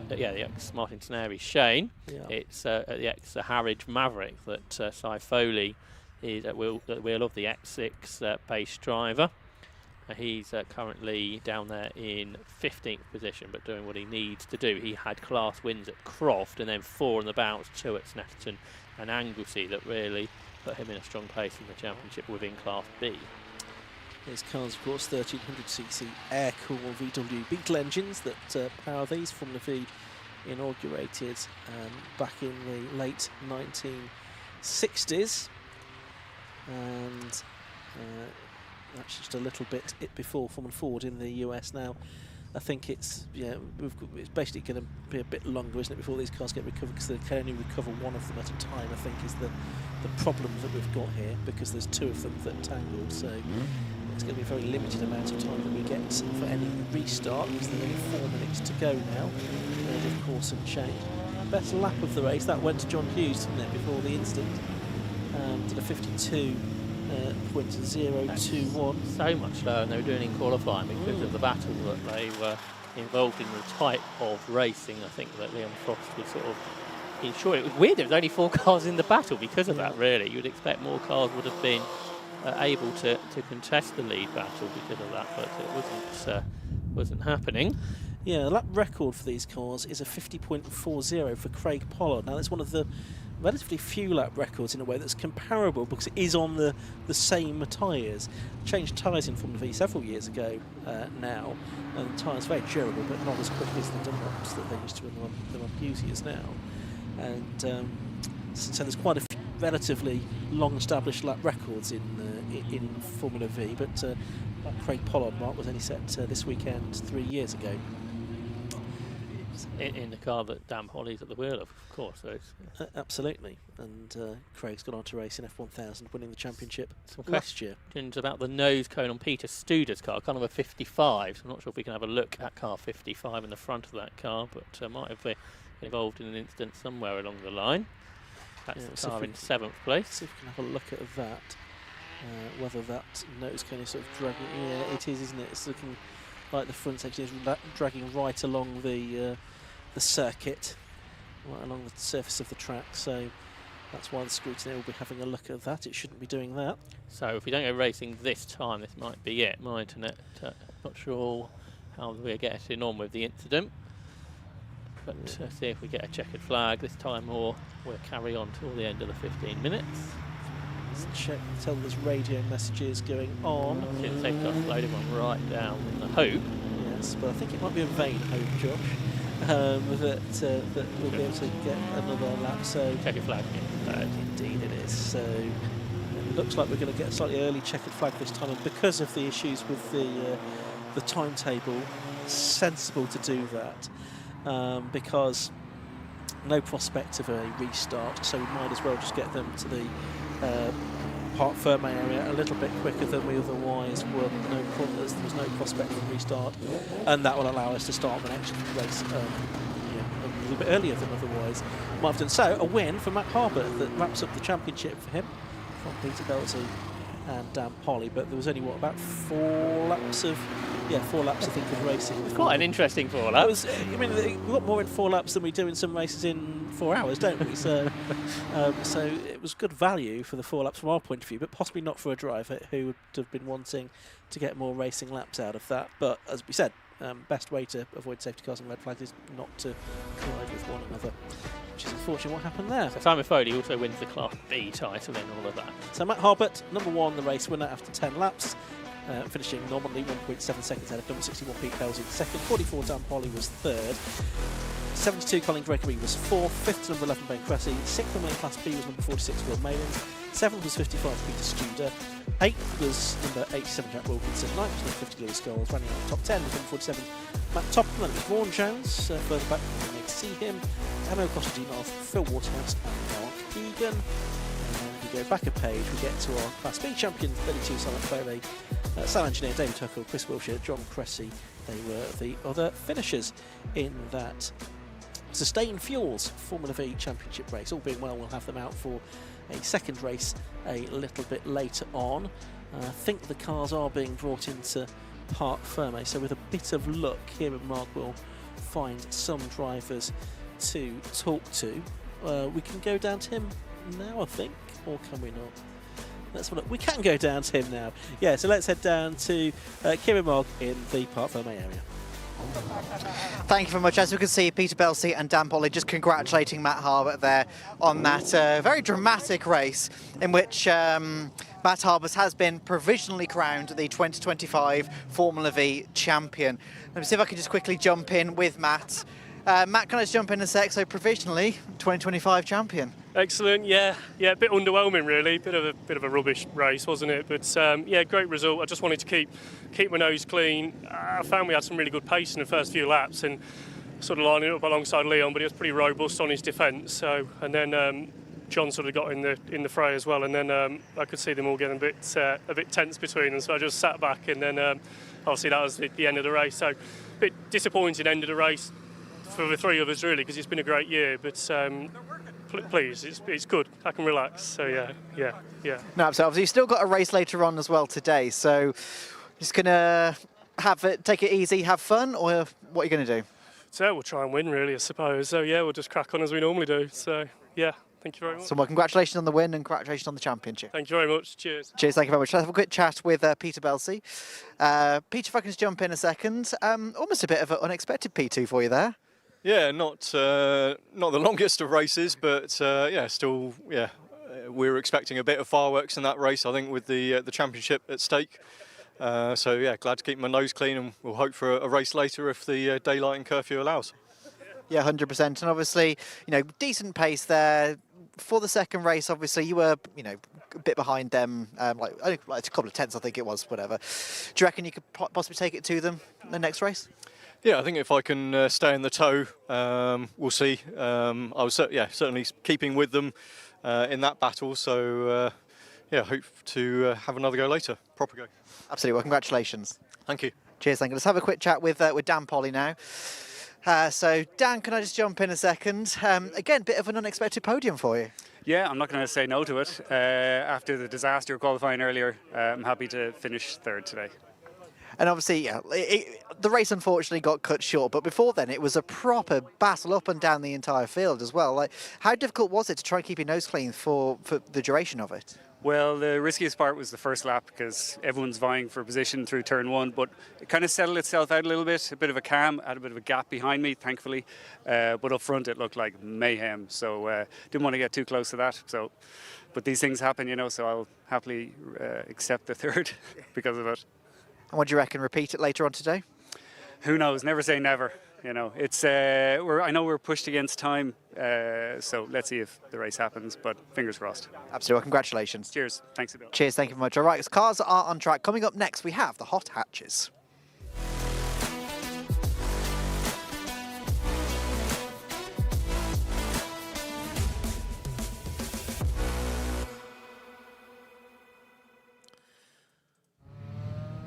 the ex-Martin Snarey Shane. Yeah. It's the ex-Harridge Maverick that Cy Foley is at wheel of the X6 base driver. He's currently down there in 15th position, but doing what he needs to do. He had class wins at Croft and then 4 on the bounce, 2 at Snetterton and Anglesey, that really put him in a strong place in the championship within Class B. His cars, of course, 1300cc air-cooled VW Beetle engines that power these. Formula V inaugurated back in the late 1960s. And that's just a little bit before Formula Ford in the US now. I think it's basically going to be a bit longer, isn't it, before these cars get recovered, because they can only recover one of them at a time, I think, is the problem that we've got here, because there's 2 of them that tangled. So it's going to be a very limited amount of time that we get for any restart, because there's only 4 minutes to go now. Of course, and change. Best lap of the race, that went to John Hughes, didn't it, before the incident. Did a 52.021. So much slower than they were doing in qualifying because of the battle that they were involved in the type of racing, I think that Liam Frost was sort of ensure. It was weird, there was only 4 cars in the battle because of that, really. You'd expect more cars would have been able to contest the lead battle because of that, but it wasn't happening. Yeah, the lap record for these cars is a 50.40 for Craig Pollard. Now, that's one of the relatively few lap records in a way that's comparable because it is on the same tyres. Changed tyres in Formula V several years ago now, and the tyres are very durable, but not as quick as the Dunlops that they used to when they were enthusiasts now. And so there's quite a few relatively long-established lap records in Formula V, but Craig Pollard mark was only set this weekend 3 years ago. In the car that Dan Polly's at the wheel of course. So it's absolutely. And Craig's gone on to race in F1000, winning the championship some last year. Questions about the nose cone on Peter Studer's car, kind of a 55. So I'm not sure if we can have a look at car 55 in the front of that car, but might have been involved in an incident somewhere along the line. That's the car in 7th place. See if we can have a look at that. Whether that nose cone is sort of dragging. Yeah, it is, isn't it? It's looking like the front section is dragging right along the circuit, right along the surface of the track. So that's why the scrutineer will be having a look at that. It shouldn't be doing that. So if we don't go racing this time, this might be it, mightn't it? Not sure how we're getting on with the incident. But see if we get a checkered flag this time, or we'll carry on till the end of the 15 minutes. Let's check, tell there's radio messages going on. See the safety car slowed everyone right down in the hope. Yes, but I think it might be a vain hope, Josh, that we'll be able to get another lap. So checkered flag. Indeed it is. So it looks like we're going to get a slightly early checkered flag this time, and because of the issues with the timetable, sensible to do that, because no prospect of a restart, so we might as well just get them to the Parc Ferme area a little bit quicker than we otherwise would. There was no prospect of a restart, and that will allow us to start the next race a little bit earlier than otherwise might have done. So a win for Matt Harbour that wraps up the championship for him from Peter Belty and Dan Polly. But there was only about 4 laps of. Yeah, 4 laps, I think, of racing. It's quite an interesting 4 laps. I mean, we've got more in 4 laps than we do in some races in 4 hours, don't we? So, so it was good value for the 4 laps from our point of view, but possibly not for a driver who would have been wanting to get more racing laps out of that. But as we said, best way to avoid safety cars and red flags is not to collide with one another, which is unfortunately what happened there. So Simon Foley also wins the Class B title in all of that. So Matt Harbert, number 1, the race winner after 10 laps. Finishing nominally 1.7 seconds ahead of number 61 Pete Belzy second, 44 Dan Polly was third, 72 Colin Gregory was fourth, 5th number 11 Ben Cressy, 6th number in Class B was number 46 Will Malins, 7th was 55 Peter Studer, 8th was number 87 Jack Wilkinson, 9th was number 50 Lewis Scholes, running out top 10 was number 47 Matt Topham, then it was Vaughan Jones, further back you may see him, Emma Costa North, Phil Waterhouse and Mark Egan. And we go back a page, we get to our Class B champions, 32 Silent Foley, Sal Engineer, David Tuckle, Chris Wilshire, John Cressy. They were the other finishers in that Sustain Fuels Formula V Championship race. All being well, we'll have them out for a second race a little bit later on. I think the cars are being brought into Parc Ferme, so with a bit of luck, here at Mark will find some drivers to talk to. We can go down to him now, I think, or can we not? Let's look. We can go down to him now. Yeah, so let's head down to Kieran Mogg in the Parc Ferme area. Thank you very much. As we can see, Peter Belty and Dan Polly just congratulating Matt Harbour there on that very dramatic race in which Matt Harbour has been provisionally crowned the 2025 Formula V champion. Let me see if I can just quickly jump in with Matt. Matt, can I just jump in a sec? So provisionally 2025 champion. Excellent, yeah, a bit underwhelming really, bit of a rubbish race, wasn't it? But yeah, great result. I just wanted to keep my nose clean. I found we had some really good pace in the first few laps and sort of lining up alongside Leon, but he was pretty robust on his defence. So, and then John sort of got in the fray as well, and then I could see them all getting a bit tense between them. So I just sat back, and then obviously that was the end of the race. So, a bit disappointing end of the race for the 3 of us really, because it's been a great year. But please, it's good. I can relax. So yeah. No, absolutely. You've still got a race later on as well today. So just gonna take it easy, have fun, or what are you going to do? So we'll try and win, really, I suppose. So yeah, we'll just crack on as we normally do. So yeah, thank you very much. So well, congratulations on the win and congratulations on the championship. Thank you very much. Cheers. Cheers, thank you very much. Let's have a quick chat with Peter Belsey. Peter, if I can just jump in a second. Almost a bit of an unexpected P2 for you there. Yeah, not the longest of races, but still, we were expecting a bit of fireworks in that race, I think, with the championship at stake. So yeah, glad to keep my nose clean, and we'll hope for a race later if the daylight and curfew allows. Yeah, 100%. And obviously, decent pace there. For the second race, obviously, you were, a bit behind them, like a couple of tenths, I think it was, whatever. Do you reckon you could possibly take it to them in the next race? Yeah, I think if I can stay in the tow, we'll see. I was certainly keeping with them in that battle, so hope to have another go later, proper go. Absolutely, well, congratulations. Thank you. Cheers, thank you. Let's have a quick chat with Dan Polly now. So, Dan, can I just jump in a second? Again, bit of an unexpected podium for you. Yeah, I'm not going to say no to it. After the disaster of qualifying earlier, I'm happy to finish third today. And obviously, the race unfortunately got cut short, but before then it was a proper battle up and down the entire field as well. Like, how difficult was it to try and keep your nose clean for the duration of it? Well, the riskiest part was the first lap because everyone's vying for position through turn one, but it kind of settled itself out a little bit, a bit of a calm, had a bit of a gap behind me, thankfully, but up front it looked like mayhem, so didn't want to get too close to that. So, but these things happen, so I'll happily accept the third because of it. And what do you reckon? Repeat it later on today? Who knows? Never say never. It's I know we're pushed against time, so let's see if the race happens. But fingers crossed. Absolutely. Well, congratulations. Cheers. Thanks a lot. Cheers. Thank you very much. All right, cars are on track. Coming up next, we have the hot hatches.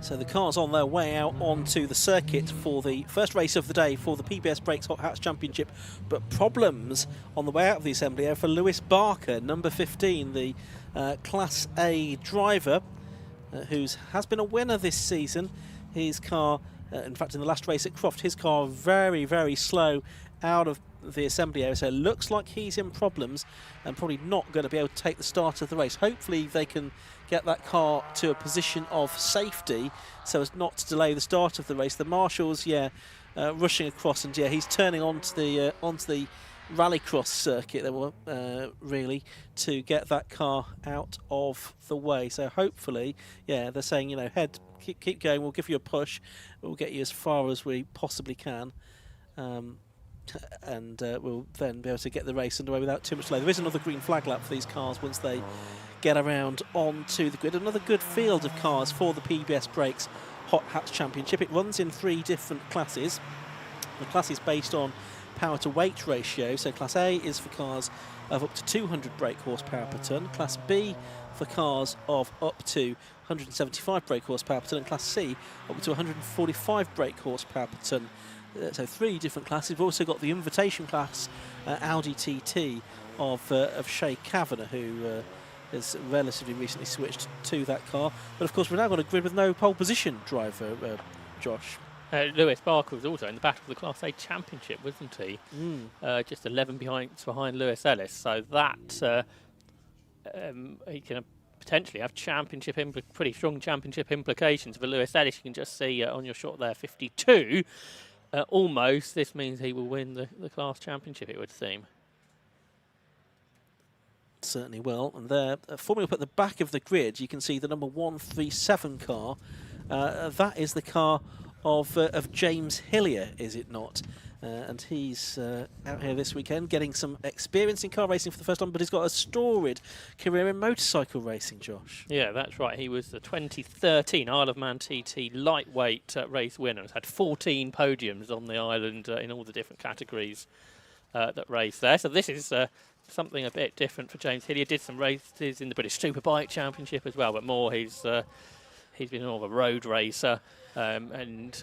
So the cars on their way out onto the circuit for the first race of the day for the PBS Brakes Hot Hats Championship, but problems on the way out of the assembly area for Lewis Barker, number 15, the Class A driver, who has been a winner this season. His car, in fact in the last race at Croft, his car very, very slow out of the assembly area, so it looks like he's in problems and probably not going to be able to take the start of the race. Hopefully they can get that car to a position of safety so as not to delay the start of the race. The marshals, rushing across, and he's turning onto the rallycross circuit there were really to get that car out of the way. So hopefully, they're saying, head, keep going, we'll give you a push, we'll get you as far as we possibly can. And we'll then be able to get the race underway without too much delay. There is another green flag lap for these cars once they get around onto the grid. Another good field of cars for the PBS Brakes Hot Hats Championship. It runs in 3 different classes. The class is based on power to weight ratio. So Class A is for cars of up to 200 brake horsepower per tonne. Class B for cars of up to 175 brake horsepower per tonne. And Class C up to 145 brake horsepower per tonne. So 3 different classes. We've also got the invitation class Audi TT of Shay Kavanagh, who has relatively recently switched to that car. But of course we're now got a grid with no pole position driver, Josh. Lewis Barker was also in the battle for the Class A Championship, wasn't he? Just 11 points behind Lewis Ellis. So that he can potentially have pretty strong championship implications for Lewis Ellis. You can just see on your shot there, 52. Almost, this means he will win the class championship, it would seem. Certainly will. And there, forming up at the back of the grid, you can see the number 137 car. That is the car of James Hillier, is it not? And he's out here this weekend getting some experience in car racing for the first time, but he's got a storied career in motorcycle racing, Josh. Yeah, that's right. He was the 2013 Isle of Man TT lightweight race winner. He's had 14 podiums on the island in all the different categories that race there. So this is something a bit different for James Hillier. Did some races in the British Superbike Championship as well, but more he's been more of a road racer, and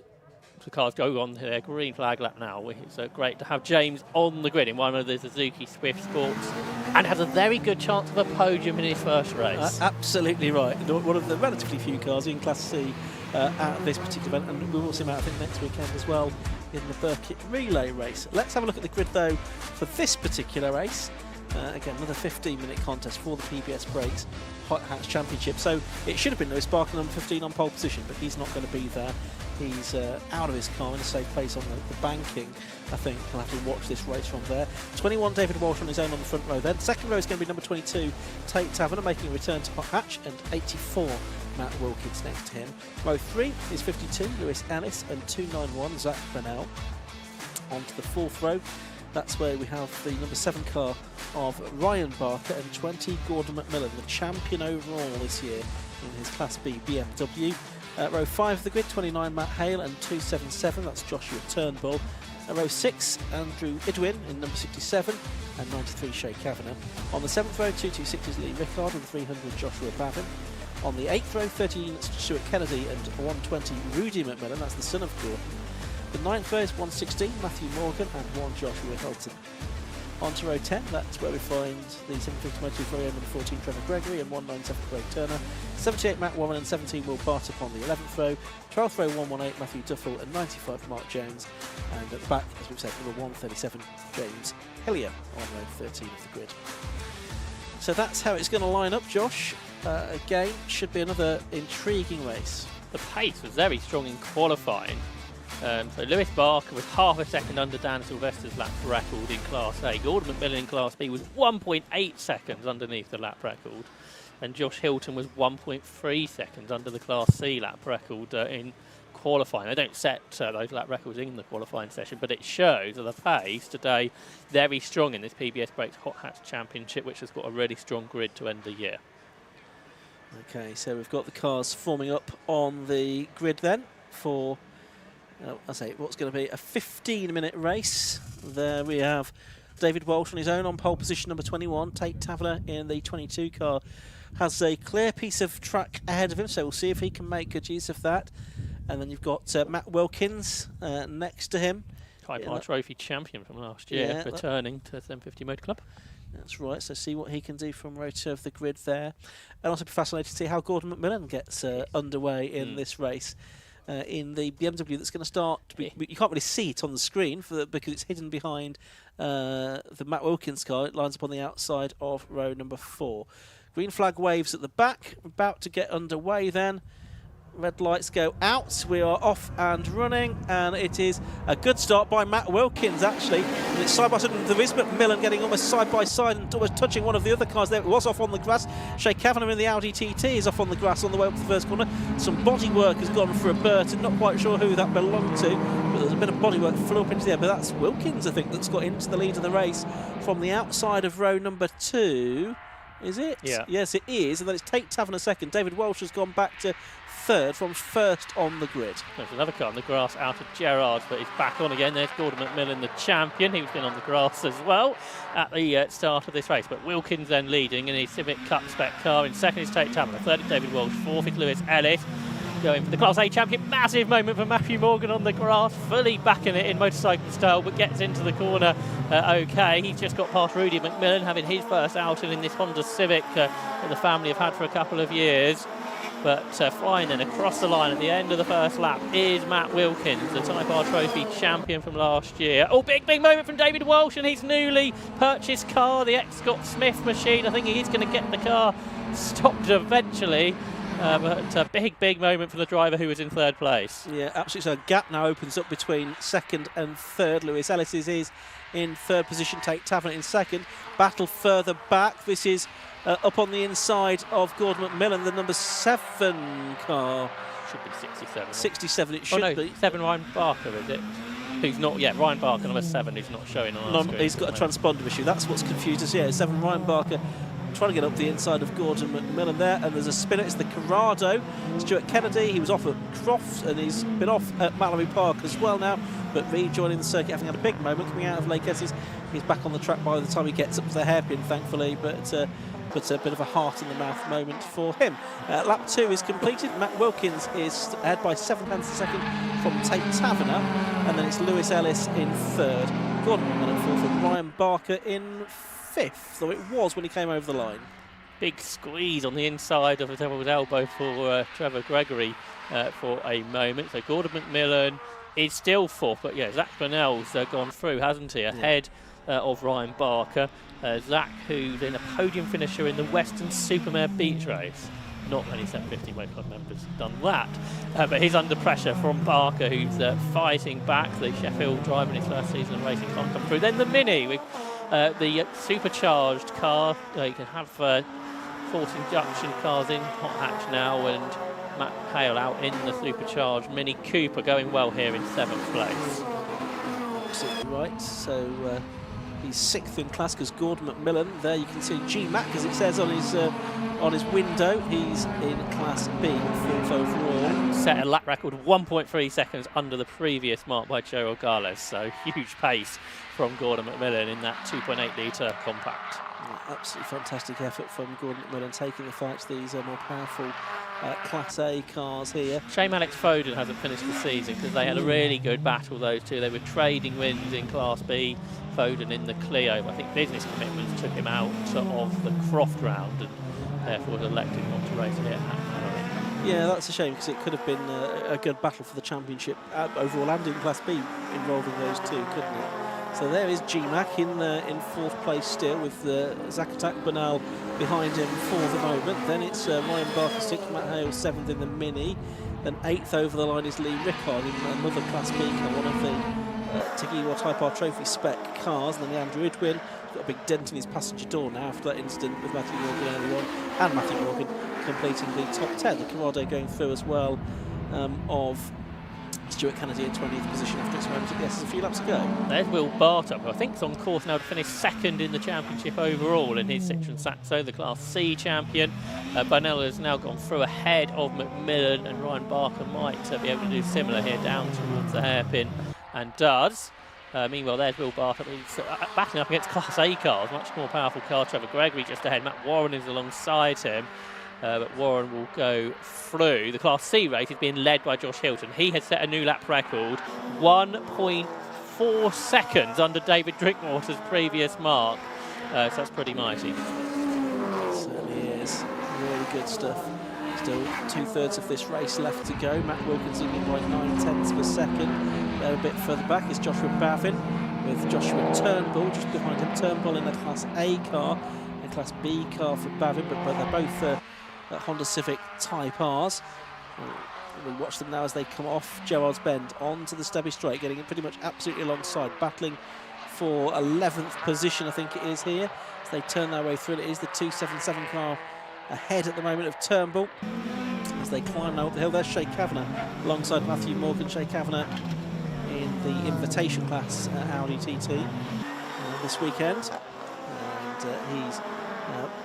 the cars go on their green flag lap now. It's great to have James on the grid in one of the Suzuki Swift Sports, and has a very good chance of a podium in his first race. Absolutely right. One of the relatively few cars in Class C at this particular event, and we will see him out, I think, next weekend as well in the Burkitt Relay race. Let's have a look at the grid, though, for this particular race. Again, another 15-minute contest for the PBS Brakes Hot Hatch Championship. So it should have been Lewis Barker, number 15, on pole position, but he's not going to be there. He's out of his car in a safe place on the banking. I think he'll have to watch this race from there. 21, David Walsh on his own on the front row then. Second row is going to be number 22, Tate Taverner, making a return to Hot Hatch, and 84, Matt Wilkins next to him. Row 3 is 52, Lewis Ellis, and 291, Zach Bennell. On to the fourth row. That's where we have the number 7 car of Ryan Barker, and 20, Gordon McMillan, the champion overall this year in his Class B BMW. Row 5 of the grid, 29, Matt Hale, and 277, that's Joshua Turnbull. Row 6, Andrew Idwin in number 67, and 93, Shay Kavanagh. On the 7th row, 226 is Lee Rickard, and 300, Joshua Bavin. On the 8th row, 13, Stuart Kennedy, and 120, Rudy McMillan, that's the son of Gordon. The 9th row is 116, Matthew Morgan, and 1, Joshua Hilton. On to row 10, that's where we find the 750 motor for number 14, Trevor Gregory, and 197, Craig Turner. 78, Matt Warren, and 17, Will Bartup on the 11th row. 12th row, 118, Matthew Duffel, and 95, Mark Jones. And at the back, as we've said, number 137, James Hillier on row 13 of the grid. So that's how it's going to line up, Josh. Again, should be another intriguing race. The pace was very strong in qualifying. So Lewis Barker was half a second under Dan Sylvester's lap record in Class A. Gordon McMillan in Class B was 1.8 seconds underneath the lap record. And Josh Hilton was 1.3 seconds under the Class C lap record in qualifying. They don't set those lap records in the qualifying session, but it shows that the pace today very strong in this PBS Brakes Hot Hatch Championship, which has got a really strong grid to end the year. Okay, so we've got the cars forming up on the grid then for... I say what's going to be a 15-minute race. There we have David Walsh on his own on pole position, number 21. Tate Taverner in the 22 car has a clear piece of track ahead of him, so we'll see if he can make good use of that. And then you've got Matt Wilkins next to him. Type R Trophy champion from last year, returning to 750 Motor Club. That's right, so see what he can do from row 2 of the grid there. And also be fascinated to see how Gordon McMillan gets underway in this race. In the BMW that's going to start, you can't really see it on the screen because it's hidden behind the Matt Wilkins car. It lines up on the outside of row number 4. Green flag waves at the back, about to get underway then. Red lights go out, we are off and running, and it is a good start by Matt Wilkins actually. And it's side by side, there is McMillan getting almost side by side and almost touching one of the other cars there. It was off on the grass. Shay Kavanagh in the Audi TT is off on the grass on the way up to the first corner. Some bodywork has gone for a Burton, not quite sure who that belonged to, but there's a bit of bodywork flew up into the air, but that's Wilkins I think that's got into the lead of the race from the outside of row number 2. Is it? Yeah. Yes, it is. And then it's Tate Taverner second. David Walsh has gone back to third from first on the grid. There's another car on the grass out of Gerrard's, but he's back on again. There's Gordon McMillan, the champion. He's been on the grass as well at the start of this race. But Wilkins then leading in his Civic Cup spec car. In second is Tate Taverner. Third is David Walsh. Fourth is Lewis Ellis. Going for the Class A champion. Massive moment for Matthew Morgan on the grass. Fully backing it in motorcycle style, but gets into the corner okay. He's just got past Rudy McMillan, having his first outing in this Honda Civic that the family have had for a couple of years. But flying then across the line at the end of the first lap is Matt Wilkins, the Type R Trophy champion from last year. Oh, big moment from David Walsh and his newly purchased car, the Scott Smith machine. I think he is going to get the car stopped eventually. But a big moment for the driver who was in third place. Yeah, absolutely. So a gap now opens up between second and third. Lewis Ellis is in third position, Tate Taverner in second. Battle further back. This is up on the inside of Gordon McMillan, the number 7 car. Should be 67. 67 it should be. 7 Ryan Barker, is it? Who's not yet? Ryan Barker, number 7, who's not showing on our screen. He's got a transponder issue. That's what's confused us. Yeah, 7 Ryan Barker trying to get up the inside of Gordon McMillan there, and there's a spinner. It's the Corrado, Stuart Kennedy. He was off at Crofts and he's been off at Mallory Park as well now, but rejoining the circuit, having had a big moment coming out of Lake Esses. He's back on the track by the time he gets up to the hairpin, thankfully, but a bit of a heart in the mouth moment for him. Lap 2 is completed. Matt Wilkins is ahead by 7 tenths a second from Tate Taverner, and then it's Lewis Ellis in third, Gordon McMillan fourth, and Ryan Barker in 5th, though it was when he came over the line. Big squeeze on the inside of the devil's elbow for Trevor Gregory for a moment. So Gordon McMillan is still fourth, but yeah, Zach Burnell's gone through, hasn't he? Ahead of Ryan Barker. Zach, who's in a podium finisher in the Western Supermare Beach Race. Not many 750 Weight Club members have done that, but he's under pressure from Barker, who's fighting back. The Sheffield driver in his first season of racing can't come through. Then the Mini with the supercharged car. You can have forced induction cars in hot hatch now, and Matt Hale out in the supercharged Mini Cooper, going well here in 7th place. Absolutely right. So he's 6th in class because Gordon McMillan, there you can see G-Mac, as it says on his window. He's in Class B, 4th overall. Set a lap record of 1.3 seconds under the previous mark by Joe Orgales, so huge pace from Gordon McMillan in that 2.8 litre compact. Yeah, absolutely fantastic effort from Gordon McMillan, taking the fight to these more powerful Class A cars here. Shame Alex Foden hasn't finished the season because they had a really good battle, those two. They were trading wins in Class B. Foden in the Clio, but I think business commitments took him out of the Croft round and therefore was elected not to race here at Mallory. Yeah, that's a shame because it could have been a good battle for the championship overall and in Class B involving those two, couldn't it? So there is G-Mac in 4th place still with Zakatak Bernal behind him for the moment. Then it's Ryan Barker 6th, Matt Hale 7th in the Mini. Then 8th over the line is Lee Rickard in another Class B car, one of the Tagiwa Type R Trophy spec cars. And then Andrew Idwin got a big dent in his passenger door now after that incident with Matthew Morgan early on, and Matthew Morgan completing the top 10. The Corrado going through as well of Stuart Kennedy in 20th position after experimenting a few laps ago. There's Will Bartup, who I think is on course now to finish 2nd in the championship overall in his Citroen Saxo, the Class C champion. Burnell has now gone through ahead of McMillan, and Ryan Barker might be able to do similar here down towards the hairpin, and does. Meanwhile, there's Will Bartup. He's battling up against Class A cars, much more powerful car. Trevor Gregory just ahead. Matt Warren is alongside him. But Warren will go through. The Class C race is being led by Josh Hilton. He has set a new lap record, 1.4 seconds under David Drinkwater's previous mark. So that's pretty mighty. It certainly is. Really good stuff. Still 2/3 of this race left to go. Matt Wilkinson in by 9/10 of a second. There a bit further back is Joshua Bavin with Joshua Turnbull just behind him. Turnbull in a Class A car, a Class B car for Bavin, but they're both Honda Civic Type Rs. We'll watch them now as they come off Gerrard's Bend onto the Stubby Straight, getting it pretty much absolutely alongside, battling for 11th position, I think it is here, as they turn their way through. It is the 277 car ahead at the moment of Turnbull as they climb now up the hill. There's Shay Kavanagh alongside Matthew Morgan. Shay Kavanagh in the invitation class Audi TT this weekend, and he's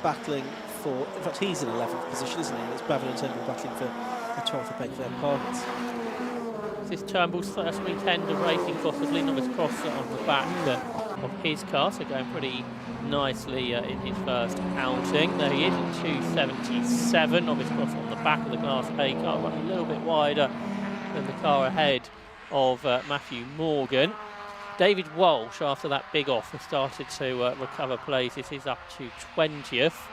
battling for, in fact he's in 11th position, isn't he? It's Bavin and Turnbull battling for the 12th peg for their points. This is Turnbull's first weekend of racing, possibly. Novice Cross on the back of his car, so going pretty nicely in his first outing. There he is in 277. Novice Cross on the back of the Class A car, running a little bit wider than the car ahead of Matthew Morgan. David Walsh, after that big off, has started to recover places. He's up to 20th.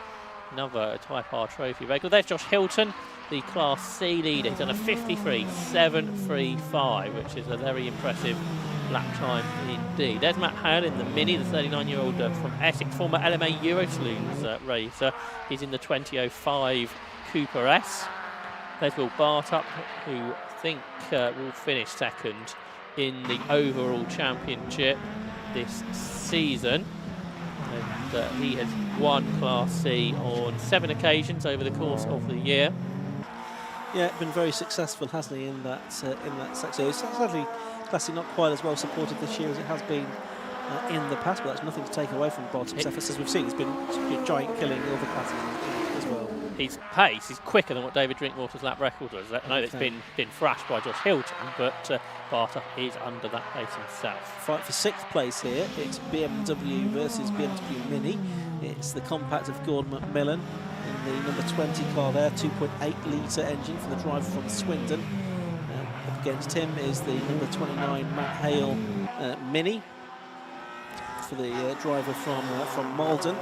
Another Type R Trophy regular. There's Josh Hilton, the Class C leader. He's done a 53.735, which is a very impressive lap time indeed. There's Matt Hale in the Mini, the 39-year-old from Essex, former LMA Eurosaloons racer. He's in the 2005 Cooper S. There's Will Bartup, who I think will finish 2nd in the overall championship this season. And he has won Class C on 7 occasions over the course of the year. Yeah, been very successful, hasn't he, in that section. It's sadly, Class C not quite as well supported this year as it has been in the past, but that's nothing to take away from Bartup's efforts. As we've seen, it's been a giant killing the other classes as well. His pace is quicker than what David Drinkwater's lap record was. I know it's been thrashed by Josh Hilton, but Bartup is under that pace himself. Fight for 6th place here. It's BMW versus BMW Mini. It's the compact of Gordon McMillan in the number 20 car there, 2.8 litre engine for the driver from Swindon. Up against him is the number 29 Matt Hale Mini for the driver from Malden.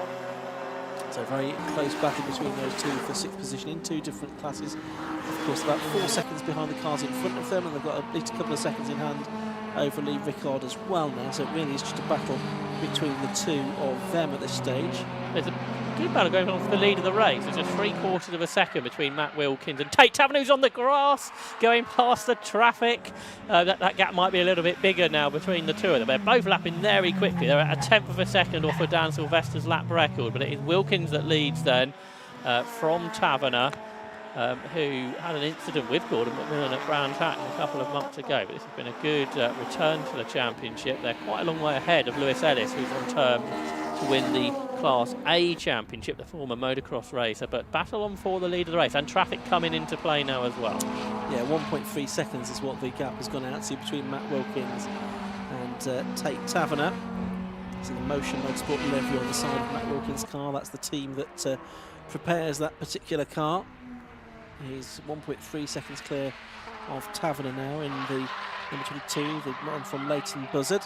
So So a very close battle between those two for 6th position in 2 different classes. Of course, about 4 seconds behind the cars in front of them, and they've got at least a couple of seconds in hand over Lee Rickard as well now. So it really is just a battle between the two of them at this stage. There's a good battle going on for the lead of the race. There's just 3/4 of a second between Matt Wilkins and Tate Taverner, who's on the grass, going past the traffic. That gap might be a little bit bigger now between the two of them. They're both lapping very quickly. They're at a 1/10 of a second off of Dan Sylvester's lap record, but it is Wilkins that leads then from Taverner, who had an incident with Gordon McMillan at Brown Hatton a couple of months ago. But this has been a good return to the championship. They're quite a long way ahead of Lewis Ellis, who's on term to win the Class A championship, the former motocross racer. But battle on for the lead of the race, and traffic coming into play now as well. Yeah, 1.3 seconds is what the gap has gone out to between Matt Wilkins and Tate Taverner. So the Motion Motorsport livery on the side of Matt Wilkins' car. That's the team that prepares that particular car. He's 1.3 seconds clear of Taverner now in the number 22, the one from Leighton Buzzard.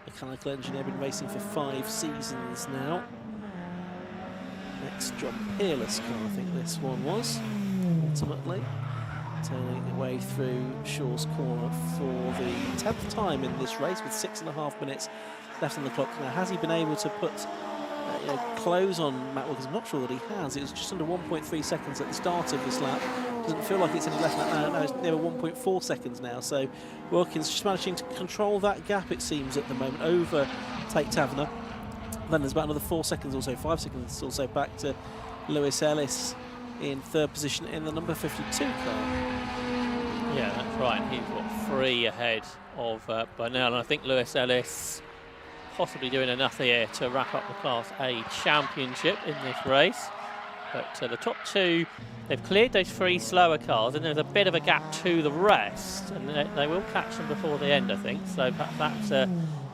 Mechanical engineer, been racing for 5 seasons now. Next, John Peerless car, I think this one was, ultimately. Turning away through Shaw's Corner for the 10th time in this race with 6.5 minutes left on the clock. Now, has he been able to put close on Matt Wilkins? I'm not sure that he has. It was just under 1.3 seconds at the start of this lap. Doesn't feel like it's any less than that. No, it's near 1.4 seconds now. So Wilkins just managing to control that gap, it seems, at the moment over Tate Taverner. Then there's about another 4 seconds or so, 5 seconds or so back to Lewis Ellis in 3rd position in the number 52 car. Yeah, that's right. He's 3 ahead of Burnell, and I think Lewis Ellis possibly doing enough here to wrap up the Class A championship in this race. But the top 2, they've cleared those 3 slower cars, and there's a bit of a gap to the rest, and they will catch them before the end, I think. So perhaps that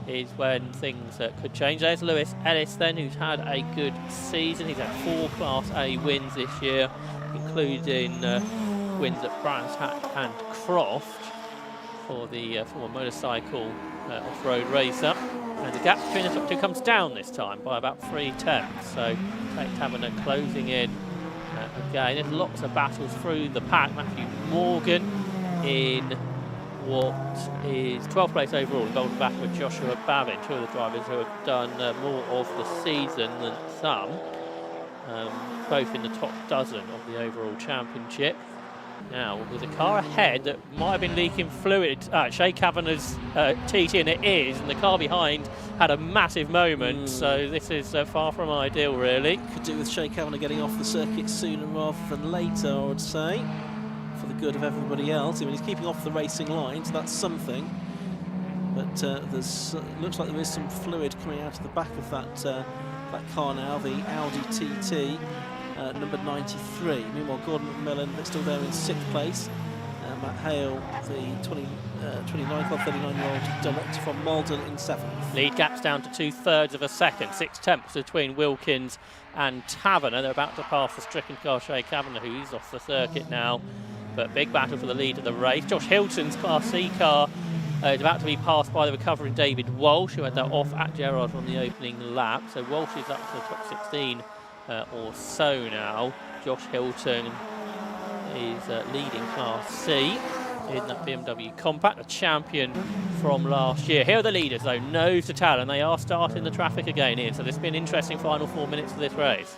is when things could change. There's Lewis Ellis then, who's had a good season. He's had 4 Class A wins this year, including wins at Brands Hatch and Croft for the former motorcycle off-road racer. And the gap between the top 2 comes down this time by about 3/10. So Tate Taverner closing in again. There's lots of battles through the pack. Matthew Morgan in what is 12th place overall, golden battle with Joshua Bavin, 2 of the drivers who have done more of the season than some, both in the top dozen of the overall championship. Now, there's a car ahead that might have been leaking fluid. Shea Kavanagh's TT, and it is, and the car behind had a massive moment, so this is far from ideal, really. Could do with Shea Kavanagh getting off the circuit sooner rather than later, I would say, for the good of everybody else. I mean, he's keeping off the racing line, so that's something. But looks like there is some fluid coming out of the back of that car now, the Audi TT. Number 93. Meanwhile, Gordon McMillan is still there in 6th place. Matt Hale, the 29th or 39-year-old director from Malden, in 7th. Lead gap's down to 2/3 of a second, 6/10 between Wilkins and Taverner. They're about to pass the stricken car, Shea Kavanagh, who's off the circuit now. But big battle for the lead of the race. Josh Hilton's Class C car is about to be passed by the recovering David Walsh, who had that off at Gerrard on the opening lap. So Walsh is up to the top 16 or so now. Josh Hilton is leading Class C in that BMW Compact, a champion from last year. Here are the leaders, though, nose to tail, and they are starting the traffic again, Ian. So this has been an interesting final 4 minutes of this race.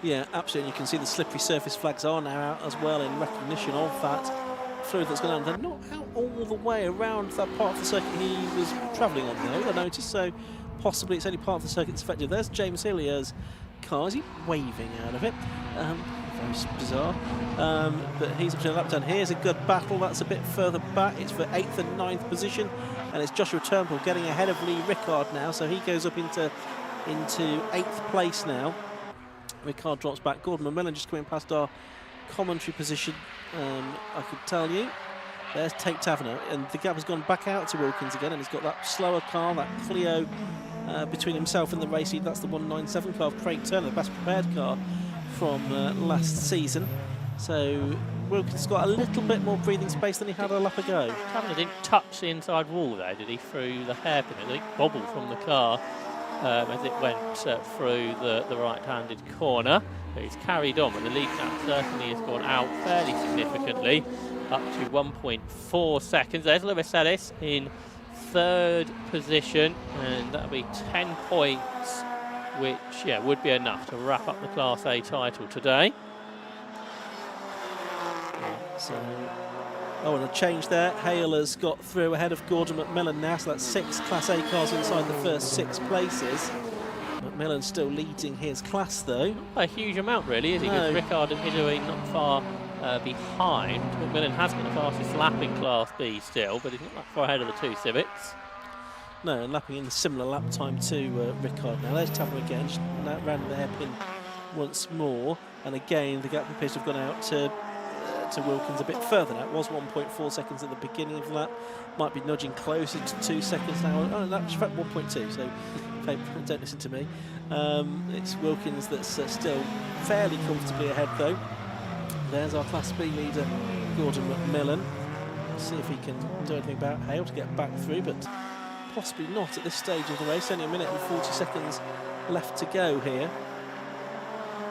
Yeah, absolutely. You can see the slippery surface flags are now out as well in recognition of that fluid that's gone on. They're not out all the way around that part of the circuit he was travelling on, though, I noticed. So possibly it's only part of the circuit that's affected. There's James Hillier's car. Is he waving out of it? Very bizarre. But he's up to a lap down. Here's a good battle. That's a bit further back. It's for 8th and 9th position. And it's Joshua Turnbull getting ahead of Lee Rickard now. So he goes up into 8th place now. Rickard drops back. Gordon McMillan just coming past our commentary position, I could tell you. There's Tate Taverner, and the gap has gone back out to Wilkins again, and he's got that slower car, that Clio, between himself and the race lead. That's the 197 car of Craig Turner, the best prepared car from last season. So Wilkins got a little bit more breathing space than he had a lap ago. Taverner didn't touch the inside wall there, did he, through the hairpin? It bobbled from the car. as it went through the right-handed corner. But he's carried on, but the lead now certainly has gone out fairly significantly, up to 1.4 seconds. There's Lewis Ellis in 3rd position, and that'll be 10 points, which would be enough to wrap up the Class A title today. So, and a change there. Hale has got through ahead of Gordon McMillan now, so that's 6 Class A cars inside the first 6 places. McMillan still leading his class though. Not a huge amount really, is he? Because Rickard and Hideway not far behind. McMillan has got the fastest lap in Class B still, but he's not that far ahead of the 2 Civics. No, and lapping in a similar lap time to Rickard now. There's Taverner again, just round the hairpin once more. And again, the gap appears to have gone out to Wilkins a bit further now. It was 1.4 seconds at the beginning of the lap. Might be nudging closer to 2 seconds now. Oh, that's 1.2, so don't listen to me. It's Wilkins that's still fairly comfortably ahead though. There's our Class B leader, Gordon McMillan. Let's see if he can do anything about Hale to get back through, but possibly not at this stage of the race. Only a minute and 40 seconds left to go here.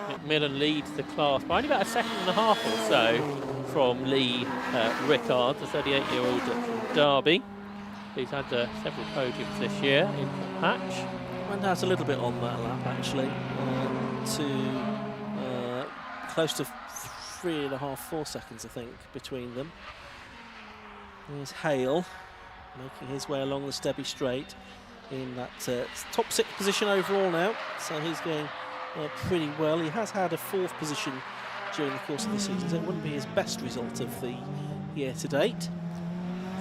McMillan leads the class by only about 1.5 seconds or so from Lee Rickard, the 38-year-old from Derby, who's had several podiums this year in Hatch. Went out a little bit on that lap actually, to close to 3.5–4 seconds I think between them. There's Hale making his way along the Stebby Straight in that top 6th position overall now, so he's going pretty well. He has had a 4th position during the course of the season, so it wouldn't be his best result of the year to date.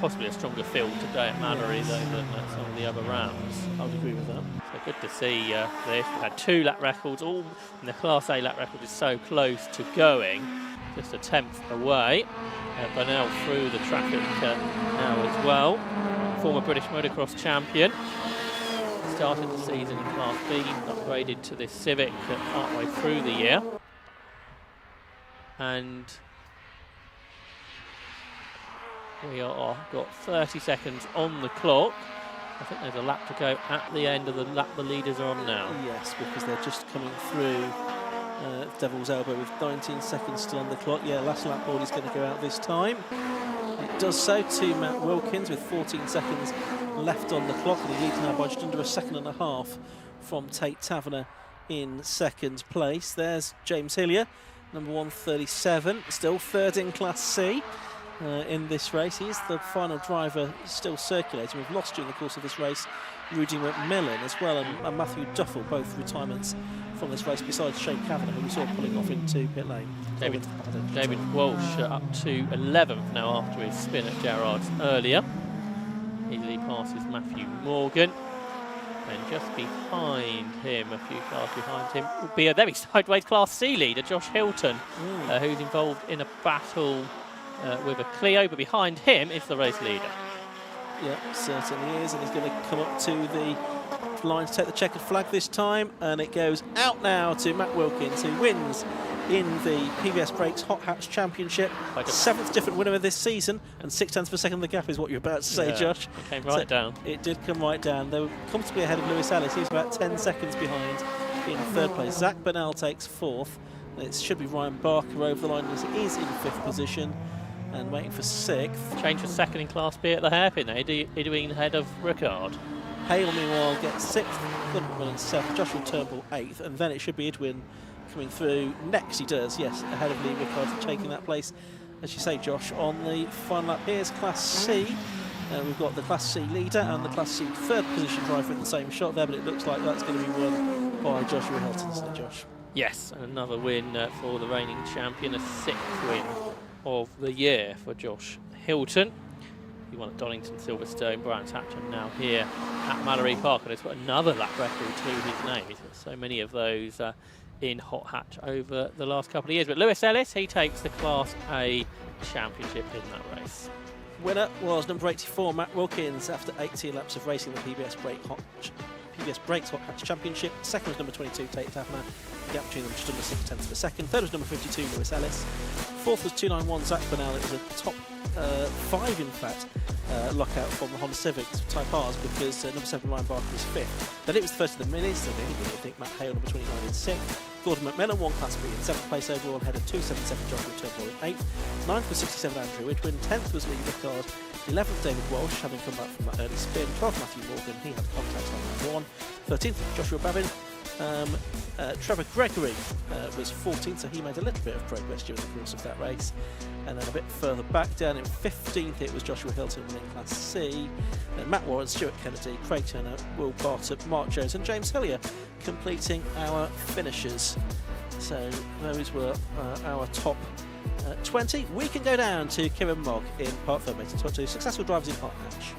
Possibly a stronger field today at Mallory though than some of the other rounds. I would agree with that. So good to see this. We've had 2 lap records, all and the Class A lap record is so close to going, just a 10th away. Burnell through the traffic now as well. Former British motocross champion. Started the season in Class B, upgraded to this Civic partway through the year. And we are got 30 seconds on the clock. I think there's a lap to go at the end of the lap the leaders are on now. Yes, because they're just coming through Devil's Elbow with 19 seconds still on the clock. Yeah, last lap board is going to go out this time. It does so to Matt Wilkins with 14 seconds left on the clock, and he leads now by just under 1.5 seconds from Tate Taverner in 2nd place. There's James Hillier, number 137, still 3rd in Class C in this race. He's the final driver still circulating. We've lost during the course of this race Rudy McMillan as well, and Matthew Duffel, both retirements from this race, besides Shane Kavanagh, who we saw pulling off into pit lane. David Walsh up to 11th now after his spin at Gerrard's earlier. Easily passes Matthew Morgan, and just behind him, a few cars behind him, will be a very sideways Class C leader, Josh Hilton, who's involved in a battle with a Clio, but behind him is the race leader. Yeah, certainly is, and he's going to come up to the line to take the checkered flag this time, and it goes out now to Matt Wilkins, who wins in the PBS Brakes Hot Hatch Championship. 7th different winner of this season, and 0.6 of a second the gap is what you're about to say, Josh. It came right down. It did come right down. They were comfortably ahead of Lewis Ellis. He was about 10 seconds behind in 3rd place. Zach Burnell takes 4th. It should be Ryan Barker over the line, as he is in 5th position and waiting for 6th. Change for 2nd in Class B at the hairpin, Edwin ahead of Rickard. Hale, meanwhile, gets 6th, Goodman 7th, Joshua Turnbull 8th, and then it should be Edwin coming through next. He does, yes, ahead of Lee Rickard, taking that place, as you say, Josh, on the final lap. Here's Class C. We've got the Class C leader and the Class C 3rd position driver in the same shot there, but it looks like that's going to be won by Joshua Hilton, isn't it, Josh? Yes, and another win for the reigning champion, a 6th win of the year for Josh Hilton. He won at Donington, Silverstone, Brands Hatch, and now here at Mallory Park, and he's got another lap record to his name. He's got so many of those in Hot Hatch over the last couple of years. But Lewis Ellis, he takes the Class A championship in that race. Winner was number 84, Matt Wilkins, after 18 laps of racing the PBS Brakes Hot Hatch Championship. 2nd was number 22, Tate Taverner. The gap between them just under 0.6 of a second. 3rd was number 52, Lewis Ellis. 4th was 291, Zach Burnell. It was a top 5, in fact, lockout from the Honda Civics Type R's because number 7 Ryan Barker was 5th. Then it was the first of the minis, so I think Matt Hale number 29 in 6th. Gordon McMillan won Class B in 7th place overall and headed 277 Joshua Turnbull in 8th. 9th was 67 Andrew Widwin. 10th was Lee Rickard. 11th David Walsh, having come back from that early spin. 12th Matthew Morgan, he had contact on that one. 13th Joshua Babin. Trevor Gregory was 14th, so he made a little bit of progress during the course of that race. And then a bit further back down in 15th, it was Joshua Hilton winning Class C. Then Matt Warren, Stuart Kennedy, Craig Turner, Will Bartlett, Mark Jones and James Hillier completing our finishers. So those were our top 20. We can go down to Kieran Mogg in Park Fermate to talk to successful drivers in Park Hatch.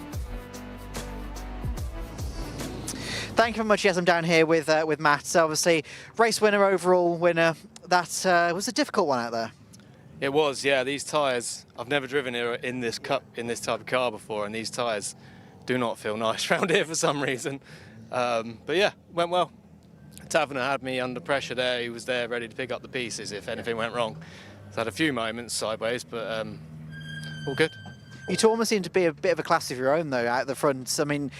Thank you very much. Yes, I'm down here with Matt. So obviously, race winner, overall winner. That was a difficult one out there. It was, yeah. These tyres, I've never driven here in this type of car before, and these tyres do not feel nice around here for some reason. But yeah, went well. Taverner had me under pressure there. He was there ready to pick up the pieces if anything went wrong. So I had a few moments sideways, but all good. You two almost seem to be a bit of a class of your own, though, out the front. I mean,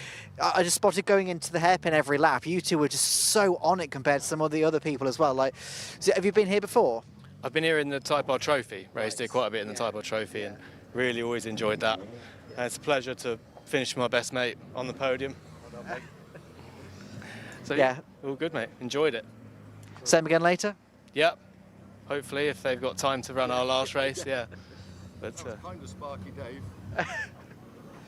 I just spotted going into the hairpin every lap. You two were just so on it compared to some of the other people as well. Like, so have you been here before? I've been here in the Type R Trophy, raced here quite a bit in the Type R Trophy, and really always enjoyed that. And it's a pleasure to finish my best mate on the podium. So yeah, all good, mate. Enjoyed it. Same again later? Yep. Hopefully, if they've got time to run our last race, yeah. But kind of Sparky Dave. I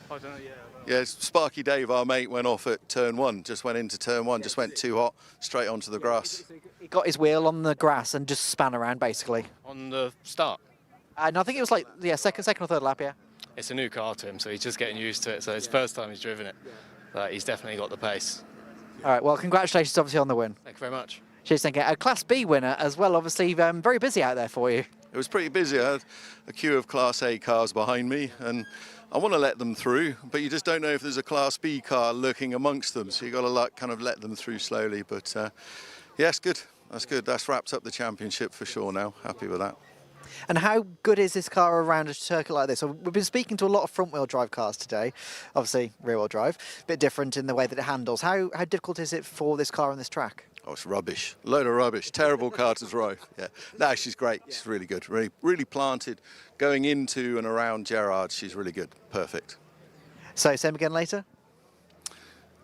don't know, yeah. Yeah, Sparky Dave, our mate, went off at turn 1, just went into turn 1, just went too hot, straight onto the grass. He got his wheel on the grass and just span around, basically. On the start? And I think it was like, yeah, second or third lap, yeah. It's a new car to him, so he's just getting used to it. So it's the first time he's driven it. But he's definitely got the pace. All right, well, congratulations, obviously, on the win. Thank you very much. Cheers, thank you. A Class B winner as well, obviously, very busy out there for you. It was pretty busy. I had a queue of Class A cars behind me, and I want to let them through, but you just don't know if there's a Class B car lurking amongst them, so you've got to kind of let them through slowly. But yeah, it's good. That's good. That's wrapped up the championship for sure now. Happy with that. And how good is this car around a circuit like this? So we've been speaking to a lot of front-wheel drive cars today, obviously rear-wheel drive, a bit different in the way that it handles. How difficult is it for this car on this track? Oh, it's rubbish. Load of rubbish. Terrible car to drive. Yeah. No, she's great. She's really good. Really planted. Going into and around Gerrard, she's really good. Perfect. So, same again later?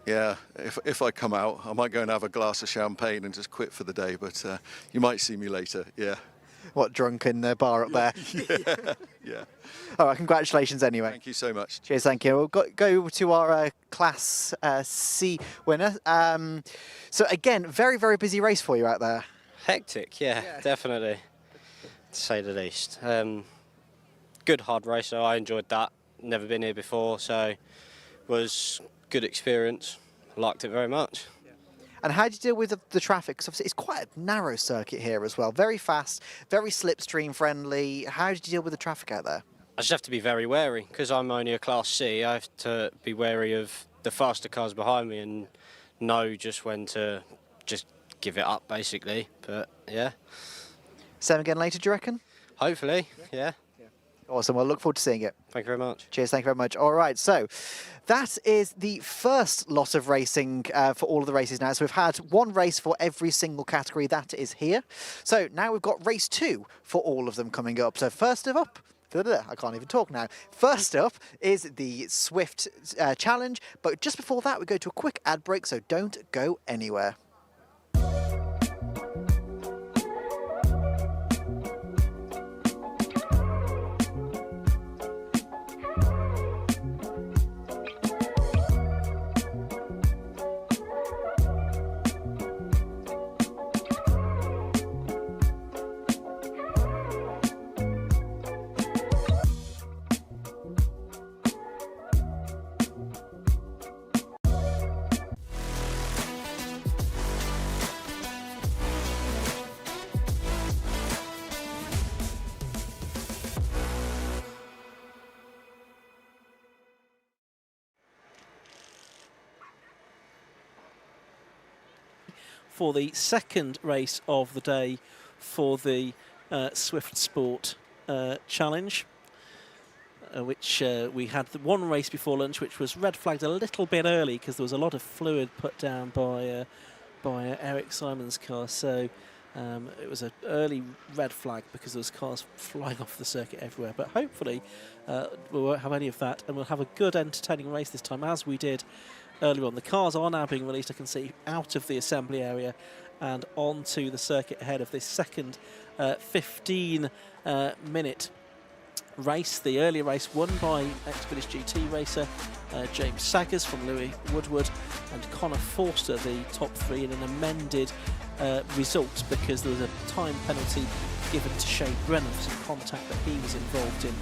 Yeah, if I come out, I might go and have a glass of champagne and just quit for the day, but you might see me later, yeah. What, drunk in the bar up there? Yeah. All right, congratulations anyway. Thank you so much. Cheers, thank you. We'll go to our Class C winner. So again, very, very busy race for you out there. Hectic, yeah. Definitely, to say the least. Good hard race, so I enjoyed that. Never been here before, so was good experience. Liked it very much. And how do you deal with the traffic? Because obviously it's quite a narrow circuit here as well. Very fast, very slipstream friendly. How did you deal with the traffic out there? I just have to be very wary because I'm only a Class C. I have to be wary of the faster cars behind me and know just when to just give it up, basically. But yeah. Same again later, do you reckon? Hopefully, yeah. Awesome. Well, look forward to seeing it. Thank you very much. Cheers. Thank you very much. All right. So that is the first lot of racing for all of the races now. So we've had one race for every single category that is here. So now we've got race 2 for all of them coming up. So first up, I can't even talk now. First up is the Swift Challenge. But just before that, we go to a quick ad break. So don't go anywhere. For the second race of the day for the Swift Sport Challenge. which we had the one race before lunch, which was red flagged a little bit early because there was a lot of fluid put down by Eric Simon's car. So it was an early red flag because there was cars flying off the circuit everywhere. But hopefully we won't have any of that, and we'll have a good, entertaining race this time, as we did earlier on. The cars are now being released, I can see, out of the assembly area and onto the circuit ahead of this second 15-minute race. The earlier race won by ex-British GT racer James Saggers from Louis Woodward and Connor Forster, the top three, in an amended result because there was a time penalty given to Shay Brennan for some contact that he was involved in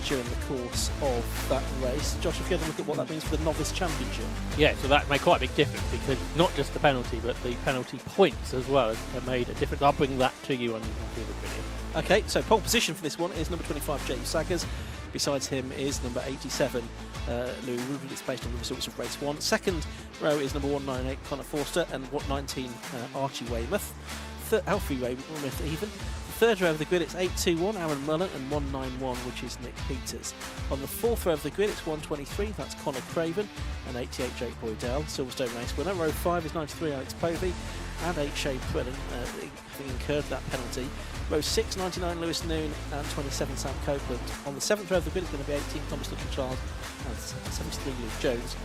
during the course of that race. Josh, if you had a look at what that means for the novice championship. Yeah, so that made quite a big difference because not just the penalty, but the penalty points as well have made a difference. I'll bring that to you on the video. Okay, so pole position for this one is number 25, James Saggers. Besides him is number 87, Louis Woodward. It's based on the results of race 1. Second row is number 198, Connor Forster, and 19, Archie Weymouth. Alfie Weymouth even. Third row of the grid, it's 821, Aaron Mullen, and 191, which is Nick Peters. On the fourth row of the grid, it's 123, that's Connor Craven, and 88, Jake Boydell, Silverstone race winner. Row 5 is 93, Alex Povey, and 8, Shay Brennan, having incurred that penalty. Row 6, 99, Lewis Noon, and 27, Sam Copeland. On the seventh row of the grid, it's going to be 18, Thomas Little-Charles, and 73, Luke Jones.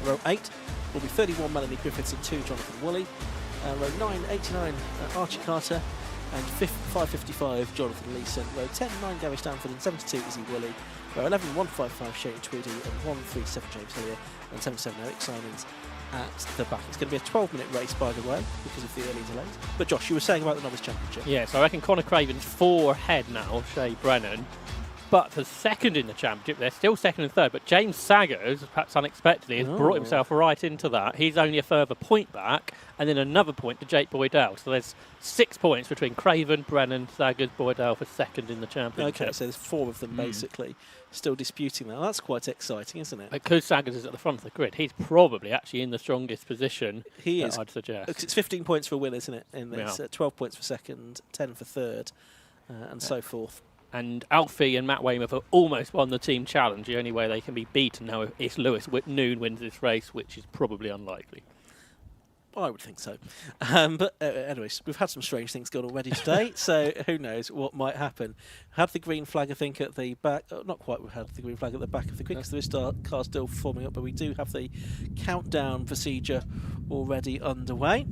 Row 8 will be 31, Melanie Griffiths, and 2, Jonathan Woolley. Row 9, 89, Archie Carter, and 555, Jonathan Leeson. Row 10, 9, Gary Stanford, and 72, Izzy Woolley. Row 11, 155, Shane Tweedy, and 137, James Hillier, and 77, Eric Simons at the back. It's going to be a 12-minute race, by the way, because of the early delays. But Josh, you were saying about the novice championship. Yeah, so I reckon Connor Craven's 4 ahead now, Shay Brennan. But for second in the championship, they're still second and third. But James Saggers, perhaps unexpectedly, has brought himself right into that. He's only a further point back, and then another point to Jake Boydell. So there's 6 points between Craven, Brennan, Saggers, Boydell for second in the championship. Okay, so there's 4 of them basically still disputing that. That's quite exciting, isn't it? Because Saggers is at the front of the grid, he's probably actually in the strongest position. He is. I'd suggest. It's 15 points for a win, isn't it? In this, 12 points for second, 10 for third, and so forth. And Alfie and Matt Weymouth have almost won the team challenge. The only way they can be beaten now is Lewis Noon wins this race, which is probably unlikely. I would think so. But anyways, we've had some strange things going already today, so who knows what might happen. Had the green flag, I think, at the back. Not quite, we had the green flag at the back of the grid because there is car still forming up, but we do have the countdown procedure already underway.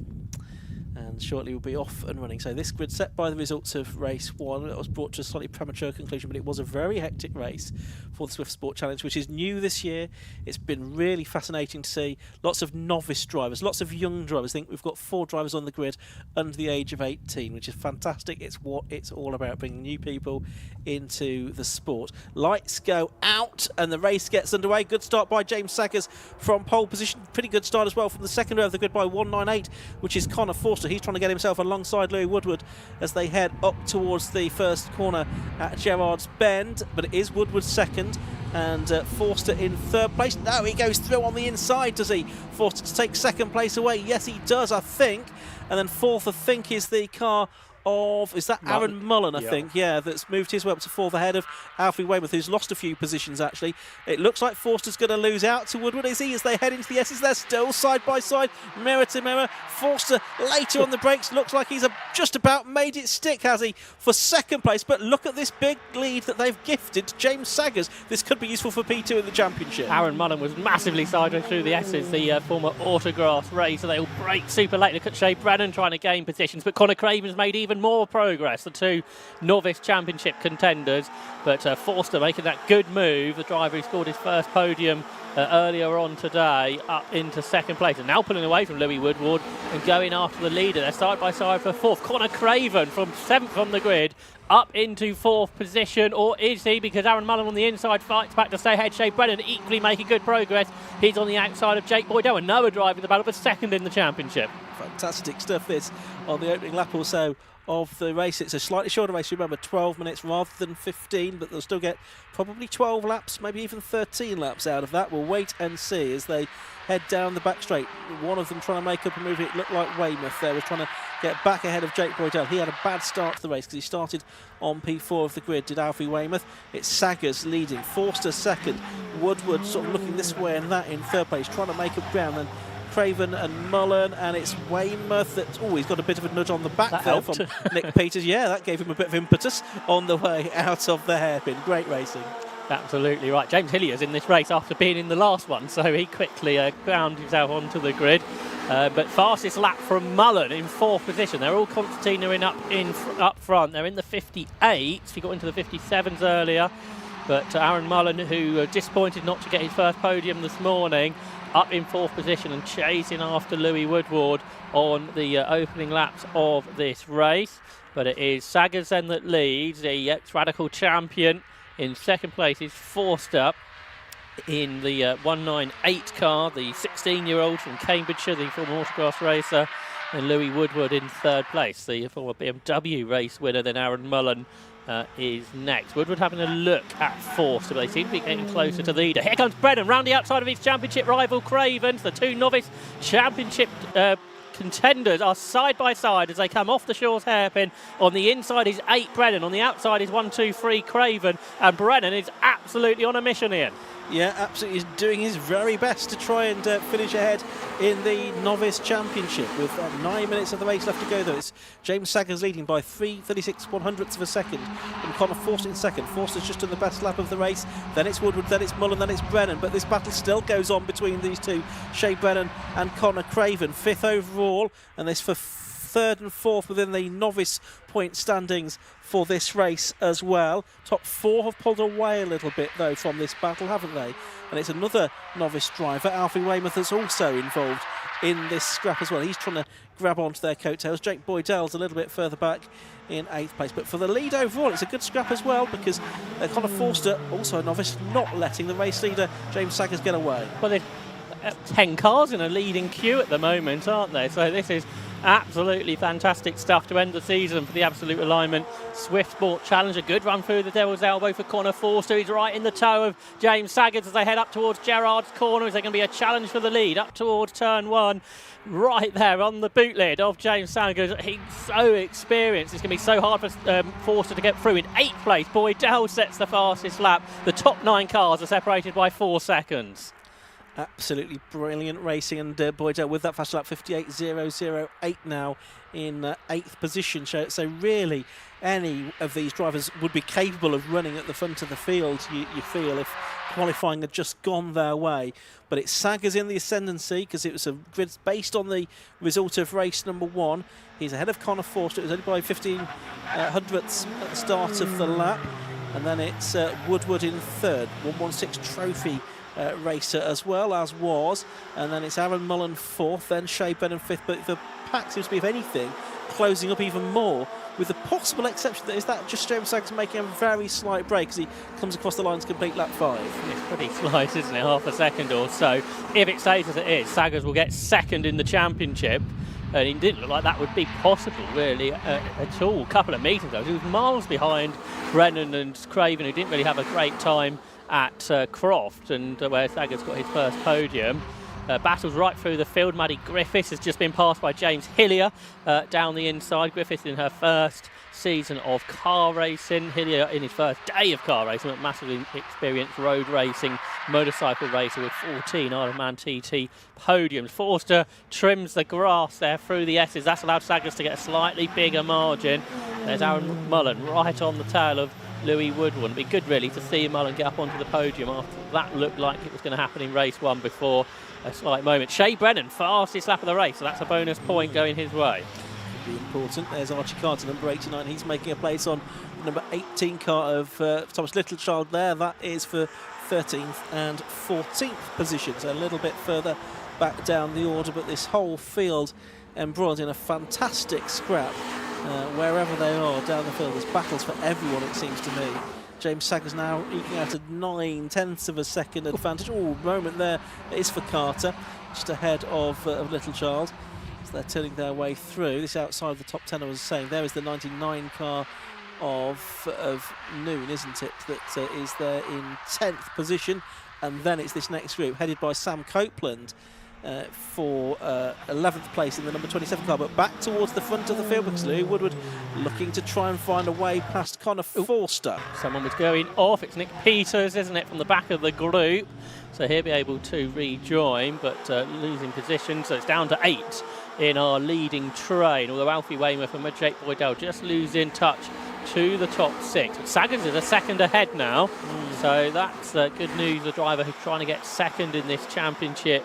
And shortly we'll be off and running. So this grid set by the results of race 1. It was brought to a slightly premature conclusion, but it was a very hectic race for the Swift Sport Challenge, which is new this year. It's been really fascinating to see lots of novice drivers, lots of young drivers. I think we've got 4 drivers on the grid under the age of 18, which is fantastic. It's what it's all about, bringing new people into the sport. Lights go out and the race gets underway. Good start by James Saggers from pole position. Pretty good start as well from the second row of the grid by 198, which is Connor Forster. He's trying to get himself alongside Louis Woodward as they head up towards the first corner at Gerrard's Bend, but it is Woodward second and Forster in third place. No, he goes through on the inside, does he? Forster to take second place away. Yes, he does, I think. And then fourth, I think, is the car of, is that Aaron Mullen, I think, yeah, that's moved his way up to fourth ahead of Alfie Weymouth, who's lost a few positions, actually. It looks like Forster's going to lose out to Woodward, is he, as they head into the S's. They're still side by side, mirror to mirror. Forster later on the brakes, looks like he's just about made it stick, has he, for second place. But look at this big lead that they've gifted to James Saggers. This could be useful for P2 in the championship. Aaron Mullen was massively sideways through the S's, the former autograss racer. They all brake super late. Look at Shay Brennan trying to gain positions, but Connor Craven's made even more progress, the 2 novice championship contenders. But Forster making that good move, the driver who scored his first podium earlier on today, up into second place, and now pulling away from Louis Woodward and going after the leader. They're side by side for fourth. Connor Craven from 7th on the grid up into 4th position, or is he? Because Aaron Mullen on the inside fights back to stay ahead. Shay Brennan equally making good progress. He's on the outside of Jake Boydell, another driver in the battle, but second in the championship. Fantastic stuff this on the opening lap or so of the race. It's a slightly shorter race, remember, 12 minutes rather than 15, but they'll still get probably 12 laps, maybe even 13 laps out of that. We'll wait and see as they head down the back straight. One of them trying to make up a move. It looked like Weymouth there was trying to get back ahead of Jake Boydell. He had a bad start to the race because he started on P4 of the grid, did Alfie Weymouth. It's Saggers leading, Forster second, Woodward sort of looking this way and that in third place, trying to make up ground. And Craven and Mullen, and it's Weymouth that's he's got a bit of a nudge on the back there from Nick Peters. Yeah, that gave him a bit of impetus on the way out of the hairpin. Great racing. Absolutely right. James Hillier's in this race after being in the last one, so he quickly ground himself onto the grid. But fastest lap from Mullen in 4th position. They're all concertinaing up front. They're in the 58s. He got into the 57s earlier. But Aaron Mullen, who disappointed not to get his first podium this morning, up in 4th position and chasing after Louis Woodward on the opening laps of this race. But it is Saggers then that leads, the ex-Radical champion. In 2nd place is Forster in the 198 car, the 16-year-old from Cambridgeshire, the former autocross racer, and Louis Woodward in 3rd place, the former BMW race winner. Then Aaron Mullen is next. Woodward having a look at Forster, but they seem to be getting closer to the leader. Here comes Brennan round the outside of his championship rival Cravens. The two novice championship contenders are side by side as they come off the Shaw's hairpin. On the inside is 8 Brennan, on the outside is 1, 2, 3 Craven, and Brennan is absolutely on a mission, Ian. Yeah, absolutely. He's doing his very best to try and finish ahead in the Novice Championship with 9 minutes of the race left to go, though. It's James Saggers leading by 3/36 of a second, and Connor Forster in second. Forster's just in the best lap of the race. Then it's Woodward, then it's Mullen, then it's Brennan. But this battle still goes on between these two, Shea Brennan and Connor Craven. 5th overall, and this for 3rd and 4th within the novice point standings for this race as well. Top 4 have pulled away a little bit though from this battle, haven't they? And it's another novice driver, Alfie Weymouth, that's also involved in this scrap as well. He's trying to grab onto their coattails. Jake Boydell's a little bit further back in 8th place. But for the lead overall, it's a good scrap as well, because Connor Forster, also a novice, not letting the race leader James Saggers get away. Well, there's 10 cars in a leading queue at the moment, aren't there? So this is absolutely fantastic stuff to end the season for the Absolute Alignment Swift Sport Challenge. A good run through the Devil's Elbow for Connor Forster. He's right in the toe of James Saggers as they head up towards Gerrard's corner. Is there going to be a challenge for the lead up towards turn 1? Right there on the boot lid of James Saggers. He's so experienced. It's going to be so hard for Forster to get through. In 8th place, Boydell sets the fastest lap. The top 9 cars are separated by 4 seconds. Absolutely brilliant racing, and Boydell with that fast lap 58.008 now in 8th position. So really any of these drivers would be capable of running at the front of the field, you feel, if qualifying had just gone their way. But it's Saggers in the ascendancy because it was a grid based on the result of race number 1. He's ahead of Connor Forster. It was only by 15 hundredths at the start of the lap. And then it's Woodward in 3rd, 116 trophy racer as well, as was. And then it's Aaron Mullen 4th, then Shea Brennan 5th. But the pack seems to be, if anything, closing up even more, with the possible exception that is that just James Saggers making a very slight break as he comes across the line to complete lap 5. It's pretty slight, isn't it? Half a second or so. If it stays as it is, Saggers will get 2nd in the championship. And it didn't look like that would be possible, really, at all. A couple of metres, though. He was miles behind Brennan and Craven, who didn't really have a great time at Croft, and where Saggers got his first podium. Battles right through the field. Maddie Griffiths has just been passed by James Hillier down the inside. Griffiths in her first season of car racing. Hillier in his first day of car racing, but massively experienced road racing motorcycle racer with 14 Isle of Man TT podiums. Forster trims the grass there through the S's. That's allowed Saggers to get a slightly bigger margin. There's Aaron Mullen right on the tail of Louis Woodward. It'd be good, really, to see Mullen get up onto the podium after that looked like it was going to happen in race 1 before a slight moment. Shea Brennan, fastest lap of the race, so that's a bonus point going his way. Could be important. There's Archie Carter, number 89. He's making a place on number 18 car of Thomas Littlechild there. That is for 13th and 14th positions, a little bit further back down the order, but this whole field embroiled in a fantastic scrap. Wherever they are down the field, there's battles for everyone, it seems to me. James Saggers now eking out a 9/10 of a second advantage. Oh, moment there is for Carter, just ahead of Littlechild. So they're turning their way through. This outside of the top 10, I was saying. There is the 99 car of Noon, isn't it, that is there in 10th position. And then it's this next group, headed by Sam Copeland. for 11th place in the number 27 car, but back towards the front of the field because Louis Woodward looking to try and find a way past Connor Forster. Someone was going off. It's Nick Peters, isn't it, from the back of the group. So he'll be able to rejoin, but losing position. So it's down to 8 in our leading train, although Alfie Weymouth and Jake Boydell just losing touch to the top 6. But Saggers is a second ahead now, so that's good news. The driver who's trying to get second in this championship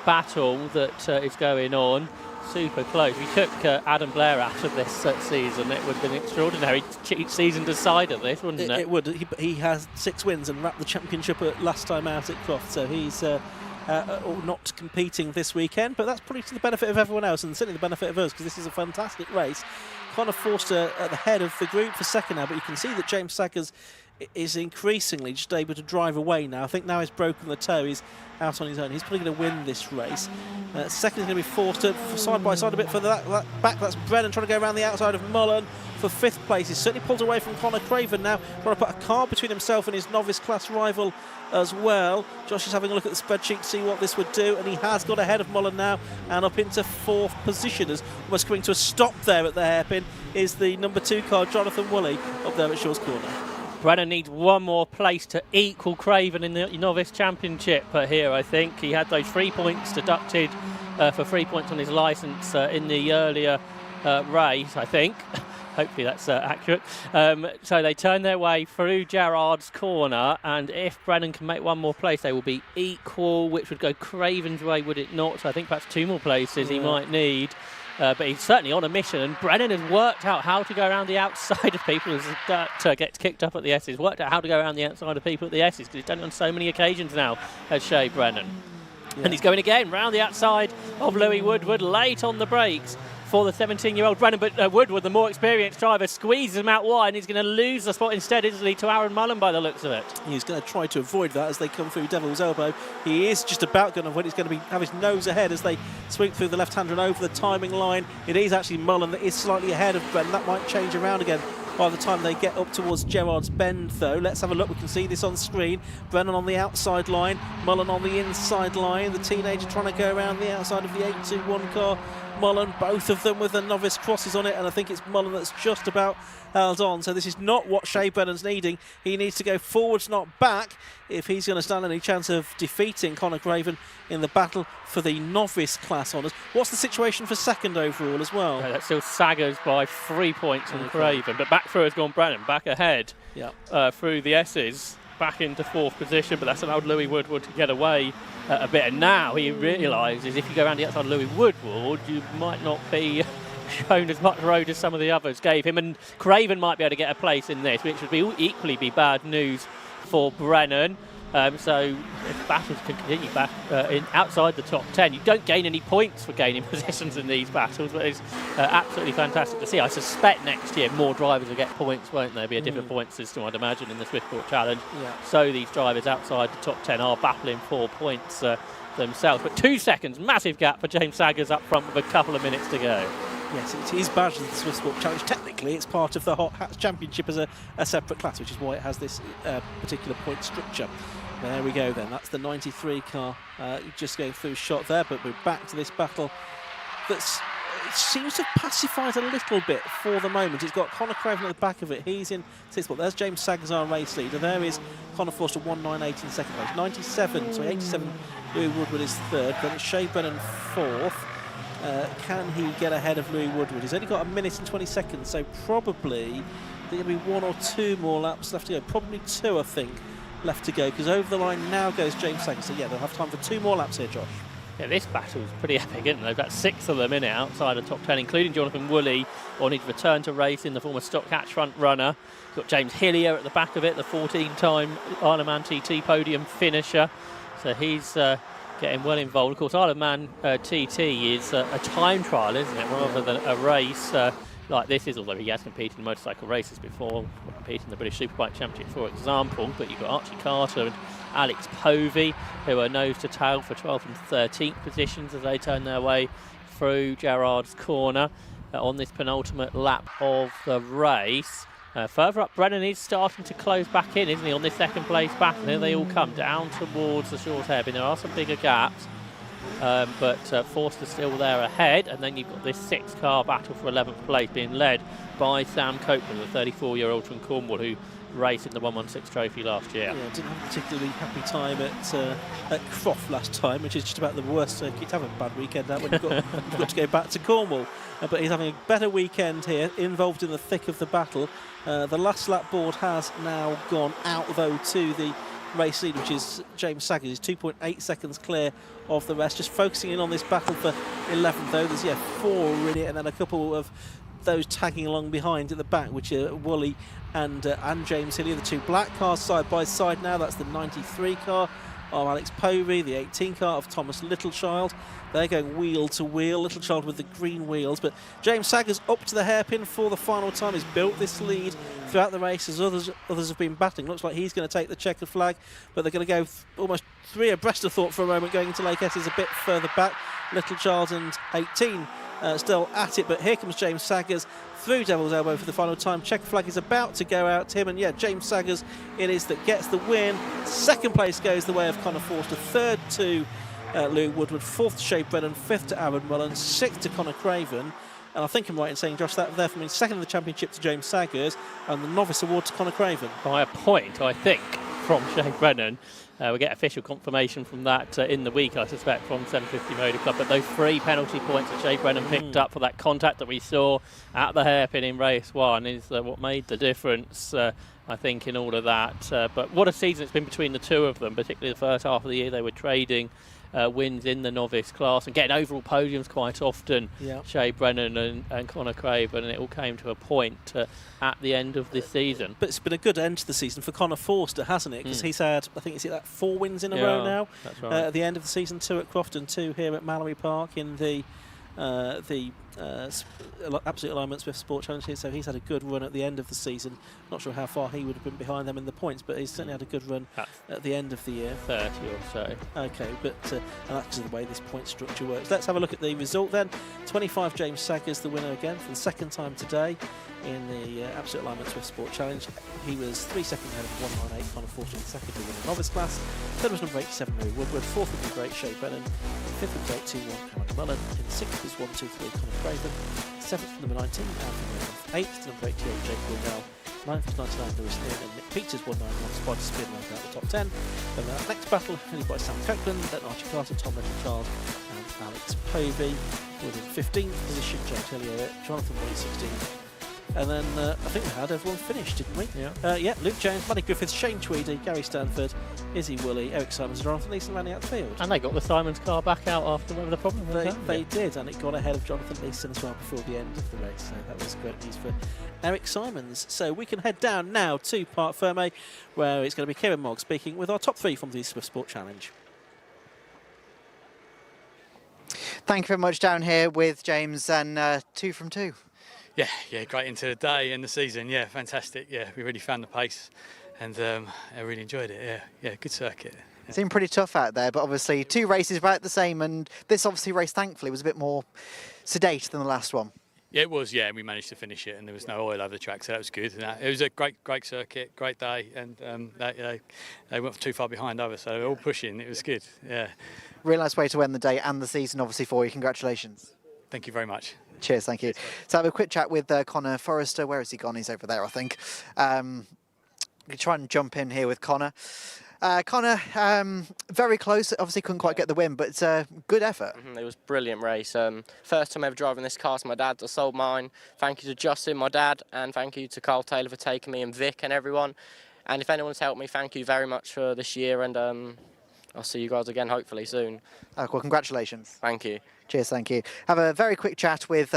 battle that is going on. Super close. We took Adam Blair out of this season. It would have been extraordinary season decider, this, wouldn't it? It would. He has 6 wins and wrapped the championship last time out at Croft, so he's not competing this weekend, but that's probably to the benefit of everyone else and certainly the benefit of us because this is a fantastic race. Connor Forster at the head of the group for second now, but you can see that James Saggers is increasingly just able to drive away now. I think now he's broken the toe, he's out on his own. He's probably going to win this race. Second is going to be Forster, side by side a bit further back. That's Brennan trying to go around the outside of Mullen for 5th place. He's certainly pulled away from Connor Craven now, trying to put a car between himself and his novice class rival as well. Josh is having a look at the spreadsheet to see what this would do, and he has got ahead of Mullen now and up into 4th position. As almost coming to a stop there at the hairpin is the number 2 car, Jonathan Woolley, up there at Shaw's Corner. Brennan needs one more place to equal Craven in the novice championship here, I think. He had those 3 points deducted for 3 points on his licence in the earlier race, I think. Hopefully that's accurate. So they turn their way through Gerrard's corner, and if Brennan can make one more place, they will be equal, which would go Craven's way, would it not? So I think perhaps 2 more places he might need. But he's certainly on a mission, and Brennan has worked out how to go around the outside of people as dirt gets kicked up at the S's. Worked out how to go around the outside of people at the S's because he's done it on so many occasions now, has Shea Brennan. Yeah. And he's going again round the outside of Louis Woodward, late on the brakes for the 17-year-old Brennan, but Woodward, the more experienced driver, squeezes him out wide, and he's going to lose the spot instead, isn't he, to Aaron Mullen by the looks of it. He's going to try to avoid that as they come through Devil's Elbow. He is just about going to avoid. He's going to have his nose ahead as they sweep through the left-hander and over the timing line. It is actually Mullen that is slightly ahead of Brennan. That might change around again by the time they get up towards Gerrard's Bend, though. Let's have a look. We can see this on screen. Brennan on the outside line, Mullen on the inside line. The teenager trying to go around the outside of the 821 car. Mullen, both of them with the novice crosses on it, and I think it's Mullen that's just about held on. So this is not what Shea Brennan's needing. He needs to go forwards, not back, if he's going to stand any chance of defeating Connor Craven in the battle for the novice class honours. What's the situation for second overall as well? That's still Saggers by 3 points on Craven, but back through has gone Brennan, back ahead through the S's, back into 4th position, but that's allowed Louis Woodward to get away a bit, and now he realises if you go around the outside of Louis Woodward, you might not be shown as much road as some of the others gave him, and Craven might be able to get a place in this, which would be equally be bad news for Brennan. So if battles can continue back outside the top 10, you don't gain any points for gaining positions in these battles, but it's absolutely fantastic to see. I suspect next year more drivers will get points, won't there? Be a different point system, I'd imagine, in the Swiftport Challenge. So these drivers outside the top 10 are battling for points themselves. But 2 seconds, massive gap for James Saggers up front with a couple of minutes to go. Yes, it is badged as the Swiss Sport Challenge. Technically, it's part of the Hot Hats Championship as a separate class, which is why it has this particular point structure. There we go then. That's the 93 car just going through shot there, but we're back to this battle it seems to have pacified a little bit for the moment. It's got Connor Craven at the back of it. He's in 6th spot. There's James Saggers, our race leader. There is Connor Forster, 198 in 2nd place. 87, Louis Woodward is 3rd. Then it's Shea Brennan 4th. Can he get ahead of Louis Woodward? He's only got a minute and 20 seconds, so probably there'll be 1 or 2 more laps left to go. Probably 2, I think, left to go, because over the line now goes James Saggers. So yeah, they'll have time for 2 more laps here, Josh. Yeah, this battle's pretty epic, isn't it? They've got 6 of them in it outside the top 10, including Jonathan Woolley on his return to racing, the former Stock Hatch front runner. Got James Hillier at the back of it, the 14-time Isle of Man TT podium finisher. So he's getting well involved. Of course, Isle of Man TT is a time trial, isn't it, rather than a race like this is, although he has competed in motorcycle races before, competed in the British Superbike Championship, for example. But you've got Archie Carter and Alex Povey, who are nose to tail for 12th and 13th positions as they turn their way through Gerrard's corner on this penultimate lap of the race. Further up, Brennan is starting to close back in, isn't he, on this 2nd place battle. Here they all come down towards the Shaw's hairpin. There are some bigger gaps. but Forster's still there ahead, and then you've got this 6-car battle for 11th place being led by Sam Copeland, the 34-year-old from Cornwall, who raced in the 116 trophy last year. Yeah, didn't have a particularly happy time at Croft last time, which is just about the worst circuit to have a bad weekend at when you've got to go back to Cornwall. But he's having a better weekend here, involved in the thick of the battle. The last lap board has now gone out, though, to the race lead, which is James Saggers. He's 2.8 seconds clear of the rest. Just focusing in on this battle for 11th, though. There's 4 in it, and then a couple of those tagging along behind at the back, which are Woolley and James Hillier, the 2 black cars side by side now. That's the 93 car of Alex Povey, the 18 car of Thomas Littlechild. They're going wheel to wheel, Littlechild with the green wheels. But James Saggers up to the hairpin for the final time. He's built this lead throughout the race as others have been battling. Looks like he's going to take the checkered flag, but they're going to go almost 3 abreast, I thought, for a moment, going into Lake Esses a bit further back. Littlechild and 18 still at it, but here comes James Saggers through Devil's Elbow for the final time. Checkered flag is about to go out to him, and James Saggers it is that gets the win. Second place goes the way of Connor Forster, third to Lou Woodward, fourth to Shay Brennan, fifth to Aaron Mullen, sixth to Connor Craven. And I think I'm right in saying, Josh, that therefore means second in the championship to James Saggers and the novice award to Connor Craven. By a point, I think, from Shay Brennan. We get official confirmation from that in the week, I suspect, from 750 Motor Club. But those 3 penalty points that Shay Brennan picked up for that contact that we saw at the hairpin in race 1 is what made the difference, I think, in all of that. But what a season it's been between the two of them, particularly the first half of the year. They were trading wins in the novice class and getting overall podiums quite often. Yep. Shay Brennan and Connor Craven, and it all came to a point at the end of this season. But it's been a good end to the season for Connor Forster, hasn't it? Because he's had, I think, is it like 4 wins in a row now? That's right. At the end of the season, 2 at Croft and 2 here at Mallory Park in the Absolute Alignment Swift Sport Challenge here. So he's had a good run at the end of the season. Not sure how far he would have been behind them in the points, but he's certainly had a good run at the end of the year. 30 or so. Okay, but and that's the way this point structure works. Let's have a look at the result then. 25 James Saggers, the winner again for the second time today in the Absolute Alignment Swift Sport Challenge. He was 3 seconds ahead of 198 Connor Forster, second in the novice class. Third was number 87 Mary Woodward. Fourth was number 8 Shay Brennan. Fifth was number 821 Aaron Mullen. In sixth was 123 Connor Craven. Seventh was number 19 Alfie Raymond. Eighth was number 88 Jake Cornell. Ninth was 99 Lewis Neal, and Nick Peters 191 Spider Speed round out the top 10. Then the next battle headed by Sam Copeland, then Archie Carter, Tom Littlechild and Alex Povey. Within 15th position, James Hillier, Jonathan Woolley 16th. And then I think we had everyone finished, didn't we? Yeah. Luke Jones, Matty Griffiths, Shane Tweedy, Gary Stanford, Izzy Woolley, Eric Simons, Jonathan Leeson, Randy Outfield. And they got the Simons car back out after whatever the problem was. They did, and it got ahead of Jonathan Leeson as well before the end of the race. So that was great news for Eric Simons. So we can head down now to Parc Ferme, where it's going to be Kieran Mogg speaking with our top 3 from the Swift Sport Challenge. Thank you very much down here with James and 2 from 2. Yeah, great into the day and the season. Yeah, fantastic. Yeah, we really found the pace, and I really enjoyed it. Yeah, good circuit. It seemed pretty tough out there, but obviously 2 races about the same, and this obviously race, thankfully, was a bit more sedate than the last one. Yeah, it was. Yeah, and we managed to finish it, and there was no oil over the track, so that was good. And it was a great circuit, great day, and they weren't too far behind either, so they were all pushing. It was good. Yeah. Real nice way to end the day and the season, obviously, for you. Congratulations. Thank you very much. Cheers, thank you. So have a quick chat with Connor Forrester. Where has he gone? He's over there, I think. We try and jump in here with Connor. Connor, very close. Obviously couldn't quite get the win, but it's a good effort. It was a brilliant race. First time ever driving this car. So my dad, I sold mine. Thank you to Justin, my dad, and thank you to Carl Taylor for taking me, and Vic and everyone. And if anyone's helped me, thank you very much for this year, and I'll see you guys again hopefully soon. Well, congratulations. Thank you. Cheers, thank you. Have a very quick chat with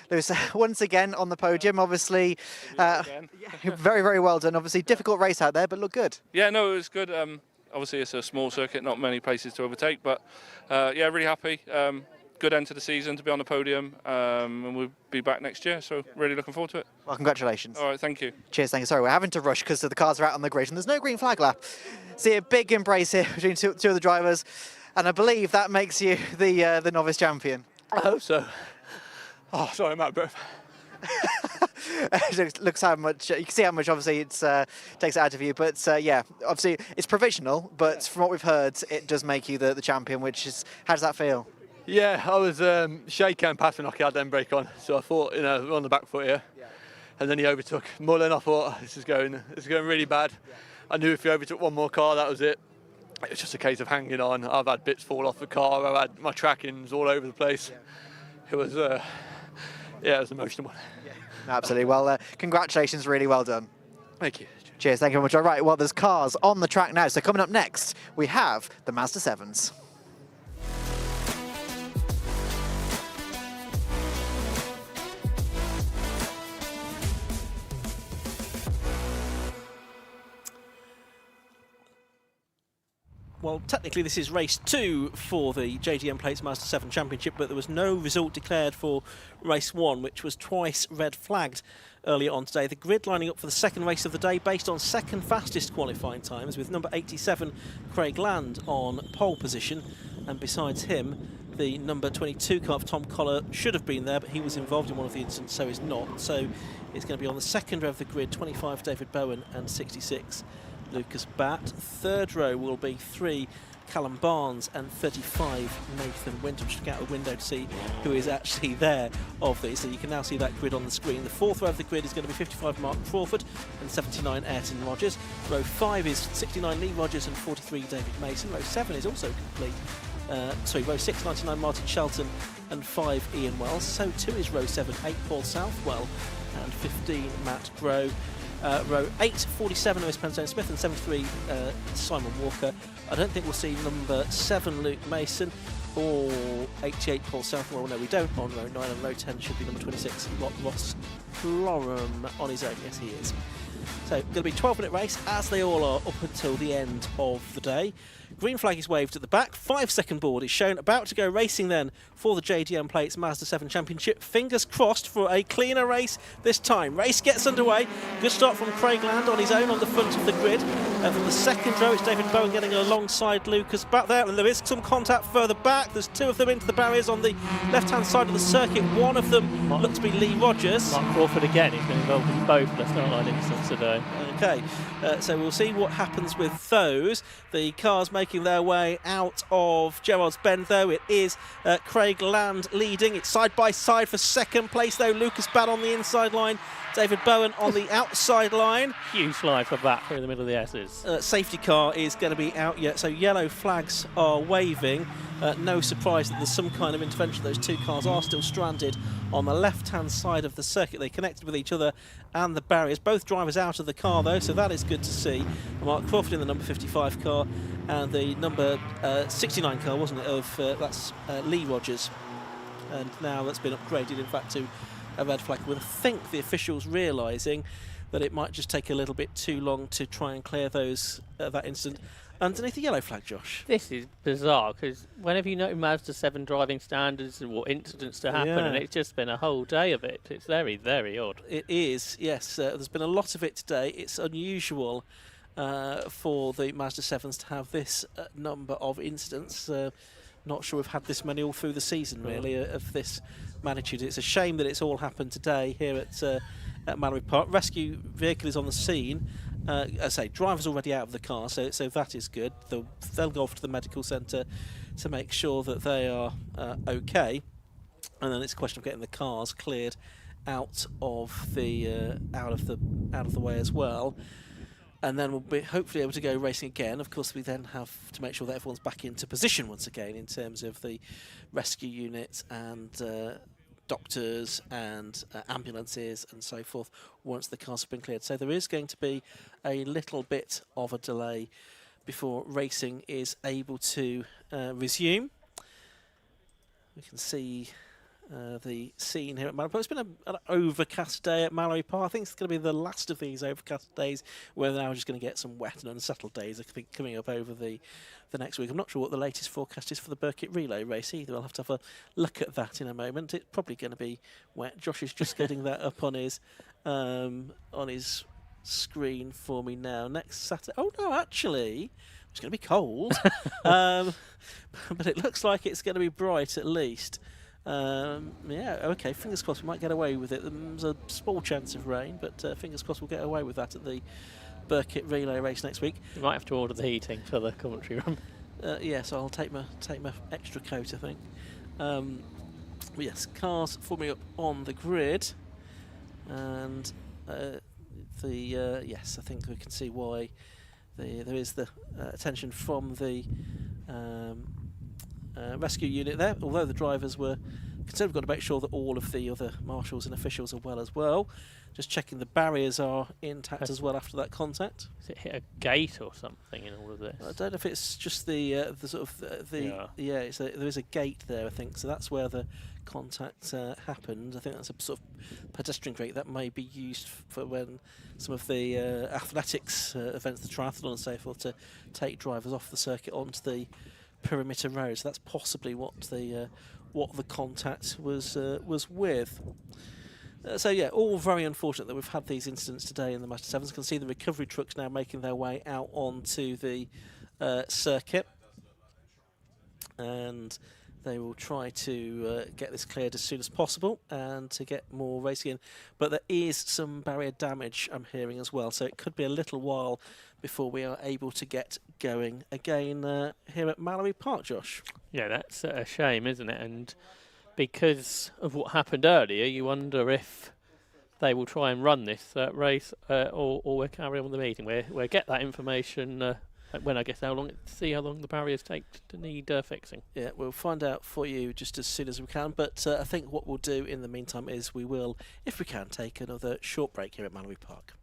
Lewis once again on the podium. Obviously, very, very well done. Obviously, difficult race out there, but looked good. Yeah, no, it was good. Obviously, it's a small circuit, not many places to overtake, but yeah, really happy. Good end to the season to be on the podium, and we'll be back next year, so really looking forward to it. Well, congratulations. All right, thank you. Cheers, thank you. Sorry, we're having to rush because the cars are out on the grid and there's no green flag lap. See a big embrace here between two of the drivers, and I believe that makes you the novice champion. I hope so. Oh, sorry, I'm out of breath. looks how much you can see how much obviously it's takes it out of you. But yeah, obviously it's provisional. But from what we've heard, it does make you the champion. Which is, how does that feel? Yeah, I was shaky and passing like I had then brake on, so I thought, we're on the back foot here. Yeah. And then he overtook Mullen. I thought this is going really bad. Yeah. I knew if he overtook one more car, that was it. It was just a case of hanging on. I've had bits fall off the car. I've had my trackings all over the place. Yeah. It was, it was an emotional one. Yeah. Absolutely. Well, congratulations. Really well done. Thank you. Cheers. Thank you very much. All right. Well, there's cars on the track now. So coming up next, we have the Mazda 7s. Well, technically this is race 2 for the JDM Plates Mazda 7 Championship, but there was no result declared for race 1, which was twice red flagged earlier on today. The grid lining up for the second race of the day based on second fastest qualifying times, with number 87 Craig Land on pole position, and besides him the number 22 car of Tom Collar should have been there, but he was involved in one of the incidents, so he's not. So it's going to be on the second row of the grid, 25 David Bowen and 66 Lucas Batt. Third row will be 3 Callum Barnes and 35 Nathan Winter. Just look out the window to see who is actually there of these. So you can now see that grid on the screen. The fourth row of the grid is going to be 55 Mark Crawford and 79 Ayrton Rogers. Row 5 is 69 Lee Rogers and 43 David Mason. Row 7 is also complete. Row 6, 99 Martin Shelton and 5 Ian Wells. So too is row 7, 8 Paul Southwell and 15 Matt Grow. Row 8, 47 Lewis Penzone Smith and 73 Simon Walker. I don't think we'll see number 7 Luke Mason or 88 Paul Southwell. No, we don't on row 9, and row 10 should be number 26 Ross Florum on his own. Yes, he is. So, going to be a 12-minute race, as they all are, up until the end of the day. Green flag is waved at the back. 5-second board is shown. About to go racing then for the JDM Plates Mazda 7 Championship. Fingers crossed for a cleaner race this time. Race gets underway. Good start from Craig Land on his own on the front of the grid. From the second row, it's David Bowen getting alongside Lucas back there. And there is some contact further back. There's 2 of them into the barriers on the left-hand side of the circuit. One of them looks to be Lee Rogers. Mark Crawford again. He's been involved in both the start line incidents today. Okay, so we'll see what happens with those. The cars making their way out of Gerrard's Bend, though. It is Craig Land leading. It's side by side for second place, though. Lucas Batt on the inside line, David Bowen on the outside line. Huge slide for Batt through the middle of the S's. Safety car is going to be out yet, so yellow flags are waving. No surprise that there's some kind of intervention. Those 2 cars are still stranded on the left-hand side of the circuit. They connected with each other and the barriers. Both drivers out of the car, though, so that is good to see. Mark Crawford in the number 55 car and the number 69 car, wasn't it, that's Lee Rogers. And now that's been upgraded, in fact, to a red flag, with I think the officials realising that it might just take a little bit too long to try and clear those that incident underneath the yellow flag, Josh. This is bizarre, because whenever you know Mazda 7 driving standards and what incidents to happen, and it's just been a whole day of it. It's very, very odd. It is, yes. There's been a lot of it today. It's unusual for the Mazda 7s to have this number of incidents. Not sure we've had this many all through the season, really, of this magnitude. It's a shame that it's all happened today here at Mallory Park. Rescue vehicle is on the scene. As I say, driver's already out of the car, so that is good. They'll go off to the medical centre to make sure that they are okay, and then it's a question of getting the cars cleared out of the way as well. And then we'll be hopefully able to go racing again. Of course, we then have to make sure that everyone's back into position once again in terms of the rescue units and doctors and ambulances and so forth once the cars have been cleared. So there is going to be a little bit of a delay before racing is able to resume. We can see the scene here at Mallory Park. It's been an overcast day at Mallory Park. I think it's going to be the last of these overcast days, where now we're just going to get some wet and unsettled days, I think, coming up over the next week. I'm not sure what the latest forecast is for the Burkitt Relay race either. I'll have to have a look at that in a moment. It's probably going to be wet. Josh is just getting that up on his screen for me now. Next Saturday. Oh no, actually, it's going to be cold, but it looks like it's going to be bright at least. Yeah, okay, fingers crossed we might get away with it. There's a small chance of rain, but fingers crossed we'll get away with that at the Burkitt Relay race next week. You might have to order the heating for the commentary room. Yes, I'll take my extra coat, I think. But yes, cars forming up on the grid, and yes, I think we can see why there is the attention from the rescue unit there. Although the drivers were concerned, we've got to make sure that all of the other marshals and officials are well as well. Just checking the barriers are intact as well after that contact. Has it hit a gate or something in all of this? I don't know if it's just the sort of there is a gate there, I think, so that's where the contact happened. I think that's a sort of pedestrian gate that may be used for when some of the athletics events, the triathlon and so forth, to take drivers off the circuit onto the perimeter road. So that's possibly what the contact was with. So yeah, all very unfortunate that we've had these incidents today in the Mazda 7s. You can see the recovery trucks now making their way out onto the circuit, and they will try to get this cleared as soon as possible and to get more racing in. But there is some barrier damage, I'm hearing, as well, so it could be a little while before we are able to get going again here at Mallory Park, Josh. Yeah, that's a shame, isn't it? And because of what happened earlier, you wonder if they will try and run this race or we'll carry on with the meeting. We'll get that information when I guess see how long the barriers take to need fixing. Yeah, we'll find out for you just as soon as we can. But I think what we'll do in the meantime is we will, if we can, take another short break here at Mallory Park.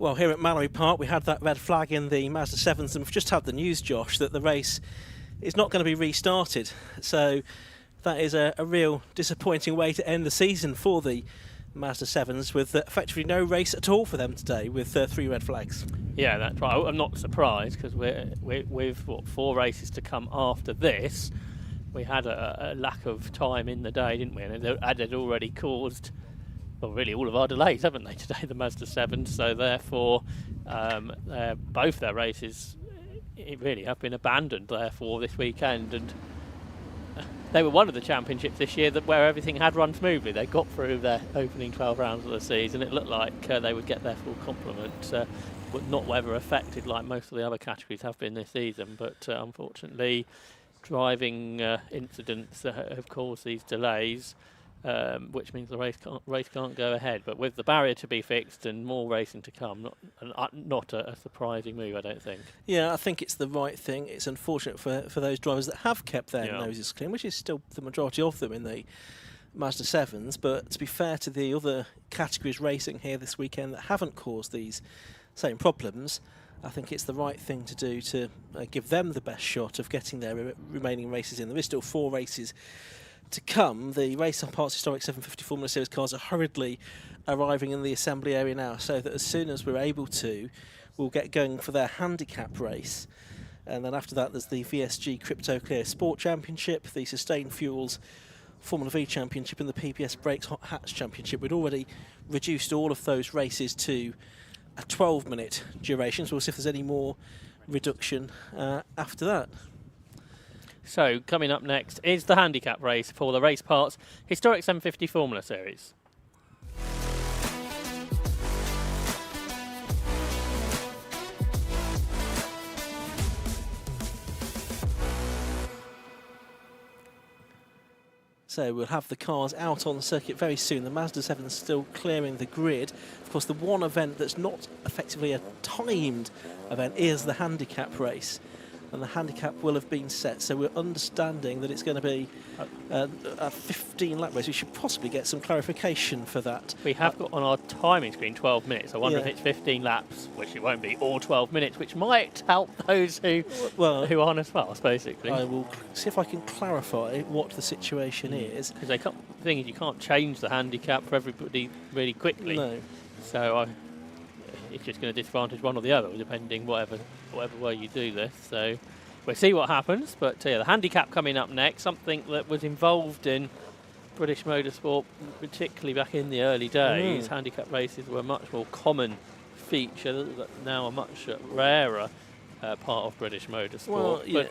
Well, here at Mallory Park, we had that red flag in the Mazda 7s, and we've just had the news, Josh, that the race is not going to be restarted. So that is a real disappointing way to end the season for the Mazda 7s, with effectively no race at all for them today, with 3 red flags. Yeah, that's right. I'm not surprised, because with 4 races to come after this, we had a lack of time in the day, didn't we? And it had already caused, well, really all of our delays, haven't they, today, the Mazda 7s? So therefore, both their races really have been abandoned, therefore, this weekend. And they were one of the championships this year where everything had run smoothly. They got through their opening 12 rounds of the season. It looked like they would get their full complement, but not weather affected like most of the other categories have been this season. But unfortunately, driving incidents have caused these delays, which means the race can't go ahead. But with the barrier to be fixed and more racing to come, not a surprising move, I don't think. Yeah, I think it's the right thing. It's unfortunate for those drivers that have kept their noses clean, which is still the majority of them in the Mazda 7s. But to be fair to the other categories racing here this weekend that haven't caused these same problems, I think it's the right thing to do to give them the best shot of getting their remaining races in. There is still 4 races to come. The Race on Parts Historic 750 Formula Series cars are hurriedly arriving in the assembly area now, so that as soon as we're able to, we'll get going for their handicap race. And then after that, there's the VSG Crypto Clear Sport Championship, the Sustained Fuels Formula V Championship, and the PBS Brakes Hot Hats Championship. We'd already reduced all of those races to a 12-minute duration, so we'll see if there's any more reduction after that. So coming up next is the handicap race for the Race Parts Historic 750 Formula Series. So we'll have the cars out on the circuit very soon. The Mazda 7 is still clearing the grid. Of course, the one event that's not effectively a timed event is the handicap race. And the handicap will have been set, so we're understanding that it's going to be a 15-lap race. We should possibly get some clarification for that. We have got on our timing screen 12 minutes. I wonder if it's 15 laps, which it won't be, or 12 minutes, which might help those who aren't as fast, basically. I will see if I can clarify what the situation is. Because the thing is, you can't change the handicap for everybody really quickly. No. So it's just going to disadvantage one or the other, depending whatever way you do this. So we'll see what happens. But the handicap coming up next, something that was involved in British motorsport, particularly back in the early days. Handicap races were a much more common feature, that now a much rarer part of British motorsport. Well, yeah,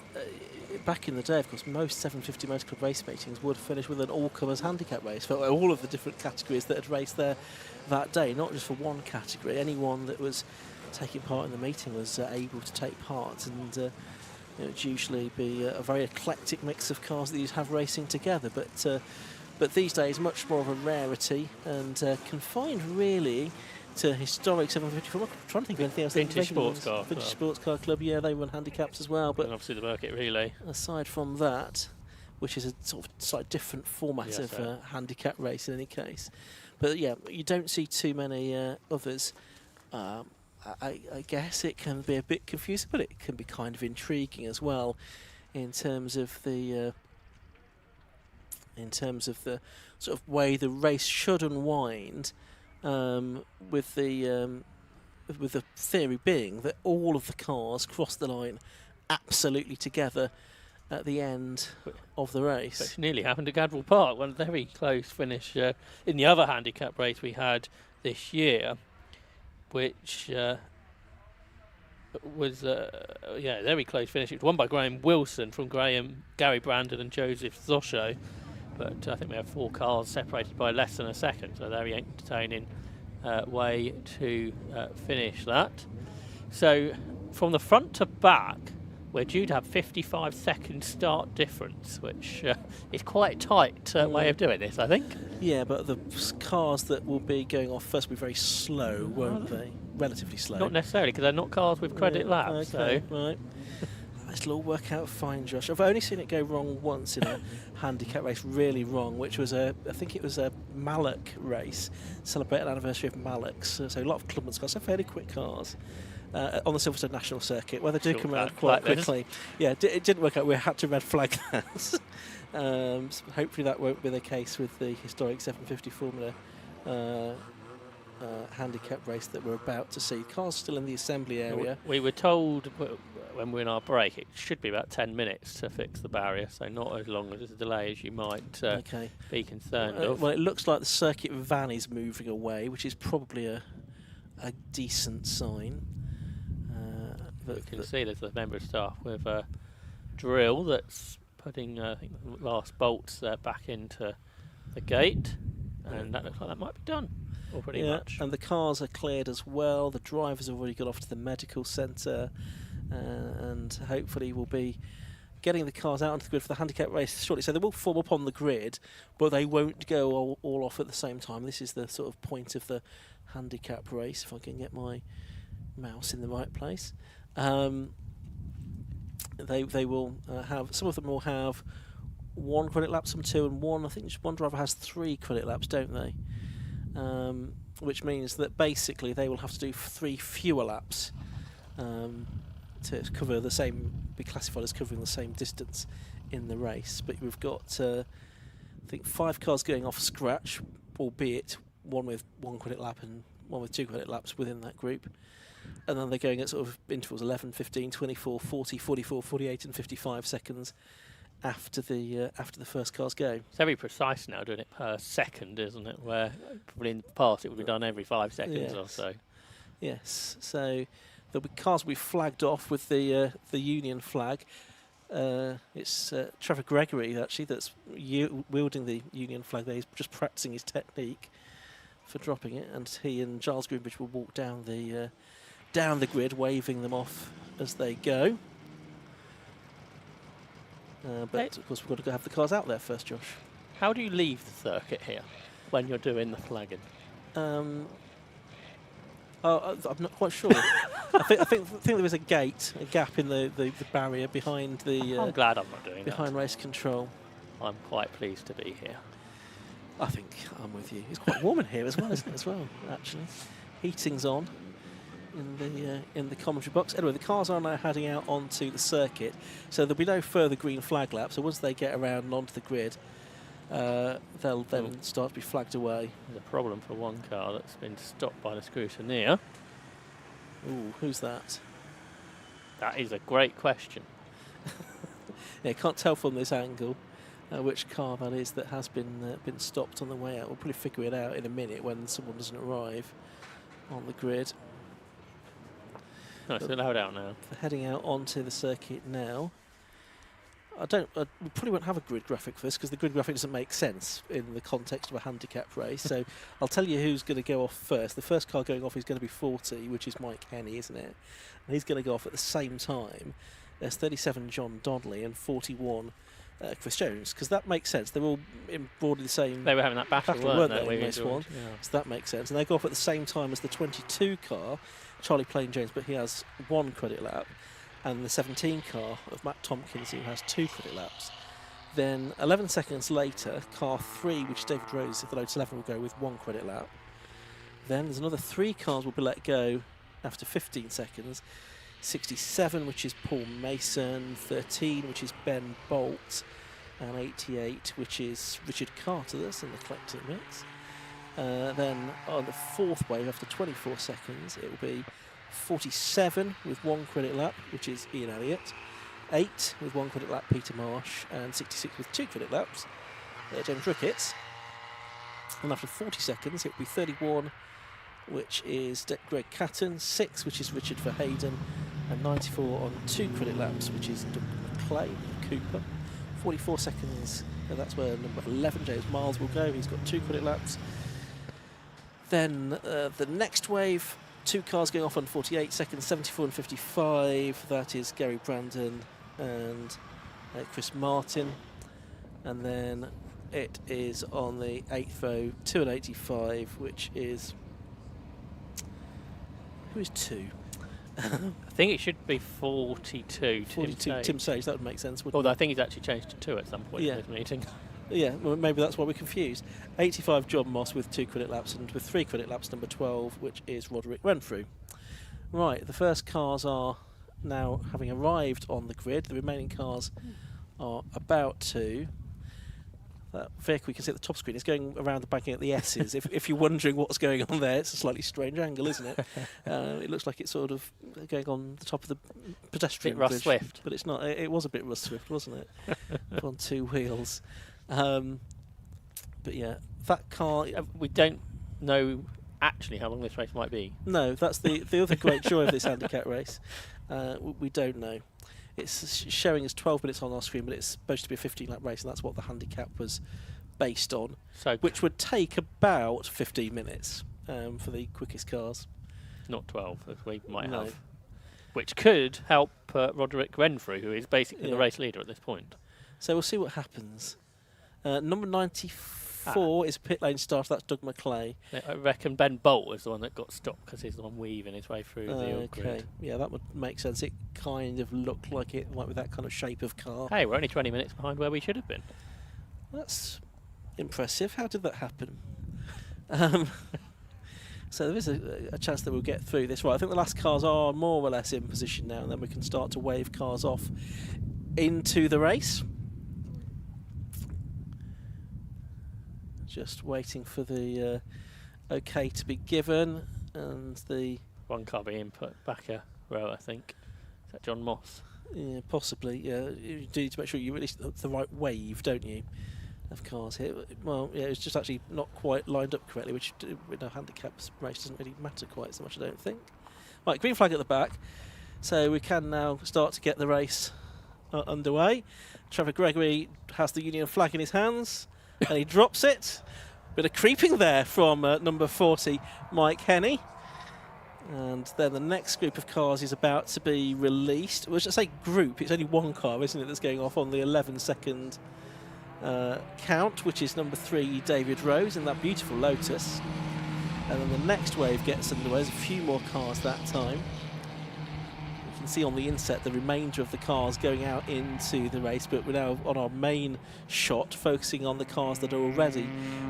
back in the day, of course, most 750 Motor Club race meetings would finish with an all-comers handicap race for all of the different categories that had raced there that day, not just for one category. Anyone that was taking part in the meeting was able to take part, and it would usually be a very eclectic mix of cars that you'd have racing together. But these days, much more of a rarity, and confined really to historic 750. I'm trying to think of anything else. Vintage Sports Car Vintage Sports Car Club, yeah, they run handicaps as well. But and obviously the Burkett Relay. Aside from that, which is a sort of slightly different format of handicap race in any case. But yeah, you don't see too many others. I guess it can be a bit confusing, but it can be kind of intriguing as well, in terms of the sort of way the race should unwind. With the theory being that all of the cars cross the line absolutely together at the end of the race. Which nearly happened at Gadwell Park, one very close finish in the other handicap race we had this year, which was very close finish. It was won by Graham Wilson from Gary Brandon and Joseph Zosho. But I think we have 4 cars separated by less than a second, so very entertaining way to finish that. So from the front to back, we're due to have 55-second start difference, which is quite tight way of doing this, I think. Yeah, but the cars that will be going off first will be very slow, won't they? Relatively slow. Not necessarily, because they're not cars with credit laps. Okay, so. Right. It'll all work out fine, Josh. I've only seen it go wrong once in a handicap race, really wrong, which was I think it was a Mallock race, celebrating anniversary of Mallock's. So a lot of clubman's cars, so fairly quick cars. On the Silverstone National Circuit, where they do come around quite quickly. Yeah, it didn't work out. We had to red flag that. So hopefully that won't be the case with the historic 750 Formula handicap race that we're about to see. Cars still in the assembly area. We were told when we were in our break it should be about 10 minutes to fix the barrier, so not as long as a delay as you might be concerned of. Well, it looks like the circuit van is moving away, which is probably a decent sign. You can see there's a member of staff with a drill that's putting I think the last bolts back into the gate, and that looks like that might be done. Pretty much. And the cars are cleared as well. The drivers have already got off to the medical centre, and hopefully we'll be getting the cars out onto the grid for the handicap race shortly. So they will form up on the grid, but they won't go all off at the same time. This is the sort of point of the handicap race, if I can get my mouse in the right place. They will have, some of them will have 1 credit lap, some 2 and 1. I think just one driver has 3 credit laps, don't they? Which means that basically they will have to do 3 fewer laps to cover the same, be classified as covering the same distance in the race. But we've got, I think, 5 cars going off scratch, albeit one with 1 credit lap and one with 2 credit laps within that group. And then they're going at sort of intervals 11, 15, 24, 40, 44, 48 and 55 seconds after the first cars go. It's very precise now, doing it per second, isn't it? Where probably in the past it would be done every 5 seconds or so. Yes, so there'll be cars will be flagged off with the Union flag. It's Trevor Gregory actually that's wielding the Union flag there. He's just practicing his technique for dropping it, and he and Giles Greenbridge will walk down the grid, waving them off as they go. But of course we've got to go have the cars out there first, Josh. How do you leave the circuit here when you're doing the flagging? I'm not quite sure. I think there was a gap in the barrier behind the. I'm glad I'm not doing behind race control. I'm quite pleased to be here. I think I'm with you. It's quite warm in here as well, isn't it? As well, actually, heating's on in the commentary box. Anyway, the cars are now heading out onto the circuit, so there'll be no further green flag laps. So once they get around onto the grid, they'll then start to be flagged away. There's a problem for one car that's been stopped by the scrutineer. Ooh, who's that? That is a great question. Yeah, can't tell from this angle which car that is that has been stopped on the way out. We'll probably figure it out in a minute when someone doesn't arrive on the grid. Nice, they're allowed out now. They're heading out onto the circuit now. We probably won't have a grid graphic for this because the grid graphic doesn't make sense in the context of a handicap race. So I'll tell you who's going to go off first. The first car going off is going to be 40, which is Mike Henney, isn't it? And he's going to go off at the same time as 37 John Donnelly and 41 Chris Jones, because that makes sense. They're all in broadly the same. They were having that battle, weren't they, in race one? Yeah. So that makes sense. And they go off at the same time as the 22 car, Charlie Plain Jones, but he has 1 credit lap, and the 17 car of Matt Tompkins, who has 2 credit laps. Then 11 seconds later, car 3, which is David Rose, if the Lotus 11 will go with 1 credit lap. Then there's another 3 cars will be let go after 15 seconds. 67, which is Paul Mason, 13, which is Ben Bolt, and 88, which is Richard Carter. That's in the collecting mix. Then on the 4th wave, after 24 seconds, it will be 47 with 1 credit lap, which is Ian Elliott, 8 with 1 credit lap, Peter Marsh, and 66 with 2 credit laps, James Ricketts. And after 40 seconds, it will be 31, which is Greg Catton, 6, which is Richard Verheyden, and 94 on 2 credit laps, which is Doug McClay, Cooper. 44 seconds, and that's where number 11, James Miles, will go. He's got 2 credit laps. Then the next wave, 2 cars going off on 48 seconds, 74 and 55. That is Gary Brandon and Chris Martin. And then it is on the 8th row, 2 and 85, which is... Who is 2? I think it should be 42. 42 Tim Sage, that would make sense, wouldn't Although it? I think he's actually changed to 2 at some point in this meeting. Yeah, well, maybe that's why we're confused. 85 John Moss with 2 credit laps, and with 3 credit laps, number 12, which is Roderick Renfrew. Right, the first cars are now having arrived on the grid. The remaining cars are about to. That vehicle you can see at the top screen is going around the banking at the S's. if you're wondering what's going on there, it's a slightly strange angle, isn't it? It looks like it's sort of going on the top of the pedestrian bit bridge. Swift. But it's not. It was a bit Russ Swift, wasn't it? On 2 wheels. But yeah, that car. We don't know actually how long this race might be. No, that's the other great joy of this handicap race. We don't know. It's showing us 12 minutes on our screen, but it's supposed to be a 15-lap race, and that's what the handicap was based on, which would take about 15 minutes for the quickest cars. Not 12, as we might have. Which could help Roderick Renfrew, who is basically the race leader at this point. So we'll see what happens. Number 94 is a pit lane starter. That's Doug McClay. I reckon Ben Bolt was the one that got stopped because he's the one weaving his way through the grid. Yeah, that would make sense. It kind of looked like it, like with that kind of shape of car. Hey, we're only 20 minutes behind where we should have been. That's impressive. How did that happen? So there is a chance that we'll get through this. Right, I think the last cars are more or less in position now, and then we can start to wave cars off into the race. Just waiting for the OK to be given, and the one car being put back a row, I think. Is that John Moss? Yeah, possibly. Yeah, you do need to make sure you release the right wave, don't you, of cars here. Well, yeah, it's just actually not quite lined up correctly, which with no handicaps race doesn't really matter quite so much, I don't think. Right, green flag at the back, so we can now start to get the race underway. Trevor Gregory has the Union flag in his hands. And he drops it. Bit of creeping there from number 40, Mike Henney. And then the next group of cars is about to be released. Well, I should say group. It's only one car, isn't it, that's going off on the 11-second count, which is number 3, David Rose, in that beautiful Lotus. And then the next wave gets underway. There's a few more cars that time. You can see on the inset the remainder of the cars going out into the race, but we're now on our main shot focusing on the cars that are already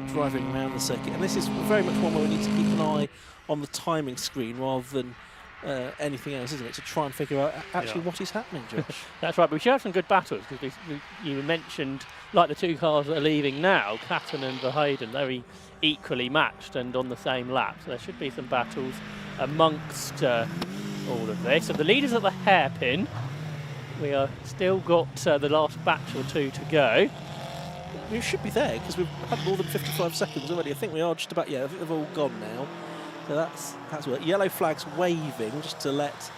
driving around the circuit. And this is very much one where we need to keep an eye on the timing screen rather than anything else, isn't it, to try and figure out actually what is happening, Josh. That's right, but we should have some good battles, because you mentioned, like the 2 cars that are leaving now, Catton and Verheiden, very equally matched and on the same lap, so there should be some battles amongst all of this. So the leaders at the hairpin, we are still got the last batch or 2 to go. We should be there because we've had more than 55 seconds already. I think we are just about, I think they've all gone now. So that's what yellow flags waving just to let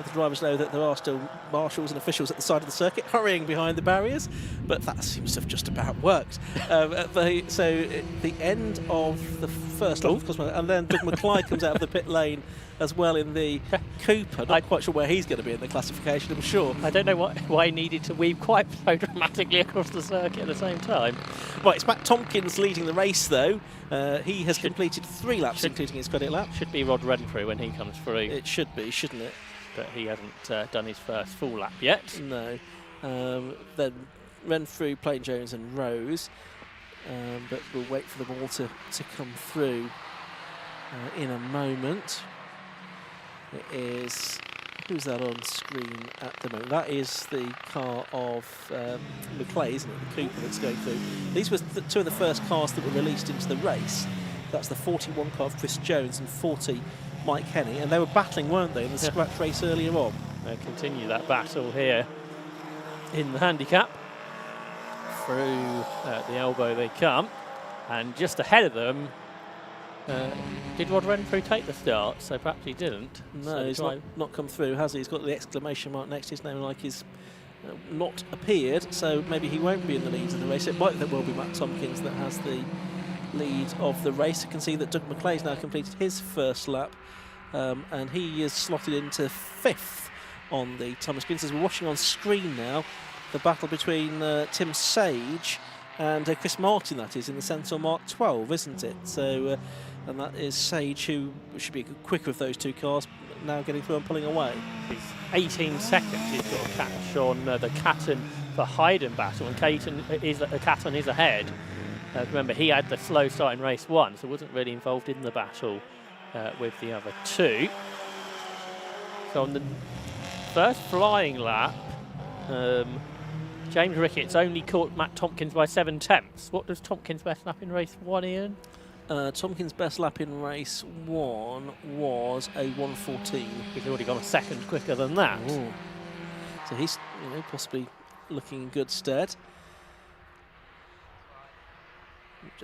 the drivers know that there are still marshals and officials at the side of the circuit hurrying behind the barriers, but that seems to have just about worked. So at the end of the first lap, of course, and then Doug McClay comes out of the pit lane as well in the Cooper. Not quite sure where he's going to be in the classification, I'm sure. I don't know why he needed to weave quite so dramatically across the circuit at the same time. Right, it's Matt Tompkins leading the race, though. He has completed 3 laps, including his credit lap. Should be Rod Renfrew when he comes through. It should be, shouldn't it? But he hasn't done his first full lap yet. No. Then Renfrew, Plain Jones and Rose. But we'll wait for them all to come through in a moment. It is... Who's that on screen at the moment? That is the car of McClay, isn't it? The Cooper that's going through. These were 2 of the first cars that were released into the race. That's the 41 car of Chris Jones and 40 Mike Henney, and they were battling, weren't they, in the scratch race earlier on? They'll continue that battle here in the handicap. Through the elbow they come, and just ahead of them, did Rod Renfrew take the start? So perhaps he didn't. No, so he's not come through, has he? He's got the exclamation mark next to his name, like he's not appeared, so maybe he won't be in the lead of the race. It might well be Matt Tompkins that has the lead of the race. You can see that Doug McClay's now completed his first lap, and he is slotted into 5th on the time screen. As we're watching on screen now, the battle between Tim Sage and Chris Martin, that is, in the Centaur Mark 12, isn't it? So, and that is Sage, who should be quicker of those 2 cars. now getting through and pulling away. He's 18 seconds he's got to catch on the Catton for Hayden battle, and Catton is ahead. Remember, he had the slow start in race 1, so wasn't really involved in the battle with the other two. So on the first flying lap, James Ricketts only caught Matt Tompkins by 7/10. What does Tompkins' best lap in race 1, Ian? Tompkins' best lap in race 1 was a 1:14. He's already gone a second quicker than that. Ooh. So he's possibly looking in good stead.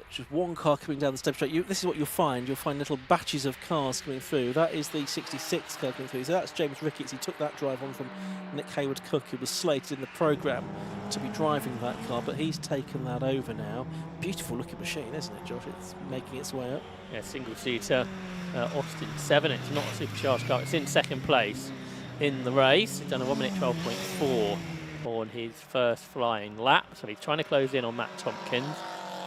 Just one car coming down the step straight. This is what you'll find. You'll find little batches of cars coming through. That is the 66 car coming through. So that's James Ricketts. He took that drive on from Nick Hayward-Cook, who was slated in the programme to be driving that car, but he's taken that over now. Beautiful looking machine, isn't it, Josh? It's making its way up. Yeah, single-seater Austin 7. It's not a supercharged car. It's in second place in the race. He's done a 1 minute 12.4 on his first flying lap. So he's trying to close in on Matt Tompkins.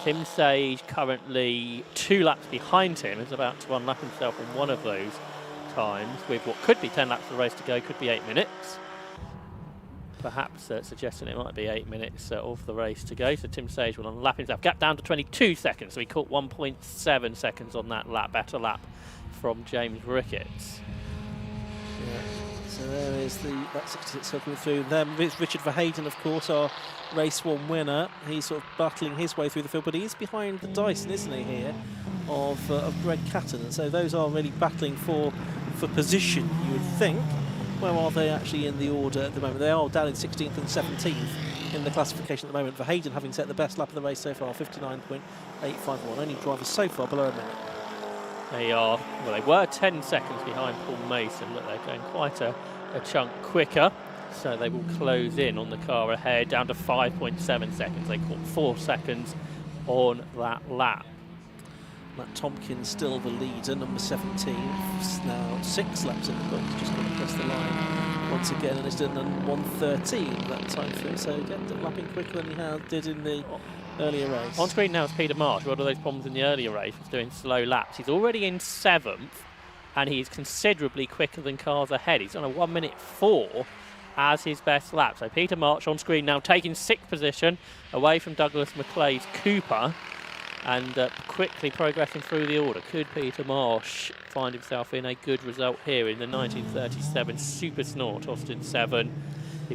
Tim Sage currently 2 laps behind him, is about to unlap himself on one of those times with what could be 10 laps of the race to go, could be 8 minutes. Perhaps suggesting it might be 8 minutes of the race to go. So Tim Sage will unlap himself. Gap down to 22 seconds, so he caught 1.7 seconds on that lap, better lap from James Ricketts. Yeah. So there is that 66 coming through. Then it's Richard Verheyden, of course, our race 1 winner. He's sort of battling his way through the field, but he is behind the Dyson, isn't he, here, of Greg Catton. And so those are really battling for position, you would think. Where are they actually in the order at the moment? They are down in 16th and 17th in the classification at the moment. Verheyden having set the best lap of the race so far, 59.851. Only drivers so far below a minute. They are, well, they were 10 seconds behind Paul Mason, but they're going quite a chunk quicker. So they will close in on the car ahead, down to 5.7 seconds. They caught 4 seconds on that lap. Matt Tompkins still the leader, number 17. Now 6 laps in the book, just going across the line once again, and has done 1:13 that time through. So again, lapping quicker than he did in the earlier race. On screen now is Peter Marsh, who had all those problems in the earlier race, was doing slow laps. He's already in 7th, and he's considerably quicker than cars ahead. He's on a 1 minute 4 as his best lap. So Peter Marsh on screen now taking 6th position away from Douglas McClay's Cooper, and quickly progressing through the order. Could Peter Marsh find himself in a good result here in the 1937 Super Snort Austin 7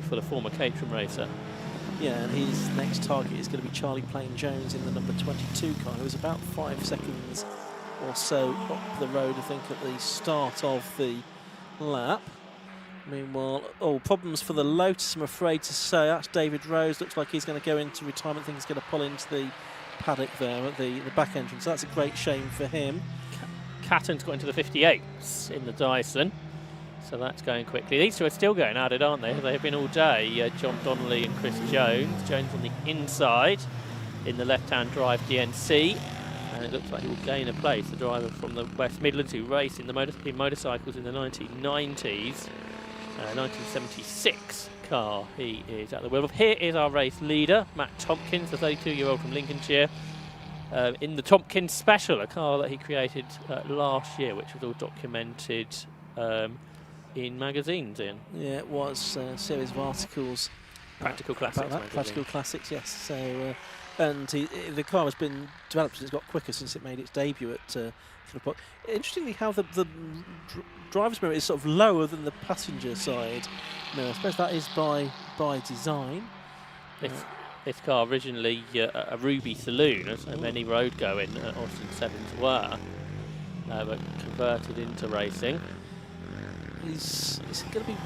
for the former Caterham racer? Yeah, and his next target is going to be Charlie Plain-Jones in the number 22 car, who was about 5 seconds or so up the road, I think, at the start of the lap. Meanwhile, problems for the Lotus, I'm afraid to say. That's David Rose. Looks like he's going to go into retirement. I think he's going to pull into the paddock there at the back entrance. That's a great shame for him. Catton's got into the 58s in the Dyson, so that's going quickly. These two are still going at it, aren't they? They have been all day. John Donnelly and Chris Jones. Jones on the inside in the left-hand drive DNC, and it looks like he will gain a place. The driver from the West Midlands who raced in motorcycles in the 1990s, 1976 car. He is at the wheel. Here is our race leader, Matt Tompkins, the 32-year-old from Lincolnshire, in the Tompkins Special, a car that he created last year, which was all documented in magazines, Ian. Yeah, it was a series of articles. Practical Classics. Practical Classics, yes. So, and the car has been developed since it's got quicker since it made its debut at Phillip. Interestingly, how the driver's mirror is sort of lower than the passenger side mirror. I suppose that is by design. This car originally a Ruby saloon, as so many road going Austin 7s were, but converted into racing. It's going to be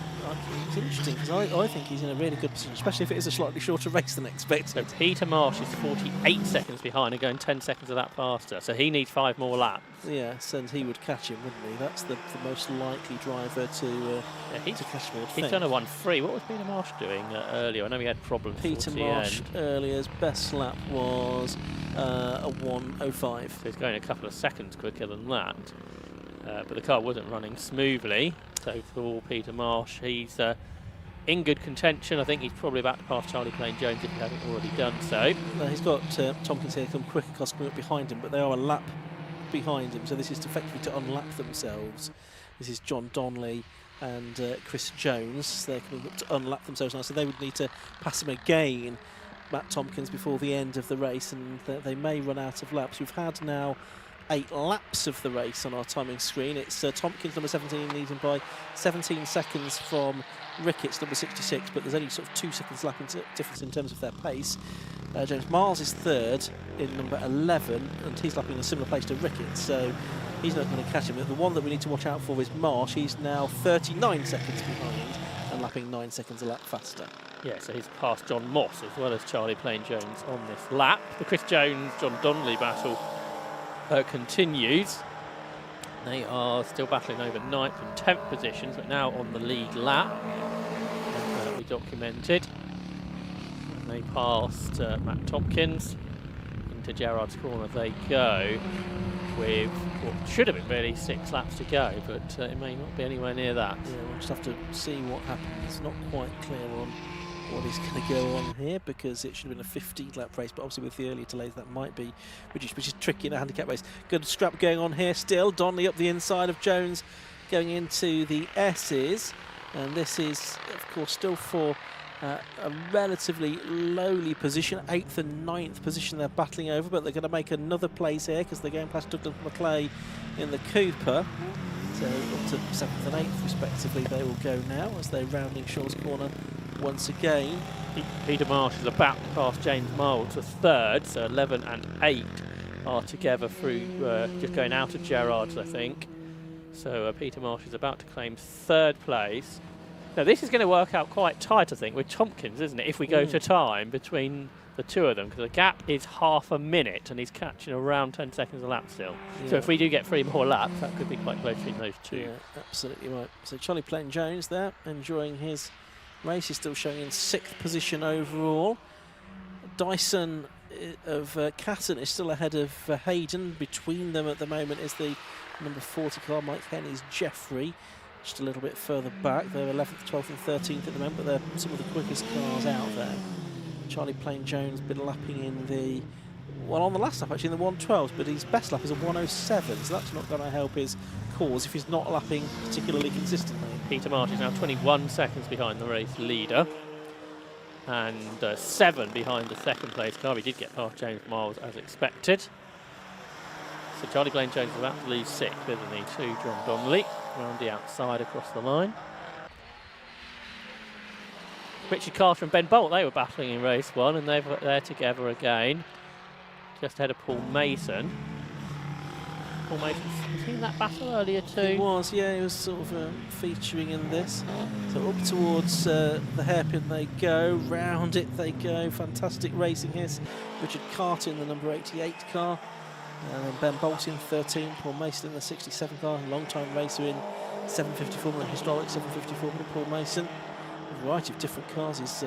it's interesting, because I think he's in a really good position, especially if it is a slightly shorter race than expected. So Peter Marsh is 48 seconds behind and going 10 seconds of that faster, so he needs 5 more laps. Yes, and he would catch him, wouldn't he? That's the most likely driver to catch him. He's done a 1.3. What was Peter Marsh doing earlier? I know he had problems. Peter Marsh earlier's best lap was a 1:05. So he's going a couple of seconds quicker than that. But the car wasn't running smoothly. So for Peter Marsh, he's in good contention. I think he's probably about to pass Charlie Plain-Jones if he hasn't already done so. No, he's got Tompkins here come quicker, coming up behind him, but they are a lap behind him. So this is effectively to unlap themselves. This is John Donnelly and Chris Jones. They're going to look to unlap themselves now, so they would need to pass him again, Matt Tompkins, before the end of the race, and they may run out of laps. We've had now 8 laps of the race on our timing screen. It's Tompkins, number 17, leading by 17 seconds from Ricketts, number 66, but there's only sort of 2 seconds lap difference in terms of their pace. James Miles is third in number 11, and he's lapping in a similar place to Ricketts, so he's not going to catch him. The one that we need to watch out for is Marsh. He's now 39 seconds behind and lapping 9 seconds a lap faster. Yeah, so he's passed John Moss as well as Charlie Plain-Jones on this lap. The Chris Jones-John Donnelly battle continues. They are still battling over 9th and 10th positions, but now on the lead lap. We documented. They passed Matt Tompkins. Into Gerrard's corner they go with what should have been really 6 laps to go, but it may not be anywhere near that. Yeah, we'll just have to see what happens. It's not quite clear on what is going to go on here, because it should have been a 15-lap race, but obviously with the earlier delays that might be reduced, which is tricky in a handicap race. Good scrap going on here still. Donnelly up the inside of Jones going into the S's, and this is of course still for a relatively lowly position, 8th and 9th position they're battling over, but they're going to make another place here because they're going past Douglas McClay in the Cooper. So up to 7th and 8th respectively they will go now as they're rounding Shaw's corner once again. Peter Marsh is about to pass James Miles to 3rd, so 11 and 8 are together through just going out of Gerrard's, I think. So Peter Marsh is about to claim 3rd place. Now this is going to work out quite tight, I think, with Tompkins, isn't it, if we go to time between the two of them, because the gap is half a minute and he's catching around 10 seconds a lap still. Yeah. So if we do get 3 more laps, that could be quite close between those two. Yeah, absolutely right. So Charlie Plain-Jones there, enjoying his race. He's still showing in 6th position overall. Dyson of Catton is still ahead of Hayden. Between them at the moment is the number 40 car, Mike Henny's Jeffrey. Just a little bit further back. They're 11th, 12th and 13th at the moment, but they're some of the quickest cars out there. Charlie Plain-Jones been lapping in the, well, on the last lap actually in the 112s, but his best lap is a 107, so that's not going to help his cause if he's not lapping particularly consistently. Peter Marsh is now 21 seconds behind the race leader and 7 behind the 2nd place car. He did get past James Miles as expected. So Charlie Plain-Jones is about to lose 6th, isn't he, to John Donnelly, around the outside across the line. Richard Carter and Ben Bolt, they were battling in race 1, and they're together again, just ahead of Paul Mason. Paul Mason, was he in that battle earlier too? He was, yeah, he was sort of featuring in this. So up towards the hairpin they go, round it they go. Fantastic racing here. Richard Carter in the number 88 car. And Ben Bolt in 13, Paul Mason in the 67 car, a long-time racer in 754, a historic 754 with Paul Mason. A variety of different cars he's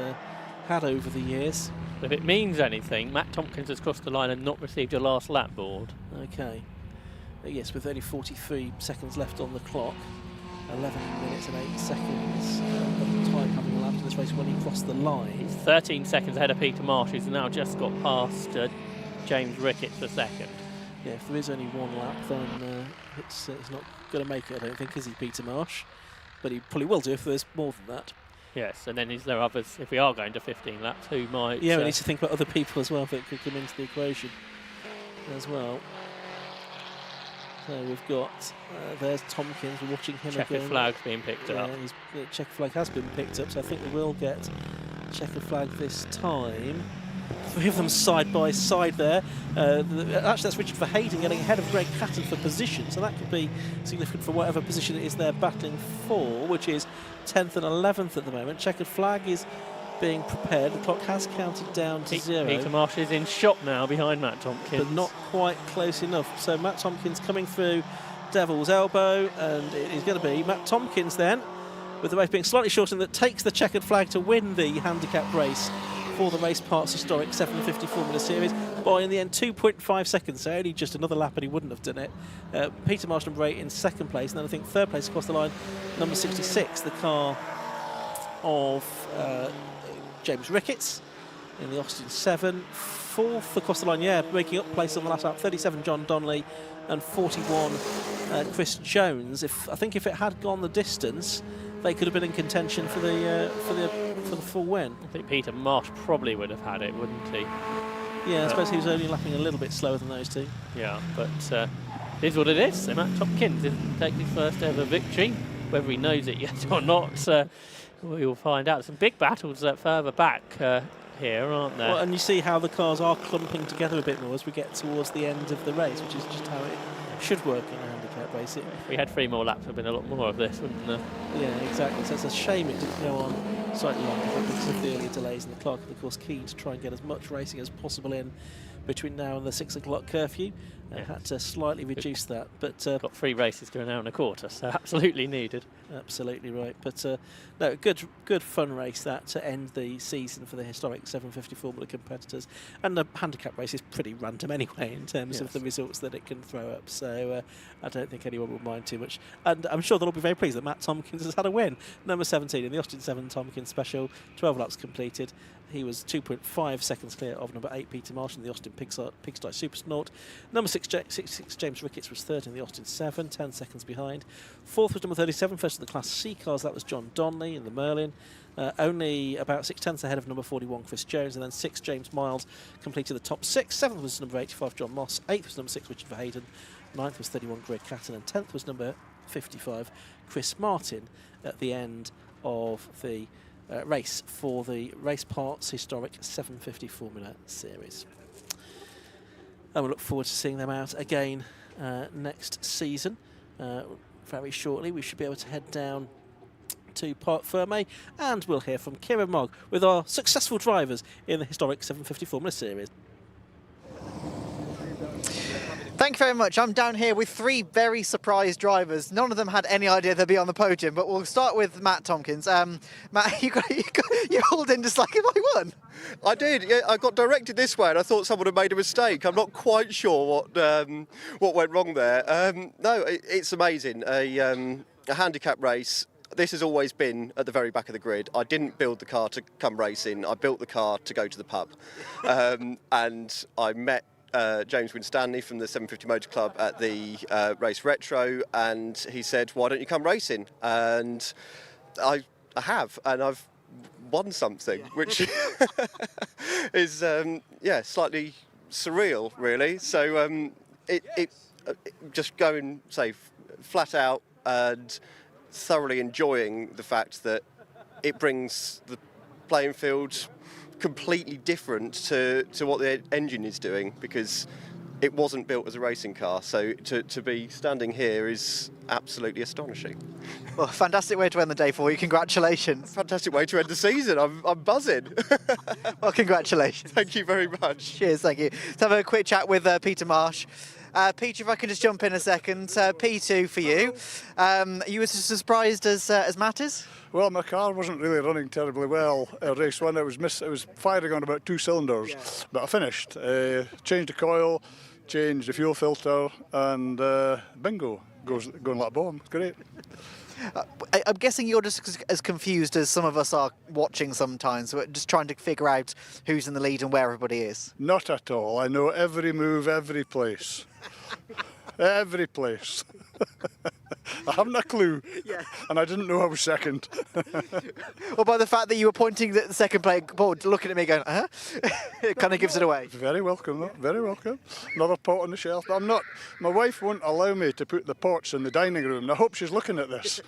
had over the years. If it means anything, Matt Tompkins has crossed the line and not received a last lap board. Okay. Yes, with only 43 seconds left on the clock, 11 minutes and 8 seconds of time having lapped in this race when he crossed the line. He's 13 seconds ahead of Peter Marsh, who's now just got past James Ricketts for 2nd. Yeah, if there is only 1 lap, then it's not going to make it, I don't think, is he, Peter Marsh? But he probably will do if there's more than that. Yes, and then is there others, if we are going to 15 laps, who might... Yeah, we need to think about other people as well that could come into the equation as well. So we've got, there's Tompkins, we're watching him Checkered again. flag being picked up. The checkered flag has been picked up, so I think we will get checkered flag this time. 3 of them side by side there. Actually, that's Richard Verheyden getting ahead of Greg Patton for position, so that could be significant for whatever position it is they're battling for, which is 10th and 11th at the moment. Checkered flag is being prepared. The clock has counted down to 0. Peter Marsh is in shot now behind Matt Tompkins. But not quite close enough. So Matt Tompkins coming through Devil's Elbow, and it is going to be Matt Tompkins then, with the race being slightly shortened, that takes the checkered flag to win the handicap race for the Race Parts Historic 750 Formula Series by, in the end, 2.5 seconds, so only just another lap and he wouldn't have done it. Peter Marsh, number 8, in 2nd place, and then I think 3rd place across the line, number 66, the car of James Ricketts in the Austin 7. 4th across the line, yeah, breaking up place on the last lap, 37, John Donnelly, and 41 Chris Jones. I think if it had gone the distance, they could have been in contention for the full win. I think Peter Marsh probably would have had it, wouldn't he? Yeah, I suppose he was only lapping a little bit slower than those two. Yeah, but it is what it is. So Matt Tompkins didn't take his first ever victory. Whether he knows it yet or not, we will find out. Some big battles further back here, aren't there? Well, and you see how the cars are clumping together a bit more as we get towards the end of the race, which is just how it should work in a handicap race. If we had 3 more laps, there would have been a lot more of this, wouldn't there? Yeah, exactly. So it's a shame it didn't go on slightly longer, but because of the earlier delays, and the clerk, of course, keen to try and get as much racing as possible in between now and the 6 o'clock curfew. Had to slightly reduce that, but got 3 races to an hour and a quarter, so absolutely needed. Absolutely right, but no, good fun race that to end the season for the historic 750 Formula competitors, and the handicap race is pretty random anyway in terms of the results that it can throw up. So I don't think anyone will mind too much, and I'm sure they'll all be very pleased that Matt Tompkins has had a win. Number 17 in the Austin 7 Tompkins Special, 12 laps completed. He was 2.5 seconds clear of number 8 Peter Marsh in the Austin Pigsty Super Snort. Number 6 James Ricketts was third in the Austin 7, 10 seconds behind. Fourth was number 37, first in the Class C cars. That was John Donnelly in the Merlin. Only about 6/10 ahead of number 41 Chris Jones, and then 6 James Miles completed the top 6. 7th was number 85 John Moss. 8th was number 6 Richard Verheyden. 9th was 31 Greg Catton, and 10th was number 55 Chris Martin at the end of the race for the Race Parts Historic 750 Formula Series. And we look forward to seeing them out again next season. Very shortly we should be able to head down to Parc Fermé, and we'll hear from Kieran Mogg with our successful drivers in the historic 750 Formula Series. Thank you very much. I'm down here with 3 very surprised drivers. None of them had any idea they'd be on the podium, but we'll start with Matt Tompkins. Matt, you hauled in just like, have I won? I did. Yeah, I got directed this way, and I thought someone had made a mistake. I'm not quite sure what went wrong there. No, it's amazing. A handicap race. This has always been at the very back of the grid. I didn't build the car to come racing. I built the car to go to the pub, and I met James Winstanley from the 750 Motor Club at the Race Retro, and he said, "Why don't you come racing?" And I have, and I've won something, which is slightly surreal, really. So it just going, say, flat out and thoroughly enjoying the fact that it brings the playing field completely different to what the engine is doing, because it wasn't built as a racing car. So to be standing here is absolutely astonishing. Well, fantastic way to end the day for you. Congratulations. Fantastic way to end the season. I'm buzzing. Well, congratulations. Thank you very much. Cheers, thank you. Let's have a quick chat with Peter Marsh. Peter, if I can just jump in a second, P2 for you. You were as surprised as Matt is? Well, my car wasn't really running terribly well at race 1. It was firing on about 2 cylinders, but I finished. Changed the coil, changed the fuel filter, and bingo, going like a bomb. It's great. I'm guessing you're just as confused as some of us are watching sometimes. We're just trying to figure out who's in the lead and where everybody is. Not at all. I know every move, every place. Every place. I haven't a clue. Yeah. And I didn't know I was second. Well, by the fact that you were pointing at the second plate board, looking at me going, it kind of gives it away. Very welcome, though. Very welcome. Another pot on the shelf. I'm not. My wife won't allow me to put the pots in the dining room. I hope she's looking at this.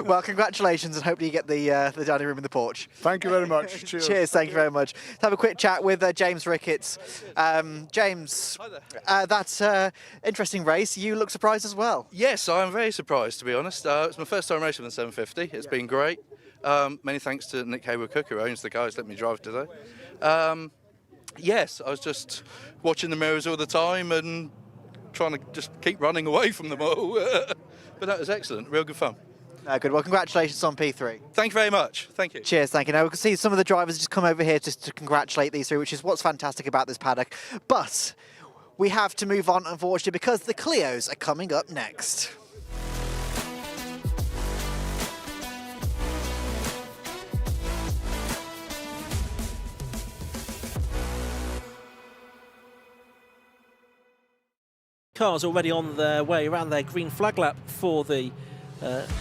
Well, congratulations, and hopefully you get the dining room in the porch. Thank you very much. Cheers. Cheers, thank you very much. Let's have a quick chat with James Ricketts. James, that's an interesting race. You look surprised as well. Yes, I'm very surprised, to be honest. It's my first time racing on the 750. It's been great. Many thanks to Nick Haywood-Cook, who owns the car, who's let me drive today. Yes, I was just watching the mirrors all the time and trying to just keep running away from them all. But that was excellent, real good fun. Good. Well, congratulations on P3. Thank you very much. Thank you. Cheers. Thank you. Now we can see some of the drivers just come over here just to congratulate these 3, which is what's fantastic about this paddock. But we have to move on, unfortunately, because the Clios are coming up next. cars already on their way around their green flag lap for the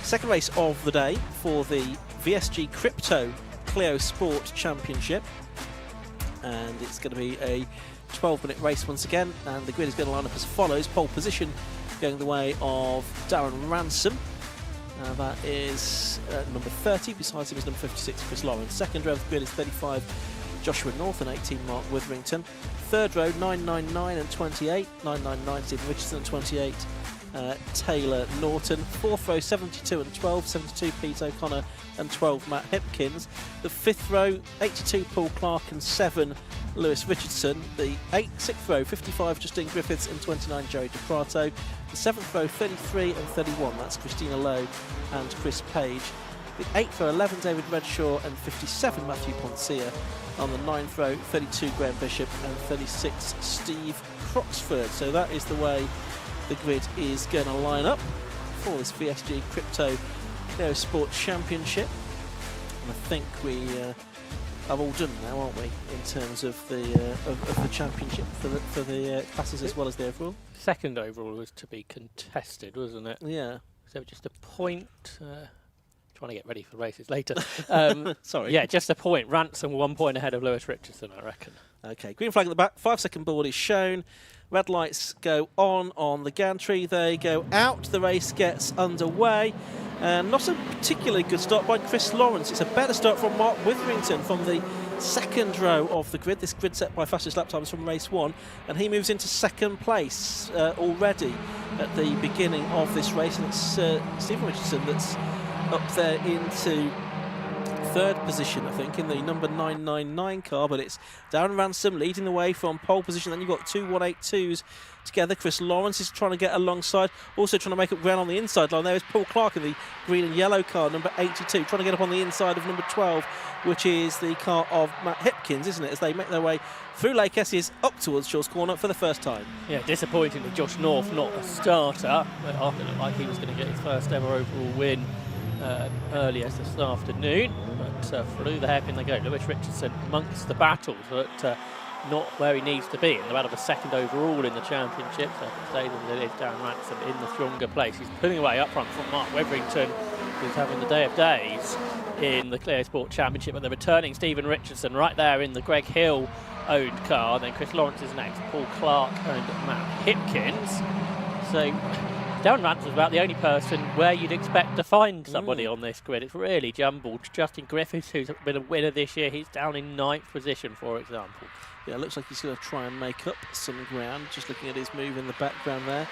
second race of the day for the VSG Crypto Clio Sport Championship. And it's going to be a 12-minute race once again, and the grid is going to line up as follows. Pole position going the way of Darren Ransom. That is number 30. Besides him is number 56, Chris Lawrence. Second row of the grid is 35, Joshua North, and 18, Mark Witherington. Third row, 999 and 28. 999, Stephen Richardson, and 28, Taylor Norton. Fourth row, 72 and 12. 72, Pete O'Connor, and 12, Matt Hipkins. The fifth row, 82, Paul Clark, and 7, Lewis Richardson. The sixth row, 55, Justine Griffiths, and 29, Joey DePrato. The seventh row, 33 and 31, that's Christina Lowe and Chris Page. The eighth row, 11, David Redshaw, and 57, Matthew Poncia. On the ninth row, 32, Graham Bishop, and 36, Steve Croxford. So that is the way the grid is going to line up for this VSG Crypto Clio Sport Championship. And I think we are all done now, aren't we, in terms of the championship for the classes as well as the overall? Second overall was to be contested, wasn't it? Yeah. So just a point. Trying to get ready for races later. Sorry. Yeah, just a point. Ransom 1 point ahead of Lewis Richardson, I reckon. Okay, green flag at the back. 5-second board is shown. Red lights go on the gantry. They go out. The race gets underway. Not a particularly good start by Chris Lawrence. It's a better start from Mark Witherington from the second row of the grid. This grid set by fastest lap times from race 1, and he moves into second place already at the beginning of this race, and it's Stephen Richardson that's up there into third position, I think, in the number 999 car, but it's Darren Ransom leading the way from pole position. Then you've got two 182s together. Chris Lawrence is trying to get alongside, also trying to make up ground on the inside line. There is Paul Clark in the green and yellow car, number 82, trying to get up on the inside of number 12, which is the car of Matt Hipkins, isn't it, as they make their way through Lake Esses up towards Shaw's Corner for the first time. Yeah, disappointingly, Josh North not a starter, but after it looked like he was going to get his first ever overall win earlier this afternoon, but through the hairpin they go. Lewis Richardson amongst the battles, but not where he needs to be in the battle of a second overall in the championship. So if it stays as it is, Darren Ransom in the stronger place. He's pulling away up front from Mark Witherington, who's having the day of days in the Clio Sport Championship, and the returning Stephen Richardson right there in the Greg Hill owned car. Then Chris Lawrence is next, Paul Clark and Matt Hipkins. So Darren Ransom's about the only person where you'd expect to find somebody on this grid. It's really jumbled. Justin Griffiths, who's been a winner this year, he's down in 9th position, for example. Yeah, it looks like he's going to try and make up some ground, just looking at his move in the background there.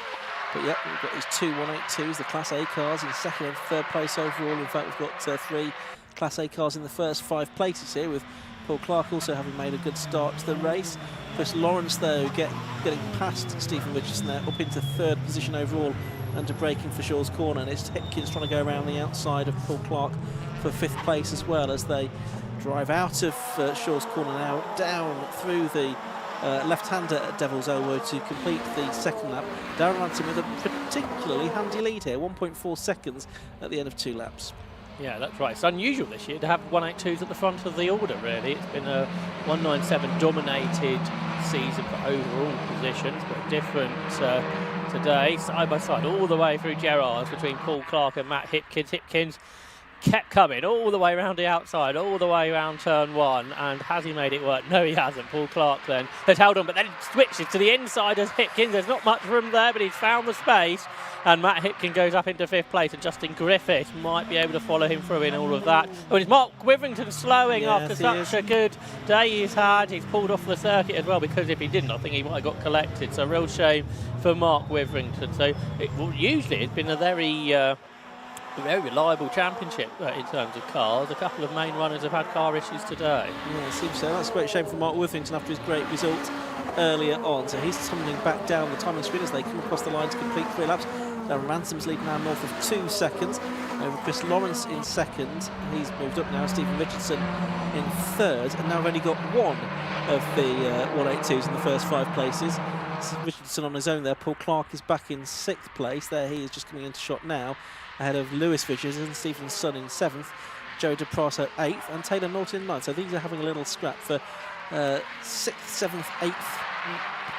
But yeah, we've got these two 182s, the Class A cars in second and third place overall. In fact, we've got 3 Class A cars in the first 5 places here, with Paul Clark also having made a good start to the race. Chris Lawrence, though, getting past Stephen Richardson there, up into third position overall, under braking for Shaw's Corner, and it's Hipkins trying to go around the outside of Paul Clark for 5th place as well, as they drive out of Shaw's Corner now, down through the left-hander at Devil's Elbow to complete the second lap. Darren Ransom with a particularly handy lead here, 1.4 seconds at the end of 2 laps. Yeah, that's right. It's unusual this year to have 182s at the front of the order, really. It's been a 197 dominated season for overall positions, but different today, side by side, all the way through Gerrards between Paul Clark and Matt Hipkins. Hipkins kept coming all the way around the outside, all the way around turn 1, and has he made it work? No, he hasn't. Paul Clark then has held on, but then switches to the inside as Hipkins. There's not much room there, but he's found the space, and Matt Hipkins goes up into 5th place, and Justin Griffiths might be able to follow him through in all of that. Oh, it's Mark Witherington slowing after such a good day he's had. He's pulled off the circuit as well, because if he didn't, I think he might have got collected. So real shame for Mark Witherington. So usually it's been a very reliable championship in terms of cars. A couple of main runners have had car issues today. Yeah, it seems so. That's a great shame for Mark Witherington after his great result earlier on. So he's tumbling back down the timing screen as they come across the line to complete 3 laps. Darren Ransom's lead now north of 2 seconds over Chris Lawrence in second. He's moved up now. Stephen Richardson in third, and now we've only got one of the 182s in the first 5 places. Richardson on his own there. Paul Clark is back in 6th place. There he is, just coming into shot now, ahead of Lewis Richardson, Stephen Sun in 7th, Joe DePrato 8th, and Taylor Norton in 9th. So these are having a little scrap for 6th, 7th, 8th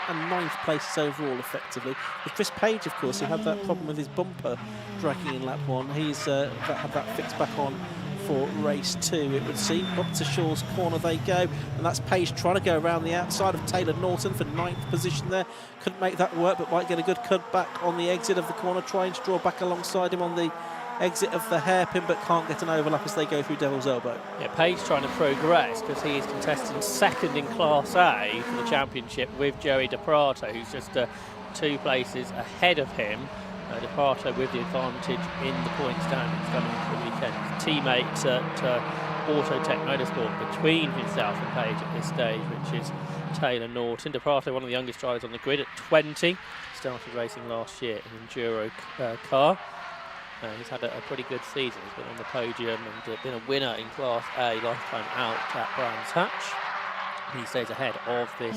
and 9th places overall, effectively. With Chris Page, of course, who had that problem with his bumper dragging in lap 1, he's had that fixed back on for race 2, it would seem. Up to Shaw's corner they go, and that's Page trying to go around the outside of Taylor Norton for 9th position there. Couldn't make that work, but might get a good cut back on the exit of the corner, trying to draw back alongside him on the exit of the hairpin, but can't get an overlap as they go through Devil's Elbow. Yeah, Page trying to progress because he is contesting 2nd in Class A for the championship with Joey DePrato, who's just 2 places ahead of him. DePrato with the advantage in the point standings coming into the weekend. Teammate at Autotech Motorsport between himself and Page at this stage, which is Taylor Norton. DePrato, one of the youngest drivers on the grid at 20, started racing last year in an Enduro car. He's had a pretty good season. He's been on the podium and been a winner in Class A lifetime out at Brands Hatch. He stays ahead of this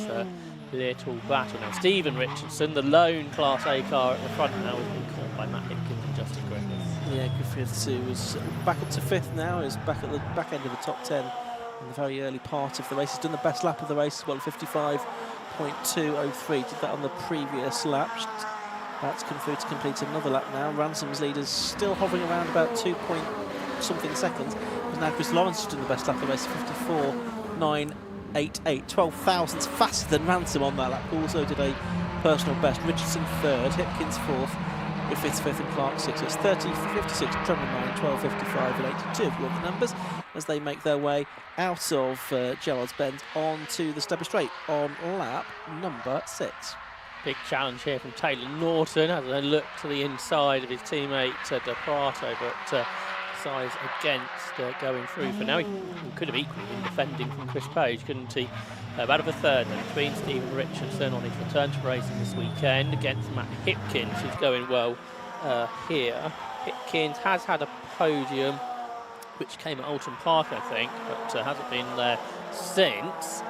little battle. Now, Stephen Richardson, the lone Class A car at the front now, has been caught by Matt Hipkins and Justin Griffiths. Yeah, Griffiths, who was back up to 5th now, is back at the back end of the top 10 in the very early part of the race. He's done the best lap of the race as well, 55.203. Did that on the previous lap. That's come through to complete another lap now. Ransom's lead is still hovering around about 2 point something seconds. And now Chris Lawrence has done the best lap of the race, 54.988, 12 thousandths faster than Ransom on that lap. Also did a personal best. Richardson 3rd, Hipkins 4th, Griffiths 5th and Clark 6th. It's 30, 56, treble 9, 12, 55 and 82 if you want the numbers, as they make their way out of Gerrard's Bend onto the Stubby Straight on lap number 6. Big challenge here from Taylor Norton, has a look to the inside of his teammate DePrato, but decides against going through for now. He could have equally been defending from Chris Page, couldn't he? About of a third then between Stephen Richardson on his return to racing this weekend against Matt Hipkins, who's going well here. Hipkins has had a podium, which came at Alton Park, I think, but hasn't been there since.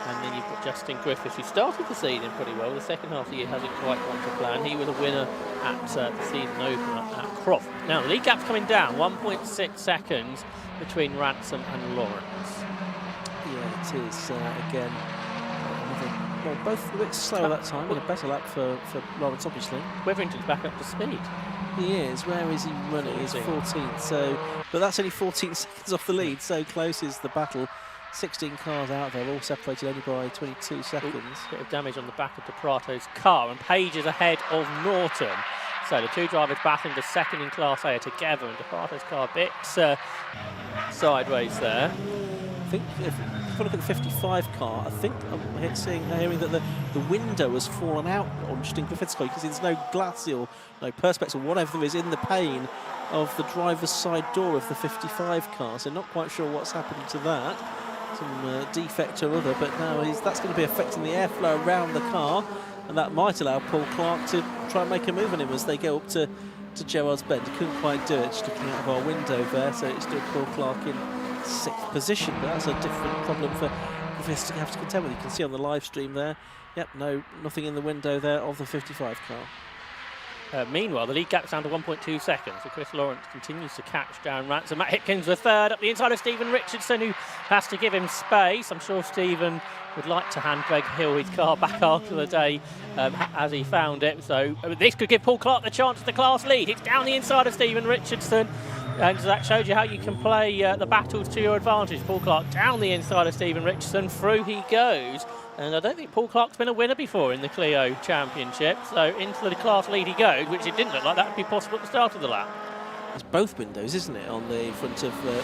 And then you've got Justin Griffiths, who started the season pretty well. The second half of the year hasn't quite gone to plan. He was a winner at the season opener at Croft. Now, the lead gap's coming down, 1.6 seconds between Ransom and Lawrence. Yeah, it is. Again, well, both a bit slower that time, but a better lap for Lawrence, obviously. Witherington's back up to speed. He is. Where is he running? He's 14th. So, but that's only 14 seconds off the lead. So close is the battle. 16 cars out there, all separated only by 22 seconds. Bit of damage on the back of DePrato's car, and Page is ahead of Norton. So the 2 drivers battling the 2nd in Class A are together, and DePrato's car a bit sideways there. I think if you look at the 55 car, I think I'm hearing that the window has fallen out on Justin Griffith's car. You can see there's no glass or no perspex or whatever there is in the pane of the driver's side door of the 55 car. So not quite sure what's happened to that. Some defect or other, but now that's going to be affecting the airflow around the car, and that might allow Paul Clark to try and make a move on him as they go up to Gerrard's Bend. He couldn't quite do it, just looking out of our window there, so it's still Paul Clark in 6th position, but that's a different problem for Griffiths to have to contend with. You can see on the live stream there, yep, nothing in the window there of the 55 car. Meanwhile, the lead gap's down to 1.2 seconds, so Chris Lawrence continues to catch down Ransom. Matt Hipkins the 3rd, up the inside of Stephen Richardson, who has to give him space. I'm sure Stephen would like to hand Greg Hill his car back after the day as he found it. So this could give Paul Clark the chance of the class lead. It's down the inside of Stephen Richardson, and that showed you how you can play the battles to your advantage. Paul Clark down the inside of Stephen Richardson, through he goes. And I don't think Paul Clark's been a winner before in the Clio Championship. So into the class lead he goes, which it didn't look like that would be possible at the start of the lap. It's both windows, isn't it, on the front of the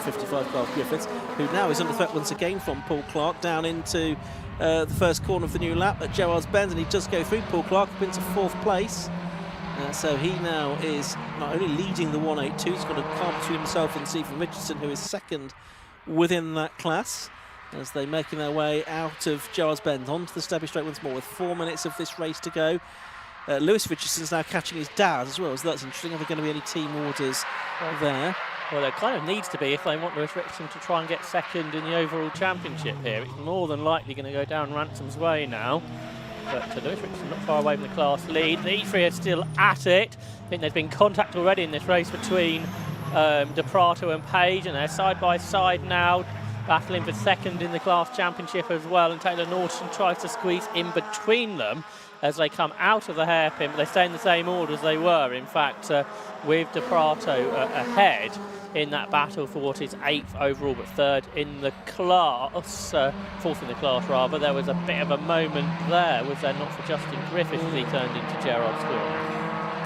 55 car of Griffiths, who now is under threat once again from Paul Clark down into the first corner of the new lap at Gerrard's Bend, and he does go through Paul Clark up into 4th place. So he now is not only leading the 182, he's got a car between himself and Stephen Richardson, who is 2nd within that class, as they're making their way out of Gerrard's Bend onto the Stubby Straight once more with 4 minutes of this race to go. Lewis Richardson's now catching his dad as well, so that's interesting. Are there going to be any team orders there? Well, there kind of needs to be if they want Lewis Richardson to try and get 2nd in the overall championship here. It's more than likely going to go down Ransom's way now. But Lewis Richardson not far away from the class lead. The E3 are still at it. I think there's been contact already in this race between DePrato and Page, and they're side by side now. battling for second in the class championship as well, and Taylor Norton tries to squeeze in between them as they come out of the hairpin, but they stay in the same order as they were. In fact, with De Prato ahead in that battle for what is 8th overall, but 3rd in the class, 4th in the class rather. There was a bit of a moment there, was there not, for Justin Griffiths as he turned into Gerard Squirrel?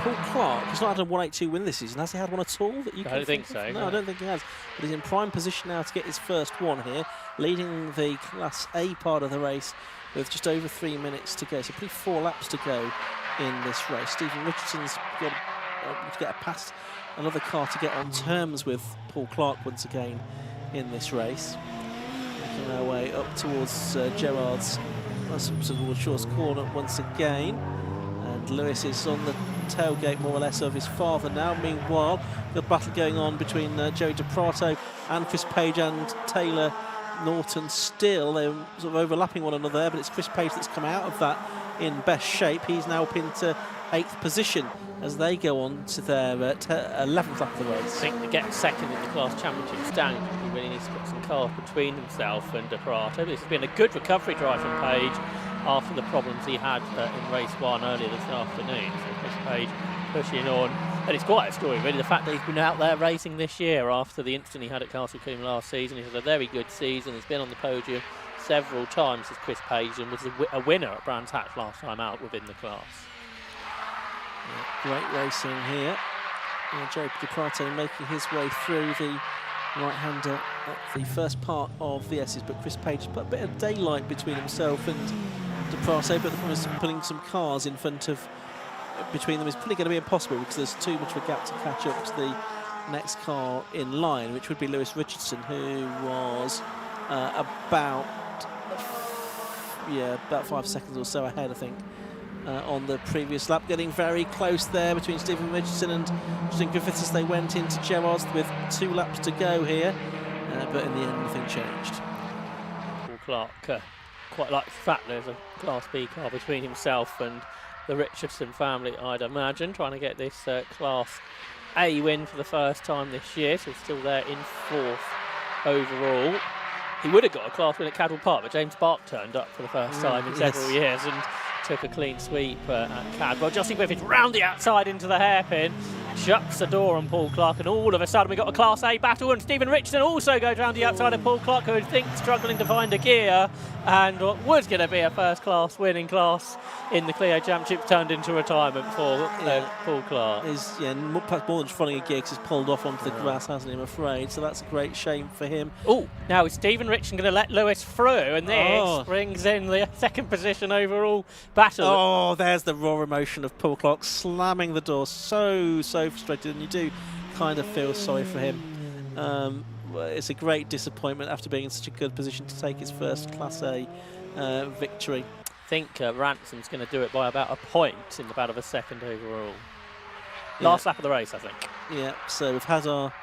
Paul Clark has not had a 182 win this season. Has he had one at all? That you I can don't think so. No, I don't think he has. But he's in prime position now to get his first one here, leading the Class A part of the race with just over 3 minutes to go. So pretty 4 laps to go in this race. Stephen Richardson's got to get past another car to get on terms with Paul Clark once again in this race. Making our way up towards Gerard's Shaw's corner once again. And Lewis is on the tailgate more or less of his father now. Meanwhile, the battle going on between Joey De Prato and Chris Page and Taylor Norton still. They're sort of overlapping one another there, but it's Chris Page that's come out of that in best shape. He's now up into 8th position as they go on to their 11th lap of the race. I think to get second in the class championship standing, he really needs to put some cars between himself and De Prato. This has been a good recovery drive from Page after the problems he had in race 1 earlier this afternoon. So Chris Page pushing on. And it's quite a story, really, the fact that he's been out there racing this year after the incident he had at Castle Combe last season. He's had a very good season. He's been on the podium several times as Chris Page and was a winner at Brands Hatch last time out within the class. Yeah, great racing here. Joe De Prato making his way through the right-hander at the first part of the S's, but Chris Page put a bit of daylight between himself and De Prato, but the problem is putting some cars in front of between them is probably going to be impossible because there's too much of a gap to catch up to the next car in line, which would be Lewis Richardson, who was about 5 seconds or so ahead, I think, on the previous lap. Getting very close there between Stephen Richardson and Justin Griffiths as they went into Gerrard's with 2 laps to go here, but in the end nothing changed. Paul Clark quite likes the fact there's a Class B car between himself and the Richardson family, I'd imagine, trying to get this Class A win for the first time this year, so he's still there in 4th overall. He would have got a Class win at Cadwell Park, but James Bark turned up for the first time in several years and took a clean sweep at Cadwell. Justin Griffiths round the outside into the hairpin, shuts the door on Paul Clark, and all of a sudden we got a Class A battle, and Stephen Richardson also goes round the outside of Paul Clark, who I think struggling to find a gear, and what was going to be a first-class winning class in the Clio Championship turned into retirement for Paul Clark. Perhaps more than just finding a gear because he's pulled off onto the grass, hasn't he, I'm afraid, so that's a great shame for him. Oh, now is Stephen Richardson going to let Lewis through, and this brings in the 2nd position overall battle. Oh, there's the raw emotion of Paul Clark slamming the door, so frustrated, and you do kind of feel sorry for him. It's a great disappointment after being in such a good position to take his first Class A victory. I think Ransom's going to do it by about a point in the battle for 2nd overall. Last lap of the race, I think. Yeah, so we've had our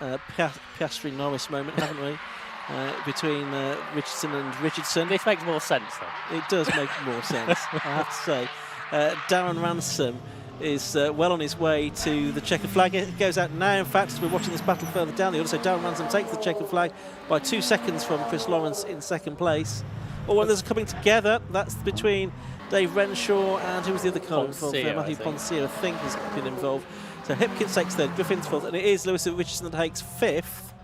Piastri-Norris moment, haven't we? Between Richardson and Richardson. This makes more sense, though. It does make more sense, I have to say. Darren Ransom is well on his way to the checkered flag. It goes out now, in fact, as we're watching this battle further down the order. So Darren Ransom takes the checkered flag by 2 seconds from Chris Lawrence in 2nd place. When there's coming together, that's between Dave Renshaw and who was the other car involved? Matthew Ponsier, I think, has been involved. So Hipkins takes 3rd, Griffin's 4th, and it is Lewis Richardson that takes 5th,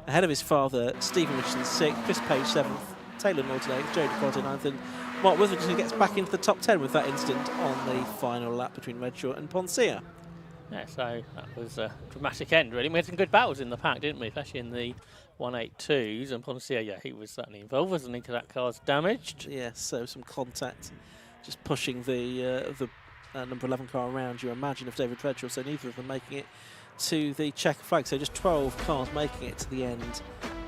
ahead of his father, Stephen Richardson 6th, Chris Page 7th, Taylor Norton 8th, Joe De Prato 9th, and Mark Witherington gets back into the top 10 with that incident on the final lap between Renshaw and Ponsier. Yeah, so that was a dramatic end, really. We had some good battles in the pack, didn't we? Especially in the 182s, and Ponsier, he was certainly involved, wasn't he, because that car's damaged. Yes, so some contact, just pushing the number 11 car around. You imagine if David Renshaw, so neither of them making it to the checkered flag, so just 12 cars making it to the end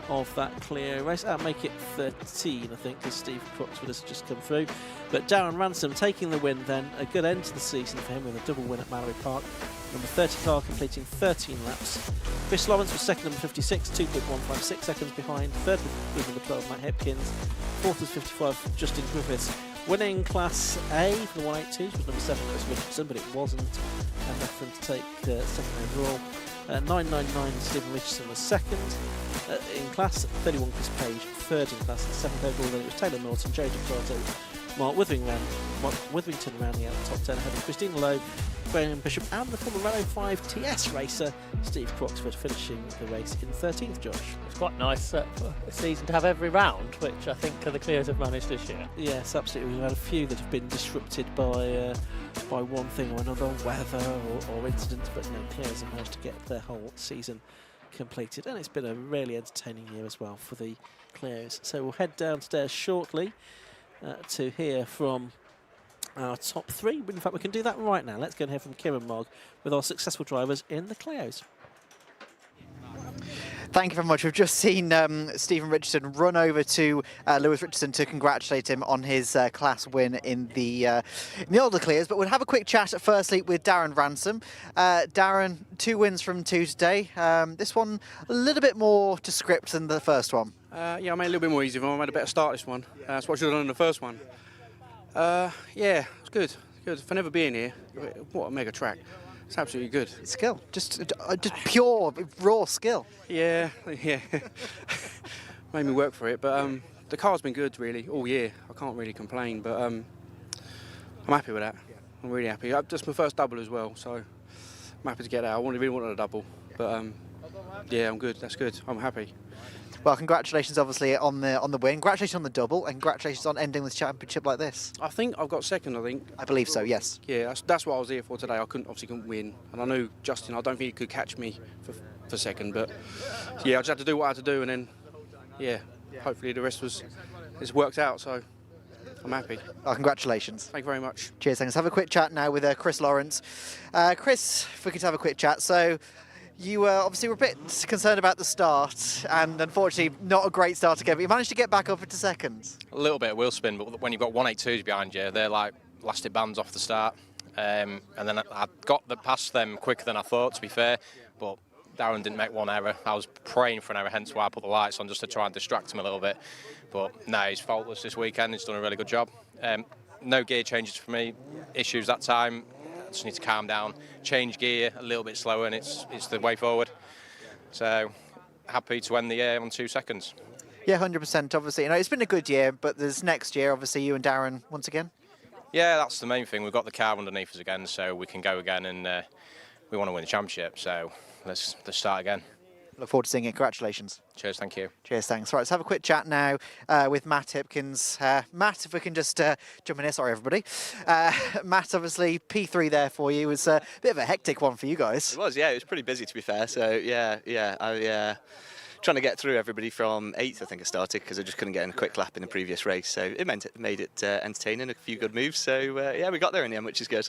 of that Clio race. That'll make it 13, I think, because Steve Croxford has just come through. But Darren Ransom taking the win then, a good end to the season for him with a double win at Mallory Park. Number 30 car completing 13 laps. Chris Lawrence was 2nd, number 56, 2.156 seconds behind. 3rd with number 12, Matt Hipkins. 4th was 55, Justin Griffiths. Winning Class A for the 182s was number 7, Chris Richardson, but it wasn't enough for him to take 2nd overall. 999 Stephen Richardson was second in class, 31 Chris Page third in class, and seventh overall. Then it was Taylor Norton, Joe DiCarlo, Mark Witherington rounding out the top 10 ahead of Christina Lowe, Graham Bishop, and the former Renault 5 TS racer Steve Croxford finishing the race in 13th. Josh, it's quite nice for a season to have every round, which I think the Clios have managed this year. Yes, absolutely. We've had a few that have been disrupted by one thing or another, weather or incidents, but no, Clios have managed to get their whole season completed, and it's been a really entertaining year as well for the Clios. So we'll head downstairs shortly to hear from our top three. In fact, we can do that right now. Let's go and hear from Kieran Mogg with our successful drivers in the Clios. Thank you very much. We've just seen Stephen Richardson run over to Lewis Richardson to congratulate him on his class win in the older Clios. But we'll have a quick chat firstly with Darren Ransom. Darren, 2 wins from 2 today. This one a little bit more to script than the first one. Yeah, I made a little bit more easy for him. I made a better start this one. That's what I should have done in the first one. Yeah, it's good. Good. For never being here, what a mega track. It's absolutely good. Skill, just pure, raw skill. Yeah. Made me work for it, but the car's been good really all year. I can't really complain, but I'm happy with that. I'm really happy. That's my first double as well, so I'm happy to get that. I really wanted a double, but yeah, I'm good. That's good. I'm happy. Well, congratulations, obviously, on the win. Congratulations on the double, and congratulations on ending this championship like this. I think I've got second. I believe so. Yes. Yeah, that's what I was here for today. I obviously couldn't win, and I knew Justin. I don't think he could catch me for second, but yeah, I just had to do what I had to do, and then yeah, hopefully the rest it's worked out. So I'm happy. Well, congratulations. Thank you very much. Cheers. Thanks. Have a quick chat now with Chris Lawrence. Chris, if we could have a quick chat. So. You obviously were a bit concerned about the start, and unfortunately not a great start again, but you managed to get back up into second. A little bit of wheel spin, but when you've got 182s behind you, they're like elastic bands off the start. And then I got past them quicker than I thought, to be fair, but Darren didn't make one error. I was praying for an error, hence why I put the lights on, just to try and distract him a little bit. But no, he's faultless this weekend. He's done a really good job. No gear changes for me, issues that time. Just need to calm down, change gear a little bit slower, and it's the way forward. So happy to end the year on 2 seconds. Yeah, 100%. Obviously, it's been a good year, but there's next year. Obviously, you and Darren once again. Yeah, that's the main thing. We've got the car underneath us again, so we can go again, and we want to win the championship. So let's start again. Look forward to seeing it. Congratulations. Cheers, thank you. Cheers, thanks. Right, let's have a quick chat now with Matt Hipkins. Matt, if we can just jump in here. Sorry, everybody. Matt, obviously, P3 there for you. It was a bit of a hectic one for you guys. It was, yeah. It was pretty busy, to be fair. So, yeah. I trying to get through everybody from 8th, I think I started, because I just couldn't get in a quick lap in the previous race. So it made it entertaining, a few good moves. So, yeah, we got there in the end, which is good.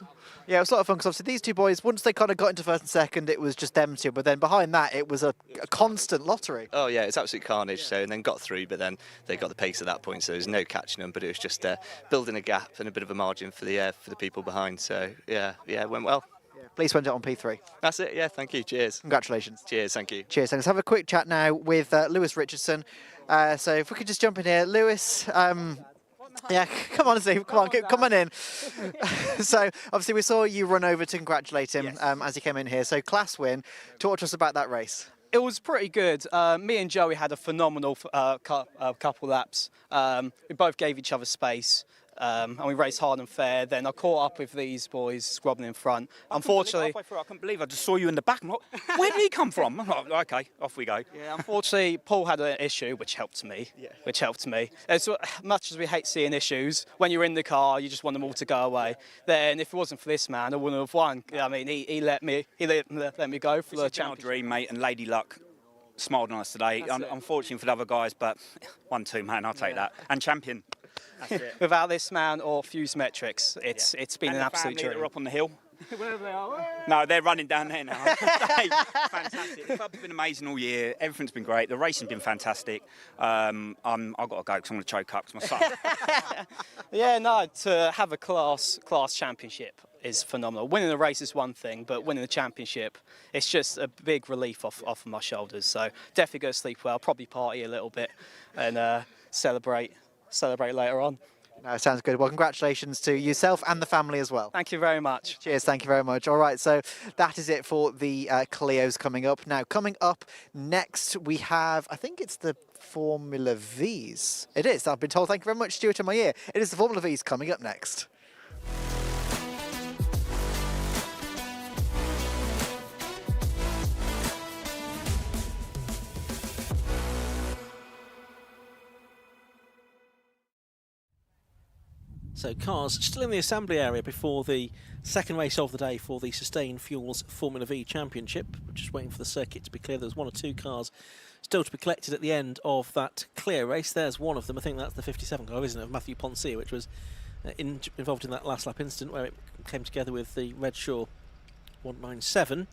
Yeah, it was a lot of fun, because obviously these two boys, once they kind of got into first and second, it was just them two. But then behind that, it was a constant lottery. Oh, yeah, it's absolute carnage. So, and then got through, but then they got the pace at that point, so there's no catching them. But it was just building a gap and a bit of a margin for the people behind. So, yeah, it went well. Please went it on P3. That's it, yeah, thank you, cheers. Congratulations. Cheers, thank you. Cheers, thanks. Have a quick chat now with Lewis Richardson. So if we could just jump in here. Lewis, yeah, come on, Steve, come on in. So obviously we saw you run over to congratulate him as he came in here. So class win, talk to us about that race. It was pretty good. Me and Joey had a phenomenal couple laps. We both gave each other space. And we raced hard and fair. Then I caught up with these boys scrubbing in front. Unfortunately, halfway through, I couldn't believe I just saw you in the back. I'm like, where did he come from? I'm like, okay, off we go. Yeah, unfortunately, Paul had an issue, which helped me. As much as we hate seeing issues, when you're in the car, you just want them all to go away. Then, if it wasn't for this man, I wouldn't have won. I mean, he let me go for the championship. Dream, mate, and Lady Luck smiled on us today. Unfortunately for the other guys, but 1-2, man, I'll take that. And champion. Without this man or Fuse Metrics, it's been an absolute dream. They're up on the hill. Wherever they are. No, they're running down there now. Fantastic. The club's been amazing all year. Everything's been great. The racing's been fantastic. I've got to go because I'm going to choke up because my son. Yeah, no, to have a class championship is phenomenal. Winning the race is one thing, but winning the championship, it's just a big relief off of my shoulders. So definitely go to sleep well, probably party a little bit and celebrate later on. No, sounds good. Well, congratulations to yourself and the family as well. Thank you very much. Cheers, thank you very much. All right, so that is it for the Clios coming up. Now, coming up next, we have, I think it's the Formula Vs. It is, I've been told. Thank you very much, Stuart, in my ear. It is the Formula Vs coming up next. So cars still in the assembly area before the second race of the day for the Sustain Fuels Formula V Championship. We're just waiting for the circuit to be clear. There's 1 or 2 cars still to be collected at the end of that clear race. There's one of them. I think that's the 57 car, isn't it, of Matthew Ponce, which was involved in that last lap incident where it came together with the Redshaw 197.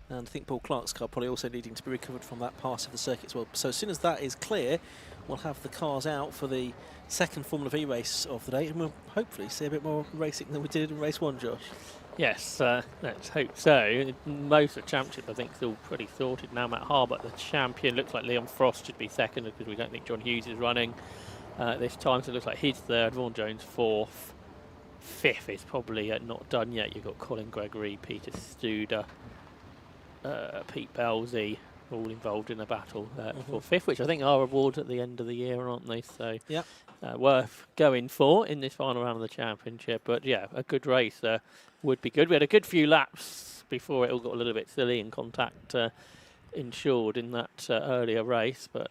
And I think Paul Clark's car probably also needing to be recovered from that part of the circuit as well. So as soon as that is clear, we'll have the cars out for the second Formula V race of the day, and we'll hopefully see a bit more racing than we did in race 1, Josh. Yes, let's hope so. Most of the championship, I think, is all pretty sorted now. Matt Harbert, the champion. Looks like Leon Frost should be second because we don't think John Hughes is running this time. So it looks like he's third, Vaughan Jones fourth. Fifth is probably not done yet. You've got Colin Gregory, Peter Studer, Pete Belsey, all involved in a battle for fifth, which I think are awards at the end of the year, aren't they? So yep. Worth going for in this final round of the championship. But yeah, a good race would be good. We had a good few laps before it all got a little bit silly and contact ensured in that earlier race, but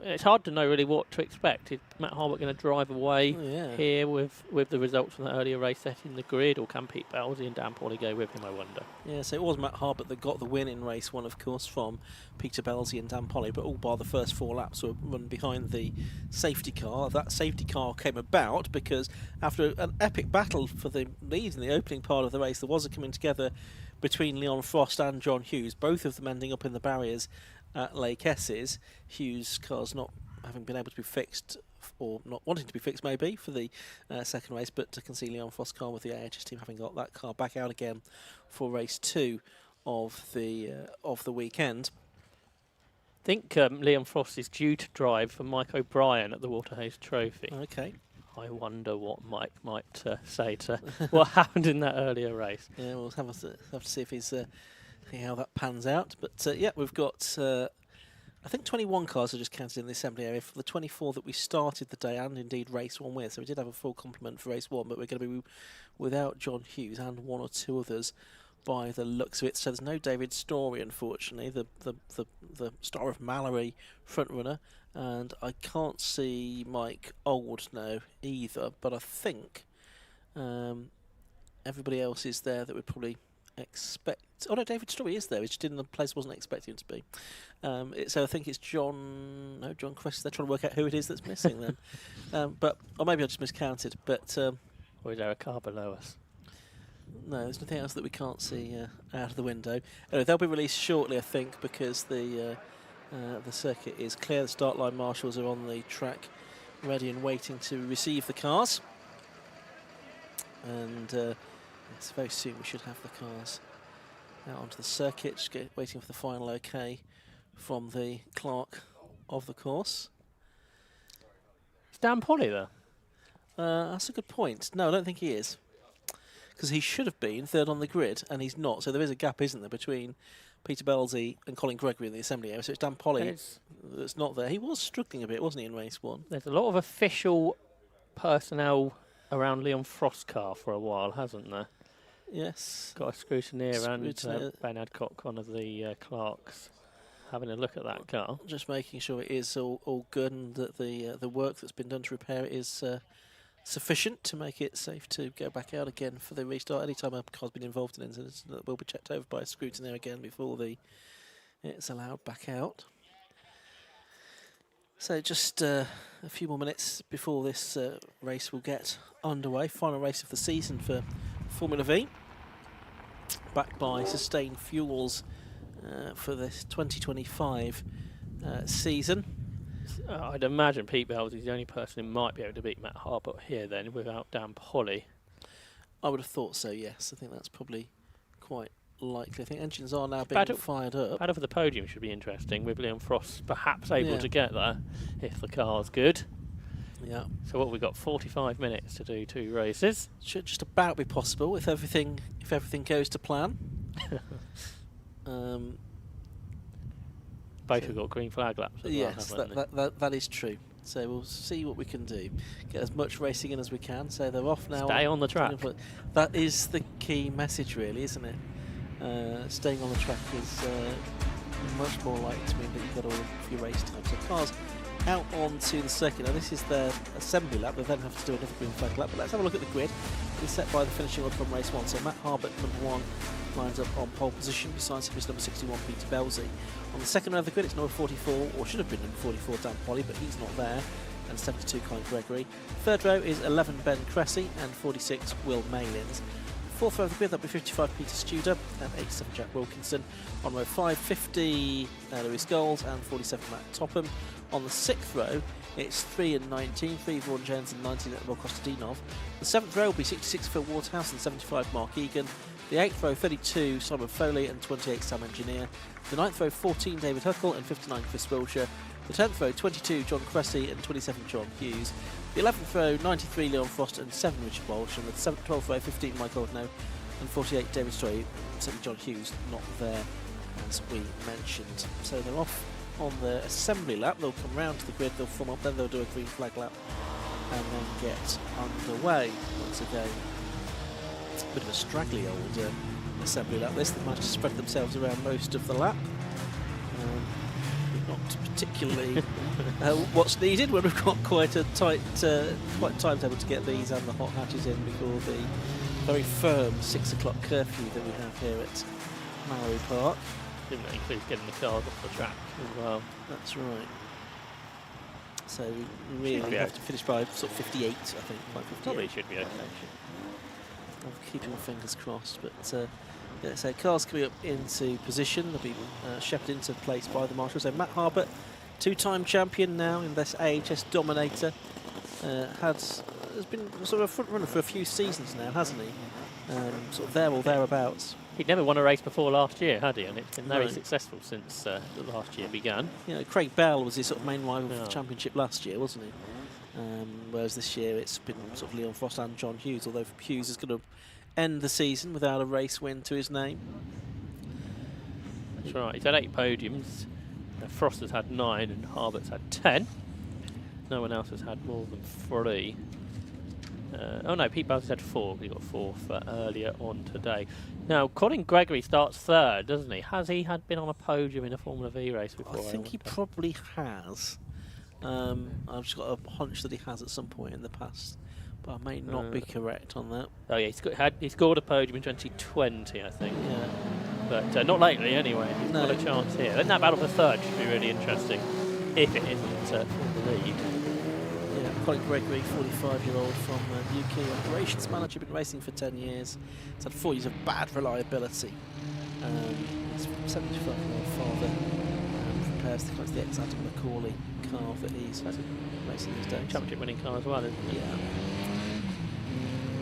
it's hard to know really what to expect. Is Matt Harbert going to drive away here with the results from the earlier race setting the grid, or can Pete Belsey and Dan Pauly go with him, I wonder? Yeah, so it was Matt Harbert that got the win in race 1, of course, from Peter Belsey and Dan Pauly, but all bar the first 4 laps were run behind the safety car. That safety car came about because after an epic battle for the lead in the opening part of the race, there was a coming together between Leon Frost and John Hughes, both of them ending up in the barriers at Lake Esses. Hughes' car's not having been able to be fixed, or not wanting to be fixed maybe, for the second race, but I can see Leon Frost's car with the AHS team having got that car back out again for race 2 of the weekend. I think Leon Frost is due to drive for Mike O'Brien at the Wardhouse Trophy. Okay. I wonder what Mike might say to what happened in that earlier race. Yeah, we'll have to see if he's see how that pans out. But yeah, we've got I think 21 cars are just counted in the assembly area for the 24 that we started the day, and indeed race 1 with. So we did have a full complement for race 1, but we're going to be without John Hughes and 1 or 2 others by the looks of it. So there's no David Story, unfortunately, the star of Mallory front runner. And I can't see Mike Old now either, but I think everybody else is there that would probably expect. Oh no, David Story is there. He just in the place wasn't expecting him to be. So I think it's John. No, John Cress. They're trying to work out who it is that's missing then. But or maybe I just miscounted. But or is there a car below us? No, there's nothing else that we can't see out of the window. Anyway, they'll be released shortly, I think, because the circuit is clear. The start line marshals are on the track, ready and waiting to receive the cars. And yes, very soon we should have the cars out onto the circuit. Just waiting for the final OK from the clerk of the course. Is Dan Pauly there? That's a good point. No, I don't think he is. Because he should have been third on the grid, and he's not. So there is a gap, isn't there, between Peter Belsey and Colin Gregory in the assembly area. So it's Dan Pauly that's not there. He was struggling a bit, wasn't he, in race 1? There's a lot of official personnel around Leon Frost's car for a while, hasn't there? Yes. Got a scrutineer and Ben Adcock, one of the clerks, having a look at that car. Just making sure it is all good, and that the work that's been done to repair it is sufficient to make it safe to go back out again for the restart. Anytime a car's been involved in incidents, that will be checked over by a scrutineer again before it's allowed back out. So just a few more minutes before this race will get underway. Final race of the season for Formula V, backed by Sustain Fuels for this 2025 season. I'd imagine Pete Belsey is the only person who might be able to beat Matt Harbert here then, without Dan Pauly. I would have thought so, yes. I think that's probably quite likely. I think engines are now being fired up. Paddock for the podium should be interesting, with Leon Frost perhaps able to get there if the car's good. Yeah. So what, we've got 45 minutes to do 2 races. Should just about be possible if everything goes to plan. Both have got green flag laps as well, Yes, haven't they? that is true. So we'll see what we can do. Get as much racing in as we can. So they're off now. Stay on the track. That is the key message, really, isn't it? Staying on the track is much more likely to mean that you've got all of your race time. So cars out onto the circuit. Now this is their assembly lap. They then have to do another green flag lap. But let's have a look at the grid. It's set by the finishing order from race 1. So Matt Harbert, number 1, lines up on pole position. Besides him is number 61, Peter Belzy. On the second row of the grid, it's number 44, or should have been number 44, Dan Polly, but he's not there. And 72, Colin Gregory. Third row is 11, Ben Cressy, and 46, Will Malins. Fourth row of the grid, that'll be 55, Peter Studer, and 87, Jack Wilkinson. On row 5, 50, Lewis Gold, and 47, Matt Topham. On the sixth row, it's 3 and 19, 3 Vaughan Jones and 19 Rob Kostadinov. The seventh row will be 66, Phil Wardhouse, and 75, Mark Egan. The 8th row, 32, Simon Foley, and 28, Sam Engineer. The 9th row, 14, David Huckle, and 59, Chris Wilshire. The 10th row, 22, John Cressy, and 27, John Hughes. The 11th row, 93, Leon Frost, and 7, Richard Walsh. And the 12th row, 15, Mike Oldknow, and 48, David Story. Certainly John Hughes not there, as we mentioned. So they're off on the assembly lap. They'll come round to the grid, they'll form up, then they'll do a green flag lap, and then get underway once again. Bit of a straggly old assembly lap this. They managed to spread themselves around most of the lap. Not particularly what's needed when we've got quite a tight timetable to get these and the hot hatches in before the very firm 6 o'clock curfew that we have here at Mallory Park. Didn't that include getting the cars off the track as well? That's right. So we really have to finish by sort of 58, I think. By 58. Probably should be okay. I'm keeping my fingers crossed, but yeah, so cars coming up into position. They'll be shepherded into place by the marshals. So Matt Harbert, 2-time champion now in this AHS Dominator, has been sort of a front runner for a few seasons now, hasn't he? Sort of there or thereabouts. He'd never won a race before last year, had he? And it's been very successful since the last year began. You know, Craig Bell was his sort of main rival for the championship last year, wasn't he? Whereas this year it's been sort of Leon Frost and John Hughes, although Hughes is going to end the season without a race win to his name. That's right, he's had 8 podiums. Frost has had 9 and Harbert's had 10. No one else has had more than 3. Oh no, Pete Bowles had 4. He got 4 for earlier on today. Now, Colin Gregory starts 3rd, doesn't he? Has he been on a podium in a Formula V race before? I think he probably has. I've just got a hunch that he has at some point in the past, but I may not be correct on that. Oh yeah, he scored a podium in 2020, I think. Yeah. But not lately, anyway. He's got a chance here. Then that battle for 3rd should be really interesting, if it isn't for the lead. Yeah, Colin Gregory, 45-year-old from the UK operations manager, been racing for 10 years. He's had 4 years of bad reliability. His 75-year-old father prepares to close the ex-Adam Macaulay car that he's racing these days. Championship winning car as well, isn't it? Yeah.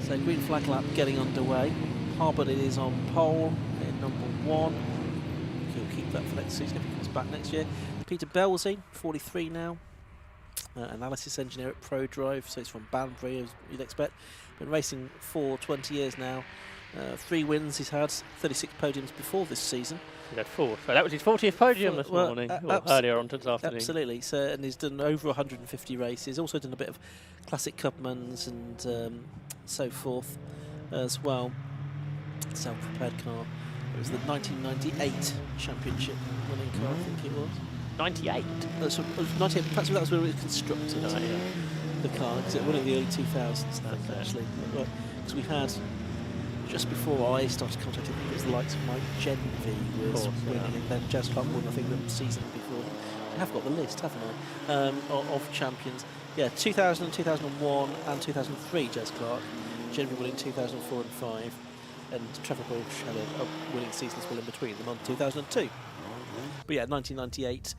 So green flag lap getting underway. Harbert is on pole in number 1. He'll keep that for next season if he comes back next year. Peter Belzy, 43 now. Analysis engineer at Pro Drive, so he's from Banbury, as you'd expect. Been racing for 20 years now. 3 wins he's had, 36 podiums before this season. He had 4. So that was his 40th podium this morning, or earlier on this afternoon. Absolutely. So, and he's done over 150 races. Also done a bit of classic Cupmans and so forth as well. Self-prepared car. It was the 1998 championship winning car, I think it was. 98? That's 98. Perhaps that was when it was constructed. Oh, yeah. The car, because it was one of the early 2000s, I think, actually. Because we had, just before I started contacting, it was the likes of Mike Genvy was winning, and then Jazz Clark won, I think, the season before. I have got the list, haven't I, of champions. Yeah, 2000, 2001 and 2003, Jazz Clark. Genvy winning 2004 and 5. And Trevor Bush had a winning season as well in between them on 2002. But yeah, 1998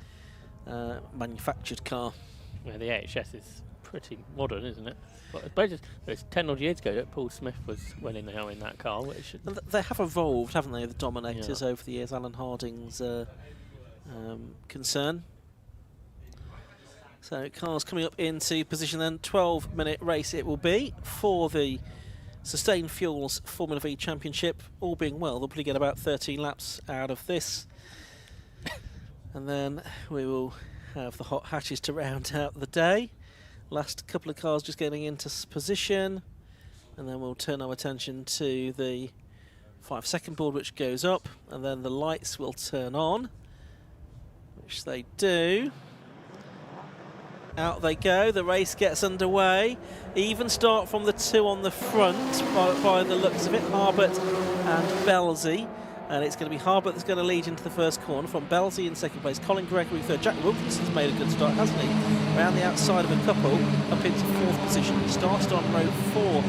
manufactured car. Yeah, the AHS is pretty modern, isn't it? But I suppose it's 10 odd years ago that Paul Smith was winning now in that car. Which they have evolved, haven't they, the Dominators over the years. Alan Harding's concern. So cars coming up into position then. 12-minute race it will be for the Sustained Fuels Formula V Championship. All being well, they'll probably get about 13 laps out of this. And then we will have the hot hatches to round out the day. Last couple of cars just getting into position. And then we'll turn our attention to the 5-second board, which goes up. And then the lights will turn on, which they do. Out they go, the race gets underway. Even start from the two on the front by the looks of it, Harbert and Belzy. And it's going to be Harbert that's going to lead into the first corner. From Belzy in second place, Colin Gregory third. Jack Wilkinson's made a good start, hasn't he? Around the outside of a couple, up into fourth position. He started on row 4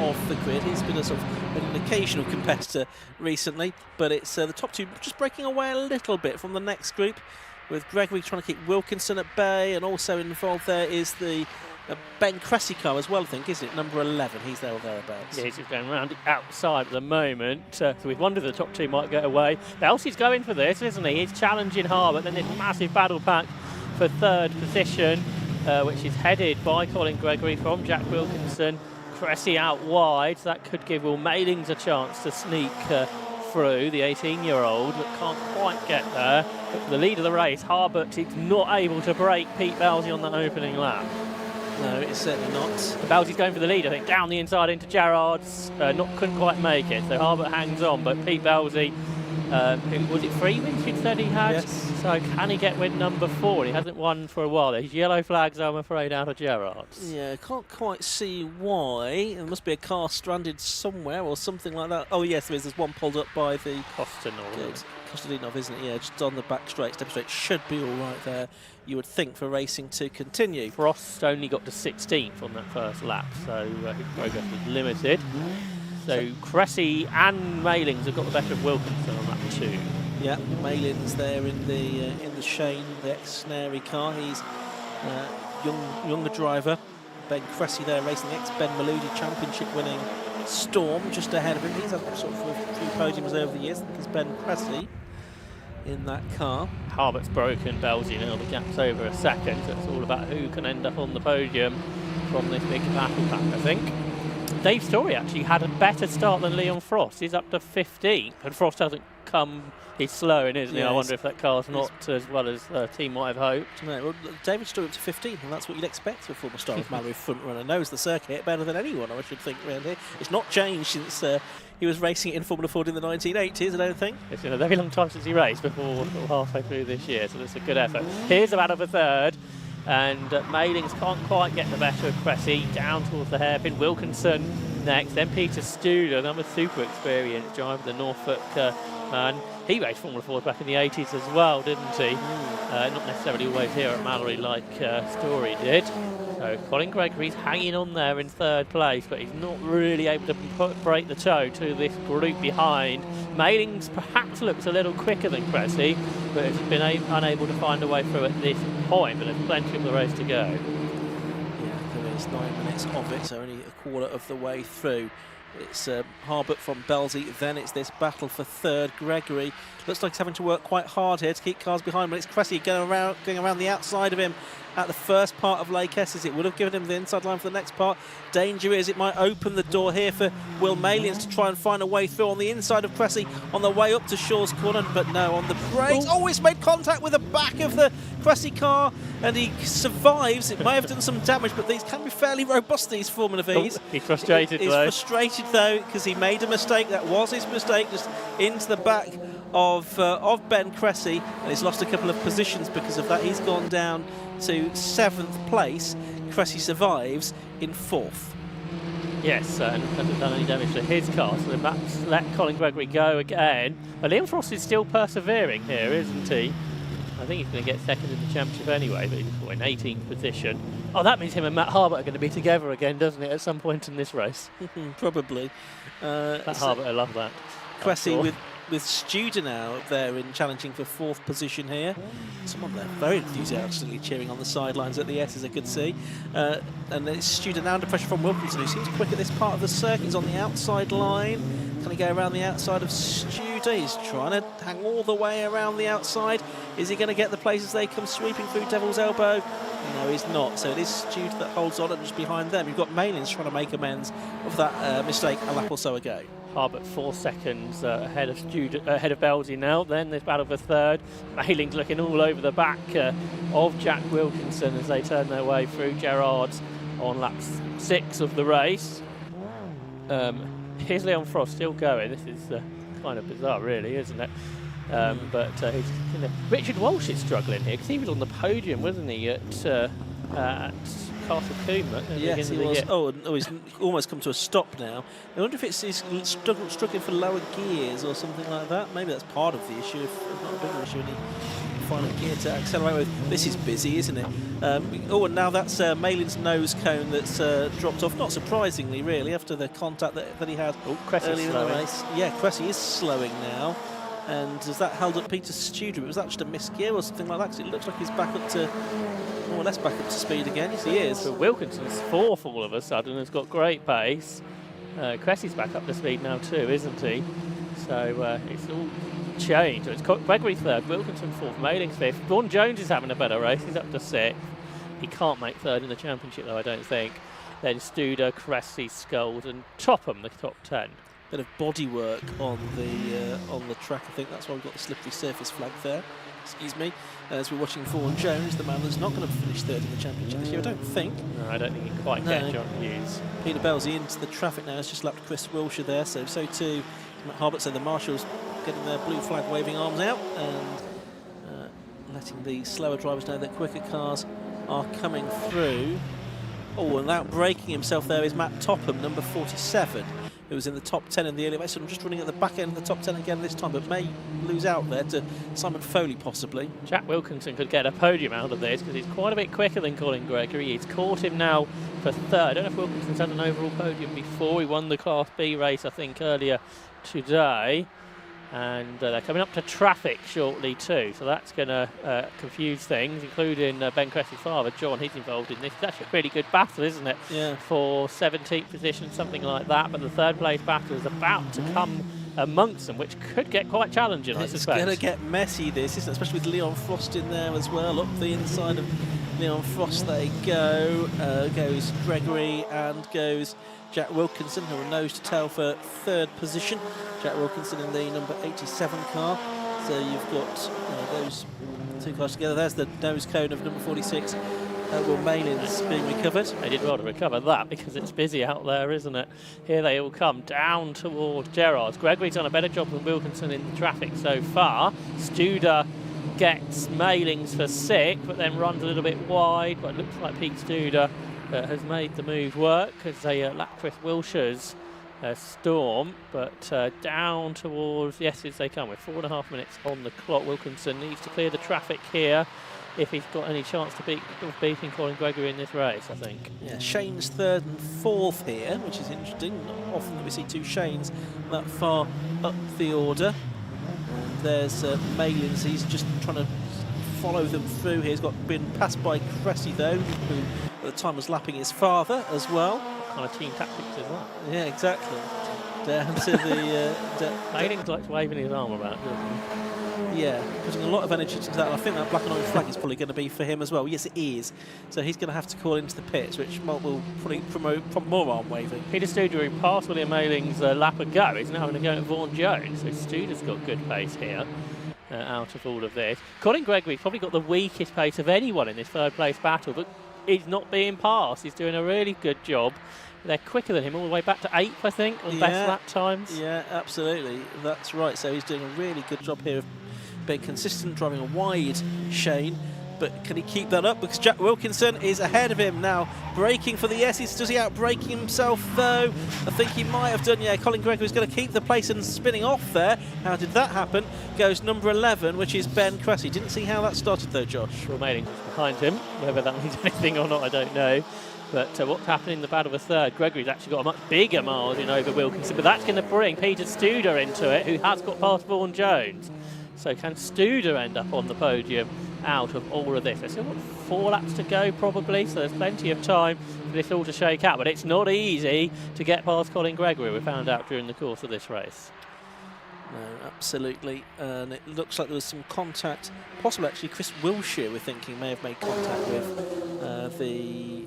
of the grid. He's been a sort of an occasional competitor recently, but it's the top two just breaking away a little bit from the next group, with Gregory trying to keep Wilkinson at bay, and also involved there is the Ben Cressy car as well, I think, isn't it? Number 11, he's there or thereabouts. Yeah, he's just going around the outside at the moment, so we've wondered if the top two might get away. Belzy's going for this, isn't he? He's challenging Harbert, then this massive battle pack for third position, which is headed by Colin Gregory from Jack Wilkinson. Cressy out wide, so that could give Will Mailings a chance to sneak through, the 18-year-old, but can't quite get there. But for the lead of the race, Harbert is not able to break Pete Belzy on that opening lap. No, it's certainly not. Belzy's going for the lead, I think, down the inside into Gerrard's. Couldn't quite make it, so Harbert hangs on, but Pete Belzy, was it 3 wins he said he had? Yes. So can he get win number 4? He hasn't won for a while. There's yellow flags, I'm afraid, out of Gerrard's. Yeah, can't quite see why. There must be a car stranded somewhere or something like that. Oh yes, there is. There's one pulled up by the Kostadinov, isn't it? Yeah, just on the back straight. Step straight should be all right there, you would think, for racing to continue. Frost only got to 16th on that first lap, so his progress was limited. So Cressy and Mailings have got the better of Wilkinson on that too. Yeah, Mailings there in the Shane, the ex-Snary car. He's younger driver. Ben Cressy there racing the ex-Ben Mallory championship winning Storm just ahead of him. He's had sort of a few podiums over the years. I think it's Ben Cressy in that car. Harbert's broken Belzy now, the gap's over a second, so it's all about who can end up on the podium from this big battle pack, I think. Dave Story actually had a better start than Leon Frost. He's up to 15th, and Frost hasn't come. He's slowing, isn't he? I wonder if that car's not as well as the team might have hoped. No, well, David Story up to 15th, and that's what you'd expect of a former star of Mallory front runner. Knows the circuit better than anyone, I should think, around here. It's not changed since he was racing in Formula Ford in the 1980s, I don't think. It's been a very long time since he raced, before halfway through this year, so that's a good effort. Here's about a third. And Mailings can't quite get the better of Cressy, down towards the hairpin. Wilkinson next, then Peter Studer, another super experienced driver, the Norfolk man. He raced Formula Ford back in the 80s as well, didn't he? Not necessarily always here at Mallory like Story did. So Colin Gregory's hanging on there in third place, but he's not really able to break the toe to this group behind. Mailings perhaps looks a little quicker than Cressy, but has been unable to find a way through at this point, but there's plenty of the race to go. Yeah, there is 9 minutes of it, so only a quarter of the way through. It's Harbert from Belzy, then it's this battle for third. Gregory looks like he's having to work quite hard here to keep cars behind, but it's Cressy going around the outside of him at the first part of Lake Esses. It would have given him the inside line for the next part. Danger is it might open the door here for Will Mailings to try and find a way through on the inside of Cressy on the way up to Shaw's Corner, but no, on the brakes. Oh, it's made contact with the back of the Cressy car, and he survives. It may have done some damage, but these can be fairly robust, these Formula Vs. He's frustrated, He's though. frustrated, though, because he made a mistake. That was his mistake, just into the back of Ben Cressy, and he's lost a couple of positions because of that. He's gone down to 7th place. Cressy survives in 4th. Yes, and hasn't done any damage to his car, so that's let Colin Gregory go again. But Liam Frost is still persevering here, isn't he? I think he's going to get second in the championship anyway, but he's in 18th position. Oh, that means him and Matt Harbert are going to be together again, doesn't it, at some point in this race? Probably. Matt Harbert, I love that. Cressy with Studer now up there in challenging for 4th position here. Someone there very enthusiastically cheering on the sidelines at the S's, I could see. And then it's Studer now under pressure from Wilkinson, who seems quick at this part of the circuit. He's on the outside line. Can he go around the outside of Studer? He's trying to hang all the way around the outside. Is he going to get the places they come sweeping through Devil's Elbow? No, he's not. So it is Studer that holds on, and just behind them, you've got Malins trying to make amends of that mistake a lap or so ago. Harbert 4 seconds ahead of Belzy now. Then there's battle for third. Mailing's looking all over the back of Jack Wilkinson as they turn their way through Gerrard's on lap 6 of the race. Here's Leon Frost still going. This is kind of bizarre, really, isn't it? But Richard Walsh is struggling here because he was on the podium, wasn't he, at Castle Coombe? Yes, he was. He's almost come to a stop now. I wonder if he's struggling for lower gears or something like that. Maybe that's part of the issue, if not a bigger issue. And he find a gear to accelerate with. This is busy, isn't it? And now that's Malin's nose cone that's dropped off. Not surprisingly, really, after the contact that he had earlier in the race. Yeah, Cressy is slowing now. And has that held up Peter Studer? Was that just a missed gear or something like that? Because it looks like he's back up to, more or less back up to speed again. Yes, he is. But Wilkinson's fourth all of a sudden, has got great pace. Cressy's back up to speed now too, isn't he? So it's all changed. So it's Gregory third, Wilkinson fourth, Maling's fifth. Vaughan Jones is having a better race. He's up to sixth. He can't make third in the championship though, I don't think. Then Studer, Cressy, Scold and Topham, the top 10. Bit of bodywork on the track. I think that's why we've got the slippery surface flag there. Excuse me. As we're watching Vaughan Jones, the man that's not going to finish third in the championship this year, I don't think. No, I don't think he quite gets John Hughes. Peter Belzy into the traffic now. Has just lapped Chris Wilshire there. So too Matt Harbert. So the marshals getting their blue flag waving arms out and letting the slower drivers know that quicker cars are coming through. Oh, and without breaking himself there is Matt Topham, number 47. Who was in the top 10 in the early race. I'm just running at the back end of the top 10 again this time, but may lose out there to Simon Foley possibly. Jack Wilkinson could get a podium out of this because he's quite a bit quicker than Colin Gregory. He's caught him now for third. I don't know if Wilkinson's had an overall podium before. He won the Class B race, I think, earlier today. And they're coming up to traffic shortly too, so that's going to confuse things, including Ben Cressy's father, John. He's involved in this. It's actually a pretty good battle, isn't it? Yeah. For 17th position, something like that. But the third place battle is about to come amongst them, which could get quite challenging, I suspect. It's going to get messy, this, isn't it? Especially with Leon Frost in there as well. Up the inside of Leon Frost they go. Goes Gregory and goes Jack Wilkinson, who are nose to tail for third position. Jack Wilkinson in the number 87 car. So you've got those two cars together. There's the nose cone of number 46. Malin's being recovered. They did well to recover that because it's busy out there, isn't it? Here they all come down toward Gerrard's. Gregory's done a better job than Wilkinson in the traffic so far. Studer gets Malings for sixth, but then runs a little bit wide. But it looks like Pete Studer has made the move work as they lap Chris Wilshire's Storm, but down towards the S's they come with 4.5 minutes on the clock. Wilkinson needs to clear the traffic here if he's got any chance to beating Colin Gregory in this race, I think. Yeah, Shane's third and fourth here, which is interesting. Not often that we see two Shanes that far up the order. And there's Malins. He's just trying to follow them through here. He's been passed by Cressy though, who at the time was lapping his father as well. What kind of team tactics is that? Yeah, exactly. Down to the... Malings likes waving his arm about, doesn't he? Yeah, putting a lot of energy into that. And I think that black and orange flag is probably going to be for him as well. Yes, it is. So he's going to have to call into the pits, which will probably promote more arm waving. Peter Studer, who passed William Maling's lap ago, is now having to go at Vaughan Jones. So Studer's got good pace here. Out of all of this. Colin Gregory's probably got the weakest pace of anyone in this third place battle, but he's not being passed. He's doing a really good job. They're quicker than him all the way back to 8th, I think, on best lap times. Yeah, absolutely. That's right. So he's doing a really good job here of being consistent, driving a wide Shane. But can he keep that up? Because Jack Wilkinson is ahead of him now. Braking for the S's. Does he outbrake himself, though? I think he might have done. Yeah, Colin Gregory's going to keep the place and spinning off there. How did that happen? Goes number 11, which is Ben Cressy. Didn't see how that started, though, Josh. Well, Maling's behind him. Whether that means anything or not, I don't know. But what's happening in the battle for third? Gregory's actually got a much bigger margin over Wilkinson, but that's going to bring Peter Studer into it, who has got past Vaughan Jones. So can Studer end up on the podium out of all of this? There's still got 4 laps to go probably, so there's plenty of time for this all to shake out, but it's not easy to get past Colin Gregory, we found out during the course of this race. No, absolutely. And it looks like there was some contact. Possibly, actually, Chris Wilshire, we're thinking, may have made contact with the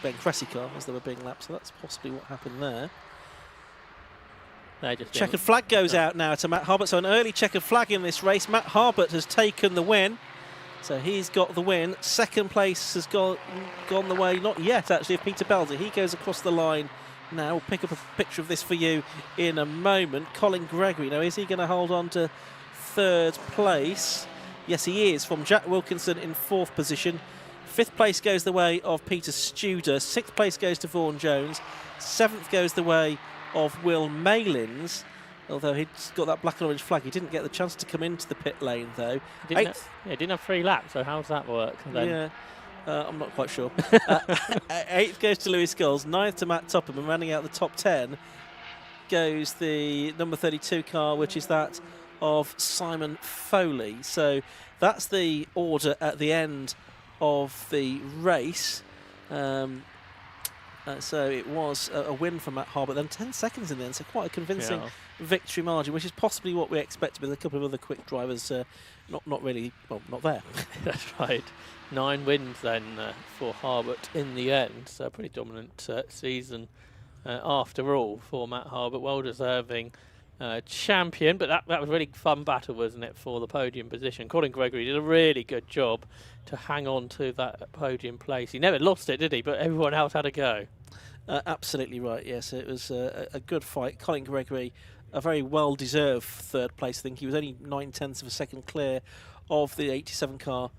Ben Cressy car as they were being lapped. So that's possibly what happened there. Checkered flag goes out now to Matt Harbert. So an early checkered flag in this race. Matt Harbert has taken the win. So he's got the win. Second place has gone the way, not yet actually, of Peter Belzer. He goes across the line now. We'll pick up a picture of this for you in a moment. Colin Gregory, now is he going to hold on to third place? Yes, he is, from Jack Wilkinson in fourth position. Fifth place goes the way of Peter Studer. Sixth place goes to Vaughan Jones. Seventh goes the way of Will Malins. Although he'd got that black and orange flag, he didn't get the chance to come into the pit lane though. He didn't have 3 laps, so how's that work then? Yeah, I'm not quite sure. Eighth goes to Lewis Sculls, ninth to Matt Topham, and rounding out the top 10 goes the number 32 car, which is that of Simon Foley. So that's the order at the end of the race. So it was a win for Matt Harbert, then 10 seconds in the end, so quite a convincing victory margin, which is possibly what we expected with a couple of other quick drivers not really, well, not there. That's right. 9 wins then for Harbert in the end, so a pretty dominant season after all for Matt Harbert, well deserving champion, but that was a really fun battle, wasn't it, for the podium position. Colin Gregory did a really good job to hang on to that podium place. He never lost it, did he? But everyone else had a go. Absolutely right, yes. It was a good fight. Colin Gregory, a very well-deserved third place. I think he was only 9/10 of a second clear of the 87 car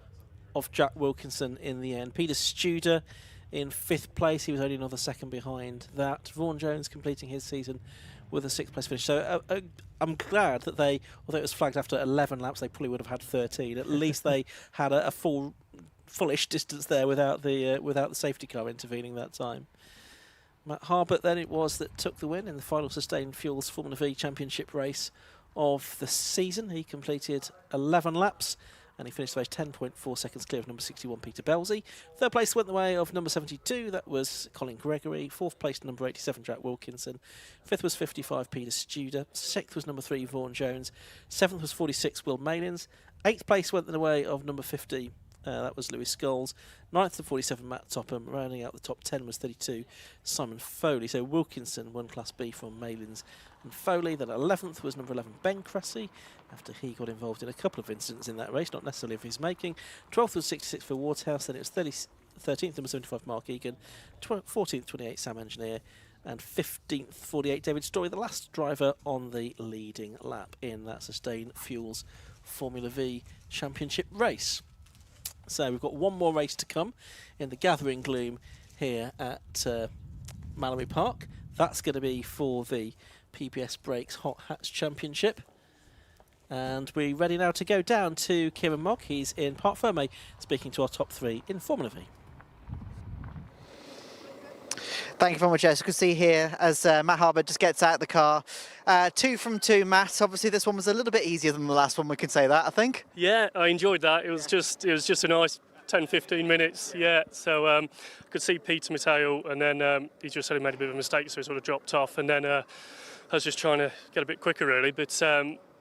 of Jack Wilkinson in the end. Peter Studer in 5th place. He was only another second behind that. Vaughan Jones completing his season with a 6th place finish. So I'm glad that they, although it was flagged after 11 laps, they probably would have had 13. At least they had a fullish distance there without the safety car intervening that time. Matt Harbert then it was that took the win in the final Sustained Fuels Formula V Championship race of the season. He completed 11 laps and he finished the race 10.4 seconds clear of number 61 Peter Belzy. Third place went the way of number 72, that was Colin Gregory. Fourth place number 87 Jack Wilkinson. Fifth was 55 Peter Studer. Sixth was number 3 Vaughan Jones. Seventh was 46 Will Malins. Eighth place went the way of number 50. That was Lewis Sculls. 9th to 47 Matt Topham. Rounding out the top 10 was 32 Simon Foley. So Wilkinson won Class B from Malins and Foley. Then 11th was number 11 Ben Cressy, after he got involved in a couple of incidents in that race, not necessarily of his making. 12th was 66 for Wardhouse. Then it was 13th number 75 Mark Egan. 14th 28 Sam Engineer. And 15th 48 David Story, the last driver on the leading lap in that Sustain Fuels Formula V Championship race. So we've got one more race to come in the gathering gloom here at Mallory Park. That's going to be for the PBS Brakes Hot Hats Championship. And we're ready now to go down to Kieran Mogg. He's in Parc Fermé speaking to our top 3 in Formula V. Thank you very much, Jess. You can see here as Matt Harbert just gets out of the car. 2 from 2, Matt. Obviously, this one was a little bit easier than the last one, we can say that, I think. Yeah, I enjoyed that. It was just a nice 10-15 minutes, yeah. So I could see Peter Matteo, and then he just said he made a bit of a mistake, so he sort of dropped off. And then I was just trying to get a bit quicker, really. But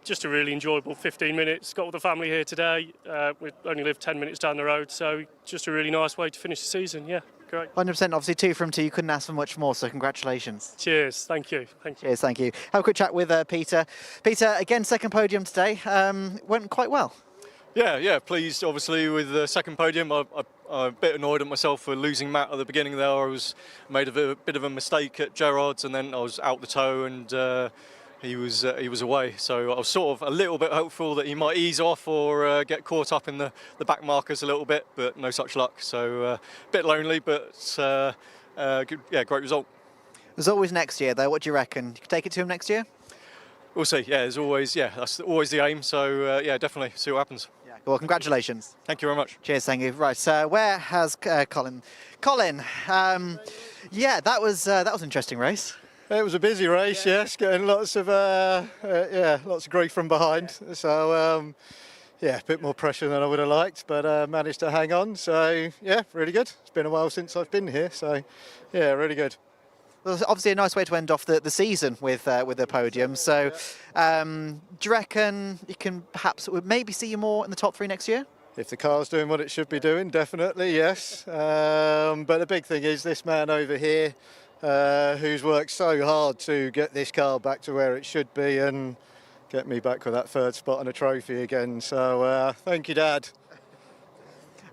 just a really enjoyable 15 minutes. Got all the family here today. We only live 10 minutes down the road, so just a really nice way to finish the season, yeah. Great. 100%, obviously 2 from 2, you couldn't ask for much more, so congratulations. Cheers, thank you. Cheers, thank you. Have a quick chat with Peter. Peter, again, second podium today, went quite well. Yeah, pleased obviously with the second podium. I'm a bit annoyed at myself for losing Matt at the beginning there. I made a bit of a mistake at Gerrard's and then I was out the toe and he was away, so I was sort of a little bit hopeful that he might ease off or get caught up in the back markers a little bit, but no such luck. So a bit lonely, but good, yeah, great result. There's always next year, though. What do you reckon? You could take it to him next year? We'll see. Yeah, there's always that's always the aim. So yeah, definitely see what happens. Yeah. Well, congratulations. Thank you very much. Cheers, thank you. Right, so where has Colin? Colin, yeah, that was an interesting race. It was a busy race, yes, getting lots of grief from behind. So yeah, a bit more pressure than I would have liked, but managed to hang on. So yeah, really good. It's been a while since I've been here, so yeah, really good. Well, obviously a nice way to end off the season with the podium. So, do you reckon you can perhaps maybe see you more in the top 3 next year? If the car's doing what it should be doing, definitely, yes. But the big thing is this man over here, who's worked so hard to get this car back to where it should be and get me back with that 3rd spot and a trophy again. So thank you, Dad.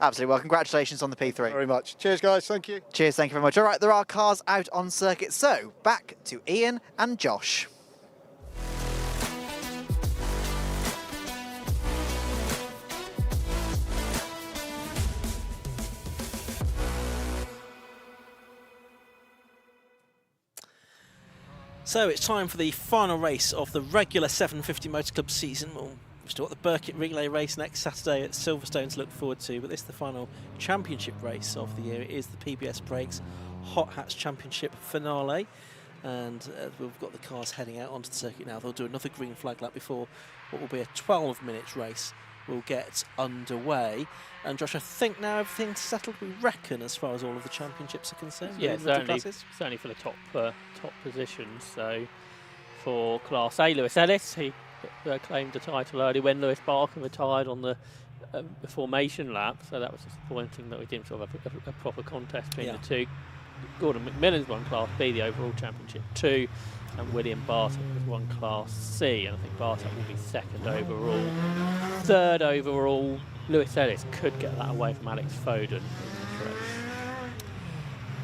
Absolutely. Well, congratulations on the P3. Very much. Cheers, guys. Thank you. Cheers. Thank you very much. All right, there are cars out on circuit. So back to Ian and Josh. So it's time for the final race of the regular 750 Motor Club season. We've still got the Burkitt Relay race next Saturday at Silverstone to look forward to, but this is the final championship race of the year. It is the PBS Brakes Hot Hats Championship finale, and we've got the cars heading out onto the circuit now. They'll do another green flag lap before what will be a 12-minute race will get underway. And Josh, I think now everything's settled, we reckon, as far as all of the championships are concerned. Yeah, certainly for the top positions. So for Class A, Lewis Ellis, he claimed the title early when Lewis Barker retired on the formation lap. So that was disappointing that we didn't sort of have a proper contest between the two. Gordon McMillan's won Class B, the overall championship 2, and William Bartok has won Class C, and I think Bartok will be 2nd overall. 3rd overall, Lewis Ellis could get that away from Alex Foden.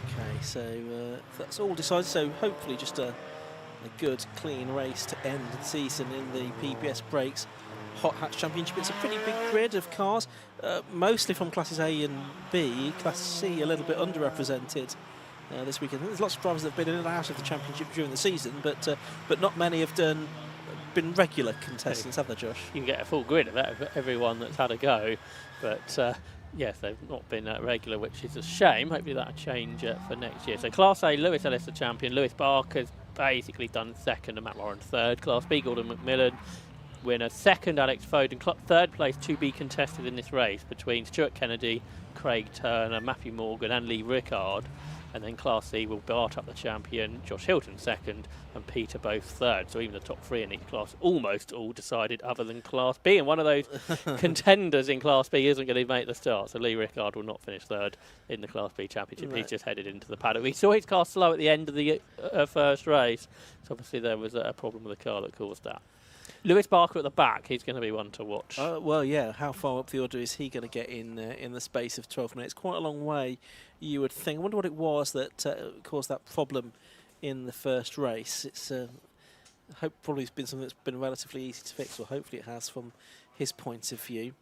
Okay, so that's all decided, so hopefully just a good, clean race to end the season in the PBS Brakes Hot Hats Championship. It's a pretty big grid of cars, mostly from Classes A and B. Class C a little bit underrepresented this weekend. There's lots of drivers that have been in and out of the championship during the season, but not many have been regular contestants, have they, Josh? You can get a full grid of everyone that's had a go, but yes, they've not been regular, which is a shame. Hopefully that'll change for next year. So Class A, Lewis Ellis the champion. Lewis Barker's basically done 2nd, and Matt Warren 3rd. Class B, Gordon McMillan winner. 2nd, Alex Foden. 3rd place to be contested in this race between Stuart Kennedy, Craig Turner, Matthew Morgan and Lee Rickard. And then Class C will Bartok the champion, Josh Hilton 2nd, and Peter both 3rd. So even the top 3 in each class almost all decided, other than Class B. And one of those contenders in Class B isn't going to make the start. So Lee Rickard will not finish 3rd in the Class B championship. Right. He's just headed into the paddock. We saw his car slow at the end of the first race. So obviously there was a problem with the car that caused that. Lewis Barker at the back, he's going to be one to watch. Well, yeah, how far up the order is he going to get in the space of 12 minutes? Quite a long way, you would think. I wonder what it was that caused that problem in the first race. It's probably been something that's been relatively easy to fix, or hopefully it has from his point of view.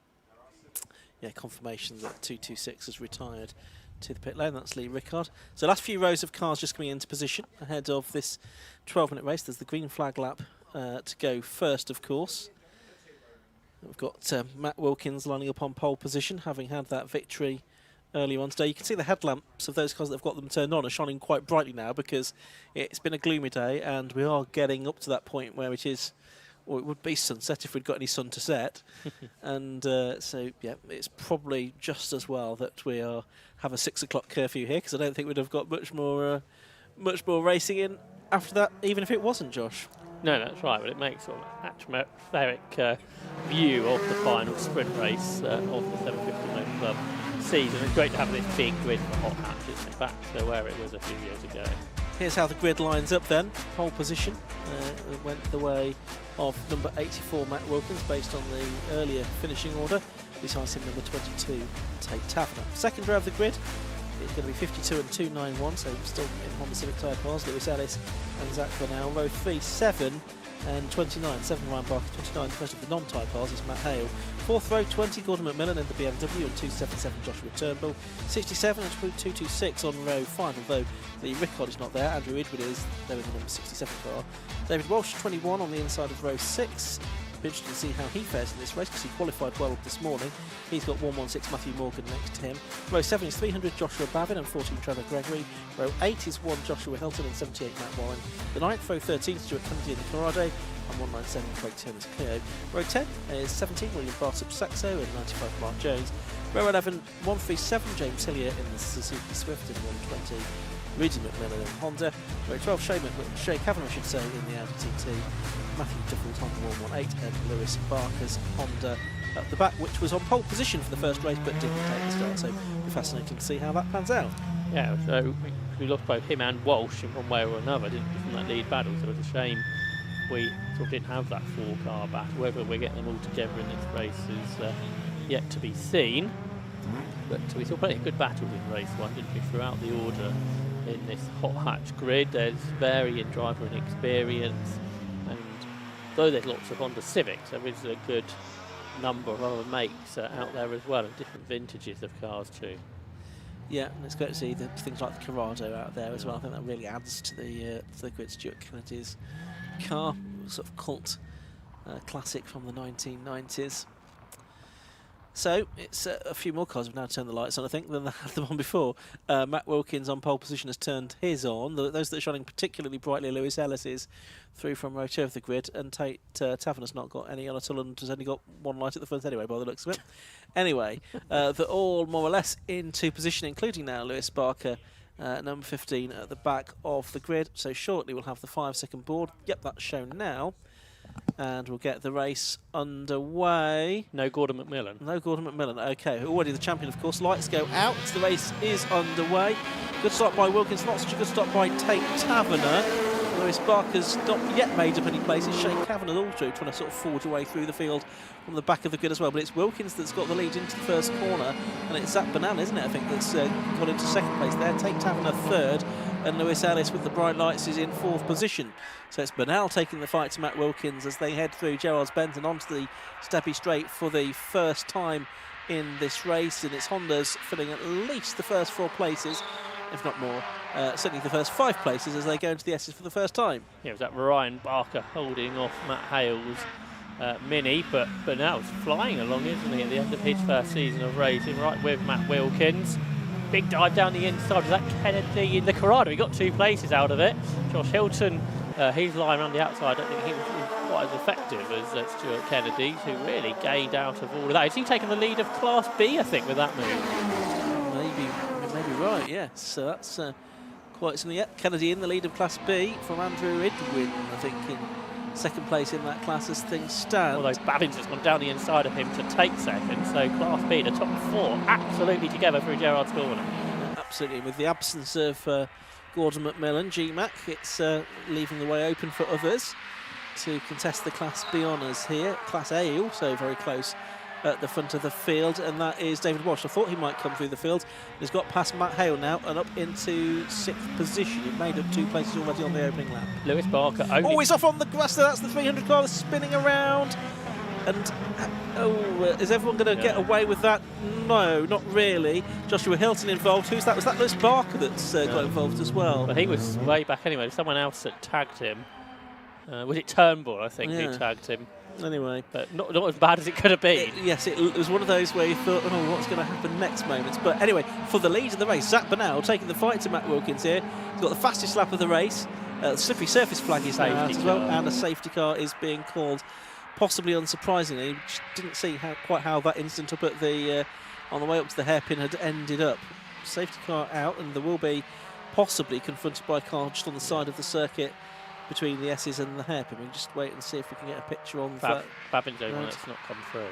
Yeah, confirmation that 226 has retired to the pit lane. That's Lee Rickard. So last few rows of cars just coming into position ahead of this 12-minute race. There's the green flag lap to go first, of course. We've got Matt Wilkins lining up on pole position, having had that victory earlier on today. You can see the headlamps of those cars that have got them turned on are shining quite brightly now, because it's been a gloomy day and we are getting up to that point where it is, or it would be sunset if we'd got any sun to set. And so, yeah, it's probably just as well that we have a 6 o'clock curfew here, because I don't think we'd have got much more racing in after that, even if it wasn't, Josh. No, that's right, but it makes sort of an atmospheric view of the final sprint race of the 750 Motor Club season. It's great to have this big grid for hot hats, isn't it? Back to where it was a few years ago. Here's how the grid lines up then. Pole position went the way of number 84, Matt Wilkins, based on the earlier finishing order. Besides him, number 22, Tate Taverner. Second row of the grid is going to be 52 and 291, so still in Honda Civic tyre cars, Lewis Ellis and Zach Bernal. Row 3, 7 and 29, 7 Ryan Barker, 29. The first of the non-tyre cars is Matt Hale. Fourth row, 20 Gordon McMillan in the BMW and 277 Joshua Turnbull. 67 and 226 on row 5, although the Rickard is not there. Andrew Edward is there in the number 67 car. David Walsh, 21 on the inside of row 6. Interested to see how he fares in this race, because he qualified well this morning. He's got 116 Matthew Morgan next to him. Row 7 is 300 Joshua Bavin and 14 Trevor Gregory. Row 8 is 1 Joshua Hilton and 78 Matt Warren. The 9th, row 13, Stuart Kennedy in the Corrado and 197 Craig Turner's Clio. Row 10 is 17 William Bartok Saxo and 95 Mark Jones. Row 11, 137 James Hillier in the Suzuki Swift and 120 Rudy McMillan in Honda, row 12 Shay Kavanagh, I should say, in the Audi TT, Matthew Duffell's Honda 118, and Lewis Barker's Honda at the back, which was on pole position for the first race but didn't take the start, so it'll be fascinating to see how that pans out. Yeah, so we lost both him and Walsh in one way or another, didn't we, from that lead battle, so it was a shame we sort of didn't have that 4-car battle. Whether we're getting them all together in this race is yet to be seen, but we saw plenty of good battles in race 1, didn't we, throughout the order in this hot hatch grid. There's varying driver and experience, and though there's lots of Honda Civics, there is a good number of other makes out there as well, and different vintages of cars too. Yeah, and it's great to see things like the Corrado out there as well. I think that really adds to the grid. Stuart Kennedy's car, sort of cult classic from the 1990s. So it's a few more cars have now turned the lights on, I think, than they had them on before. Matt Wilkins on pole position has turned his on. Those that are shining particularly brightly, Lewis Ellis is through from row 2 of the grid, and Tate Tavern's not got any on at all and has only got one light at the front anyway, by the looks of it. Anyway, they're all more or less into position, including now Lewis Barker, number 15 at the back of the grid. So shortly we'll have the 5-second board. Yep, that's shown now. And we'll get the race underway. No Gordon McMillan. No Gordon McMillan. Okay, already the champion, of course. Lights go out. The race is underway. Good start by Wilkins. Not such a good start by Tate Taverner. Lewis Barker's not yet made up any places. Shane Kavanagh also trying to sort of forge away through the field from the back of the grid as well. But it's Wilkins that's got the lead into the first corner. And it's Zach Banana, isn't it, I think, that's got into second place there. Tate Taverner third. And Lewis Ellis with the bright lights is in fourth position. So it's Bernal taking the fight to Matt Wilkins as they head through Gerrards Bend and onto the Steppy Straight for the first time in this race. And it's Honda's filling at least the first 4 places, if not more. Certainly the first 5 places as they go into the S's for the first time. Yeah, it was that Ryan Barker holding off Matt Hale's Mini, but Bernal's flying along, isn't he, at the end of his first season of racing, right with Matt Wilkins. Big dive down the inside. Was that Kennedy in the Corrado? He got 2 places out of it. Josh Hilton, he's lying around the outside. I don't think he was quite as effective as Stuart Kennedy, who really gained out of all of that. Is he taking the lead of Class B, I think, with that move? Maybe right, yes. So that's quite something. Yep, Kennedy in the lead of Class B from Andrew Idwin, I think, in second place in that class as things stand. Although Babbins has gone down the inside of him to take second, so Class B, the top 4, absolutely together through Gerrard's corner. Absolutely, with the absence of Gordon McMillan, GMAC, it's leaving the way open for others to contest the Class B honours here. Class A also very close at the front of the field, and that is David Walsh. I thought he might come through the field. He's got past Matt Hale now and up into 6th position. He made up 2 places already on the opening lap. Lewis Barker only... Oh, he's off on the grass there. That's the 300 car that's spinning around. And, is everyone going to get away with that? No, not really. Joshua Hilton involved. Who's that? Was that Lewis Barker that's got involved as well? But he was way back anyway. Someone else that tagged him. Was it Turnbull, I think, who tagged him? Anyway, but not as bad as it could have been. Yes, it was one of those where you thought, oh, what's going to happen next moments. But anyway, for the lead of the race, Zach Bernal taking the fight to Matt Wilkins here. He's got the fastest lap of the race. The slippery surface flag is now out as well, and a safety car is being called, possibly unsurprisingly. Just didn't see quite how that incident up at the on the way up to the hairpin had ended up. Safety car out, and there will be possibly confronted by a car just on the side of the circuit between the S's and the hairpin. We'll just wait and see if we can get a picture on that. Babbin's the only one that's not come through.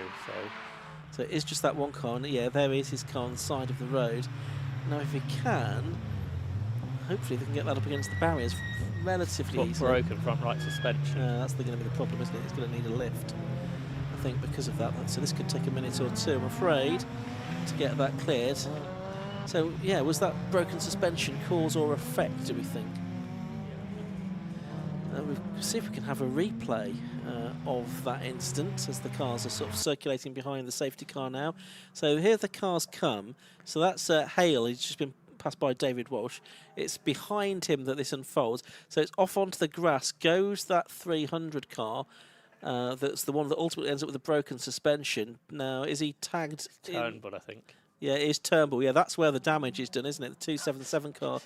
So it is just that one car, and yeah, there is his car on the side of the road. Now, if he can, hopefully they can get that up against the barriers relatively easily. Broken front right suspension. That's going to be the problem, isn't it? It's going to need a lift, I think, because of that. So this could take a minute or 2, I'm afraid, to get that cleared. So yeah, was that broken suspension cause or effect, do we think? We'll see if we can have a replay of that incident as the cars are sort of circulating behind the safety car now. So here the cars come. So that's Hale. He's just been passed by David Walsh. It's behind him that this unfolds. So it's off onto the grass. Goes that 300 car. That's the one that ultimately ends up with a broken suspension. Now, is he tagged? Turnbull, I think. Yeah, it is Turnbull. Yeah, that's where the damage is done, isn't it? The 277 car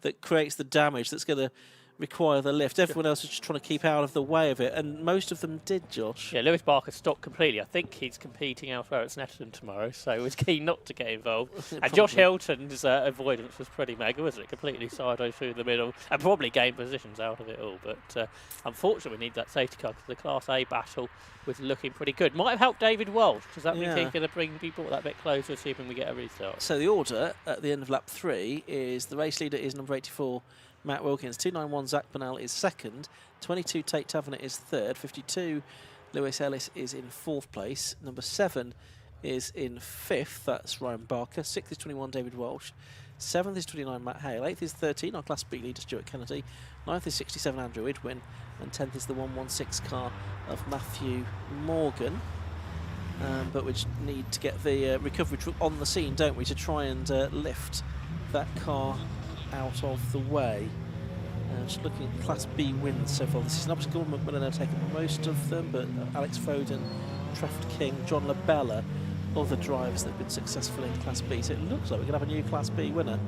that creates the damage that's going to require the lift. Everyone else was just trying to keep out of the way of it, and most of them did, Josh. Yeah, Lewis Barker stopped completely. I think he's competing elsewhere at Snetterton tomorrow, so he was keen not to get involved. And Josh Hilton's avoidance was pretty mega, wasn't it? Completely sideways through the middle, and probably gained positions out of it all. But unfortunately, we need that safety car because the Class A battle was looking pretty good. Might have helped David Walsh. Does that mean he's going to bring people that bit closer, assuming we get a restart? So the order at the end of lap 3 is the race leader is number 84, Matt Wilkins. 291 Zach Burnell is second. 22 Tate Taverner is third. 52 Lewis Ellis is in fourth place. Number 7 is in fifth. That's Ryan Barker. 6th is 21 David Walsh. 7th is 29 Matt Hale. 8th is 13 our Class B leader Stuart Kennedy. 9th is 67 Andrew Idwin. And 10th is the 116 car of Matthew Morgan. But we just need to get the recovery truck on the scene, don't we, to try and lift that car out of the way. Just looking at Class B wins so far this season. Obviously, Gordon McMillan have taken most of them, but Alex Foden, Trafford King, John Labella, other drivers that have been successful in Class B. So it looks like we're going to have a new Class B winner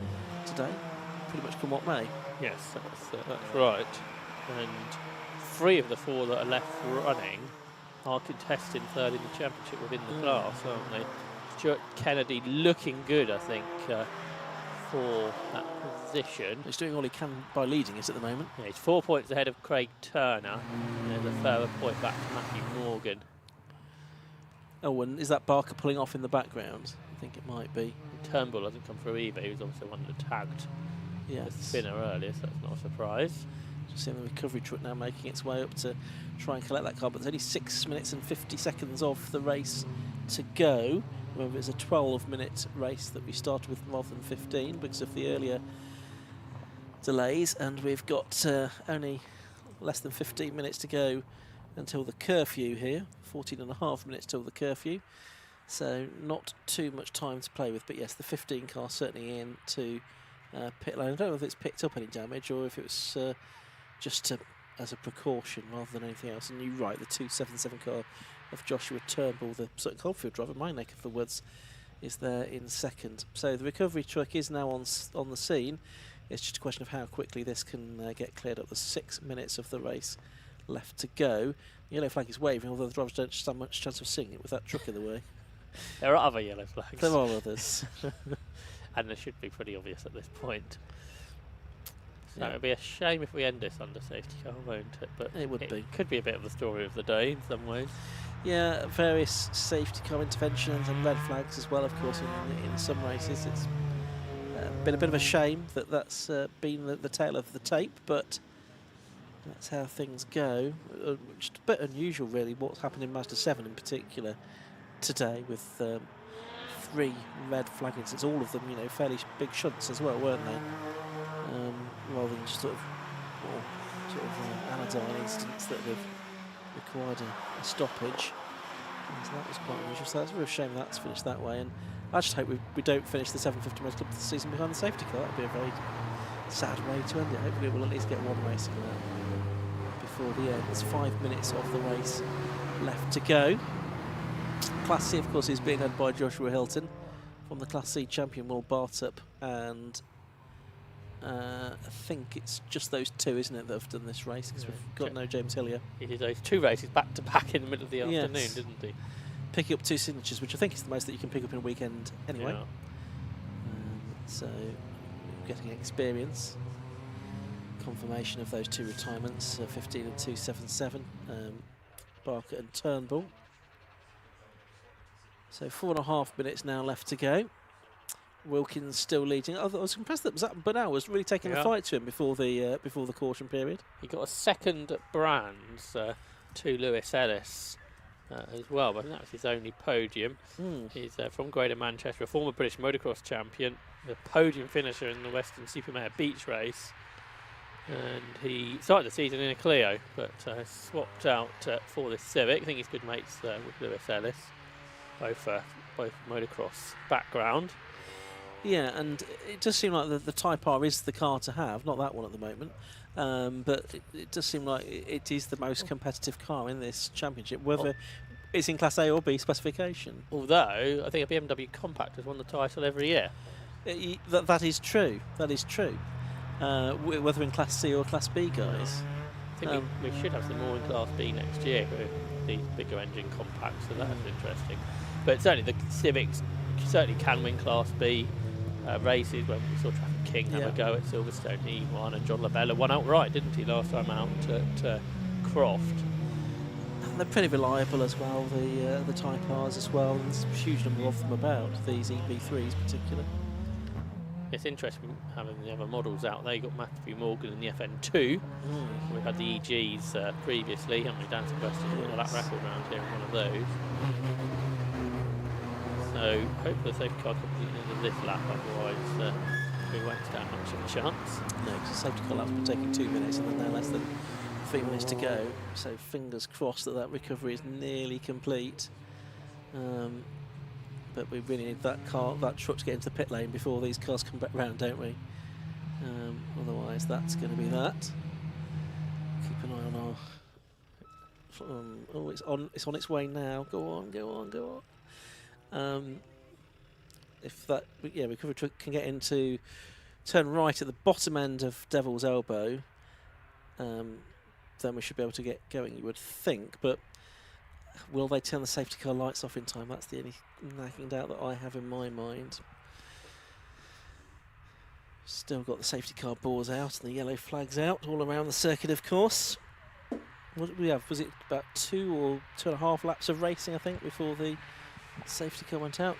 today, pretty much come what may. Yes, that's right. And 3 of the 4 that are left running are contesting third in the championship within the class, aren't they? Stuart Kennedy looking good, I think, for that position. He's doing all he can by leading it at the moment. Yeah, he's 4 points ahead of Craig Turner. There's a further point back to Matthew Morgan. Oh, and is that Barker pulling off in the background? I think it might be. Turnbull hasn't come through either. He was obviously one that tagged the spinner earlier, so that's not a surprise. Just seeing the recovery truck now making its way up to try and collect that car, but there's only 6 minutes and 50 seconds of the race to go. Remember, it's a 12-minute race that we started with rather than 15 because of the earlier delays, and we've got only less than 15 minutes to go until the curfew here. 14.5 minutes till the curfew, so not too much time to play with. But yes, the 15 car certainly in to pit lane. I don't know if it's picked up any damage or if it was just as a precaution rather than anything else. And you're right, the 277 car of Joshua Turnbull, the Sutton Coldfield driver, my neck of the woods, is there in second. So the recovery truck is now on the scene. It's just a question of how quickly this can get cleared up. There's 6 minutes of the race left to go. The yellow flag is waving, although the drivers don't stand much chance of seeing it with that truck in the way. There are other yellow flags. There are others. And they should be pretty obvious at this point. So it would be a shame if we end this under safety car, won't it? But it would be. Could be a bit of the story of the day in some ways. Yeah, various safety car interventions and red flags as well, of course, in some races. It's been a bit of a shame that that's been the tail of the tape, but that's how things go. Just a bit unusual, really, what's happened in Mazda 7 in particular today with 3 red flag incidents, all of them, you know, fairly big shunts as well, weren't they? Rather than just sort of anodyne incidents that have required a stoppage. So that was quite unusual. So that's a real shame that's finished that way. And I just hope we don't finish the 750 Motor Club of the season behind the safety car. That'd be a very sad way to end it. Hopefully we'll at least get one race in there before the end. There's 5 minutes of the race left to go. Class C, of course, is being led by Joshua Hilton from the Class C champion Will Bartup, and I think it's just those 2, isn't it, that have done this race, because we've got no James Hillier. He did those 2 races back to back in the middle of the afternoon, didn't he? Picking up 2 signatures, which I think is the most that you can pick up in a weekend anyway. Yeah. So getting experience. Confirmation of those 2 retirements, 15 and 277, Barker and Turnbull. So 4.5 minutes now left to go. Wilkins still leading. I was impressed that Zach Burnell was really taking the fight to him before the caution period. He got a second at Brands to Lewis Ellis as well, but I think that was his only podium. He's from Greater Manchester, a former British motocross champion, a podium finisher in the Western Supermare Beach race. And he started the season in a Clio, but swapped out for this Civic. I think he's good mates with Lewis Ellis, both motocross background. Yeah, and it does seem like the Type R is the car to have, not that one at the moment. But it does seem like it is the most competitive car in this championship, whether it's in Class A or B specification. Although, I think a BMW Compact has won the title every year. That is true. That is true. whether in Class C or Class B, guys. I think we should have some more in Class B next year with these bigger engine compacts, so that's interesting. But certainly the Civics certainly can win Class B races. When we saw Traffic King have a go at Silverstone, he won, and John Labella won outright, didn't he, last time out at Croft? And they're pretty reliable as well, the Type Rs as well, and there's a huge number of them about, these EB3s particularly. It's interesting having the other models out there. You've got Matthew Morgan in the FN2. We've had the EGs previously, haven't we? Dan Sebastian got that record round here in one of those. So hopefully the safety car comes in the end of this lap, otherwise we won't stand much of a chance. No, because the safety car lap's been taking 2 minutes and then they're less than 3 minutes to go. So fingers crossed that recovery is nearly complete. But we really need that truck to get into the pit lane before these cars come back round, don't we? Otherwise, that's going to be that. Keep an eye on our. Oh, it's on its way now. Go on. If that, recovery truck can get into turn right at the bottom end of Devil's Elbow, then we should be able to get going, you would think. But will they turn the safety car lights off in time? That's the only nagging doubt that I have in my mind. Still got the safety car bores out and the yellow flags out all around the circuit, of course. What did we have? Was it about 2 or 2.5 laps of racing, I think, before the safety car went out?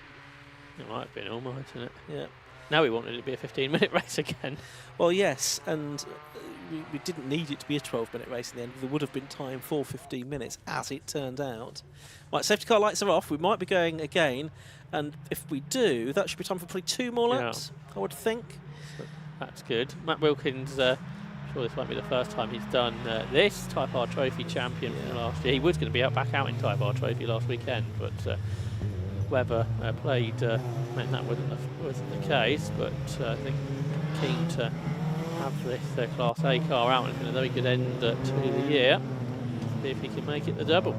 It might have been all mightn't it? Yeah. Now we wanted it to be a 15-minute race again. Well, yes, and we didn't need it to be a 12-minute race in the end. There would have been time for 15 minutes, as it turned out. Right, safety car lights are off. We might be going again, and if we do, that should be time for probably 2 more laps, I would think. That's good. Matt Wilkins, I'm sure this won't be the first time he's done this. Type R Trophy champion from last year. He was going to be back out in Type R Trophy last weekend, but weather played meant that wasn't the case. But I think keen to have this Class A car out, and it's been a very good end to the year. See if he can make it the double.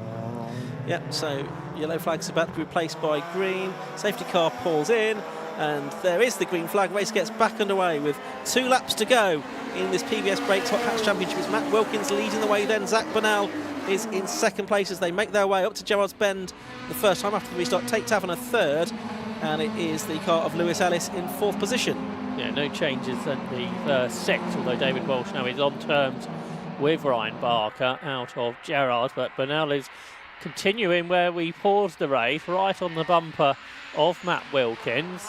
Yeah, so yellow flag's about to be replaced by green. Safety car pulls in, and there is the green flag. Race gets back underway with 2 laps to go in this PBS Brakes Hot Hatch Championship. It's Matt Wilkins leading the way then. Zach Burnell is in second place as they make their way up to Gerrard's Bend the first time after the restart. Tate Taverner third, and it is the car of Lewis Ellis in 4th position. Yeah, no changes at the 6th, although David Walsh now is on terms with Ryan Barker out of Gerrard's, but Burnell is continuing where we paused the race, right on the bumper of Matt Wilkins,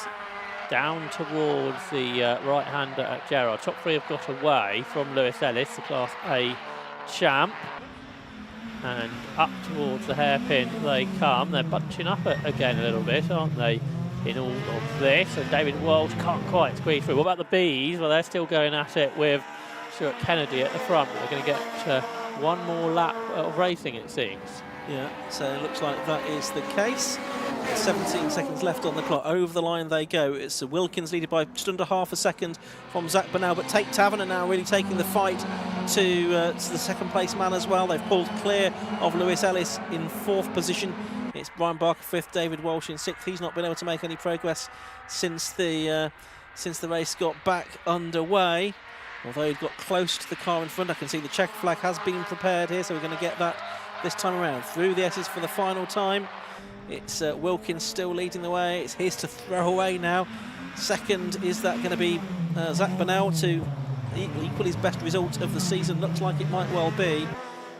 down towards the right-hander at Gerrard. Top 3 have got away from Lewis Ellis, the Class A champ, and up towards the hairpin they come. They're bunching up again a little bit, aren't they, in all of this? And David Walsh can't quite squeeze through. What about the Bees? Well, they're still going at it with Stuart Kennedy at the front. They're going to get one more lap of racing, it seems. Yeah, so it looks like that is the case. 17 seconds left on the clock. Over the line they go. It's Wilkins leaded by just under half a second from Zach Burnell, but Tate Taverner now really taking the fight to the second place man as well. They've pulled clear of Lewis Ellis in 4th position. It's Brian Barker 5th, David Walsh in 6th. He's not been able to make any progress since the race got back underway. Although he got close to the car in front, I can see the check flag has been prepared here, so we're going to get that this time around. Through the S's for the final time. It's Wilkins still leading the way. It's his to throw away now. Second, is that going to be Zach Burnell to equal his best result of the season? Looks like it might well be.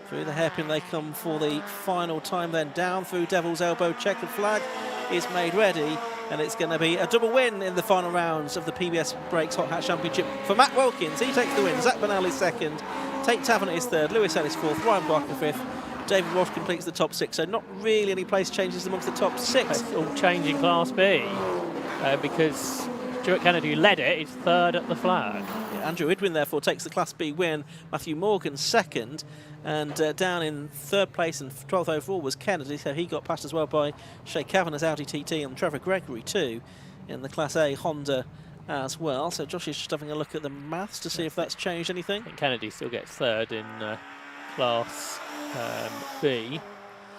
Through the hairpin they come for the final time, then down through Devil's Elbow. Checkered flag is made ready, and it's going to be a double win in the final rounds of the PBS Brakes Hot Hatch Championship for Matt Wilkins. He takes the win. Zach Burnell is second. Tate Taverner is third. Lewis Ellis 4th. Ryan Barker 5th. David Walsh completes the top 6, so not really any place changes amongst the top 6. It's all changing Class B because Stuart Kennedy, who led it, is 3rd at the flag. Yeah, Andrew Idwin therefore takes the Class B win. Matthew Morgan 2nd, and down in 3rd place and 12th overall was Kennedy, so he got passed as well by Shay Kavanagh's Audi TT and Trevor Gregory too in the Class A Honda as well. So Josh is just having a look at the maths to see if that's changed anything. I think Kennedy still gets 3rd in Class B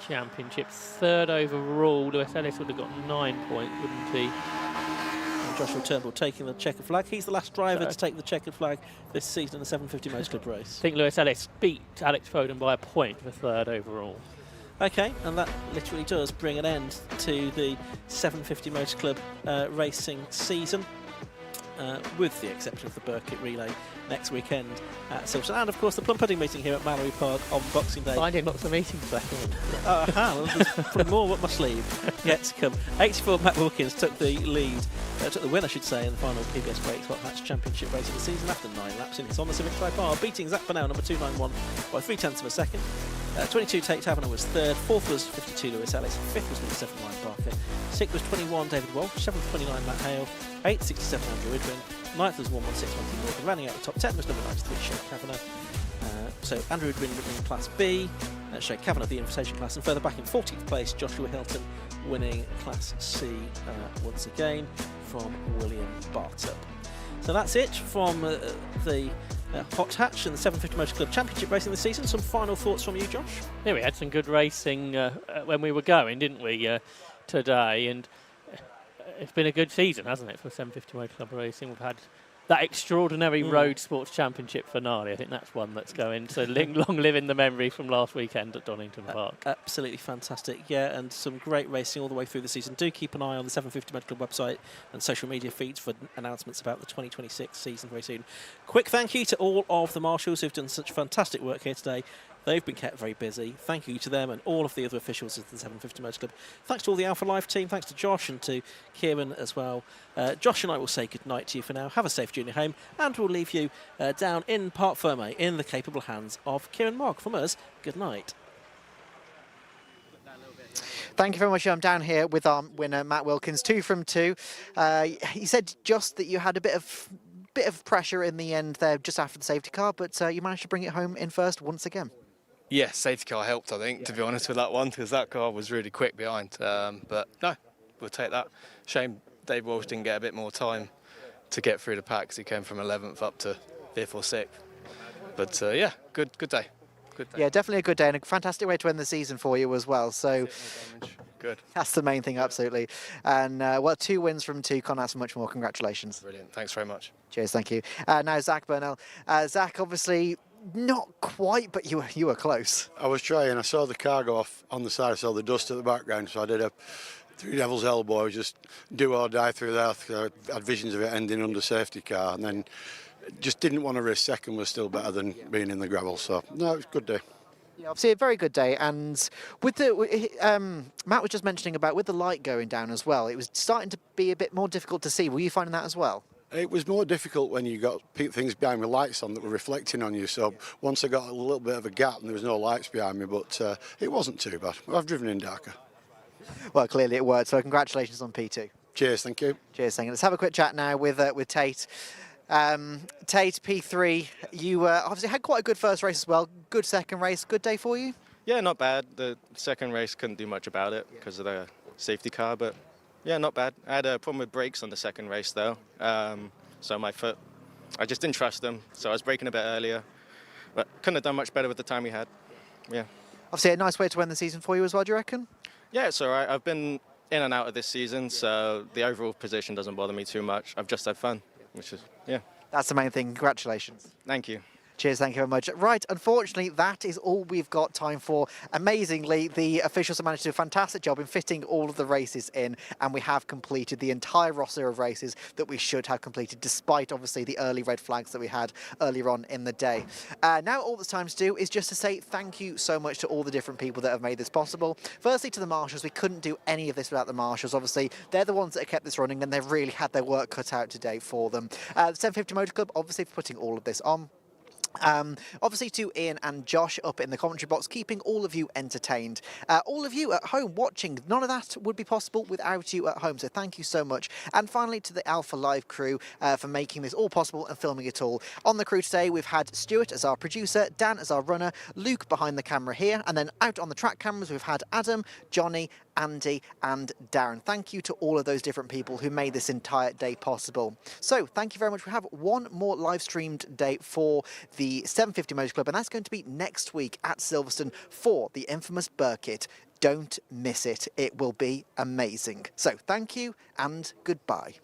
Championships. 3rd overall. Lewis Ellis would have got 9 points, wouldn't he? Joshua Turnbull taking the checkered flag. He's the last driver to take the checkered flag this season in the 750 Motor Club race. I think Lewis Ellis beat Alex Foden by a point for third overall. Okay, and that literally does bring an end to the 750 Motor Club racing season, with the exception of the Burkitt Relay next weekend at Silverstone, and of course the plum pudding meeting here at Mallory Park on Boxing Day. Finding lots of meetings back in. Well, there's probably more up my sleeve yet to come. 84 Matt Wilkins took the lead, took the win I should say, in the final PBS Brakes Hot Hatch Championship race of the season after 9 laps in his Honda Civic Type-R, beating Zach Burnell number 291 by 0.3 of a second. 22 Tate Taverner was third, fourth was 52 Lewis Ellis, fifth was number 7 Ryan Barker, sixth was 21 David Walsh, seventh 29 Matt Hale, 8th 67 Andrew Idwin, 9th was 116 Monty Morgan, rounding out the top 10 was number 93 Shea Kavanagh. So Andrew Idwin in Class B, Shea Kavanagh the invitation class, and further back in 14th place Joshua Hilton winning Class C once again from William Bartup. So that's it from the Hot Hatch and the 750 Motor Club Championship racing this season. Some final thoughts from you, Josh? Yeah, we had some good racing when we were going, didn't we, today? And it's been a good season, hasn't it, for 750 Motor Club racing? We've had that extraordinary Road Sports Championship finale. I think that's one that's going to long live in the memory from last weekend at Donington Park. Absolutely fantastic, yeah, and some great racing all the way through the season. Do keep an eye on the 750 Motor Club website and social media feeds for announcements about the 2026 season very soon. Quick thank you to all of the marshals who've done such fantastic work here today. They've been kept very busy. Thank you to them and all of the other officials of the 750 Motor Club. Thanks to all the Alpha Live team. Thanks to Josh and to Kieran as well. Josh and I will say good night to you for now. Have a safe journey home, and we'll leave you down in Parc Fermé in the capable hands of Kieran Mogg. From us, good night. Thank you very much. I'm down here with our winner, Matt Wilkins, 2 from 2. He said just that you had a bit of pressure in the end there just after the safety car, but you managed to bring it home in first once again. Yeah, safety car helped, I think, to be honest with that one, because that car was really quick behind. But no, we'll take that. Shame Dave Walsh didn't get a bit more time to get through the pack, because he came from 11th up to 5th or 6th. But yeah, good day. Good day. Yeah, definitely a good day and a fantastic way to end the season for you as well. So good. That's the main thing, absolutely. And well, 2 wins from 2. Can't ask for much more. Congratulations. Brilliant. Thanks very much. Cheers. Thank you. Now Zach Burnell. Zach, obviously not quite, but you were close. I was trying. I saw the car go off on the side. I saw the dust at the background, so I did a 3 Devil's Elbow. I was just do or die through that. I had visions of it ending under safety car, and then just didn't want to risk second. Was still better than being in the gravel. So no, it was a good day. Yeah, obviously a very good day, and with the Matt was just mentioning about with the light going down as well, it was starting to be a bit more difficult to see. Were you finding that as well? It was more difficult when you got things behind me, lights on that were reflecting on you. So once I got a little bit of a gap and there was no lights behind me, but it wasn't too bad. I've driven in darker. Well, clearly it worked. So congratulations on P2. Cheers, thank you. Cheers, thank you. Let's have a quick chat now with Tate. Tate, P3, you obviously had quite a good first race as well. Good second race. Good day for you? Yeah, not bad. The second race couldn't do much about it because of the safety car, but yeah, not bad. I had a problem with brakes on the second race though, so my foot, I just didn't trust them, so I was braking a bit earlier, but couldn't have done much better with the time we had. Yeah. Obviously a nice way to end the season for you as well, do you reckon? Yeah, it's all right. I've been in and out of this season, so the overall position doesn't bother me too much. I've just had fun, which is, yeah. That's the main thing. Congratulations. Thank you. Cheers, thank you very much. Right, unfortunately, that is all we've got time for. Amazingly, the officials have managed to do a fantastic job in fitting all of the races in, and we have completed the entire roster of races that we should have completed, despite, obviously, the early red flags that we had earlier on in the day. Now, all that's time to do is just to say thank you so much to all the different people that have made this possible. Firstly, to the marshals. We couldn't do any of this without the marshals. Obviously, they're the ones that have kept this running, and they've really had their work cut out today for them. The 750 Motor Club, obviously, for putting all of this on. Obviously to Ian and Josh up in the commentary box, keeping all of you entertained. All of you at home watching, none of that would be possible without you at home, so thank you so much. And finally to the Alpha Live crew for making this all possible and filming it all. On the crew today we've had Stuart as our producer, Dan as our runner, Luke behind the camera here, and then out on the track cameras we've had Adam, Johnny, Andy and Darren. Thank you to all of those different people who made this entire day possible. So thank you very much. We have one more live streamed day for the 750 Motor Club, and that's going to be next week at Silverstone for the infamous Burkitt. Don't miss it. It will be amazing. So thank you and goodbye.